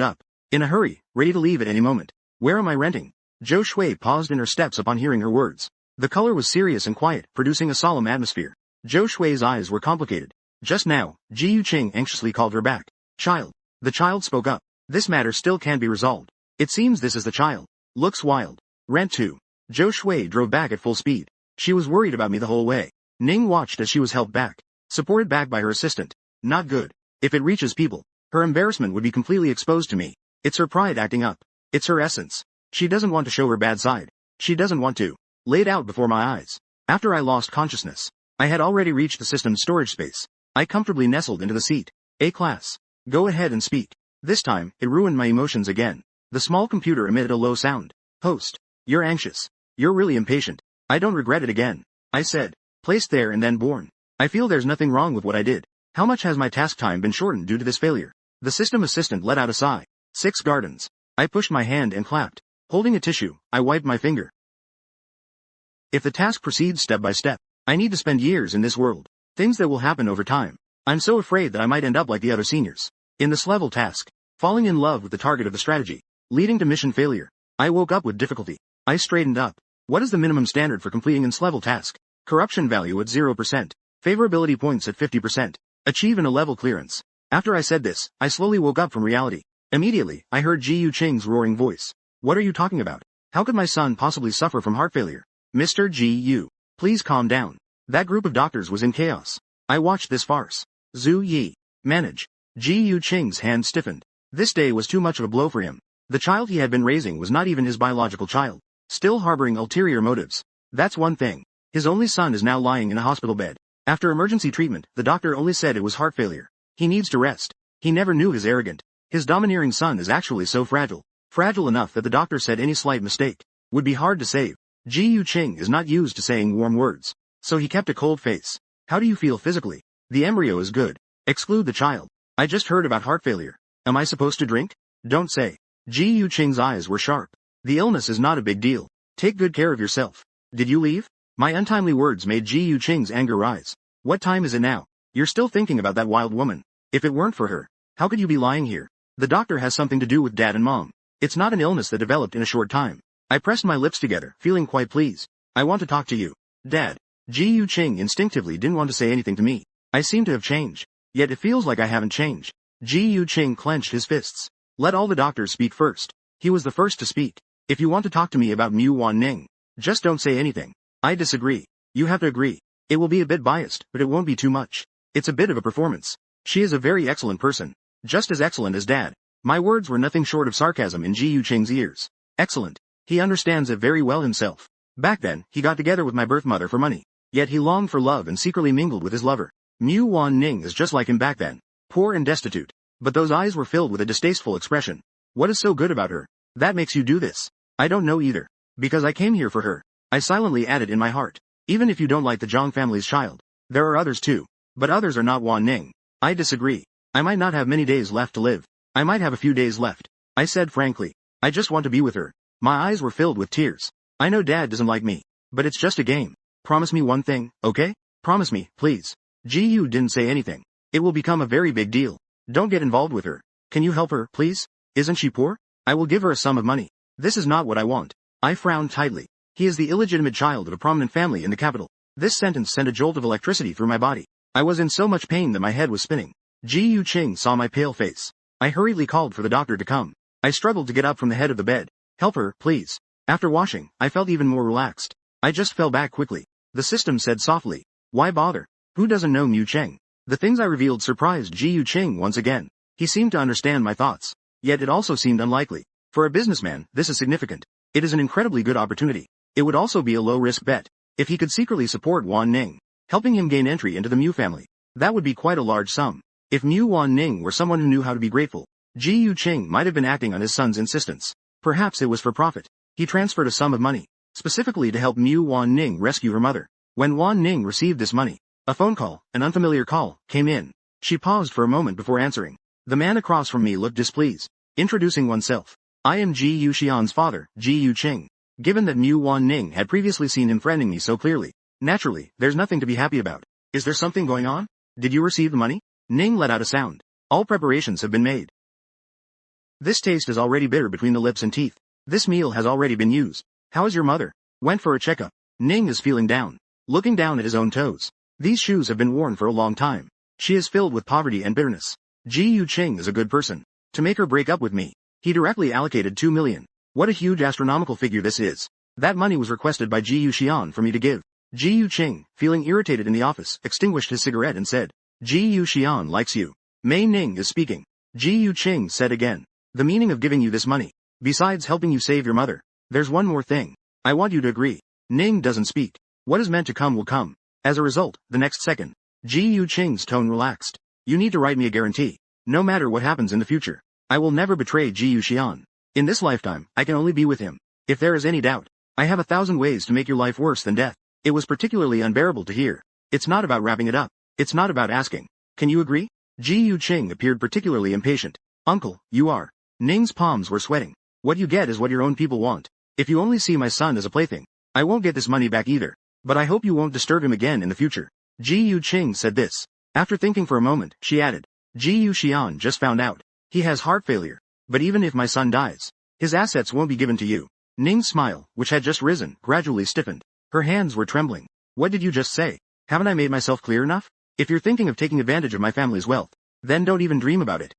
up. In a hurry, ready to leave at any moment. Where am I renting? Zhou Shui paused in her steps upon hearing her words. The color was serious and quiet, producing a solemn atmosphere. Zhou Shui's eyes were complicated. Just now, Ji Yuqing anxiously called her back. Child. The child spoke up. This matter still can't be resolved. It seems this is the child. Looks wild. Rent 2. Zhou Shui drove back at full speed. She was worried about me the whole way. Ning watched as she was helped back. Supported back by her assistant. Not good. If it reaches people, her embarrassment would be completely exposed to me. It's her pride acting up. It's her essence. She doesn't want to show her bad side. She doesn't want to. Laid out before my eyes. After I lost consciousness, I had already reached the system's storage space. I comfortably nestled into the seat. A-class. Go ahead and speak. This time, it ruined my emotions again. The small computer emitted a low sound. Host. You're anxious. You're really impatient. I don't regret it again. I said. Placed there and then born. I feel there's nothing wrong with what I did. How much has my task time been shortened due to this failure? The system assistant let out a sigh. 6 gardens. I pushed my hand and clapped. Holding a tissue, I wiped my finger. If the task proceeds step by step, I need to spend years in this world. Things that will happen over time. I'm so afraid that I might end up like the other seniors. In this level task, falling in love with the target of the strategy, leading to mission failure. I woke up with difficulty. I straightened up. What is the minimum standard for completing this level task? Corruption value at 0%. Favorability points at 50%. Achieve in a level clearance. After I said this, I slowly woke up from reality. Immediately, I heard Ji Yuqing's roaring voice. What are you talking about? How could my son possibly suffer from heart failure? Mr. Ji Yu. Please calm down. That group of doctors was in chaos. I watched this farce. Zhu Yi. Manage. Ji Yuqing's hand stiffened. This day was too much of a blow for him. The child he had been raising was not even his biological child. Still harboring ulterior motives. That's one thing. His only son is now lying in a hospital bed. After emergency treatment, the doctor only said it was heart failure. He needs to rest. He never knew his arrogant. His domineering son is actually so fragile. Fragile enough that the doctor said any slight mistake would be hard to save. Ji Yuqing is not used to saying warm words. So he kept a cold face. How do you feel physically? The embryo is good. Exclude the child. I just heard about heart failure. Am I supposed to drink? Don't say. Ji Yuqing's eyes were sharp. The illness is not a big deal. Take good care of yourself. Did you leave? My untimely words made Ji Yuqing's anger rise. What time is it now? You're still thinking about that wild woman. If it weren't for her, how could you be lying here? The doctor has something to do with dad and mom. It's not an illness that developed in a short time. I pressed my lips together, feeling quite pleased. I want to talk to you. Dad. Ji Yuqing instinctively didn't want to say anything to me. I seem to have changed. Yet it feels like I haven't changed. Ji Yuqing clenched his fists. Let all the doctors speak first. He was the first to speak. If you want to talk to me about Mu Wan Ning, just don't say anything. I disagree. You have to agree. It will be a bit biased, but it won't be too much. It's a bit of a performance. She is a very excellent person. Just as excellent as Dad. My words were nothing short of sarcasm in Ji Yuqing's ears. Excellent. He understands it very well himself. Back then, he got together with my birth mother for money. Yet he longed for love and secretly mingled with his lover. Mu Wan Ning is just like him back then. Poor and destitute. But those eyes were filled with a distasteful expression. What is so good about her? That makes you do this. I don't know either. Because I came here for her. I silently added in my heart. Even if you don't like the Zhang family's child, there are others too. But others are not Wan Ning. I disagree. I might not have many days left to live. I might have a few days left. I said frankly. I just want to be with her. My eyes were filled with tears. I know Dad doesn't like me. But it's just a game. Promise me one thing, okay? Promise me, please. Ji Yu didn't say anything. It will become a very big deal. Don't get involved with her. Can you help her, please? Isn't she poor? I will give her a sum of money. This is not what I want. I frowned tightly. He is the illegitimate child of a prominent family in the capital. This sentence sent a jolt of electricity through my body. I was in so much pain that my head was spinning. Ji Yuqing saw my pale face. I hurriedly called for the doctor to come. I struggled to get up from the head of the bed. Help her, please. After washing, I felt even more relaxed. I just fell back quickly. The system said softly. Why bother? Who doesn't know Mu Cheng? The things I revealed surprised Ji Yuqing once again. He seemed to understand my thoughts. Yet it also seemed unlikely. For a businessman, this is significant. It is an incredibly good opportunity. It would also be a low-risk bet. If he could secretly support Wan Ning, helping him gain entry into the Mu family, that would be quite a large sum. If Mu Wan Ning were someone who knew how to be grateful, Ji Yuqing might have been acting on his son's insistence. Perhaps it was for profit. He transferred a sum of money, specifically to help Mu Wan Ning rescue her mother. When Wan Ning received this money, a phone call, an unfamiliar call, came in. She paused for a moment before answering. The man across from me looked displeased. Introducing oneself. I am Ji Yuxian's father, Ji Yuqing. Given that Mu Wan Ning had previously seen him threatening me so clearly, naturally, there's nothing to be happy about. Is there something going on? Did you receive the money? Ning let out a sound. All preparations have been made. This taste is already bitter between the lips and teeth. This meal has already been used. How is your mother? Went for a checkup. Ning is feeling down. Looking down at his own toes. These shoes have been worn for a long time. She is filled with poverty and bitterness. Ji Yuqing is a good person. To make her break up with me, he directly allocated 2 million. What a huge astronomical figure this is. That money was requested by Ji Yuxian for me to give. Ji Yuqing, feeling irritated in the office, extinguished his cigarette and said, Ji Yuxian likes you. Mei Ning is speaking. Ji Yuqing said again. The meaning of giving you this money, besides helping you save your mother, there's one more thing. I want you to agree. Ning doesn't speak. What is meant to come will come. As a result, the next second, Ji Yuqing's tone relaxed. You need to write me a guarantee. No matter what happens in the future, I will never betray Ji Yuxian. In this lifetime, I can only be with him. If there is any doubt, I have 1,000 ways to make your life worse than death. It was particularly unbearable to hear. It's not about wrapping it up. It's not about asking. Can you agree? Ji Yuqing appeared particularly impatient. Uncle, you are. Ning's palms were sweating. What you get is what your own people want. If you only see my son as a plaything, I won't get this money back either. But I hope you won't disturb him again in the future. Ji Yuqing said this. After thinking for a moment, she added, Ji Yuxian just found out. He has heart failure. But even if my son dies, his assets won't be given to you. Ning's smile, which had just risen, gradually stiffened. Her hands were trembling. What did you just say? Haven't I made myself clear enough? If you're thinking of taking advantage of my family's wealth, then don't even dream about it.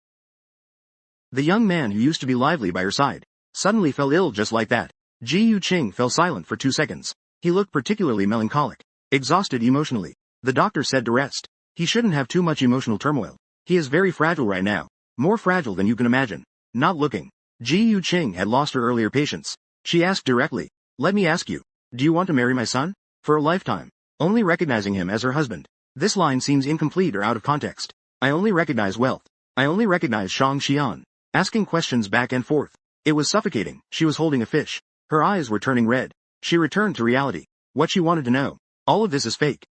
The young man who used to be lively by her side, suddenly fell ill just like that. Ji Yuqing fell silent for 2 seconds. He looked particularly melancholic, exhausted emotionally. The doctor said to rest. He shouldn't have too much emotional turmoil. He is very fragile right now. More fragile than you can imagine. Not looking. Ji Yuqing had lost her earlier patience. She asked directly, let me ask you, do you want to marry my son? For a lifetime. Only recognizing him as her husband. This line seems incomplete or out of context. I only recognize wealth. I only recognize Shang Xian. Asking questions back and forth. It was suffocating. She was holding a fish. Her eyes were turning red. She returned to reality. What she wanted to know. All of this is fake.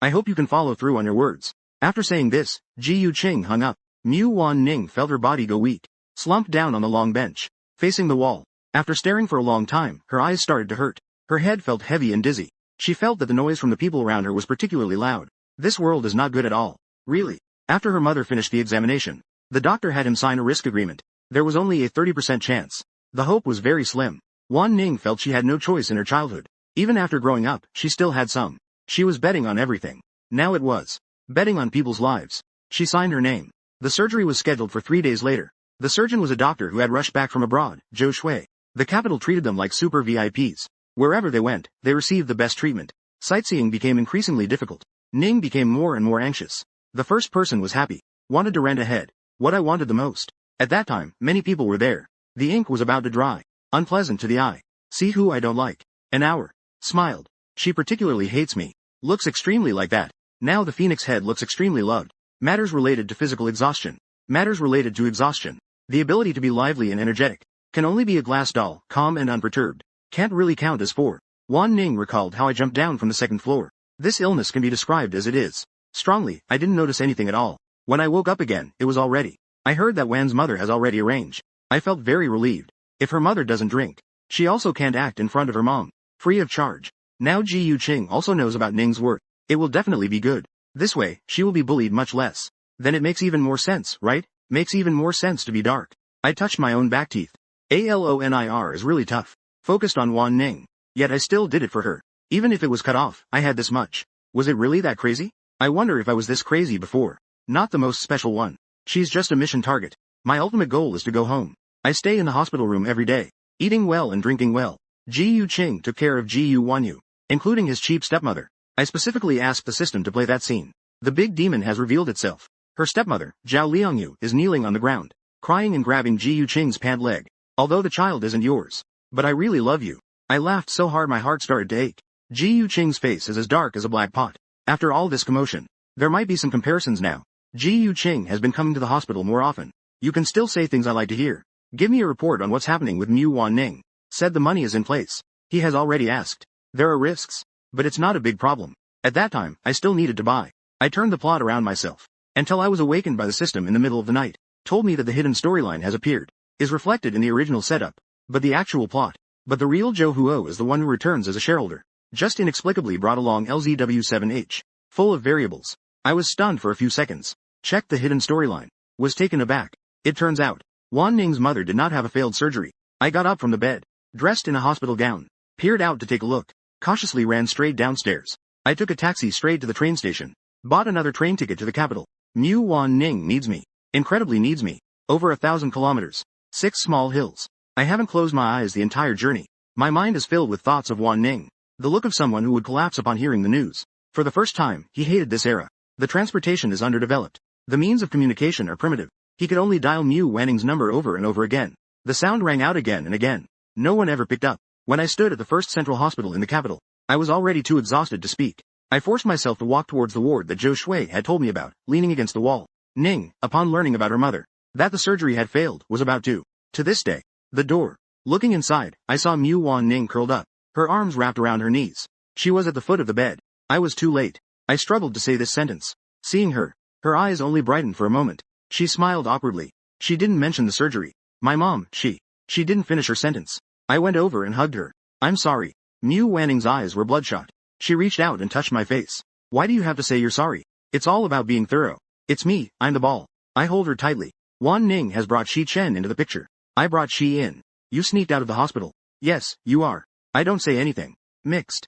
I hope you can follow through on your words. After saying this, Ji Yuqing hung up. Mu Wan Ning felt her body go weak. Slumped down on the long bench, facing the wall. After staring for a long time, her eyes started to hurt. Her head felt heavy and dizzy. She felt that the noise from the people around her was particularly loud. This world is not good at all. Really. After her mother finished the examination, the doctor had him sign a risk agreement. There was only a 30% chance. The hope was very slim. Wan Ning felt she had no choice in her childhood. Even after growing up, she still had some. She was betting on everything. Now it was betting on people's lives. She signed her name. The surgery was scheduled for 3 days later. The surgeon was a doctor who had rushed back from abroad, Zhou Shui. The capital treated them like super VIPs. Wherever they went, they received the best treatment. Sightseeing became increasingly difficult. Ning became more and more anxious. The first person was happy. Wanted to rent ahead. What I wanted the most. At that time, many people were there. The ink was about to dry. Unpleasant to the eye. See who I don't like. An hour. Smiled. She particularly hates me. Looks extremely like that. Now the phoenix head looks extremely loved. Matters related to physical exhaustion. Matters related to exhaustion. The ability to be lively and energetic. Can only be a glass doll, calm and unperturbed. Can't really count as 4. Wan Ning recalled how I jumped down from the 2nd floor. This illness can be described as it is. Strongly, I didn't notice anything at all. When I woke up again, it was already. I heard that Wan's mother has already arranged. I felt very relieved. If her mother doesn't drink, she also can't act in front of her mom. Free of charge. Now Ji Yuqing also knows about Ning's work. It will definitely be good. This way, she will be bullied much less. Then it makes even more sense, right? Makes even more sense to be dark. I touched my own back teeth. Alonir is really tough. Focused on Wan Ning. Yet I still did it for her. Even if it was cut off, I had this much. Was it really that crazy? I wonder if I was this crazy before. Not the most special one. She's just a mission target. My ultimate goal is to go home. I stay in the hospital room every day. Eating well and drinking well. Ji Yuqing took care of Ji Yuanyu, including his cheap stepmother. I specifically asked the system to play that scene. The big demon has revealed itself. Her stepmother, Zhao Liangyu, is kneeling on the ground, crying and grabbing Ji Yuqing's pant leg. Although the child isn't yours. But I really love you. I laughed so hard my heart started to ache. Ji Yuqing's face is as dark as a black pot. After all this commotion, there might be some comparisons now. Ji Yuqing has been coming to the hospital more often. You can still say things I like to hear. Give me a report on what's happening with Mu Wanning. Said the money is in place. He has already asked. There are risks. But it's not a big problem. At that time, I still needed to buy. I turned the plot around myself. Until I was awakened by the system in the middle of the night. Told me that the hidden storyline has appeared. Is reflected in the original setup. But the actual plot. But the real Zhou Huo is the one who returns as a shareholder. Just inexplicably brought along LZW7H. Full of variables. I was stunned for a few seconds. Checked the hidden storyline. Was taken aback. It turns out, Wan Ning's mother did not have a failed surgery. I got up from the bed. Dressed in a hospital gown. Peered out to take a look. Cautiously ran straight downstairs. I took a taxi straight to the train station. Bought another train ticket to the capital. Mu Wan Ning needs me. Incredibly needs me. Over 1,000 kilometers. 6 small hills. I haven't closed my eyes the entire journey. My mind is filled with thoughts of Wan Ning. The look of someone who would collapse upon hearing the news. For the first time, he hated this era. The transportation is underdeveloped. The means of communication are primitive. He could only dial Mu Wanning's number over and over again. The sound rang out again and again. No one ever picked up. When I stood at the first central hospital in the capital, I was already too exhausted to speak. I forced myself to walk towards the ward that Zhou Shui had told me about, leaning against the wall. Ning, upon learning about her mother, that the surgery had failed, was about to this day. The door. Looking inside, I saw Mu Wan Ning curled up, her arms wrapped around her knees. She was at the foot of the bed. I was too late. I struggled to say this sentence. Seeing her eyes only brightened for a moment. She smiled awkwardly. She didn't mention the surgery. My mom, she didn't finish her sentence. I went over and hugged her. I'm sorry. Mu Wanning's eyes were bloodshot. She reached out and touched my face. Why do you have to say you're sorry? It's all about being thorough. It's me, I'm the ball. I hold her tightly. Wan Ning has brought Shi Chen into the picture. I brought Shi in. You sneaked out of the hospital. Yes, you are. I don't say anything. Mixed.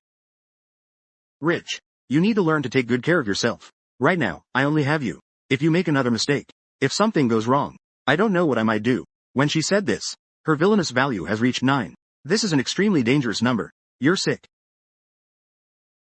Rich. You need to learn to take good care of yourself. Right now, I only have you. If you make another mistake, if something goes wrong, I don't know what I might do. When she said this, her villainous value has reached 9. This is an extremely dangerous number. You're sick.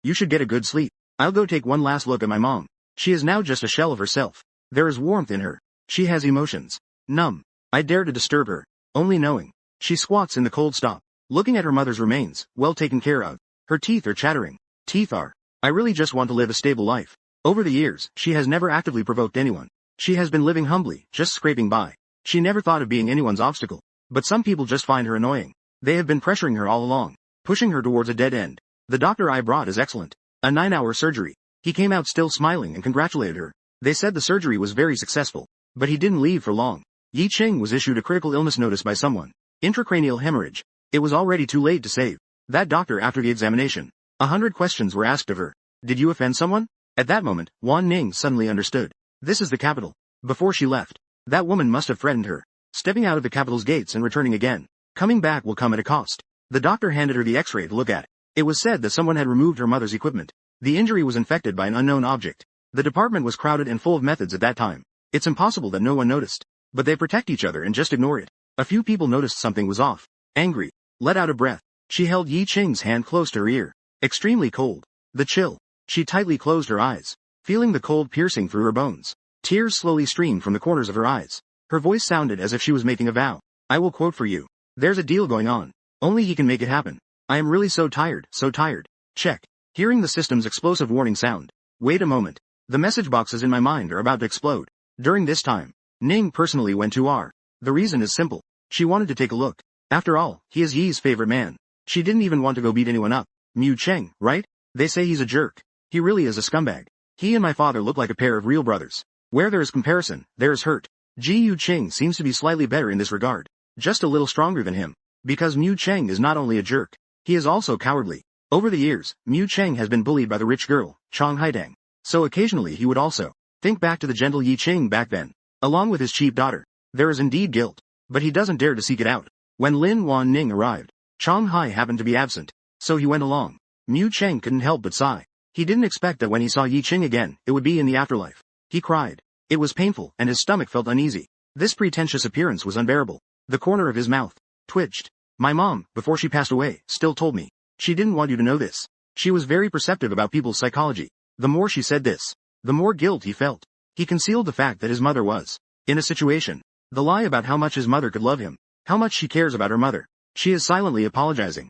You should get a good sleep. I'll go take one last look at my mom. She is now just a shell of herself. There is warmth in her. She has emotions. Numb. I dare to disturb her. Only knowing. She squats in the cold stop. Looking at her mother's remains, well taken care of. Her teeth are chattering. Teeth are. I really just want to live a stable life. Over the years, she has never actively provoked anyone. She has been living humbly, just scraping by. She never thought of being anyone's obstacle. But some people just find her annoying. They have been pressuring her all along. Pushing her towards a dead end. The doctor I brought is excellent. A 9-hour surgery. He came out still smiling and congratulated her. They said the surgery was very successful. But he didn't leave for long. Yi Ching was issued a critical illness notice by someone. Intracranial hemorrhage. It was already too late to save that doctor after the examination. 100 questions were asked of her. Did you offend someone? At that moment, Wan Ning suddenly understood. This is the capital. Before she left, that woman must have threatened her. Stepping out of the capital's gates and returning again. Coming back will come at a cost. The doctor handed her the x-ray to look at. It was said that someone had removed her mother's equipment. The injury was infected by an unknown object. The department was crowded and full of methods at that time. It's impossible that no one noticed. But they protect each other and just ignore it. A few people noticed something was off. Angry. Let out a breath. She held Yi Ching's hand close to her ear. Extremely cold. The chill. She tightly closed her eyes, feeling the cold piercing through her bones. Tears slowly streamed from the corners of her eyes. Her voice sounded as if she was making a vow. I will quote for you. There's a deal going on. Only he can make it happen. I am really so tired, so tired. Check. Hearing the system's explosive warning sound. Wait a moment. The message boxes in my mind are about to explode. During this time, Ning personally went to R. The reason is simple. She wanted to take a look. After all, he is Yi's favorite man. She didn't even want to go beat anyone up. Mu Cheng, right? They say he's a jerk. He really is a scumbag. He and my father look like a pair of real brothers. Where there is comparison, there is hurt. Ji Yu Ching seems to be slightly better in this regard. Just a little stronger than him. Because Mu Cheng is not only a jerk, he is also cowardly. Over the years, Mu Cheng has been bullied by the rich girl, Chang Haidang. So occasionally he would also think back to the gentle Yi Ching back then. Along with his cheap daughter. There is indeed guilt. But he doesn't dare to seek it out. When Lin Wan Ning arrived, Chang Hai happened to be absent. So he went along. Mu Cheng couldn't help but sigh. He didn't expect that when he saw Yi Ching again, it would be in the afterlife. He cried. It was painful, and his stomach felt uneasy. This pretentious appearance was unbearable. The corner of his mouth twitched. My mom, before she passed away, still told me. She didn't want you to know this. She was very perceptive about people's psychology. The more she said this, the more guilt he felt. He concealed the fact that his mother was in a situation. The lie about how much his mother could love him. How much she cares about her mother. She is silently apologizing.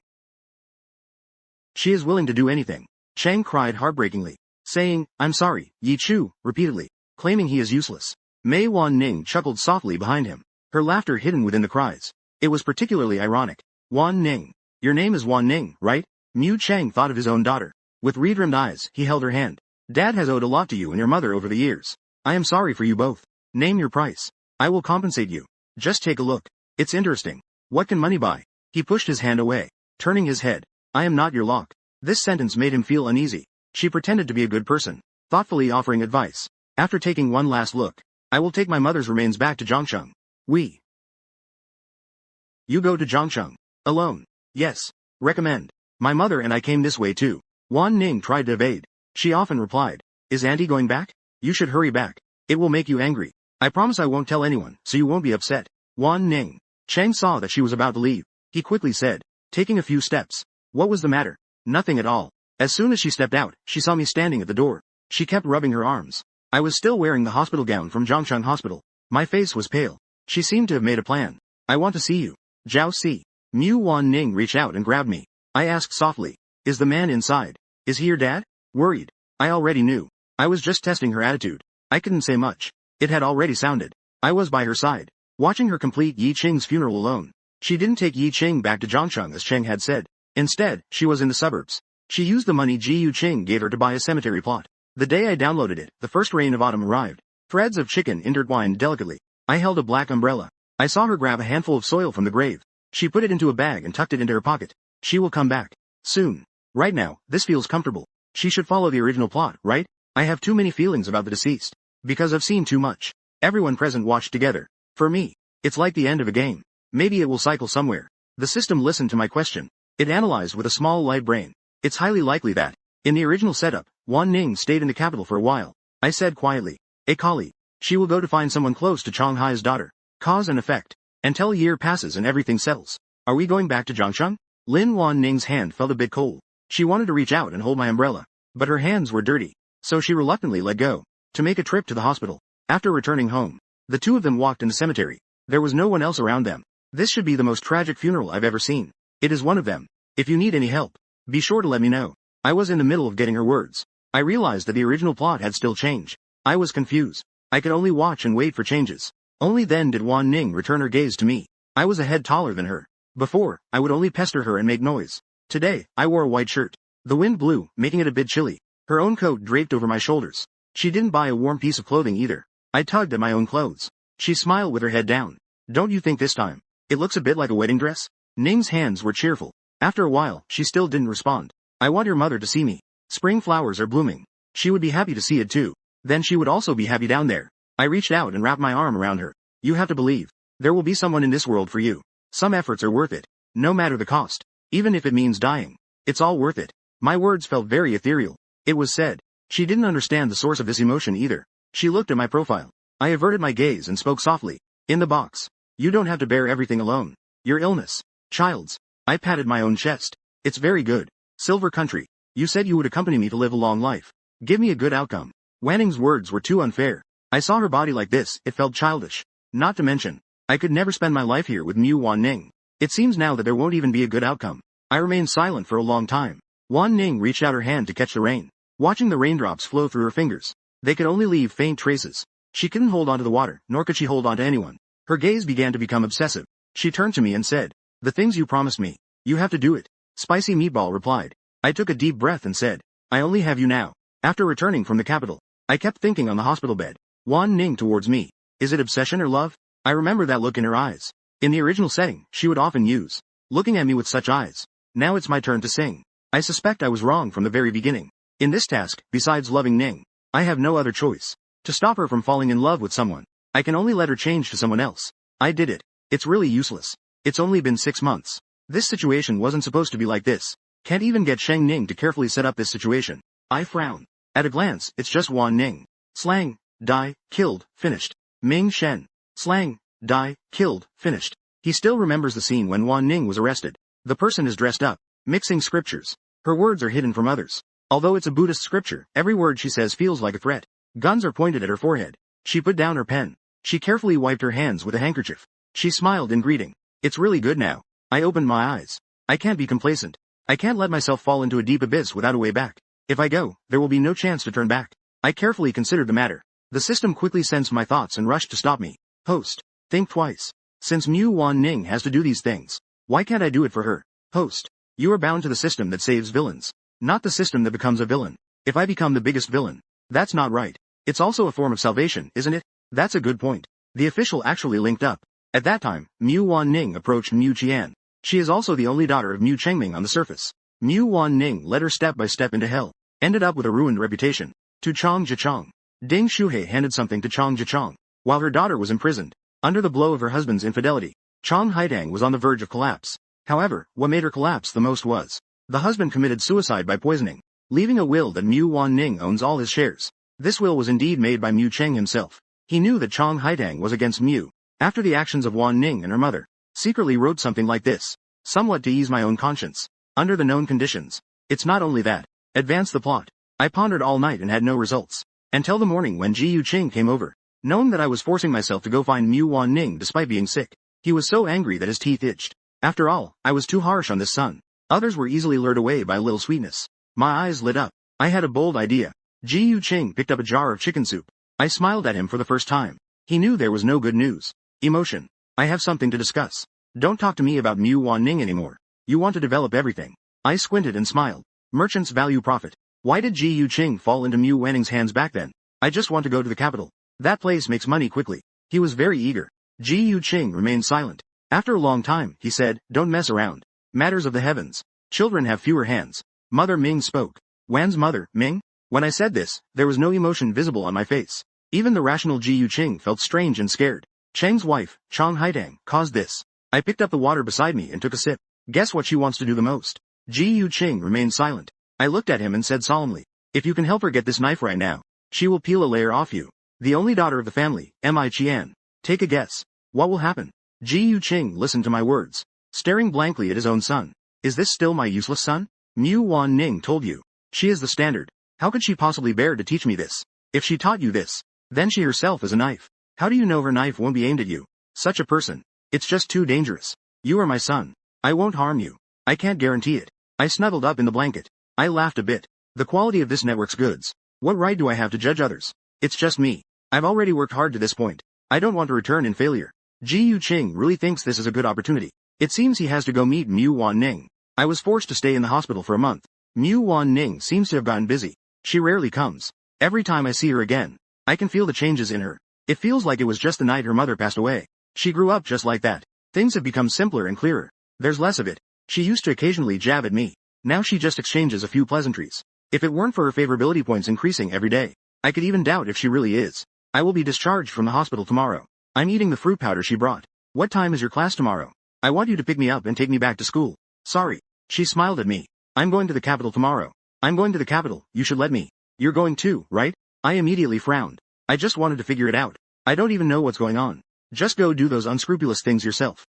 She is willing to do anything. Cheng cried heartbreakingly, saying, I'm sorry, Yi Chu, repeatedly, claiming he is useless. Mei Wan Ning chuckled softly behind him. her laughter hidden within the cries. It was particularly ironic. Wan Ning. Your name is Wan Ning, right? Mu Cheng thought of his own daughter. With red-rimmed eyes, he held her hand. Dad has owed a lot to you and your mother over the years. I am sorry for you both. Name your price. I will compensate you. Just take a look. It's interesting. What can money buy? He pushed his hand away, turning his head. I am not your lock. This sentence made him feel uneasy. She pretended to be a good person, thoughtfully offering advice. After taking one last look, I will take my mother's remains back to Zhangcheng. You go to Zhangcheng. Alone. Yes. Recommend. My mother and I came this way too. Wan Ning tried to evade. She often replied. Is Auntie going back? You should hurry back. It will make you angry. I promise I won't tell anyone, so you won't be upset. Wan Ning. Cheng saw that she was about to leave. He quickly said, taking a few steps. What was the matter? Nothing at all. As soon as she stepped out, she saw me standing at the door. She kept rubbing her arms. I was still wearing the hospital gown from Zhangcheng Hospital. My face was pale. She seemed to have made a plan. I want to see you. Zhao Si. Mu Wan Ning reached out and grabbed me. I asked softly. Is the man inside? Is he your dad? Worried. I already knew. I was just testing her attitude. I couldn't say much. It had already sounded. I was by her side, watching her complete Yi Qing's funeral alone. She didn't take Yi Qing back to Zhangcheng as Cheng had said. Instead, she was in the suburbs. She used the money Ji Yu Qing gave her to buy a cemetery plot. The day I downloaded it, the first rain of autumn arrived. Threads of chicken intertwined delicately. I held a black umbrella. I saw her grab a handful of soil from the grave. She put it into a bag and tucked it into her pocket. She will come back. Soon. Right now, this feels comfortable. She should follow the original plot, right? I have too many feelings about the deceased. Because I've seen too much. Everyone present watched together. For me, it's like the end of a game. Maybe it will cycle somewhere. The system listened to my question. It analyzed with a small light brain. It's highly likely that, in the original setup, Wan Ning stayed in the capital for a while. I said quietly. A colleague. She will go to find someone close to Chong Hai's daughter. Cause and effect. Until a year passes and everything settles. Are we going back to Zhangcheng? Lin Wan Ning's hand felt a bit cold. She wanted to reach out and hold my umbrella. But her hands were dirty. So she reluctantly let go. To make a trip to the hospital. After returning home, the two of them walked in the cemetery. There was no one else around them. This should be the most tragic funeral I've ever seen. It is one of them. If you need any help, be sure to let me know. I was in the middle of getting her words. I realized that the original plot had still changed. I was confused. I could only watch and wait for changes. Only then did Wan Ning return her gaze to me. I was a head taller than her. Before, I would only pester her and make noise. Today, I wore a white shirt. The wind blew, making it a bit chilly. Her own coat draped over my shoulders. She didn't buy a warm piece of clothing either. I tugged at my own clothes. She smiled with her head down. Don't you think this time it looks a bit like a wedding dress? Ning's hands were cheerful. After a while, she still didn't respond. I want your mother to see me. Spring flowers are blooming. She would be happy to see it too. Then she would also be happy down there. I reached out and wrapped my arm around her. You have to believe. There will be someone in this world for you. Some efforts are worth it. No matter the cost. Even if it means dying. It's all worth it. My words felt very ethereal. It was said. She didn't understand the source of this emotion either. She looked at my profile. I averted my gaze and spoke softly. In the box. You don't have to bear everything alone. Your illness. Child's. I patted my own chest. It's very good. Silver Country. You said you would accompany me to live a long life. Give me a good outcome. Wanning's words were too unfair. I saw her body like this, it felt childish. Not to mention, I could never spend my life here with Mu Wan Ning. It seems now that there won't even be a good outcome. I remained silent for a long time. Wan Ning reached out her hand to catch the rain. Watching the raindrops flow through her fingers. They could only leave faint traces. She couldn't hold onto the water, nor could she hold on to anyone. Her gaze began to become obsessive. She turned to me and said, the things you promised me. You have to do it. Spicy Meatball replied. I took a deep breath and said, I only have you now. After returning from the capital, I kept thinking on the hospital bed. Wan Ning towards me. Is it obsession or love? I remember that look in her eyes. In the original setting, she would often use. Looking at me with such eyes. Now it's my turn to sing. I suspect I was wrong from the very beginning. In this task, besides loving Ning, I have no other choice. To stop her from falling in love with someone, I can only let her change to someone else. I did it. It's really useless. It's only been 6 months. This situation wasn't supposed to be like this. Can't even get Sheng Ning to carefully set up this situation. I frown. At a glance, it's just Wan Ning. Slang, die, killed, finished. Ming Shen. Slang, die, killed, finished. He still remembers the scene when Wan Ning was arrested. The person is dressed up, mixing scriptures. Her words are hidden from others. Although it's a Buddhist scripture, every word she says feels like a threat. Guns are pointed at her forehead. She put down her pen. She carefully wiped her hands with a handkerchief. She smiled in greeting. It's really good now. I opened my eyes. I can't be complacent. I can't let myself fall into a deep abyss without a way back. If I go, there will be no chance to turn back. I carefully considered the matter. The system quickly sensed my thoughts and rushed to stop me. Host. Think twice. Since Mu Wan Ning has to do these things, why can't I do it for her? Host. You are bound to the system that saves villains, not the system that becomes a villain. If I become the biggest villain, that's not right. It's also a form of salvation, isn't it? That's a good point. The official actually linked up. At that time, Mu Wan Ning approached Mu Qian. She is also the only daughter of Mu Chengming on the surface. Mu Wan Ning led her step by step into hell, ended up with a ruined reputation. To Chang Jichong. Ding Shuhei handed something to Chang Jichong, while her daughter was imprisoned. Under the blow of her husband's infidelity, Chang Haidang was on the verge of collapse. However, what made her collapse the most was, the husband committed suicide by poisoning, leaving a will that Mu Wan Ning owns all his shares. This will was indeed made by Mu Cheng himself. He knew that Chang Haidang was against Mu. After the actions of Wan Ning and her mother, secretly wrote something like this. Somewhat to ease my own conscience. Under the known conditions. It's not only that. Advance the plot. I pondered all night and had no results. Until the morning when Ji Yuqing came over. Knowing that I was forcing myself to go find Mu Wan Ning despite being sick. He was so angry that his teeth itched. After all, I was too harsh on this son. Others were easily lured away by a little sweetness. My eyes lit up. I had a bold idea. Ji Yuqing picked up a jar of chicken soup. I smiled at him for the first time. He knew there was no good news. Emotion. I have something to discuss. Don't talk to me about Mu Wan Ning anymore. You want to develop everything. I squinted and smiled. Merchants value profit. Why did Ji Yuqing fall into Mu Wanning's hands back then? I just want to go to the capital. That place makes money quickly. He was very eager. Ji Yuqing remained silent. After a long time, he said, don't mess around. Matters of the heavens. Children have fewer hands. Mother Ming spoke. Wan's mother, Ming? When I said this, there was no emotion visible on my face. Even the rational Ji Yuqing felt strange and scared. Cheng's wife, Chang Haidang, caused this. I picked up the water beside me and took a sip. Guess what she wants to do the most? Ji Yuqing remained silent. I looked at him and said solemnly, if you can help her get this knife right now, she will peel a layer off you. The only daughter of the family, Mi Qian. Take a guess. What will happen? Ji Yuqing listened to my words, staring blankly at his own son. Is this still my useless son? Mu Wan Ning told you. She is the standard. How could she possibly bear to teach me this? If she taught you this, then she herself is a knife. How do you know her knife won't be aimed at you? Such a person. It's just too dangerous. You are my son. I won't harm you. I can't guarantee it. I snuggled up in the blanket. I laughed a bit. The quality of this network's goods. What right do I have to judge others? It's just me. I've already worked hard to this point. I don't want to return in failure. Ji Yuqing really thinks this is a good opportunity. It seems he has to go meet Mu Wan Ning. I was forced to stay in the hospital for a month. Mu Wan Ning seems to have gotten busy. She rarely comes. Every time I see her again, I can feel the changes in her. It feels like it was just the night her mother passed away. She grew up just like that. Things have become simpler and clearer. There's less of it. She used to occasionally jab at me. Now she just exchanges a few pleasantries. If it weren't for her favorability points increasing every day, I could even doubt if she really is. I will be discharged from the hospital tomorrow. I'm eating the fruit powder she brought. What time is your class tomorrow? I want you to pick me up and take me back to school. Sorry. She smiled at me. I'm going to the capital tomorrow. I'm going to the capital, you should let me. You're going too, right? I immediately frowned. I just wanted to figure it out. I don't even know what's going on. Just go do those unscrupulous things yourself.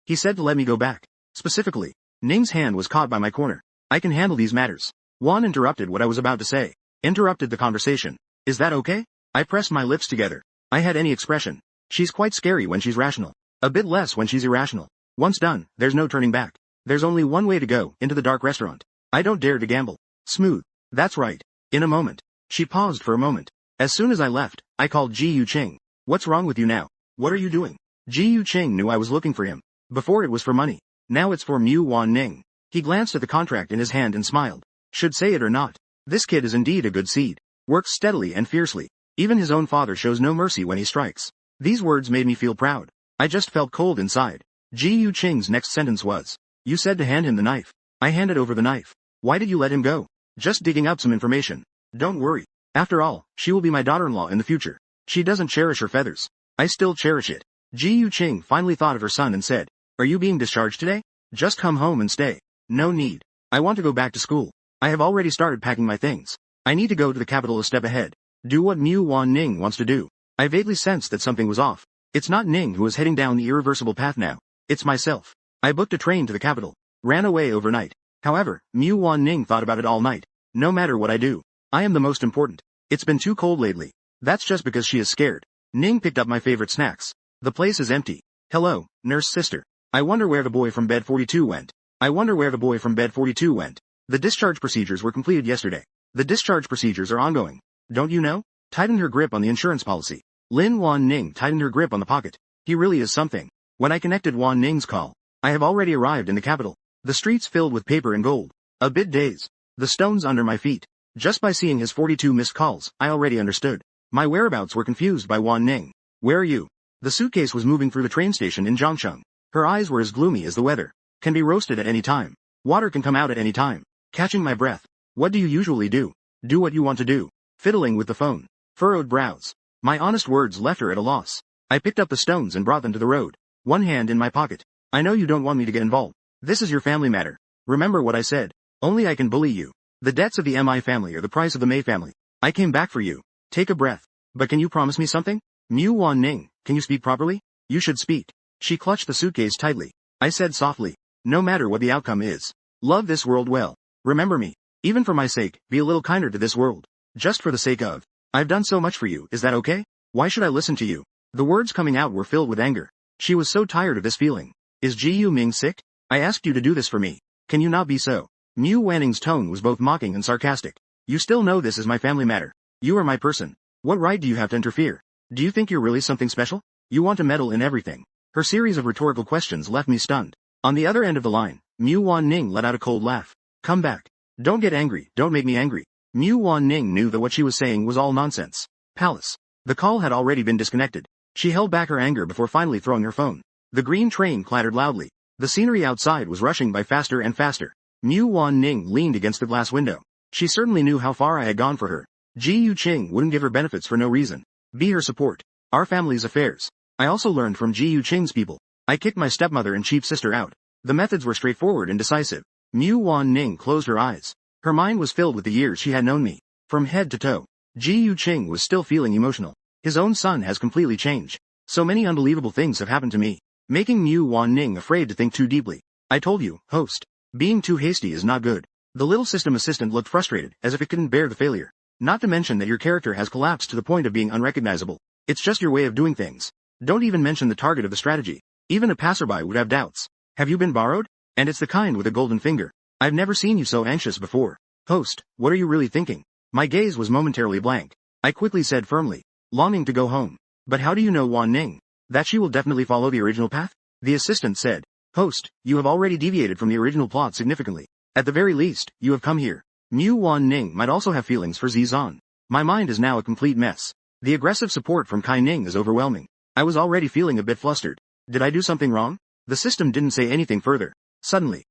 He said to let me go back. Specifically, Ning's hand was caught by my corner. I can handle these matters. Wan interrupted what I was about to say. Interrupted the conversation. Is that okay? I pressed my lips together. I had any expression. She's quite scary when she's rational. A bit less when she's irrational. Once done, there's no turning back. There's only one way to go, into the dark restaurant. I don't dare to gamble. Smooth. That's right. In a moment. She paused for a moment. As soon as I left, I called Ji Yuqing. What's wrong with you now? What are you doing? Ji Yuqing knew I was looking for him. Before it was for money. Now it's for Mu Wan Ning. He glanced at the contract in his hand and smiled. Should say it or not. This kid is indeed a good seed. Works steadily and fiercely. Even his own father shows no mercy when he strikes. These words made me feel proud. I just felt cold inside. Ji Yuqing's next sentence was, you said to hand him the knife. I handed over the knife. Why did you let him go? Just digging up some information. Don't worry. After all, she will be my daughter-in-law in the future. She doesn't cherish her feathers. I still cherish it. Ji Yuqing finally thought of her son and said, are you being discharged today? Just come home and stay. No need. I want to go back to school. I have already started packing my things. I need to go to the capital a step ahead. Do what Mu Wan Ning wants to do. I vaguely sensed that something was off. It's not Ning who is heading down the irreversible path now. It's myself. I booked a train to the capital. Ran away overnight. However, Mu Wan Ning thought about it all night. No matter what I do, I am the most important. It's been too cold lately. That's just because she is scared. Ning picked up my favorite snacks. The place is empty. Hello, nurse sister. I wonder where the boy from bed 42 went. I wonder where the boy from bed 42 went. The discharge procedures were completed yesterday. The discharge procedures are ongoing. Don't you know? Tightened her grip on the insurance policy. Lin Wan Ning tightened her grip on the pocket. He really is something. When I connected Wan Ning's call, I have already arrived in the capital. The streets filled with paper and gold. A bit dazed. The stones under my feet. Just by seeing his 42 missed calls, I already understood. My whereabouts were confused by Wan Ning. Where are you? The suitcase was moving through the train station in Zhangcheng. Her eyes were as gloomy as the weather. Can be roasted at any time. Water can come out at any time. Catching my breath. What do you usually do? Do what you want to do. Fiddling with the phone. Furrowed brows. My honest words left her at a loss. I picked up the stones and brought them to the road. One hand in my pocket. I know you don't want me to get involved. This is your family matter. Remember what I said. Only I can bully you. The debts of the Mi family are the price of the Mei family. I came back for you. Take a breath. But can you promise me something? Mu Wan Ning, can you speak properly? You should speak. She clutched the suitcase tightly. I said softly. No matter what the outcome is. Love this world well. Remember me. Even for my sake, be a little kinder to this world. Just for the sake of. I've done so much for you, is that okay? Why should I listen to you? The words coming out were filled with anger. She was so tired of this feeling. Is Ji Yu Ming sick? I asked you to do this for me. Can you not be so? Mu Wanning's tone was both mocking and sarcastic. You still know this is my family matter. You are my person. What right do you have to interfere? Do you think you're really something special? You want to meddle in everything. Her series of rhetorical questions left me stunned. On the other end of the line, Mu Wan Ning let out a cold laugh. Come back. Don't get angry, don't make me angry. Mu Wan Ning knew that what she was saying was all nonsense. Palace. The call had already been disconnected. She held back her anger before finally throwing her phone. The green train clattered loudly. The scenery outside was rushing by faster and faster. Mu Wan Ning leaned against the glass window. She certainly knew how far I had gone for her. Ji Yu Qing wouldn't give her benefits for no reason. Be her support. Our family's affairs. I also learned from Ji Yu Qing's people. I kicked my stepmother and cheap sister out. The methods were straightforward and decisive. Mu Wan Ning closed her eyes. Her mind was filled with the years she had known me. From head to toe. Ji Yu Qing was still feeling emotional. His own son has completely changed. So many unbelievable things have happened to me, making Mu Wan Ning afraid to think too deeply. I told you, host. Being too hasty is not good. The little system assistant looked frustrated, as if it couldn't bear the failure. Not to mention that your character has collapsed to the point of being unrecognizable. It's just your way of doing things. Don't even mention the target of the strategy. Even a passerby would have doubts. Have you been borrowed? And it's the kind with a golden finger. I've never seen you so anxious before. Host, what are you really thinking? My gaze was momentarily blank. I quickly said firmly, longing to go home. But how do you know Wan Ning? That she will definitely follow the original path? The assistant said. Host, you have already deviated from the original plot significantly. At the very least, you have come here. Mu Wan Ning might also have feelings for Zizan. My mind is now a complete mess. The aggressive support from Kai Ning is overwhelming. I was already feeling a bit flustered. Did I do something wrong? The system didn't say anything further. Suddenly,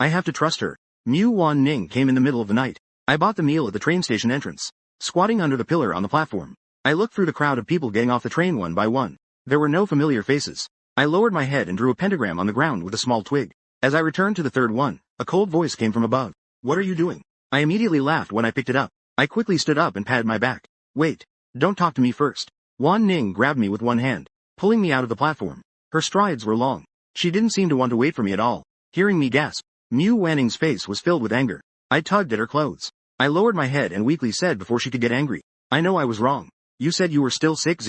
I have to trust her. Mu Wan Ning came in the middle of the night. I bought the meal at the train station entrance. Squatting under the pillar on the platform, I looked through the crowd of people getting off the train one by one. There were no familiar faces. I lowered my head and drew a pentagram on the ground with a small twig. As I returned to the third one, a cold voice came from above. What are you doing? I immediately laughed when I picked it up. I quickly stood up and patted my back. Wait. Don't talk to me first. Wan Ning grabbed me with one hand, pulling me out of the platform. Her strides were long. She didn't seem to want to wait for me at all. Hearing me gasp, Mu Wanning's face was filled with anger. I tugged at her clothes. I lowered my head and weakly said before she could get angry. I know I was wrong. You said you were still sick.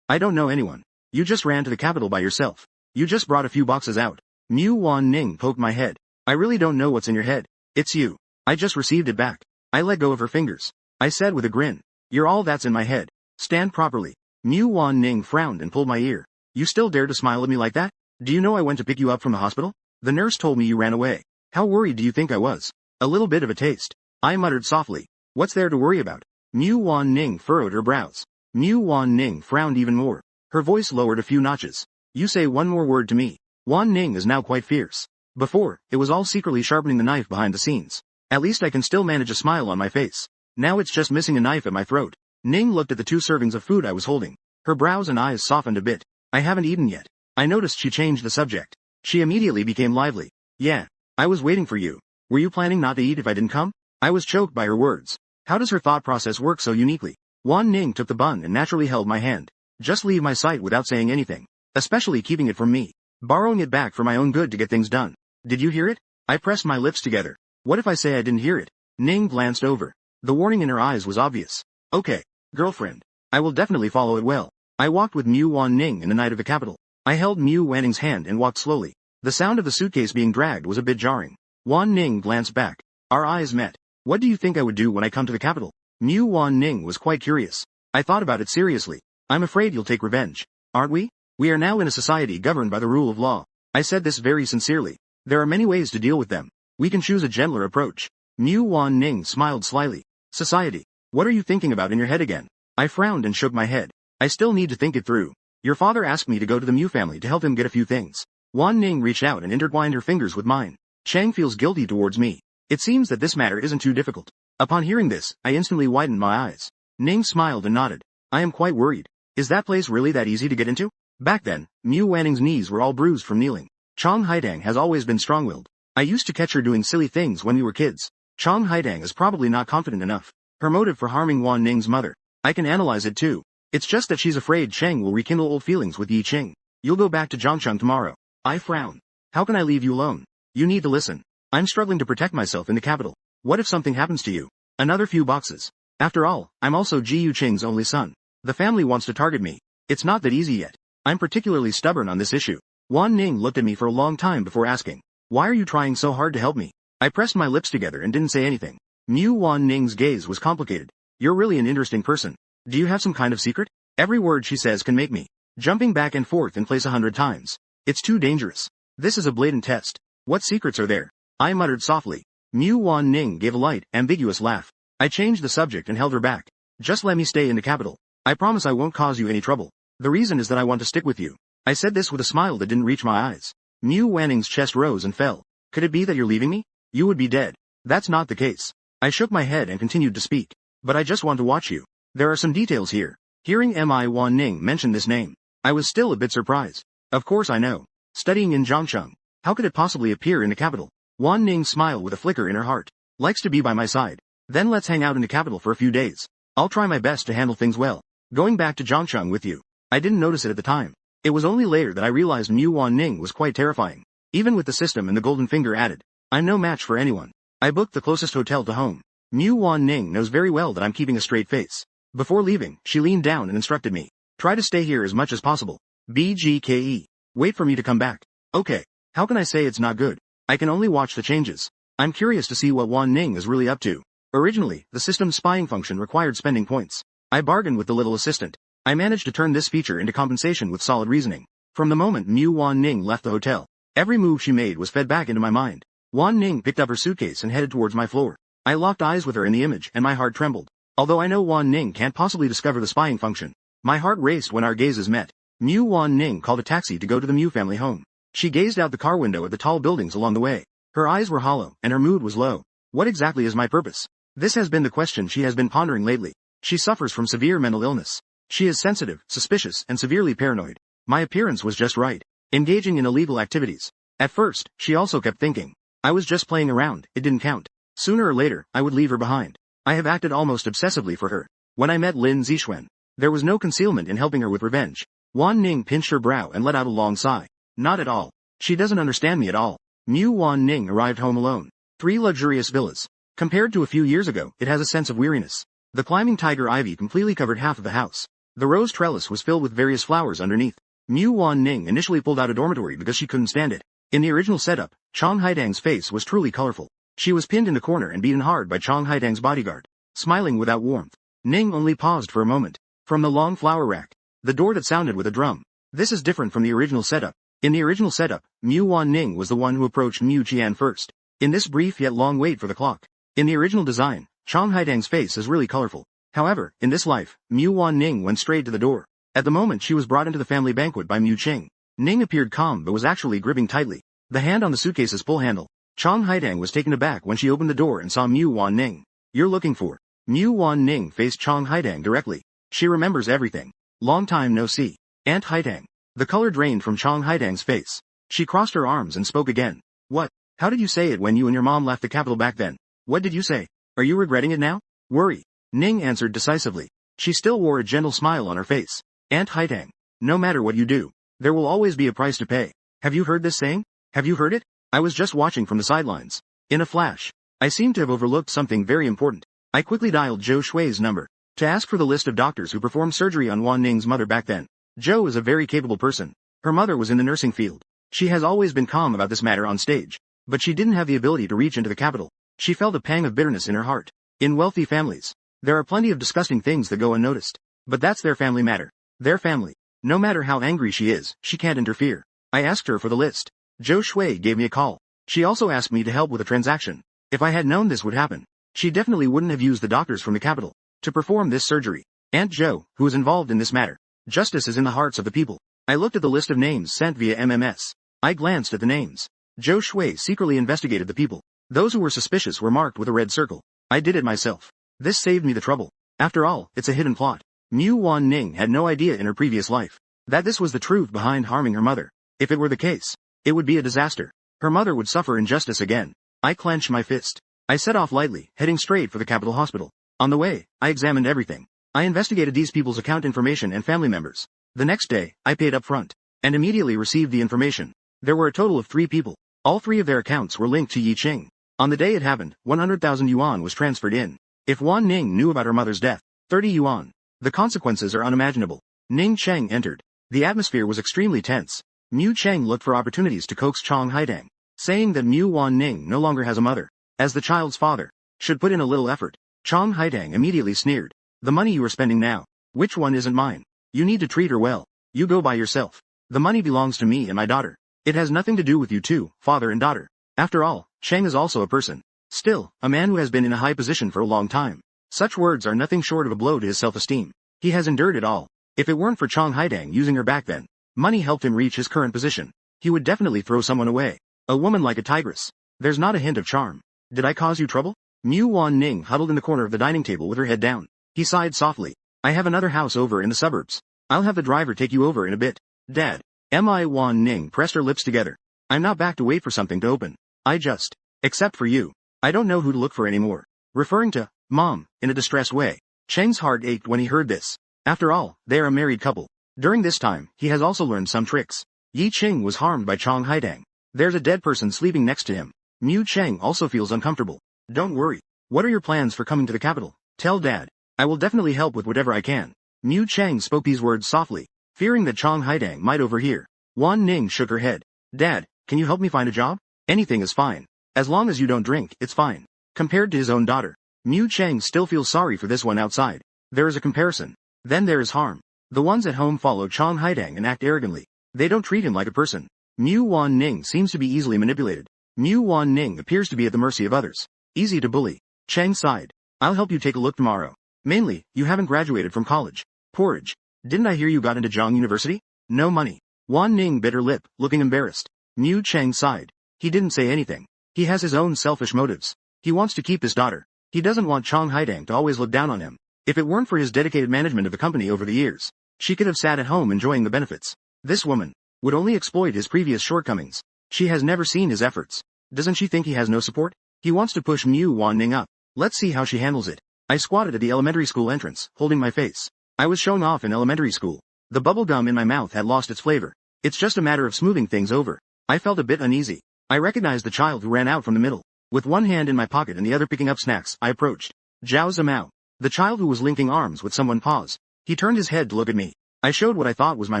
I don't know anyone. You just ran to the capital by yourself. You just brought a few boxes out. Mu Wan Ning poked my head. I really don't know what's in your head. It's you. I just received it back. I let go of her fingers. I said with a grin. You're all that's in my head. Stand properly. Mu Wan Ning frowned and pulled my ear. You still dare to smile at me like that? Do you know I went to pick you up from the hospital? The nurse told me you ran away. How worried do you think I was? A little bit of a taste. I muttered softly. What's there to worry about? Mu Wan Ning furrowed her brows. Mu Wan Ning frowned even more. Her voice lowered a few notches. You say one more word to me. Wan Ning is now quite fierce. Before, it was all secretly sharpening the knife behind the scenes. At least I can still manage a smile on my face. Now it's just missing a knife at my throat. Ning looked at the 2 servings of food I was holding. Her brows and eyes softened a bit. I haven't eaten yet. I noticed she changed the subject. She immediately became lively. Yeah. I was waiting for you. Were you planning not to eat if I didn't come? I was choked by her words. How does her thought process work so uniquely? Wan Ning took the bun and naturally held my hand. Just leave my sight without saying anything. Especially keeping it from me. Borrowing it back for my own good to get things done. Did you hear it? I pressed my lips together. What if I say I didn't hear it? Ning glanced over. The warning in her eyes was obvious. Okay, girlfriend. I will definitely follow it well. I walked with Mu Wan Ning in the night of the capital. I held Mu Wanning's hand and walked slowly. The sound of the suitcase being dragged was a bit jarring. Wan Ning glanced back. Our eyes met. What do you think I would do when I come to the capital? Mu Wan Ning was quite curious. I thought about it seriously. I'm afraid you'll take revenge. Aren't we? We are now in a society governed by the rule of law. I said this very sincerely. There are many ways to deal with them. We can choose a gentler approach. Mu Wan Ning smiled slyly. Society. What are you thinking about in your head again? I frowned and shook my head. I still need to think it through. Your father asked me to go to the Mu family to help him get a few things. Wan Ning reached out and intertwined her fingers with mine. Chang feels guilty towards me. It seems that this matter isn't too difficult. Upon hearing this, I instantly widened my eyes. Ning smiled and nodded. I am quite worried. Is that place really that easy to get into? Back then, Mu Wanning's knees were all bruised from kneeling. Chong Haidang has always been strong-willed. I used to catch her doing silly things when we were kids. Chong Haidang is probably not confident enough. Her motive for harming Wan Ning's mother. I can analyze it too. It's just that she's afraid Cheng will rekindle old feelings with Yi Ching. You'll go back to Zhangcheng tomorrow. I frown. How can I leave you alone? You need to listen. I'm struggling to protect myself in the capital. What if something happens to you? Another few boxes. After all, I'm also Ji Yu Qing's only son. The family wants to target me. It's not that easy yet. I'm particularly stubborn on this issue. Wan Ning looked at me for a long time before asking, why are you trying so hard to help me? I pressed my lips together and didn't say anything. Mu Wan Ning's gaze was complicated. You're really an interesting person. Do you have some kind of secret? Every word she says can make me jumping back and forth in place 100 times. It's too dangerous. This is a blatant test. What secrets are there? I muttered softly. Mu Wan Ning gave a light, ambiguous laugh. I changed the subject and held her back. Just let me stay in the capital. I promise I won't cause you any trouble. The reason is that I want to stick with you. I said this with a smile that didn't reach my eyes. Mu Wanning's chest rose and fell. Could it be that you're leaving me? You would be dead. That's not the case. I shook my head and continued to speak. But I just want to watch you. There are some details here. Hearing Mi Wan Ning mention this name, I was still a bit surprised. Of course I know. Studying in Zhangcheng. How could it possibly appear in the capital? Wan Ning smiled with a flicker in her heart. Likes to be by my side. Then let's hang out in the capital for a few days. I'll try my best to handle things well. Going back to Zhangcheng with you. I didn't notice it at the time. It was only later that I realized Mu Wan Ning was quite terrifying. Even with the system and the golden finger added. I'm no match for anyone. I booked the closest hotel to home. Mu Wan Ning knows very well that I'm keeping a straight face. Before leaving, she leaned down and instructed me. Try to stay here as much as possible. BGKE. Wait for me to come back. Okay. How can I say it's not good? I can only watch the changes. I'm curious to see what Wan Ning is really up to. Originally, the system's spying function required spending points. I bargained with the little assistant. I managed to turn this feature into compensation with solid reasoning. From the moment Mu Wan Ning left the hotel, every move she made was fed back into my mind. Wan Ning picked up her suitcase and headed towards my floor. I locked eyes with her in the image and my heart trembled. Although I know Wan Ning can't possibly discover the spying function, my heart raced when our gazes met. Mu Wan Ning called a taxi to go to the Mu family home. She gazed out the car window at the tall buildings along the way. Her eyes were hollow and her mood was low. What exactly is my purpose? This has been the question she has been pondering lately. She suffers from severe mental illness. She is sensitive, suspicious, and severely paranoid. My appearance was just right. Engaging in illegal activities. At first, she also kept thinking. I was just playing around, it didn't count. Sooner or later, I would leave her behind. I have acted almost obsessively for her. When I met Lin Zixuan, there was no concealment in helping her with revenge. Wan Ning pinched her brow and let out a long sigh. Not at all. She doesn't understand me at all. Mu Wan Ning arrived home alone. 3 luxurious villas. Compared to a few years ago, it has a sense of weariness. The climbing tiger ivy completely covered half of the house. The rose trellis was filled with various flowers underneath. Mu Wan Ning initially pulled out a dormitory because she couldn't stand it. In the original setup, Chong Haidang's face was truly colorful. She was pinned in the corner and beaten hard by Chong Haidang's bodyguard, smiling without warmth. Ning only paused for a moment. From the long flower rack, the door that sounded with a drum. This is different from the original setup. In the original setup, Mu Wan Ning was the one who approached Mu Qian first. In this brief yet long wait for the clock. In the original design, Chong Haidang's face is really colorful. However, in this life, Mu Wan Ning went straight to the door. At the moment she was brought into the family banquet by Mu Qing. Ning appeared calm but was actually gripping tightly the hand on the suitcase's pull handle. Chong Haidang was taken aback when she opened the door and saw Mu Wan Ning. You're looking for? Mu Wan Ning faced Chong Haidang directly. She remembers everything. Long time no see. Aunt Haidang. The color drained from Chong Haidang's face. She crossed her arms and spoke again. What? How did you say it when you and your mom left the capital back then? What did you say? Are you regretting it now? Worry. Ning answered decisively. She still wore a gentle smile on her face. Aunt Haidang. No matter what you do, there will always be a price to pay. Have you heard this saying? Have you heard it? I was just watching from the sidelines. In a flash, I seemed to have overlooked something very important. I quickly dialed Zhou Shui's number to ask for the list of doctors who performed surgery on Wan Ning's mother back then. Zhou is a very capable person. Her mother was in the nursing field. She has always been calm about this matter on stage, but she didn't have the ability to reach into the capital. She felt a pang of bitterness in her heart. In wealthy families, there are plenty of disgusting things that go unnoticed. But that's their family matter. Their family. No matter how angry she is, she can't interfere. I asked her for the list. Zhou Shui gave me a call. She also asked me to help with a transaction. If I had known this would happen, she definitely wouldn't have used the doctors from the capital to perform this surgery. Aunt Zhou, who is involved in this matter. Justice is in the hearts of the people. I looked at the list of names sent via MMS. I glanced at the names. Zhou Shui secretly investigated the people. Those who were suspicious were marked with a red circle. I did it myself. This saved me the trouble. After all, it's a hidden plot. Mu Wanning had no idea in her previous life that this was the truth behind harming her mother. If it were the case, it would be a disaster. Her mother would suffer injustice again. I clenched my fist. I set off lightly, heading straight for the capital hospital. On the way, I examined everything. I investigated these people's account information and family members. The next day, I paid up front and immediately received the information. There were a total of 3 people. All 3 of their accounts were linked to Yi Qing. On the day it happened, 100,000 yuan was transferred in. If Wan Ning knew about her mother's death, 30 yuan. The consequences are unimaginable. Ning Cheng entered. The atmosphere was extremely tense. Mu Cheng looked for opportunities to coax Chong Haidang, saying that Mu Wan Ning no longer has a mother, as the child's father should put in a little effort. Chong Haidang immediately sneered. The money you are spending now, which one isn't mine? You need to treat her well. You go by yourself. The money belongs to me and my daughter. It has nothing to do with you two, father and daughter. After all, Cheng is also a person. Still, a man who has been in a high position for a long time. Such words are nothing short of a blow to his self-esteem. He has endured it all. If it weren't for Chong Haidang using her back then, money helped him reach his current position. He would definitely throw someone away. A woman like a tigress. There's not a hint of charm. Did I cause you trouble? Mu Wan Ning huddled in the corner of the dining table with her head down. He sighed softly. I have another house over in the suburbs. I'll have the driver take you over in a bit. Dad. Mi Wan Ning pressed her lips together. I'm not back to wait for something to open. I just. Except for you. I don't know who to look for anymore. Referring to Mom, in a distressed way. Cheng's heart ached when he heard this. After all, they are a married couple. During this time, he has also learned some tricks. Yi Qing was harmed by Chong Haidang. There's a dead person sleeping next to him. Mu Cheng also feels uncomfortable. Don't worry. What are your plans for coming to the capital? Tell Dad. I will definitely help with whatever I can. Mu Cheng spoke these words softly, fearing that Chong Haidang might overhear. Wan Ning shook her head. Dad, can you help me find a job? Anything is fine. As long as you don't drink, it's fine. Compared to his own daughter, Mu Cheng still feels sorry for this one outside. There is a comparison. Then there is harm. The ones at home follow Chong Haidang and act arrogantly. They don't treat him like a person. Mu Wan Ning seems to be easily manipulated. Mu Wan Ning appears to be at the mercy of others. Easy to bully. Cheng sighed. I'll help you take a look tomorrow. Mainly, you haven't graduated from college. Porridge. Didn't I hear you got into Zhang University? No money. Wan Ning bit her lip, looking embarrassed. Mu Cheng sighed. He didn't say anything. He has his own selfish motives. He wants to keep his daughter. He doesn't want Chong Haidang to always look down on him. If it weren't for his dedicated management of the company over the years, she could have sat at home enjoying the benefits. This woman would only exploit his previous shortcomings. She has never seen his efforts. Doesn't she think he has no support? He wants to push Mu Wan Ning up. Let's see how she handles it. I squatted at the elementary school entrance, holding my face. I was shown off in elementary school. The bubble gum in my mouth had lost its flavor. It's just a matter of smoothing things over. I felt a bit uneasy. I recognized the child who ran out from the middle. With one hand in my pocket and the other picking up snacks, I approached. Zhao Zimao. The child who was linking arms with someone paused. He turned his head to look at me. I showed what I thought was my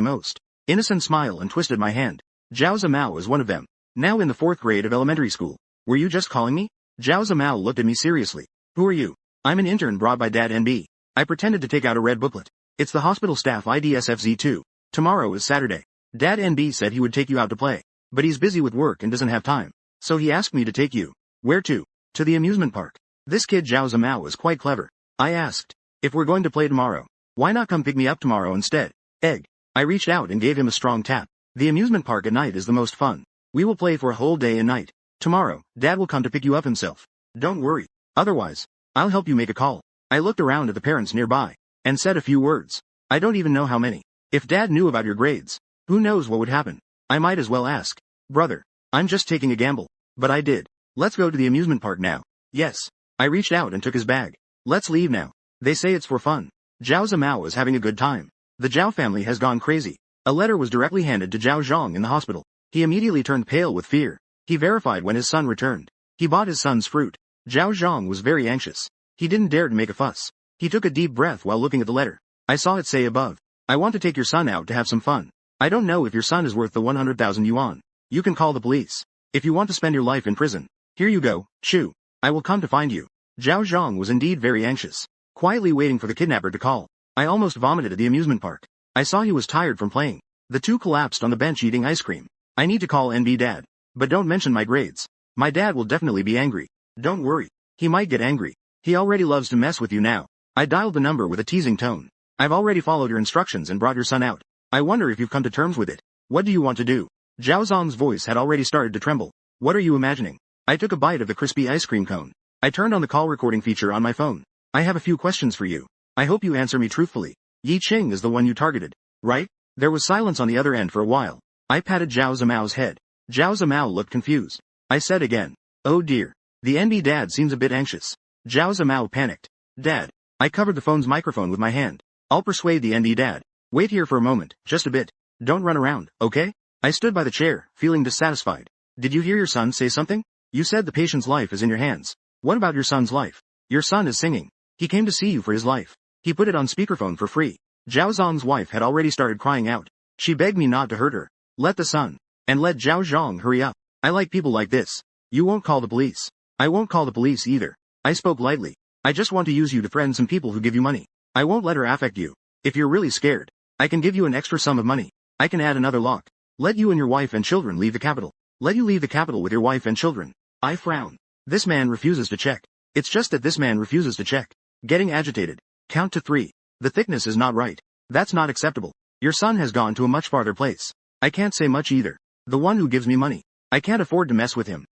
most innocent smile and twisted my hand. Zhao Zimao is one of them. Now in the 4th grade of elementary school. Were you just calling me? Zhao Zimao looked at me seriously. Who are you? I'm an intern brought by Dad NB. I pretended to take out a red booklet. It's the hospital staff IDSFZ2. Tomorrow is Saturday. Dad NB said he would take you out to play. But he's busy with work and doesn't have time. So he asked me to take you. Where to? To the amusement park. This kid Zhao Zimao is quite clever. I asked. If we're going to play tomorrow, why not come pick me up tomorrow instead? Egg. I reached out and gave him a strong tap. The amusement park at night is the most fun. We will play for a whole day and night. Tomorrow, Dad will come to pick you up himself. Don't worry. Otherwise, I'll help you make a call. I looked around at the parents nearby and said a few words. I don't even know how many. If Dad knew about your grades, who knows what would happen? I might as well ask. Brother, I'm just taking a gamble. But I did. Let's go to the amusement park now. Yes. I reached out and took his bag. Let's leave now. They say it's for fun. Zhao Zimao is having a good time. The Zhao family has gone crazy. A letter was directly handed to Zhao Zhang in the hospital. He immediately turned pale with fear. He verified when his son returned. He bought his son's fruit. Zhao Zhang was very anxious. He didn't dare to make a fuss. He took a deep breath while looking at the letter. I saw it say above. I want to take your son out to have some fun. I don't know if your son is worth the 100,000 yuan. You can call the police. If you want to spend your life in prison, here you go, Chu. I will come to find you. Zhao Zhang was indeed very anxious, quietly waiting for the kidnapper to call. I almost vomited at the amusement park. I saw he was tired from playing. The two collapsed on the bench eating ice cream. I need to call NB Dad. But don't mention my grades. My dad will definitely be angry. Don't worry. He might get angry. He already loves to mess with you now. I dialed the number with a teasing tone. I've already followed your instructions and brought your son out. I wonder if you've come to terms with it. What do you want to do? Zhao Zong's voice had already started to tremble. What are you imagining? I took a bite of the crispy ice cream cone. I turned on the call recording feature on my phone. I have a few questions for you. I hope you answer me truthfully. Yi Qing is the one you targeted, right? There was silence on the other end for a while. I patted Zhao Zamao's head. Zhao Zamao looked confused. I said again. Oh dear. The NB Dad seems a bit anxious. Zhao Zamao panicked. Dad. I covered the phone's microphone with my hand. I'll persuade the NB Dad. Wait here for a moment, just a bit. Don't run around, okay? I stood by the chair, feeling dissatisfied. Did you hear your son say something? You said the patient's life is in your hands. What about your son's life? Your son is singing. He came to see you for his life. He put it on speakerphone for free. Zhao Zong's wife had already started crying out. She begged me not to hurt her. Let the son. And let Zhao Zhong hurry up. I like people like this. You won't call the police. I won't call the police either. I spoke lightly. I just want to use you to threaten some people who give you money. I won't let her affect you. If you're really scared, I can give you an extra sum of money. I can add another lock. Let you and your wife and children leave the capital. Let you leave the capital with your wife and children. I frown. This man refuses to check. It's just that this man refuses to check. Getting agitated. Count to 3. The thickness is not right. That's not acceptable. Your son has gone to a much farther place. I can't say much either. The one who gives me money. I can't afford to mess with him.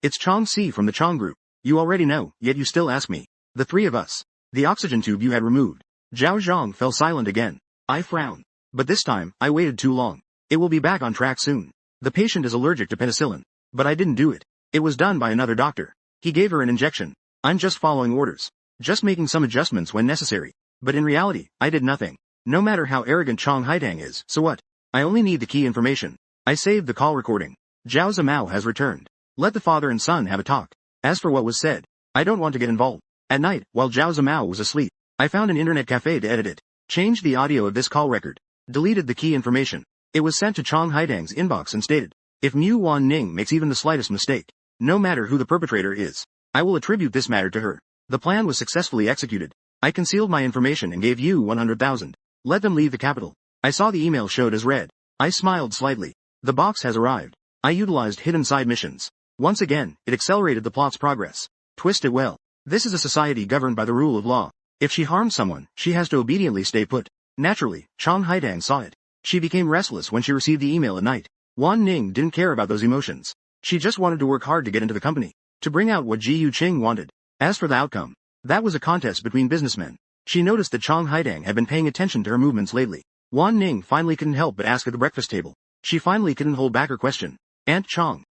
It's Chong Si from the Chong Group. You already know, yet you still ask me. The three of us. The oxygen tube you had removed. Zhao Zhang fell silent again. I frowned. But this time, I waited too long. It will be back on track soon. The patient is allergic to penicillin. But I didn't do it. It was done by another doctor. He gave her an injection. I'm just following orders. Just making some adjustments when necessary. But in reality, I did nothing. No matter how arrogant Chong Haidang is, so what? I only need the key information. I saved the call recording. Zhao Zamao has returned. Let the father and son have a talk. As for what was said, I don't want to get involved. At night, while Zhao Zamao was asleep, I found an internet cafe to edit it. Changed the audio of this call record. Deleted the key information. It was sent to Chong Haidang's inbox and stated, if Mu Wan Ning makes even the slightest mistake, no matter who the perpetrator is, I will attribute this matter to her. The plan was successfully executed. I concealed my information and gave you 100,000. Let them leave the capital. I saw the email showed as read. I smiled slightly. The box has arrived. I utilized hidden side missions. Once again, it accelerated the plot's progress. Twist it well. This is a society governed by the rule of law. If she harms someone, she has to obediently stay put. Naturally, Chong Haidang saw it. She became restless when she received the email at night. Wan Ning didn't care about those emotions. She just wanted to work hard to get into the company, to bring out what Ji Yu Qing wanted. As for the outcome, that was a contest between businessmen. She noticed that Chong Haidang had been paying attention to her movements lately. Wan Ning finally couldn't help but ask at the breakfast table. She finally couldn't hold back her question. Aunt Chong,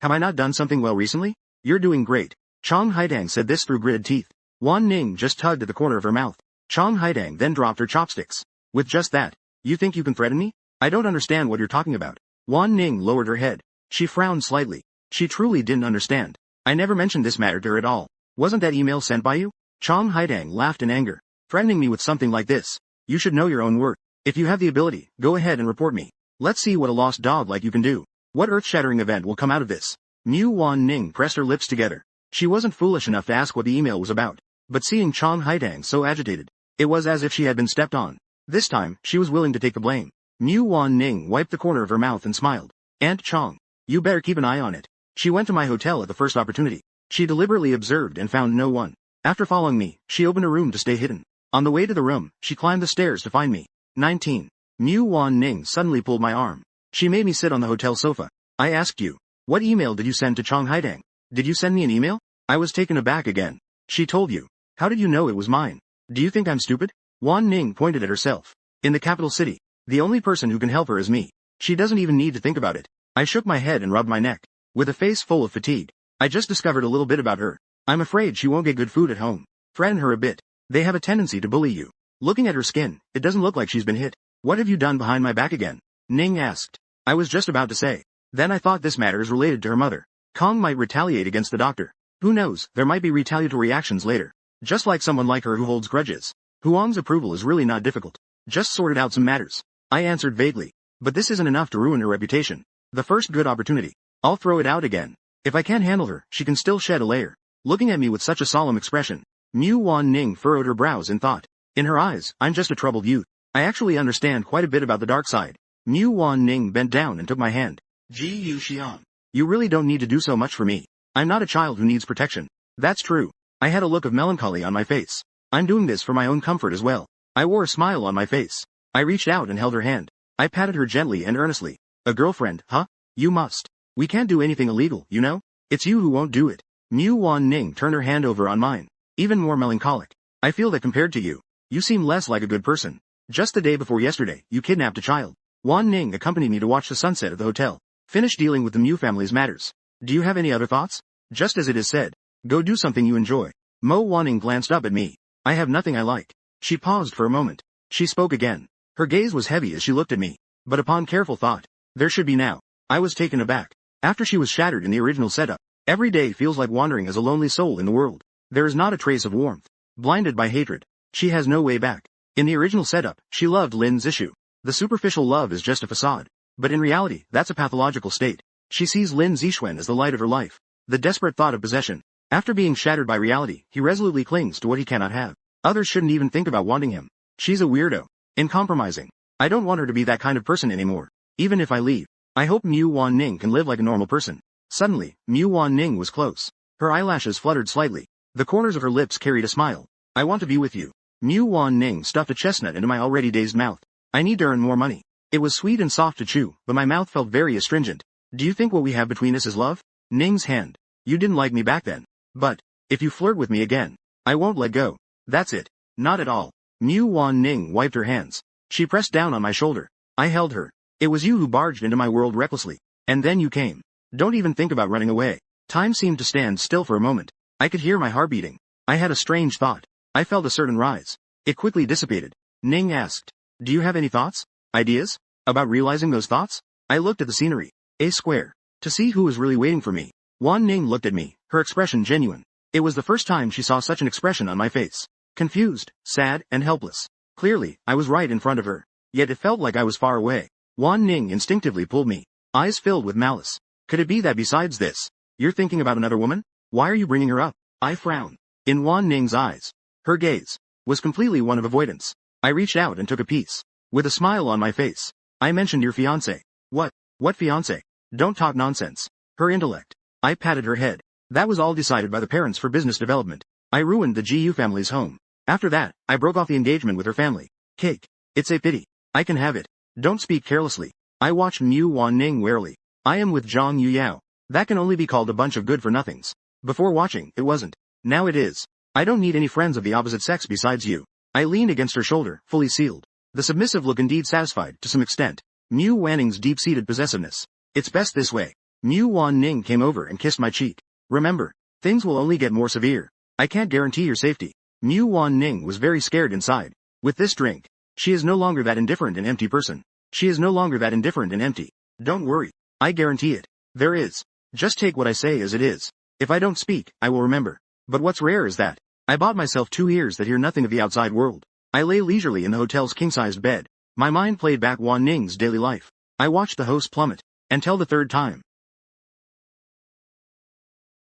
have I not done something well recently? You're doing great. Chong Haidang said this through gritted teeth. Wan Ning just tugged at the corner of her mouth. Chong Haidang then dropped her chopsticks. With just that, you think you can threaten me? I don't understand what you're talking about. Wan Ning lowered her head. She frowned slightly. She truly didn't understand. I never mentioned this matter to her at all. Wasn't that email sent by you? Chong Haidang laughed in anger. Threatening me with something like this. You should know your own worth. If you have the ability, go ahead and report me. Let's see what a lost dog like you can do. What earth-shattering event will come out of this? Mu Wan Ning pressed her lips together. She wasn't foolish enough to ask what the email was about. But seeing Chong Haidang so agitated, it was as if she had been stepped on. This time, she was willing to take the blame. Mu Wan Ning wiped the corner of her mouth and smiled. Aunt Chong, you better keep an eye on it. She went to my hotel at the first opportunity. She deliberately observed and found no one. After following me, she opened a room to stay hidden. On the way to the room, she climbed the stairs to find me. 19. Mu Wan Ning suddenly pulled my arm. She made me sit on the hotel sofa. I asked you, what email did you send to Chong Haidang? Did you send me an email? I was taken aback again. She told you. How did you know it was mine? Do you think I'm stupid? Wan Ning pointed at herself. In the capital city, the only person who can help her is me. She doesn't even need to think about it. I shook my head and rubbed my neck. With a face full of fatigue. I just discovered a little bit about her. I'm afraid she won't get good food at home. Threaten her a bit. They have a tendency to bully you. Looking at her skin, it doesn't look like she's been hit. What have you done behind my back again? Ning asked. I was just about to say. Then I thought this matter is related to her mother. Kong might retaliate against the doctor. Who knows, there might be retaliatory actions later. Just like someone like her who holds grudges. Huang's approval is really not difficult. Just sorted out some matters. I answered vaguely. But this isn't enough to ruin her reputation. The first good opportunity. I'll throw it out again. If I can't handle her, she can still shed a layer. Looking at me with such a solemn expression, Mu Wan Ning furrowed her brows in thought. In her eyes, I'm just a troubled youth. I actually understand quite a bit about the dark side. Mu Wan Ning bent down and took my hand. Ji Yu Xian. You really don't need to do so much for me. I'm not a child who needs protection. That's true. I had a look of melancholy on my face. I'm doing this for my own comfort as well. I wore a smile on my face. I reached out and held her hand. I patted her gently and earnestly. A girlfriend, huh? You must. We can't do anything illegal, you know? It's you who won't do it. Mu Wan Ning turned her hand over on mine. Even more melancholic. I feel that compared to you, you seem less like a good person. Just the day before yesterday, you kidnapped a child. Wan Ning accompanied me to watch the sunset at the hotel. Finish dealing with the Mu family's matters. Do you have any other thoughts? Just as it is said. Go do something you enjoy. Mo Wanning glanced up at me. I have nothing I like. She paused for a moment. She spoke again. Her gaze was heavy as she looked at me. But upon careful thought, there should be now. I was taken aback. After she was shattered in the original setup, every day feels like wandering as a lonely soul in the world. There is not a trace of warmth. Blinded by hatred. She has no way back. In the original setup, she loved Lin's issue. The superficial love is just a facade. But in reality, that's a pathological state. She sees Lin Zixuan as the light of her life. The desperate thought of possession. After being shattered by reality, he resolutely clings to what he cannot have. Others shouldn't even think about wanting him. She's a weirdo. Uncompromising. I don't want her to be that kind of person anymore. Even if I leave. I hope Mu Wan Ning can live like a normal person. Suddenly, Mu Wan Ning was close. Her eyelashes fluttered slightly. The corners of her lips carried a smile. I want to be with you. Mu Wan Ning stuffed a chestnut into my already dazed mouth. I need to earn more money. It was sweet and soft to chew, but my mouth felt very astringent. Do you think what we have between us is love? Ning's hand. You didn't like me back then. But, if you flirt with me again, I won't let go. That's it. Not at all. Mu Wan Ning wiped her hands. She pressed down on my shoulder. I held her. It was you who barged into my world recklessly. And then you came. Don't even think about running away. Time seemed to stand still for a moment. I could hear my heart beating. I had a strange thought. I felt a certain rise. It quickly dissipated. Ning asked. Do you have any thoughts? Ideas? About realizing those thoughts? I looked at the scenery. A square. To see who was really waiting for me. Wan Ning looked at me, her expression genuine. It was the first time she saw such an expression on my face. Confused, sad, and helpless. Clearly, I was right in front of her. Yet it felt like I was far away. Wan Ning instinctively pulled me. Eyes filled with malice. Could it be that besides this, you're thinking about another woman? Why are you bringing her up? I frowned. In Wan Ning's eyes, her gaze was completely one of avoidance. I reached out and took a piece. With a smile on my face, I mentioned your fiancé. What? What fiancé? Don't talk nonsense. Her intellect. I patted her head. That was all decided by the parents for business development. I ruined the GU family's home. After that, I broke off the engagement with her family. Cake. It's a pity. I can have it. Don't speak carelessly. I watched Mu Wan Ning warily. I am with Zhang Yuyao. That can only be called a bunch of good-for-nothings. Before watching, it wasn't. Now it is. I don't need any friends of the opposite sex besides you. I leaned against her shoulder, fully sealed. The submissive look indeed satisfied, to some extent, Mu Wanning's deep-seated possessiveness. It's best this way. Mu Wan Ning came over and kissed my cheek. Remember, things will only get more severe. I can't guarantee your safety. Mu Wan Ning was very scared inside. With this drink, she is no longer that indifferent and empty person. She is no longer that indifferent and empty. Don't worry. I guarantee it. There is. Just take what I say as it is. If I don't speak, I will remember. But what's rare is that I bought myself 2 ears that hear nothing of the outside world. I lay leisurely in the hotel's king-sized bed. My mind played back Wan Ning's daily life. I watched the host plummet. Until the third time.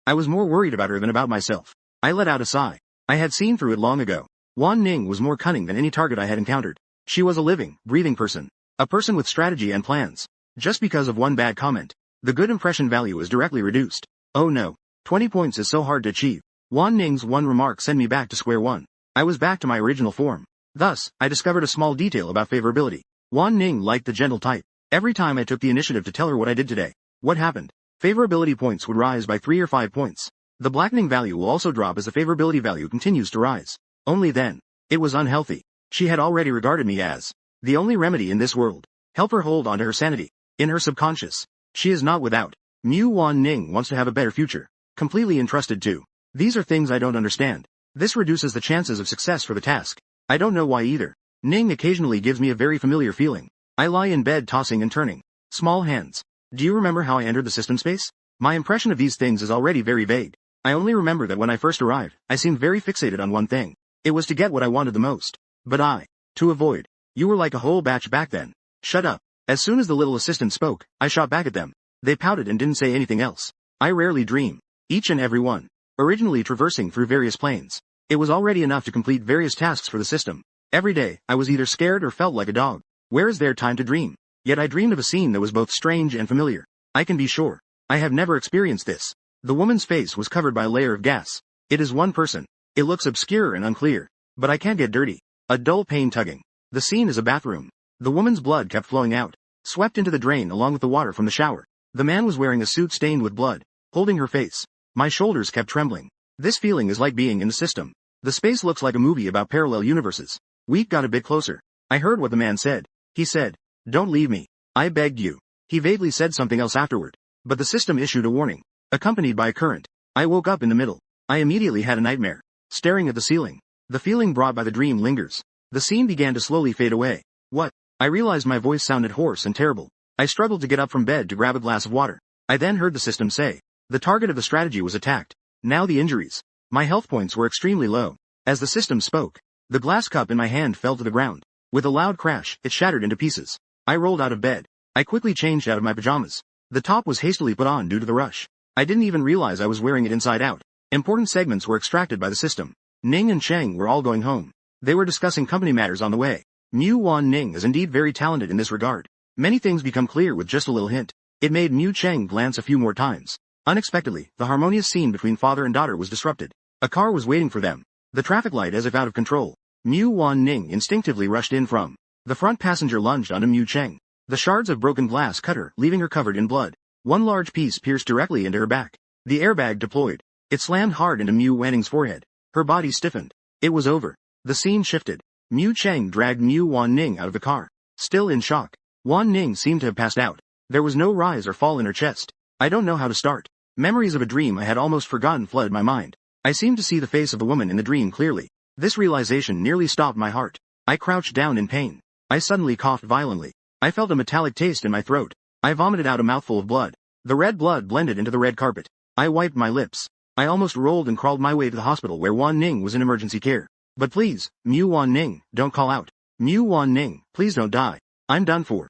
I was more worried about her than about myself. I let out a sigh. I had seen through it long ago. Wan Ning was more cunning than any target I had encountered. She was a living, breathing person. A person with strategy and plans. Just because of one bad comment, the good impression value is directly reduced. Oh no. 20 points is so hard to achieve. Wan Ning's one remark sent me back to square one. I was back to my original form. Thus, I discovered a small detail about favorability. Wan Ning liked the gentle type. Every time I took the initiative to tell her what I did today, what happened? Favorability points would rise by 3 or 5 points. The blackening value will also drop as the favorability value continues to rise. Only then. It was unhealthy. She had already regarded me as the only remedy in this world. Help her hold on to her sanity. In her subconscious, she is not without. Mu Wan Ning wants to have a better future. Completely entrusted to. These are things I don't understand. This reduces the chances of success for the task. I don't know why either. Ning occasionally gives me a very familiar feeling. I lie in bed tossing and turning. Small hands. Do you remember how I entered the system space? My impression of these things is already very vague. I only remember that when I first arrived, I seemed very fixated on one thing. It was to get what I wanted the most. But to avoid. You were like a whole batch back then. Shut up. As soon as the little assistant spoke, I shot back at them. They pouted and didn't say anything else. I rarely dream. Each and every one. Originally traversing through various planes. It was already enough to complete various tasks for the system. Every day, I was either scared or felt like a dog. Where is there time to dream? Yet I dreamed of a scene that was both strange and familiar. I can be sure. I have never experienced this. The woman's face was covered by a layer of gas. It is one person. It looks obscure and unclear. But I can't get dirty. A dull pain tugging. The scene is a bathroom. The woman's blood kept flowing out, swept into the drain along with the water from the shower. The man was wearing a suit stained with blood, holding her face. My shoulders kept trembling. This feeling is like being in the system. The space looks like a movie about parallel universes. We got a bit closer. I heard what the man said. He said, "Don't leave me. I begged you." He vaguely said something else afterward. But the system issued a warning, accompanied by a current. I woke up in the middle. I immediately had a nightmare. Staring at the ceiling. The feeling brought by the dream lingers. The scene began to slowly fade away. What? I realized my voice sounded hoarse and terrible. I struggled to get up from bed to grab a glass of water. I then heard the system say, the target of the strategy was attacked. Now the injuries. My health points were extremely low. As the system spoke, the glass cup in my hand fell to the ground. With a loud crash, it shattered into pieces. I rolled out of bed. I quickly changed out of my pajamas. The top was hastily put on due to the rush. I didn't even realize I was wearing it inside out. Important segments were extracted by the system. Ning and Cheng were all going home. They were discussing company matters on the way. Mu Wan Ning is indeed very talented in this regard. Many things become clear with just a little hint. It made Mu Cheng glance a few more times. Unexpectedly, the harmonious scene between father and daughter was disrupted. A car was waiting for them. The traffic light as if out of control. Mu Wan Ning instinctively rushed in from. The front passenger lunged onto Mu Cheng. The shards of broken glass cut her, leaving her covered in blood. One large piece pierced directly into her back. The airbag deployed. It slammed hard into Mu Wanning's forehead. Her body stiffened. It was over. The scene shifted. Mu Cheng dragged Mu Wan Ning out of the car. Still in shock. Wan Ning seemed to have passed out. There was no rise or fall in her chest. I don't know how to start. Memories of a dream I had almost forgotten flooded my mind. I seemed to see the face of the woman in the dream clearly. This realization nearly stopped my heart. I crouched down in pain. I suddenly coughed violently. I felt a metallic taste in my throat. I vomited out a mouthful of blood. The red blood blended into the red carpet. I wiped my lips. I almost rolled and crawled my way to the hospital where Wan Ning was in emergency care. But please, Mu Wan Ning, don't call out. Mu Wan Ning, please don't die. I'm done for.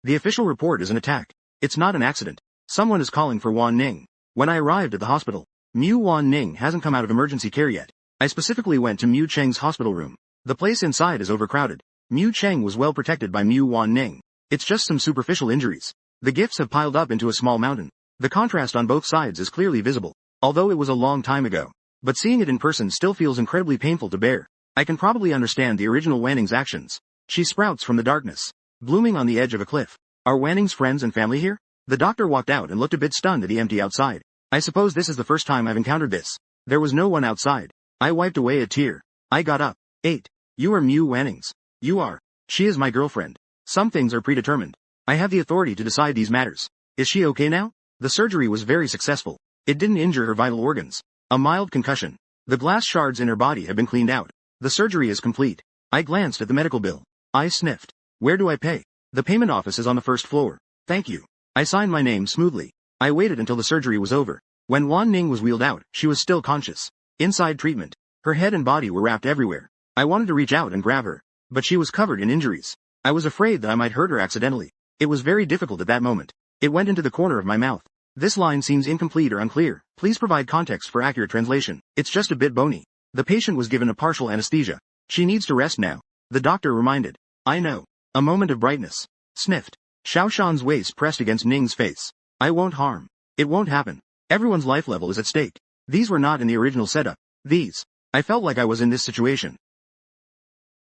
The official report is an attack. It's not an accident. Someone is calling for Wan Ning. When I arrived at the hospital, Mu Wan Ning hasn't come out of emergency care yet. I specifically went to Mu Cheng's hospital room. The place inside is overcrowded. Mu Cheng was well protected by Mu Wan Ning. It's just some superficial injuries. The gifts have piled up into a small mountain. The contrast on both sides is clearly visible, although it was a long time ago. But seeing it in person still feels incredibly painful to bear. I can probably understand the original Wanning's actions. She sprouts from the darkness, blooming on the edge of a cliff. Are Wanning's friends and family here? The doctor walked out and looked a bit stunned at the empty outside. I suppose this is the first time I've encountered this. There was no one outside. I wiped away a tear. I got up. 8. You are Mu Wanning's. You are. She is my girlfriend. Some things are predetermined. I have the authority to decide these matters. Is she okay now? The surgery was very successful. It didn't injure her vital organs. A mild concussion. The glass shards in her body have been cleaned out. The surgery is complete. I glanced at the medical bill. I sniffed. Where do I pay? The payment office is on the first floor. Thank you. I signed my name smoothly. I waited until the surgery was over. When Wan Ning was wheeled out, she was still conscious. Inside treatment. Her head and body were wrapped everywhere. I wanted to reach out and grab her, but she was covered in injuries. I was afraid that I might hurt her accidentally. It was very difficult at that moment. It went into the corner of my mouth. This line seems incomplete or unclear. Please provide context for accurate translation. It's just a bit bony. The patient was given a partial anesthesia. She needs to rest now. The doctor reminded. I know. A moment of brightness. Sniffed. Xiaoshan's waist pressed against Ning's face. I won't harm. It won't happen. Everyone's life level is at stake. These were not in the original setup. These. I felt like I was in this situation.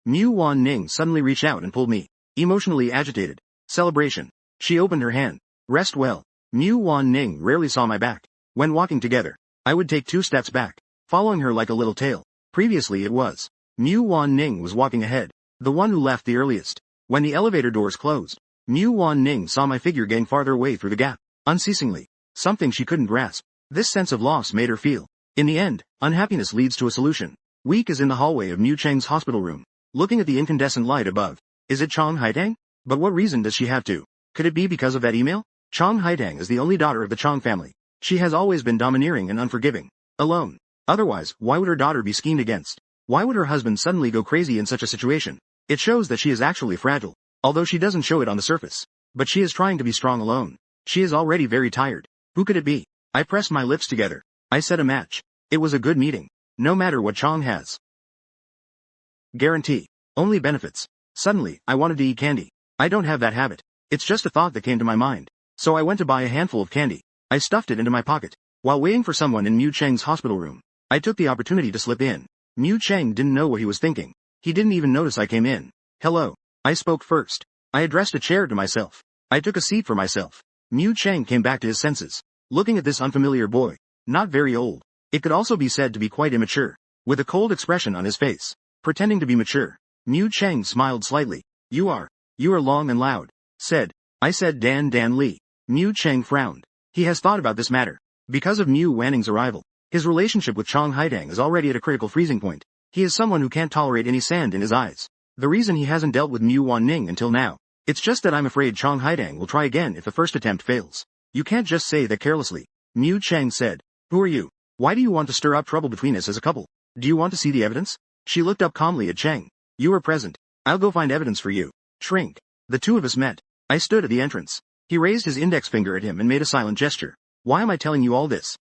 Mu Wan Ning suddenly reached out and pulled me. Emotionally agitated. Celebration. She opened her hand. Rest well. Mu Wan Ning rarely saw my back. When walking together, I would take 2 steps back, following her like a little tail. Previously it was. Mu Wan Ning was walking ahead, the one who left the earliest. When the elevator doors closed, Mu Wan Ning saw my figure getting farther away through the gap, unceasingly. Something she couldn't grasp. This sense of loss made her feel. In the end, unhappiness leads to a solution. Week is in the hallway of Mu Cheng's hospital room, looking at the incandescent light above. Is it Chong Haitang? But what reason does she have to? Could it be because of that email? Chong Haitang is the only daughter of the Chong family. She has always been domineering and unforgiving. Alone. Otherwise, why would her daughter be schemed against? Why would her husband suddenly go crazy in such a situation? It shows that she is actually fragile, although she doesn't show it on the surface. But she is trying to be strong alone. She is already very tired. Who could it be? I pressed my lips together. I set a match. It was a good meeting. No matter what Chong has. Guarantee. Only benefits. Suddenly, I wanted to eat candy. I don't have that habit. It's just a thought that came to my mind. So I went to buy a handful of candy. I stuffed it into my pocket. While waiting for someone in Mu Cheng's hospital room, I took the opportunity to slip in. Mu Cheng didn't know what he was thinking. He didn't even notice I came in. Hello. I spoke first. I addressed a chair to myself. I took a seat for myself. Mu Cheng came back to his senses, looking at this unfamiliar boy. Not very old. It could also be said to be quite immature. With a cold expression on his face, pretending to be mature, Mu Cheng smiled slightly. You are long and loud. I said Dan Li. Mu Cheng frowned. He has thought about this matter. Because of Mu Wanning's arrival, his relationship with Chong Haidang is already at a critical freezing point. He is someone who can't tolerate any sand in his eyes. The reason he hasn't dealt with Mu Wanning until now. It's just that I'm afraid Chong Haidang will try again if the first attempt fails. You can't just say that carelessly. Mu Cheng said. Who are you? Why do you want to stir up trouble between us as a couple? Do you want to see the evidence? She looked up calmly at Cheng. You were present. I'll go find evidence for you. Shrink. The two of us met. I stood at the entrance. He raised his index finger at him and made a silent gesture. Why am I telling you all this?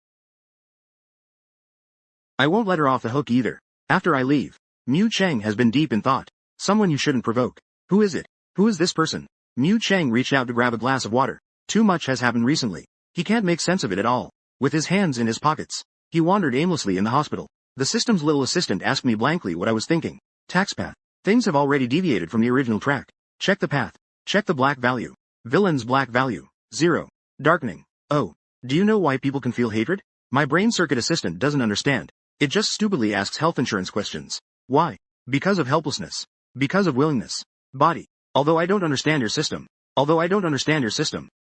I won't let her off the hook either. After I leave, Mu Cheng has been deep in thought. Someone you shouldn't provoke. Who is it? Who is this person? Mu Cheng reached out to grab a glass of water. Too much has happened recently. He can't make sense of it at all. With his hands in his pockets, he wandered aimlessly in the hospital. The system's little assistant asked me blankly what I was thinking. Tax path. Things have already deviated from the original track. Check the path. Check the black value. Villain's black value. 0. Darkening. Oh. Do you know why people can feel hatred? My brain circuit assistant doesn't understand. It just stupidly asks health insurance questions. Why? Because of helplessness. Because of willingness. Body. Although I don't understand your system.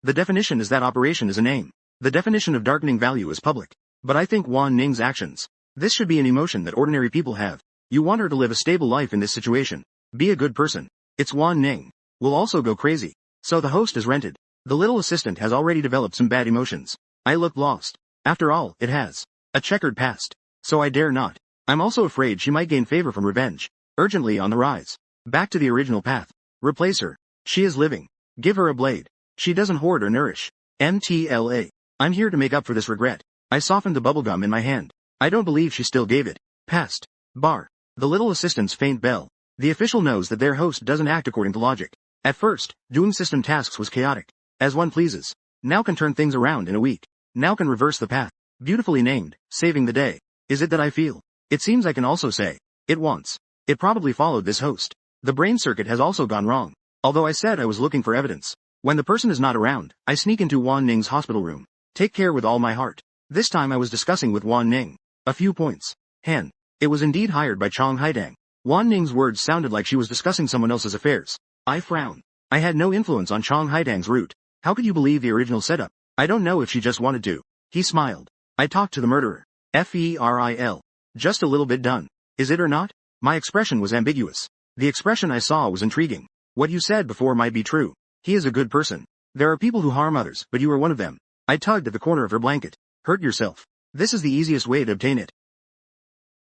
The definition is that operation is a name. The definition of darkening value is public. But I think Wan Ning's actions. This should be an emotion that ordinary people have. You want her to live a stable life in this situation. Be a good person. It's Wan Ning. We'll also go crazy. So the host is rented. The little assistant has already developed some bad emotions. I look lost. After all, it has a checkered past. So I dare not. I'm also afraid she might gain favor from revenge. Urgently on the rise. Back to the original path. Replace her. She is living. Give her a blade. She doesn't hoard or nourish. MTLA. I'm here to make up for this regret. I softened the bubblegum in my hand. I don't believe she still gave it. Past. Bar. The little assistant's faint bell. The official knows that their host doesn't act according to logic. At first, doing system tasks was chaotic. As one pleases. Now can turn things around in a week. Now can reverse the path. Beautifully named, saving the day. Is it that I feel? It seems I can also say. It wants. It probably followed this host. The brain circuit has also gone wrong. Although I said I was looking for evidence. When the person is not around, I sneak into Wan Ning's hospital room. Take care with all my heart. This time I was discussing with Wan Ning. A few points. Han. It was indeed hired by Chong Haidang. Wan Ning's words sounded like she was discussing someone else's affairs. I frowned. I had no influence on Chong Haidang's route. How could you believe the original setup? I don't know if she just wanted to. He smiled. I talked to the murderer. FERIL. Just a little bit done. Is it or not? My expression was ambiguous. The expression I saw was intriguing. What you said before might be true. He is a good person. There are people who harm others, but you are one of them. I tugged at the corner of her blanket. Hurt yourself. This is the easiest way to obtain it.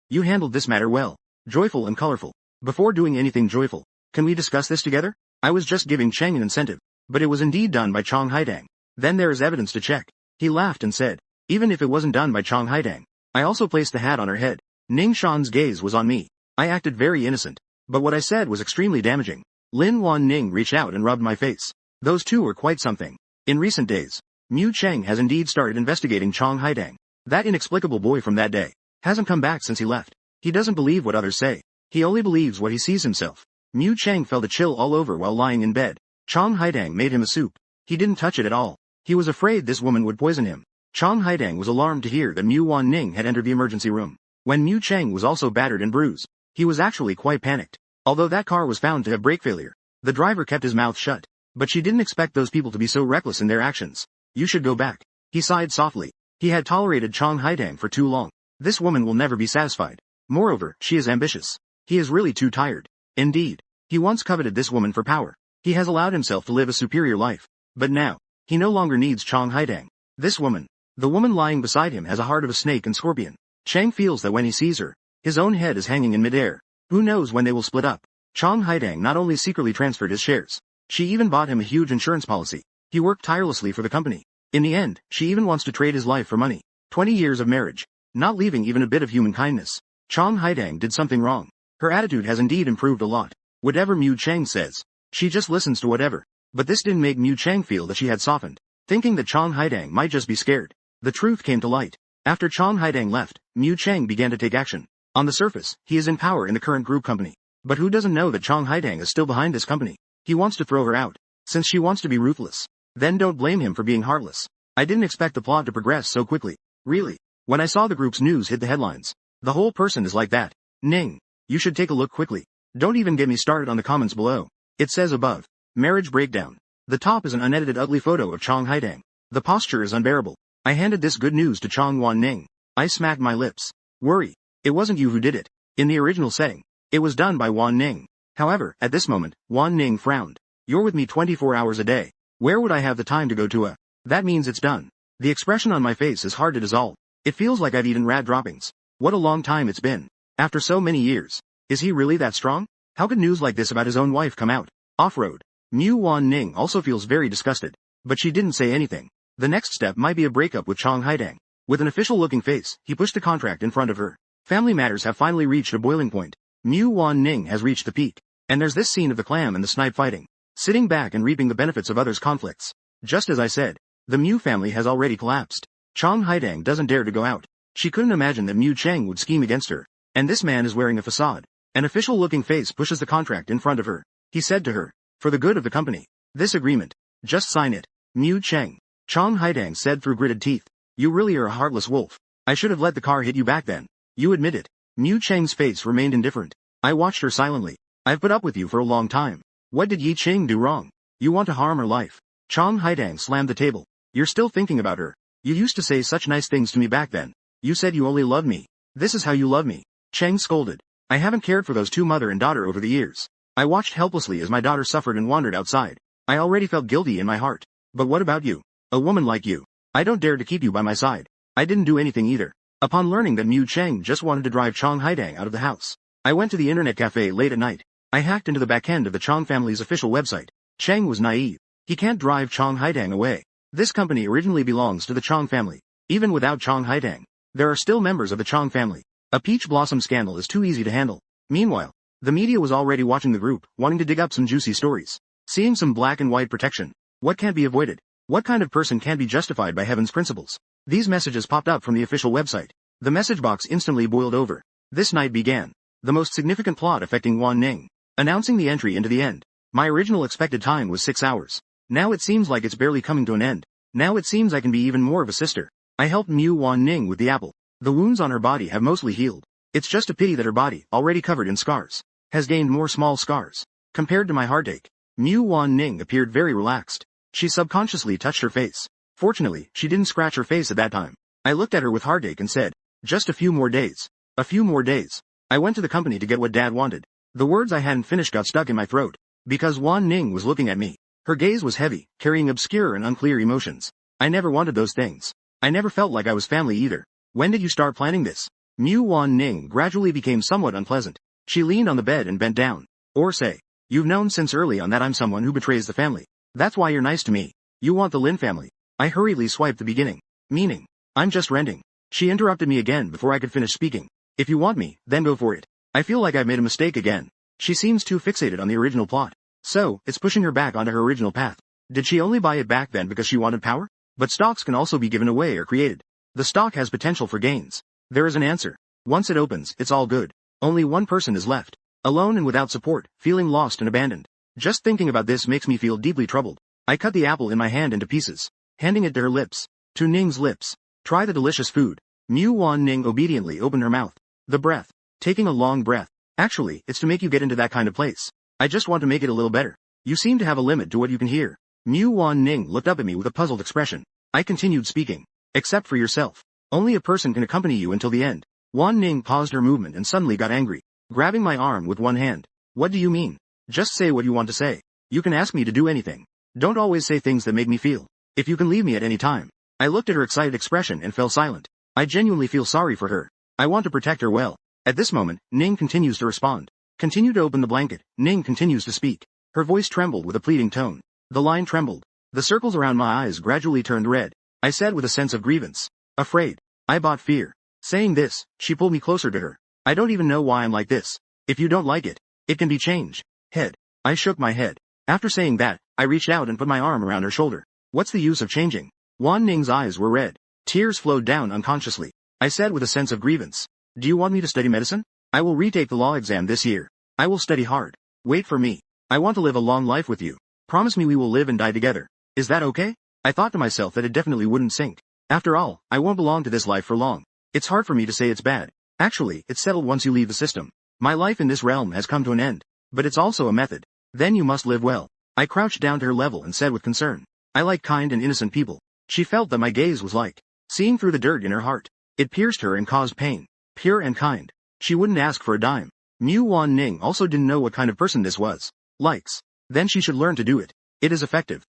You handled this matter well. Joyful and colorful. Before doing anything joyful, can we discuss this together? I was just giving Cheng an incentive. But it was indeed done by Chong Haidang. Then there is evidence to check. He laughed and said, even if it wasn't done by Chong Haidang. I also placed the hat on her head. Ning Shan's gaze was on me. I acted very innocent. But what I said was extremely damaging. Lin Wan Ning reached out and rubbed my face. Those two were quite something. In recent days, Mu Cheng has indeed started investigating Chong Haidang. That inexplicable boy from that day hasn't come back since he left. He doesn't believe what others say. He only believes what he sees himself. Mu Cheng felt a chill all over while lying in bed. Chong Haidang made him a soup. He didn't touch it at all. He was afraid this woman would poison him. Chong Haidang was alarmed to hear that Mu Wan Ning had entered the emergency room. When Mu Cheng was also battered and bruised, he was actually quite panicked. Although that car was found to have brake failure, the driver kept his mouth shut. But she didn't expect those people to be so reckless in their actions. You should go back. He sighed softly. He had tolerated Chong Haidang for too long. This woman will never be satisfied. Moreover, she is ambitious. He is really too tired. Indeed, he once coveted this woman for power. He has allowed himself to live a superior life. But now, he no longer needs Chong Haidang. This woman, the woman lying beside him, has a heart of a snake and scorpion. Cheng feels that when he sees her, his own head is hanging in midair. Who knows when they will split up? Chong Haidang not only secretly transferred his shares, she even bought him a huge insurance policy. He worked tirelessly for the company. In the end, she even wants to trade his life for money. 20 years of marriage, not leaving even a bit of human kindness. Chong Haidang did something wrong. Her attitude has indeed improved a lot. Whatever Mu Chang says, she just listens to whatever. But this didn't make Mu Chang feel that she had softened. Thinking that Chang Haidang might just be scared, the truth came to light. After Chang Haidang left, Mu Chang began to take action. On the surface, he is in power in the current group company. But who doesn't know that Chang Haidang is still behind this company? He wants to throw her out, since she wants to be ruthless. Then don't blame him for being heartless. I didn't expect the plot to progress so quickly. Really. When I saw the group's news hit the headlines, the whole person is like that. Ning. You should take a look quickly. Don't even get me started on the comments below. It says above. Marriage breakdown. The top is an unedited ugly photo of Chang Haidang. The posture is unbearable. I handed this good news to Chang Wan Ning. I smacked my lips. Worry. It wasn't you who did it. In the original setting, it was done by Wan Ning. However, at this moment, Wan Ning frowned. You're with me 24 hours a day. Where would I have the time to go to a... That means it's done. The expression on my face is hard to dissolve. It feels like I've eaten rat droppings. What a long time it's been. After so many years. Is he really that strong? How could news like this about his own wife come out? Off-road. Mu Wan Ning also feels very disgusted. But she didn't say anything. The next step might be a breakup with Chang Haidang. With an official-looking face, he pushed the contract in front of her. Family matters have finally reached a boiling point. Mu Wan Ning has reached the peak. And there's this scene of the clam and the snipe fighting. Sitting back and reaping the benefits of others' conflicts. Just as I said, the Mu family has already collapsed. Chang Haidang doesn't dare to go out. She couldn't imagine that Mu Chang would scheme against her. And this man is wearing a facade. An official-looking face pushes the contract in front of her. He said to her, for the good of the company. This agreement. Just sign it. Mu Chang. Chang Haidang said through gritted teeth. You really are a heartless wolf. I should have let the car hit you back then. You admit it. Mu Chang's face remained indifferent. I watched her silently. I've put up with you for a long time. What did Yi Ching do wrong? You want to harm her life. Chang Haidang slammed the table. You're still thinking about her. You used to say such nice things to me back then. You said you only loved me. This is how you love me. Chang scolded. I haven't cared for those two mother and daughter over the years. I watched helplessly as my daughter suffered and wandered outside. I already felt guilty in my heart. But what about you? A woman like you. I don't dare to keep you by my side. I didn't do anything either. Upon learning that Mu Chang just wanted to drive Chang Haidang out of the house, I went to the internet cafe late at night. I hacked into the back end of the Chang family's official website. Chang was naive. He can't drive Chang Haidang away. This company originally belongs to the Chang family. Even without Chang Haidang, there are still members of the Chang family. A peach blossom scandal is too easy to handle. Meanwhile, the media was already watching the group, wanting to dig up some juicy stories. Seeing some black and white protection. What can't be avoided? What kind of person can't be justified by heaven's principles? These messages popped up from the official website. The message box instantly boiled over. This night began. The most significant plot affecting Wan Ning. Announcing the entry into the end. My original expected time was 6 hours. Now it seems like it's barely coming to an end. Now it seems I can be even more of a sister. I helped Mu Wan Ning with the apple. The wounds on her body have mostly healed. It's just a pity that her body, already covered in scars, has gained more small scars. Compared to my heartache, Mu Wan Ning appeared very relaxed. She subconsciously touched her face. Fortunately, she didn't scratch her face at that time. I looked at her with heartache and said, just a few more days. A few more days. I went to the company to get what Dad wanted. The words I hadn't finished got stuck in my throat. Because Wan Ning was looking at me. Her gaze was heavy, carrying obscure and unclear emotions. I never wanted those things. I never felt like I was family either. When did you start planning this? Mu Wan Ning gradually became somewhat unpleasant. She leaned on the bed and bent down. Or say, you've known since early on that I'm someone who betrays the family. That's why you're nice to me. You want the Lin family. I hurriedly swiped the beginning. Meaning, I'm just renting. She interrupted me again before I could finish speaking. If you want me, then go for it. I feel like I've made a mistake again. She seems too fixated on the original plot. So, it's pushing her back onto her original path. Did she only buy it back then because she wanted power? But stocks can also be given away or created. The stock has potential for gains. There is an answer. Once it opens, it's all good. Only one person is left. Alone and without support, feeling lost and abandoned. Just thinking about this makes me feel deeply troubled. I cut the apple in my hand into pieces, handing it to her lips. To Ning's lips. Try the delicious food. Mu Wan Ning obediently opened her mouth. The breath. Taking a long breath. Actually, it's to make you get into that kind of place. I just want to make it a little better. You seem to have a limit to what you can hear. Mu Wan Ning looked up at me with a puzzled expression. I continued speaking. Except for yourself. Only a person can accompany you until the end. Wan Ning paused her movement and suddenly got angry, grabbing my arm with one hand. What do you mean? Just say what you want to say. You can ask me to do anything. Don't always say things that make me feel. If you can leave me at any time. I looked at her excited expression and fell silent. I genuinely feel sorry for her. I want to protect her well. At this moment, Ning continues to respond. Continue to open the blanket. Ning continues to speak. Her voice trembled with a pleading tone. The line trembled. The circles around my eyes gradually turned red. I said with a sense of grievance. Afraid. I bought fear. Saying this, she pulled me closer to her. I don't even know why I'm like this. If you don't like it, it can be changed. Head. I shook my head. After saying that, I reached out and put my arm around her shoulder. What's the use of changing? Wan Ning's eyes were red. Tears flowed down unconsciously. I said with a sense of grievance. Do you want me to study medicine? I will retake the law exam this year. I will study hard. Wait for me. I want to live a long life with you. Promise me we will live and die together. Is that okay? I thought to myself that it definitely wouldn't sink. After all, I won't belong to this life for long. It's hard for me to say it's bad. Actually, it's settled once you leave the system. My life in this realm has come to an end. But it's also a method. Then you must live well. I crouched down to her level and said with concern. I like kind and innocent people. She felt that my gaze was like seeing through the dirt in her heart. It pierced her and caused pain. Pure and kind. She wouldn't ask for a dime. Wan Ning also didn't know what kind of person this was. Likes. Then she should learn to do it. It is effective.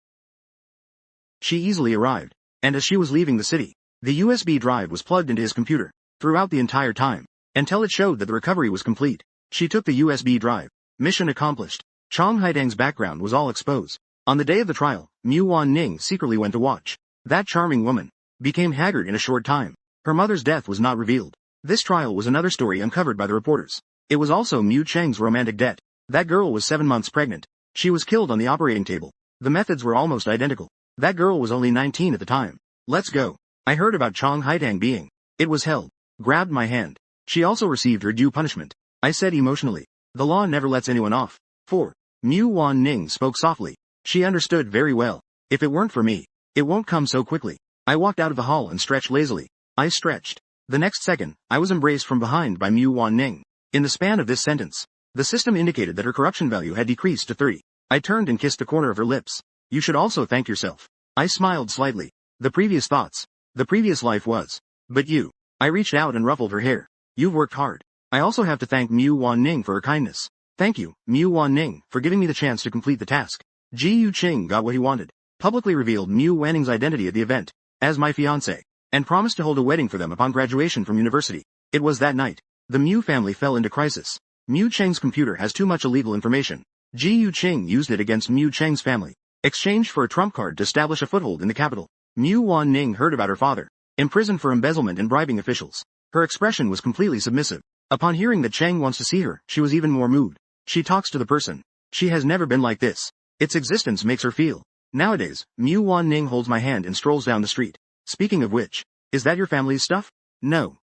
She easily arrived. And as she was leaving the city, the USB drive was plugged into his computer. Throughout the entire time. Until it showed that the recovery was complete. She took the USB drive. Mission accomplished. Chong Haidang's background was all exposed. On the day of the trial, Wan Ning secretly went to watch. That charming woman became haggard in a short time. Her mother's death was not revealed. This trial was another story uncovered by the reporters. It was also Mu Cheng's romantic debt. That girl was 7 months pregnant. She was killed on the operating table. The methods were almost identical. That girl was only 19 at the time. Let's go. I heard about Chong Haidang being. It was held. Grabbed my hand. She also received her due punishment. I said emotionally. The law never lets anyone off. 4. Wan Ning spoke softly. She understood very well. If it weren't for me, it won't come so quickly. I walked out of the hall and stretched lazily. I stretched. The next second, I was embraced from behind by Wan Ning. In the span of this sentence, the system indicated that her corruption value had decreased to 30. I turned and kissed the corner of her lips. You should also thank yourself. I smiled slightly. The previous thoughts. The previous life was. But you. I reached out and ruffled her hair. You've worked hard. I also have to thank Wan Ning for her kindness. Thank you, Wan Ning, for giving me the chance to complete the task. Ji Yu Qing got what he wanted. Publicly revealed Wan Ning's identity at the event. As my fiancé. And promised to hold a wedding for them upon graduation from university. It was that night. The Mu family fell into crisis. Mu Cheng's computer has too much illegal information. Ji Yu Qing used it against Mu Cheng's family. Exchanged for a trump card to establish a foothold in the capital. Wan Ning heard about her father. Imprisoned for embezzlement and bribing officials. Her expression was completely submissive. Upon hearing that Cheng wants to see her, she was even more moved. She talks to the person. She has never been like this. Its existence makes her feel. Nowadays, Wan Ning holds my hand and strolls down the street. Speaking of which, is that your family's stuff? No.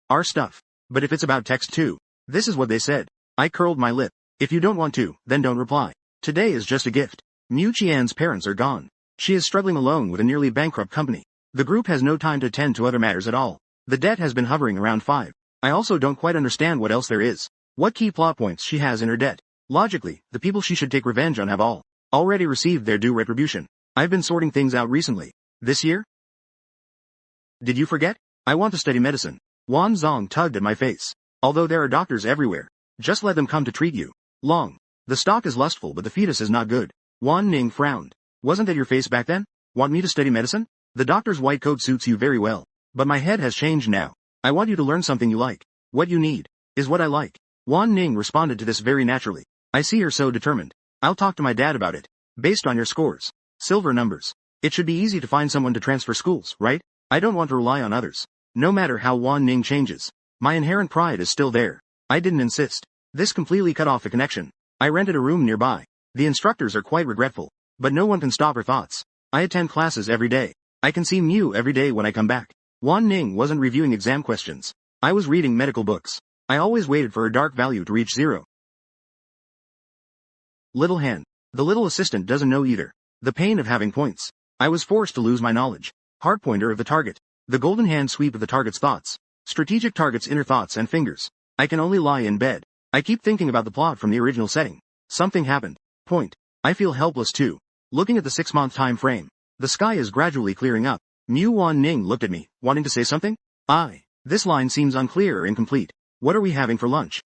Our stuff. But if it's about text too, this is what they said. I curled my lip. If you don't want to, then don't reply. Today is just a gift. Mu Qian's parents are gone. She is struggling alone with a nearly bankrupt company. The group has no time to attend to other matters at all. The debt has been hovering around 5. I also don't quite understand what else there is. What key plot points she has in her debt. Logically, the people she should take revenge on have all already received their due retribution. I've been sorting things out recently. This year? Did you forget? I want to study medicine. Wan Zong tugged at my face. Although there are doctors everywhere, just let them come to treat you. Long. The stalk is lustful but the fetus is not good. Wan Ning frowned. Wasn't that your face back then? Want me to study medicine? The doctor's white coat suits you very well. But my head has changed now. I want you to learn something you like. What you need is what I like. Wan Ning responded to this very naturally. I see her so determined. I'll talk to my dad about it. Based on your scores. Silver numbers. It should be easy to find someone to transfer schools, right? I don't want to rely on others. No matter how Wan Ning changes. My inherent pride is still there. I didn't insist. This completely cut off the connection. I rented a room nearby. The instructors are quite regretful. But no one can stop her thoughts. I attend classes every day. I can see Mu every day when I come back. Wan Ning wasn't reviewing exam questions. I was reading medical books. I always waited for her dark value to reach 0. Little hand. The little assistant doesn't know either. The pain of having points. I was forced to lose my knowledge. Heart pointer of the target. The golden hand sweep of the target's thoughts. Strategic target's inner thoughts and fingers. I can only lie in bed. I keep thinking about the plot from the original setting. Something happened. Point. I feel helpless too. Looking at the 6-month time frame. The sky is gradually clearing up. Wan Ning looked at me, wanting to say something? This line seems unclear or incomplete. What are we having for lunch?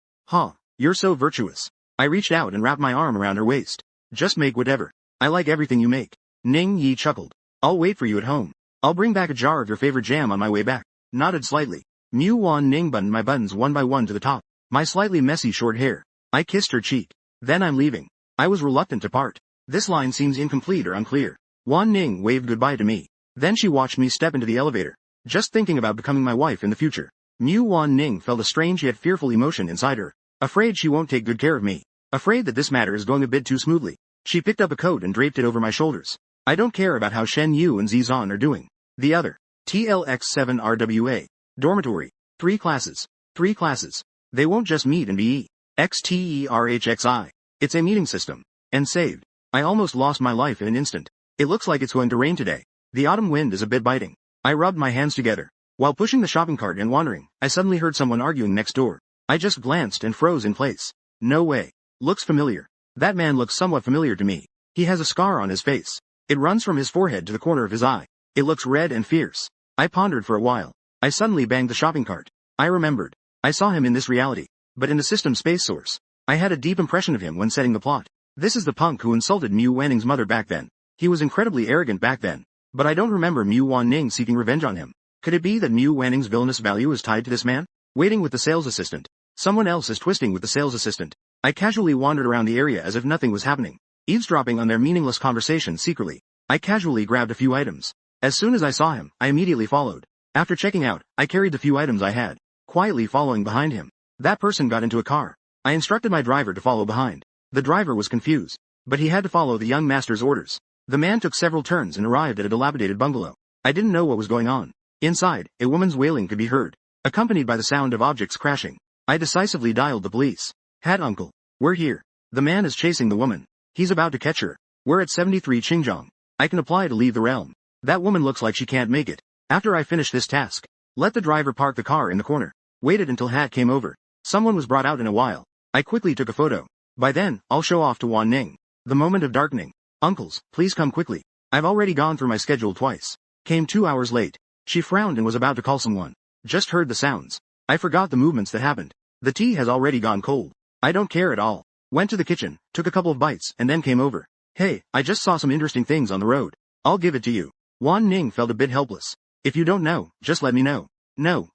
You're so virtuous. I reached out and wrapped my arm around her waist. Just make whatever. I like everything you make. Ning Yi chuckled. I'll wait for you at home. I'll bring back a jar of your favorite jam on my way back. Nodded slightly. Wan Ning buttoned my buttons one by one to the top. My slightly messy short hair. I kissed her cheek. Then I'm leaving. I was reluctant to part. This line seems incomplete or unclear. Wan Ning waved goodbye to me. Then she watched me step into the elevator. Just thinking about becoming my wife in the future. Mu Wan Ning felt a strange yet fearful emotion inside her. Afraid she won't take good care of me. Afraid that this matter is going a bit too smoothly. She picked up a coat and draped it over my shoulders. I don't care about how Shen Yu and Zizan are doing. The other. TLX7RWA. Dormitory. 3 classes. 3 classes. They won't just meet and be XTERHXI. It's a meeting system. And saved. I almost lost my life in an instant. It looks like it's going to rain today. The autumn wind is a bit biting. I rubbed my hands together. While pushing the shopping cart and wandering, I suddenly heard someone arguing next door. I just glanced and froze in place. No way. Looks familiar. That man looks somewhat familiar to me. He has a scar on his face. It runs from his forehead to the corner of his eye. It looks red and fierce. I pondered for a while. I suddenly banged the shopping cart. I remembered. I saw him in this reality, but in the system space source. I had a deep impression of him when setting the plot. This is the punk who insulted Mu Wanning's mother back then. He was incredibly arrogant back then, but I don't remember Mu Wan Ning seeking revenge on him. Could it be that Mu Wanning's villainous value is tied to this man? Waiting with the sales assistant. Someone else is twisting with the sales assistant. I casually wandered around the area as if nothing was happening, eavesdropping on their meaningless conversation secretly. I casually grabbed a few items. As soon as I saw him, I immediately followed. After checking out, I carried the few items I had, quietly following behind him. That person got into a car. I instructed my driver to follow behind. The driver was confused, but he had to follow the young master's orders. The man took several turns and arrived at a dilapidated bungalow. I didn't know what was going on. Inside, a woman's wailing could be heard, accompanied by the sound of objects crashing. I decisively dialed the police. Hat uncle. We're here. The man is chasing the woman. He's about to catch her. We're at 73 Qingzhong. I can apply to leave the realm. That woman looks like she can't make it. After I finish this task, let the driver park the car in the corner. Waited until Hat came over. Someone was brought out in a while. I quickly took a photo. By then, I'll show off to Wan Ning. The moment of darkening. Uncles, please come quickly. I've already gone through my schedule twice. Came 2 hours late. She frowned and was about to call someone. Just heard the sounds. I forgot the movements that happened. The tea has already gone cold. I don't care at all. Went to the kitchen, took a couple of bites, and then came over. Hey, I just saw some interesting things on the road. I'll give it to you. Wan Ning felt a bit helpless. If you don't know, just let me know. No.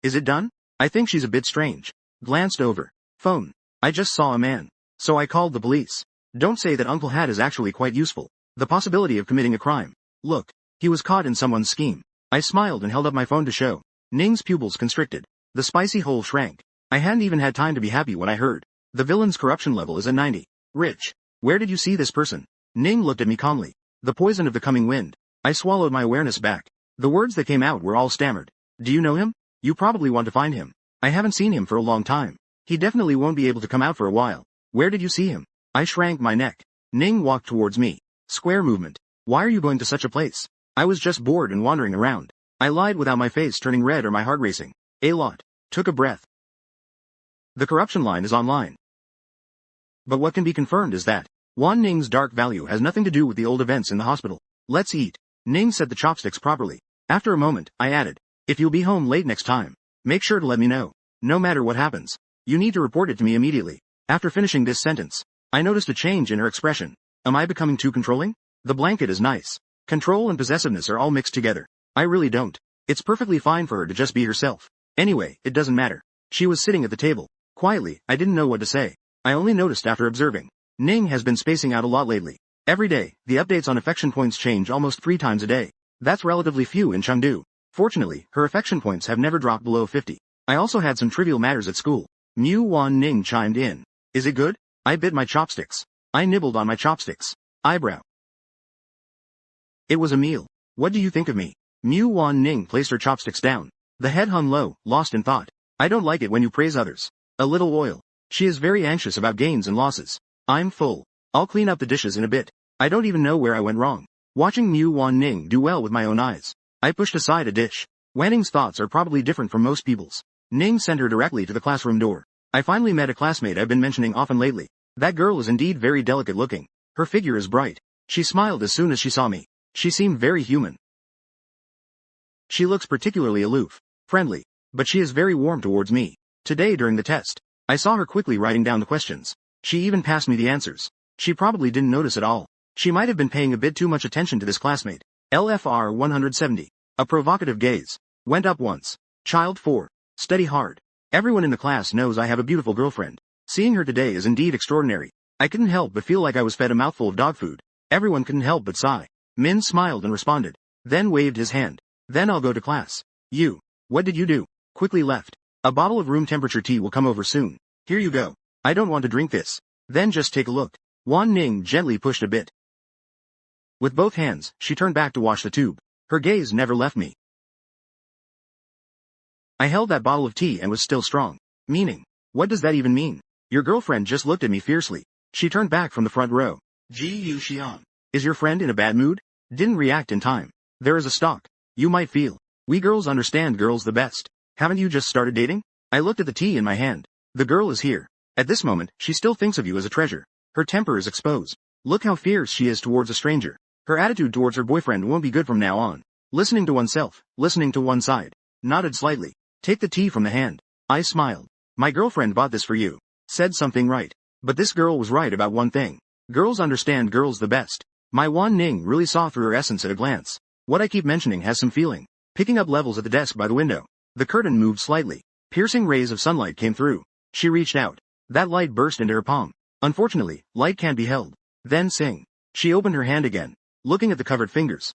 Is it done? I think she's a bit strange. Glanced over. Phone. I just saw a man. So I called the police. Don't say that Uncle Hat is actually quite useful. The possibility of committing a crime. Look. He was caught in someone's scheme. I smiled and held up my phone to show. Ning's pupils constricted. The spicy hole shrank. I hadn't even had time to be happy when I heard. The villain's corruption level is at 90. Rich. Where did you see this person? Ning looked at me calmly. The poison of the coming wind. I swallowed my awareness back. The words that came out were all stammered. Do you know him? You probably want to find him. I haven't seen him for a long time. He definitely won't be able to come out for a while. Where did you see him? I shrank my neck. Ning walked towards me. Square movement. Why are you going to such a place? I was just bored and wandering around. I lied without my face turning red or my heart racing. A lot. Took a breath. The corruption line is online. But what can be confirmed is that Wan Ning's dark value has nothing to do with the old events in the hospital. Let's eat. Ning set the chopsticks properly. After a moment, I added, if you'll be home late next time, make sure to let me know. No matter what happens, you need to report it to me immediately. After finishing this sentence, I noticed a change in her expression. Am I becoming too controlling? The blanket is nice. Control and possessiveness are all mixed together. I really don't. It's perfectly fine for her to just be herself. Anyway, it doesn't matter. She was sitting at the table. Quietly, I didn't know what to say. I only noticed after observing. Ning has been spacing out a lot lately. Every day, the updates on affection points change almost 3 times a day. That's relatively few in Chengdu. Fortunately, her affection points have never dropped below 50. I also had some trivial matters at school. Mu Wan Ning chimed in. Is it good? I bit my chopsticks. I nibbled on my chopsticks. Eyebrow. It was a meal. What do you think of me? Mu Wan Ning placed her chopsticks down. The head hung low, lost in thought. I don't like it when you praise others. A little oil. She is very anxious about gains and losses. I'm full. I'll clean up the dishes in a bit. I don't even know where I went wrong. Watching Mu Wan Ning do well with my own eyes. I pushed aside a dish. Wanning's thoughts are probably different from most people's. Ning sent her directly to the classroom door. I finally met a classmate I've been mentioning often lately. That girl is indeed very delicate looking. Her figure is bright. She smiled as soon as she saw me. She seemed very human. She looks particularly aloof, friendly, but she is very warm towards me. Today during the test, I saw her quickly writing down the questions. She even passed me the answers. She probably didn't notice at all. She might have been paying a bit too much attention to this classmate. LFR 170. A provocative gaze. Went up once. Child 4. Study hard. Everyone in the class knows I have a beautiful girlfriend. Seeing her today is indeed extraordinary. I couldn't help but feel like I was fed a mouthful of dog food. Everyone couldn't help but sigh. Min smiled and responded. Then waved his hand. Then I'll go to class. You. What did you do? quickly left. A bottle of room temperature tea will come over soon. Here you go. I don't want to drink this. Then just take a look. Wan Ning gently pushed a bit. With both hands, she turned back to wash the tube. Her gaze never left me. I held that bottle of tea and was still strong. Meaning, what does that even mean? Your girlfriend just looked at me fiercely. She turned back from the front row. Ji Yu Xian. Is your friend in a bad mood? Didn't react in time. There is a stock. You might feel. We girls understand girls the best. Haven't you just started dating? I looked at the tea in my hand. The girl is here. At this moment, she still thinks of you as a treasure. Her temper is exposed. Look how fierce she is towards a stranger. Her attitude towards her boyfriend won't be good from now on. Listening to oneself, listening to one side. Nodded slightly. Take the tea from the hand. I smiled. My girlfriend bought this for you. Said something right. But this girl was right about one thing. Girls understand girls the best. My Wan Ning really saw through her essence at a glance. What I keep mentioning has some feeling. Picking up levels at the desk by the window. The curtain moved slightly. Piercing rays of sunlight came through. She reached out. That light burst into her palm. Unfortunately, light can't be held. Then sing. She opened her hand again, looking at the covered fingers.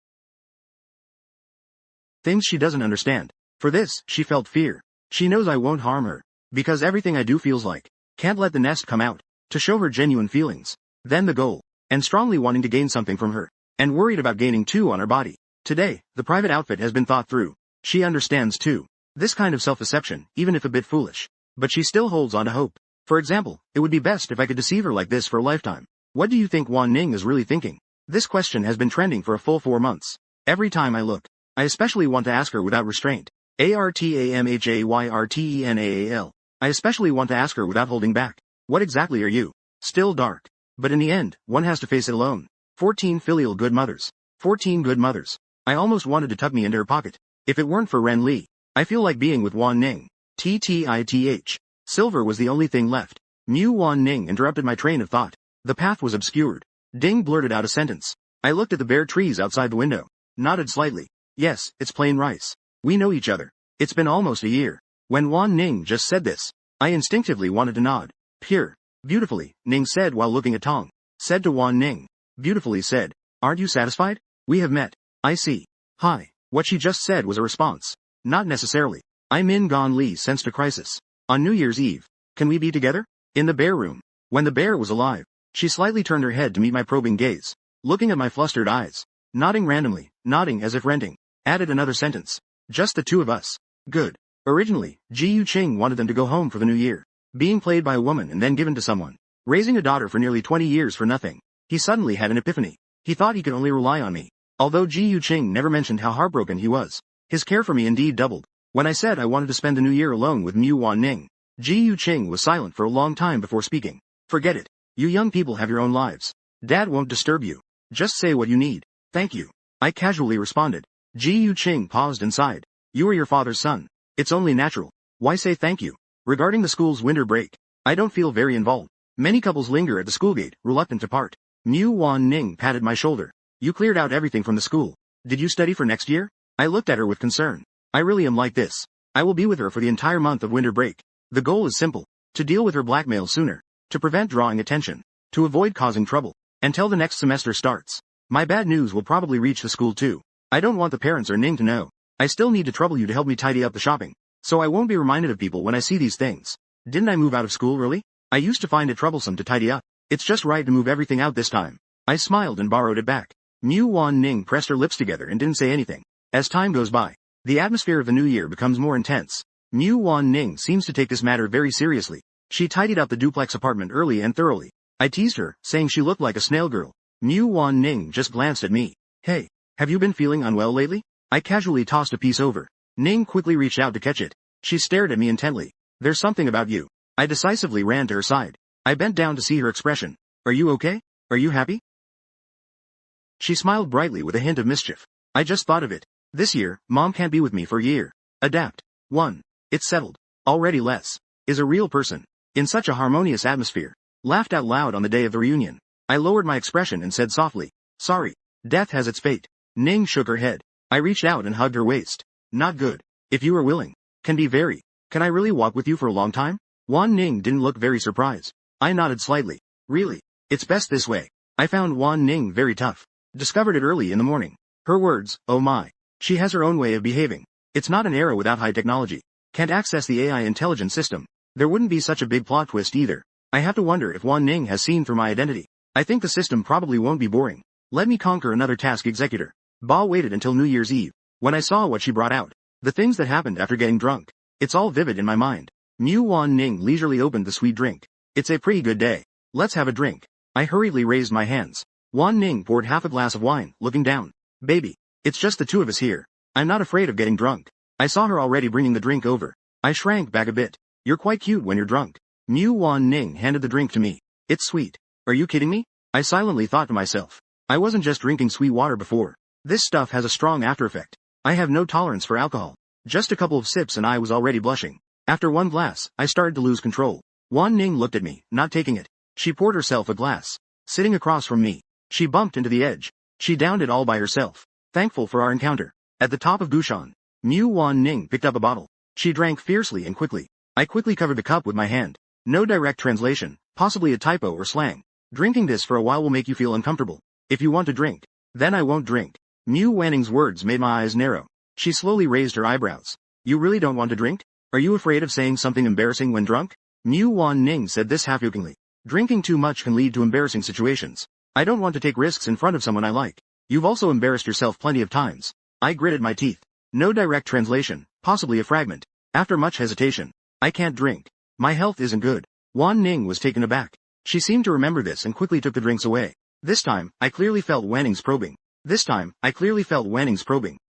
Things she doesn't understand. For this, she felt fear. She knows I won't harm her. Because everything I do feels like. Can't let the nest come out. To show her genuine feelings. Then the goal. And strongly wanting to gain something from her. And worried about gaining too on her body. Today, the private outfit has been thought through. She understands too. This kind of self-deception, even if a bit foolish. But she still holds on to hope. For example, it would be best if I could deceive her like this for a lifetime. What do you think Wan Ning is really thinking? This question has been trending for a full 4 months. Every time I look, I especially want to ask her without restraint. ARTAMHAYRTENAAL. I especially want to ask her without holding back. What exactly are you? Still dark. But in the end, one has to face it alone. 14 filial good mothers. 14 good mothers. I almost wanted to tuck me into her pocket. If it weren't for Ren Li, I feel like being with Wan Ning. TTITH. Silver was the only thing left. Wan Ning interrupted my train of thought. The path was obscured. Ding blurted out a sentence. I looked at the bare trees outside the window. Nodded slightly. Yes, it's plain rice. We know each other. It's been almost a year. When Wan Ning just said this, I instinctively wanted to nod. Pure. Beautifully, Ning said while looking at Tong. Said to Wan Ning. Beautifully said. Aren't you satisfied? We have met. I see. Hi. What she just said was a response. Not necessarily. I Min Gon Li sensed a crisis. On New Year's Eve. Can we be together? In the bear room. When the bear was alive. She slightly turned her head to meet my probing gaze. Looking at my flustered eyes. Nodding randomly. Nodding as if renting. Added another sentence. Just the two of us. Good. Originally, Ji Yu Qing wanted them to go home for the new year. Being played by a woman and then given to someone. Raising a daughter for nearly 20 years for nothing. He suddenly had an epiphany. He thought he could only rely on me. Although Ji Yu Qing never mentioned how heartbroken he was. His care for me indeed doubled. When I said I wanted to spend the new year alone with Wan Ning, Ji Yu Qing was silent for a long time before speaking. Forget it. You young people have your own lives. Dad won't disturb you. Just say what you need. Thank you. I casually responded. Ji Yu Qing paused and sighed. You are your father's son. It's only natural. Why say thank you? Regarding the school's winter break, I don't feel very involved. Many couples linger at the school gate, reluctant to part. Wan Ning patted my shoulder. You cleared out everything from the school. Did you study for next year? I looked at her with concern. I really am like this. I will be with her for the entire month of winter break. The goal is simple. To deal with her blackmail sooner. To prevent drawing attention. To avoid causing trouble. Until the next semester starts. My bad news will probably reach the school too. I don't want the parents or Ning to know. I still need to trouble you to help me tidy up the shopping. So I won't be reminded of people when I see these things. Didn't I move out of school early? I used to find it troublesome to tidy up. It's just right to move everything out this time. I smiled and borrowed it back. Wan Ning pressed her lips together and didn't say anything. As time goes by, the atmosphere of the new year becomes more intense. Wan Ning seems to take this matter very seriously. She tidied up the duplex apartment early and thoroughly. I teased her, saying she looked like a snail girl. Wan Ning just glanced at me. Hey, have you been feeling unwell lately? I casually tossed a piece over. Ning quickly reached out to catch it. She stared at me intently. There's something about you. I decisively ran to her side. I bent down to see her expression. Are you okay? Are you happy? She smiled brightly with a hint of mischief. I just thought of it. This year, Mom can't be with me for a year. Adapt. 1. It's settled. Already Les is a real person. In such a harmonious atmosphere. Laughed out loud on the day of the reunion. I lowered my expression and said softly. Sorry. Death has its fate. Ning shook her head. I reached out and hugged her waist. Not good. If you are willing. Can be very. Can I really walk with you for a long time? Wan Ning didn't look very surprised. I nodded slightly. Really? It's best this way. I found Wan Ning very tough. Discovered it early in the morning. Her words, oh my. She has her own way of behaving. It's not an era without high technology. Can't access the AI intelligence system. There wouldn't be such a big plot twist either. I have to wonder if Wan Ning has seen through my identity. I think the system probably won't be boring. Let me conquer another task executor. Ba waited until New Year's Eve. When I saw what she brought out, the things that happened after getting drunk, it's all vivid in my mind. Wan Ning leisurely opened the sweet drink. It's a pretty good day. Let's have a drink. I hurriedly raised my hands. Wan Ning poured half a glass of wine, looking down. Baby, it's just the two of us here. I'm not afraid of getting drunk. I saw her already bringing the drink over. I shrank back a bit. You're quite cute when you're drunk. Wan Ning handed the drink to me. It's sweet. Are you kidding me? I silently thought to myself. I wasn't just drinking sweet water before. This stuff has a strong after effect. I have no tolerance for alcohol. Just a couple of sips and I was already blushing. After one glass, I started to lose control. Wan Ning looked at me, not taking it. She poured herself a glass. Sitting across from me, she bumped into the edge. She downed it all by herself. Thankful for our encounter. At the top of Gushan, Wan Ning picked up a bottle. She drank fiercely and quickly. I quickly covered the cup with my hand. No direct translation, possibly a typo or slang. Drinking this for a while will make you feel uncomfortable. If you want to drink, then I won't drink. Wan Ning's words made my eyes narrow. She slowly raised her eyebrows. You really don't want to drink? Are you afraid of saying something embarrassing when drunk? Wan Ning said this half-jokingly. Drinking too much can lead to embarrassing situations. I don't want to take risks in front of someone I like. You've also embarrassed yourself plenty of times. I gritted my teeth. No direct translation, possibly a fragment. After much hesitation, I can't drink. My health isn't good. Wan Ning was taken aback. She seemed to remember this and quickly took the drinks away. This time, I clearly felt Wan Ning's probing.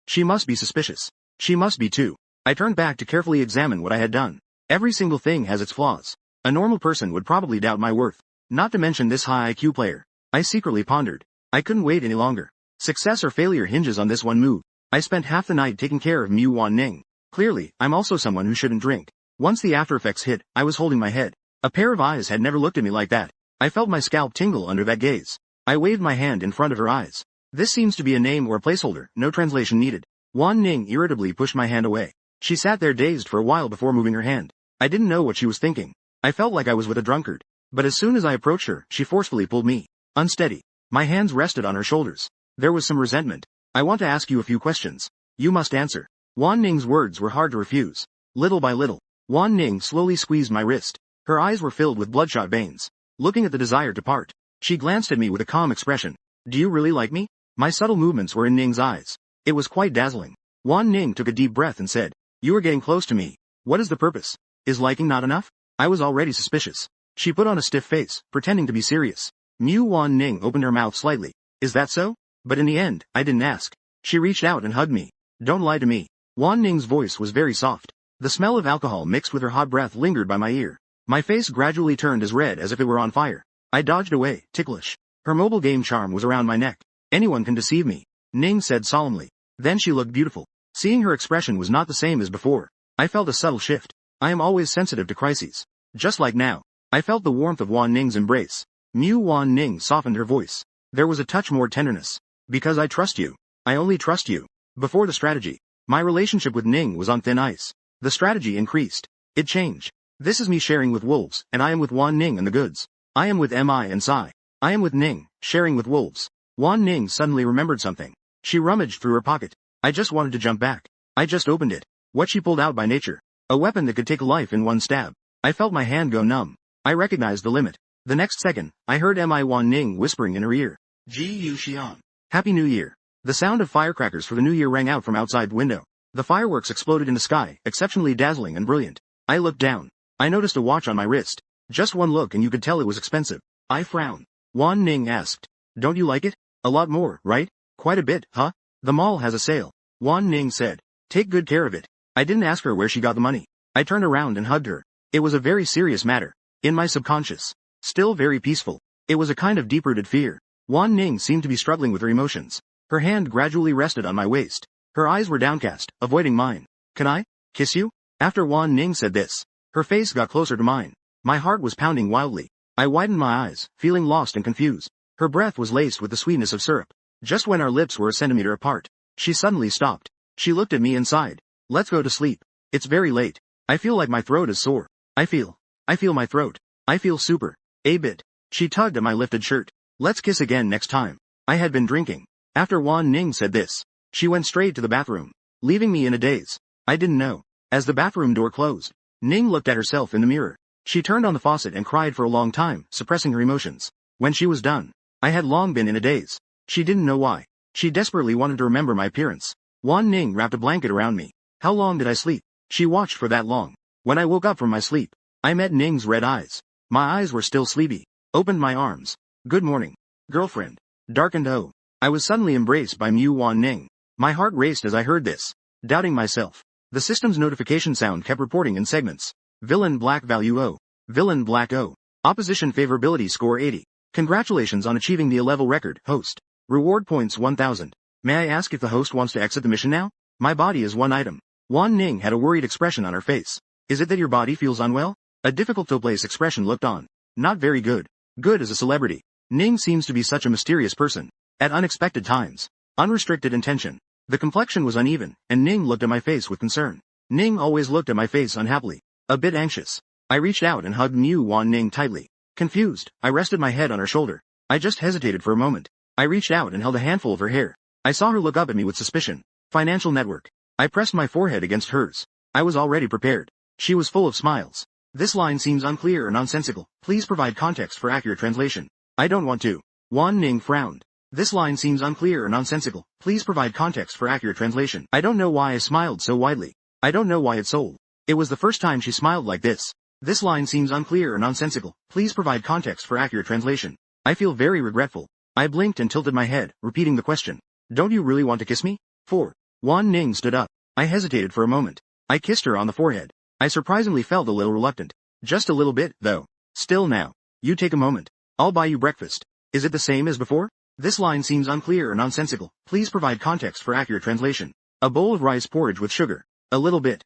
She must be suspicious. She must be too. I turned back to carefully examine what I had done. Every single thing has its flaws. A normal person would probably doubt my worth. Not to mention this high IQ player. I secretly pondered. I couldn't wait any longer. Success or failure hinges on this one move. I spent half the night taking care of Wan Ning. Clearly, I'm also someone who shouldn't drink. Once the after effects hit, I was holding my head. A pair of eyes had never looked at me like that. I felt my scalp tingle under that gaze. I waved my hand in front of her eyes. This seems to be a name or a placeholder, no translation needed. Wan Ning irritably pushed my hand away. She sat there dazed for a while before moving her hand. I didn't know what she was thinking. I felt like I was with a drunkard. But as soon as I approached her, she forcefully pulled me. Unsteady. My hands rested on her shoulders. There was some resentment. I want to ask you a few questions. You must answer. Wan Ning's words were hard to refuse. Little by little, Wan Ning slowly squeezed my wrist. Her eyes were filled with bloodshot veins. Looking at the desire to part, she glanced at me with a calm expression. Do you really like me? My subtle movements were in Ning's eyes. It was quite dazzling. Wan Ning took a deep breath and said, You are getting close to me. What is the purpose? Is liking not enough? I was already suspicious. She put on a stiff face, pretending to be serious. Wan Ning opened her mouth slightly. Is that so? But in the end, I didn't ask. She reached out and hugged me. Don't lie to me. Wan Ning's voice was very soft. The smell of alcohol mixed with her hot breath lingered by my ear. My face gradually turned as red as if it were on fire. I dodged away, ticklish. Her mobile game charm was around my neck. Anyone can deceive me, Ning said solemnly. Then she looked beautiful. Seeing her expression was not the same as before. I felt a subtle shift. I am always sensitive to crises. Just like now. I felt the warmth of Wan Ning's embrace. Wan Ning softened her voice. There was a touch more tenderness. Because I trust you. I only trust you. Before the strategy, my relationship with Ning was on thin ice. The strategy increased. It changed. This is me sharing with wolves, and I am with Wan Ning and the goods. I am with Mi and Sai. I am with Ning, sharing with wolves. Wan Ning suddenly remembered something. She rummaged through her pocket. I just wanted to jump back. I just opened it. What she pulled out by nature. A weapon that could take a life in one stab. I felt my hand go numb. I recognized the limit. The next second, I heard Wan Ning whispering in her ear. Ji Yu Xian. Happy New Year. The sound of firecrackers for the new year rang out from outside the window. The fireworks exploded in the sky, exceptionally dazzling and brilliant. I looked down. I noticed a watch on my wrist. Just one look and you could tell it was expensive. I frowned. Wan Ning asked. Don't you like it? A lot more, right? Quite a bit, huh? The mall has a sale. Wan Ning said. Take good care of it. I didn't ask her where she got the money. I turned around and hugged her. It was a very serious matter. In my subconscious. Still very peaceful. It was a kind of deep-rooted fear. Wan Ning seemed to be struggling with her emotions. Her hand gradually rested on my waist. Her eyes were downcast, avoiding mine. Can I kiss you? After Wan Ning said this, her face got closer to mine. My heart was pounding wildly. I widened my eyes, feeling lost and confused. Her breath was laced with the sweetness of syrup. Just when our lips were a centimeter apart, she suddenly stopped. She looked at me and sighed. Let's go to sleep. It's very late. I feel like my throat is sore. I feel my throat. I feel super. A bit. She tugged at my lifted shirt. Let's kiss again next time. I had been drinking. After Wan Ning said this, she went straight to the bathroom, leaving me in a daze. I didn't know. As the bathroom door closed, Ning looked at herself in the mirror. She turned on the faucet and cried for a long time, suppressing her emotions. When she was done, I had long been in a daze. She didn't know why. She desperately wanted to remember my appearance. Wan Ning wrapped a blanket around me. How long did I sleep? She watched for that long. When I woke up from my sleep, I met Ning's red eyes. My eyes were still sleepy. Opened my arms. Good morning, girlfriend. Darkened oh. I was suddenly embraced by Mu Wan Ning. My heart raced as I heard this. Doubting myself. The system's notification sound kept reporting in segments. Villain black value O. Villain black O. Opposition favorability score 80. Congratulations on achieving the level record, host. Reward points 1000. May I ask if the host wants to exit the mission now? My body is one item. Wan Ning had a worried expression on her face. Is it that your body feels unwell? A difficult to place expression looked on. Not very good. Good as a celebrity. Ning seems to be such a mysterious person. At unexpected times. Unrestricted intention. The complexion was uneven, and Ning looked at my face with concern. Ning always looked at my face unhappily. A bit anxious. I reached out and hugged Mu Wan Ning tightly. Confused, I rested my head on her shoulder. I just hesitated for a moment. I reached out and held a handful of her hair. I saw her look up at me with suspicion. Financial network. I pressed my forehead against hers. I was already prepared. She was full of smiles. This line seems unclear or nonsensical. Please provide context for accurate translation. I don't want to. Wan Ning frowned. This line seems unclear or nonsensical. Please provide context for accurate translation. I don't know why I smiled so widely. I don't know why it's sold. It was the first time she smiled like this. This line seems unclear or nonsensical. Please provide context for accurate translation. I feel very regretful. I blinked and tilted my head, repeating the question. Don't you really want to kiss me? 4. Wan Ning stood up. I hesitated for a moment. I kissed her on the forehead. I surprisingly felt a little reluctant. Just a little bit, though. Still now. You take a moment. I'll buy you breakfast. Is it the same as before? This line seems unclear or nonsensical. Please provide context for accurate translation. A bowl of rice porridge with sugar. A little bit.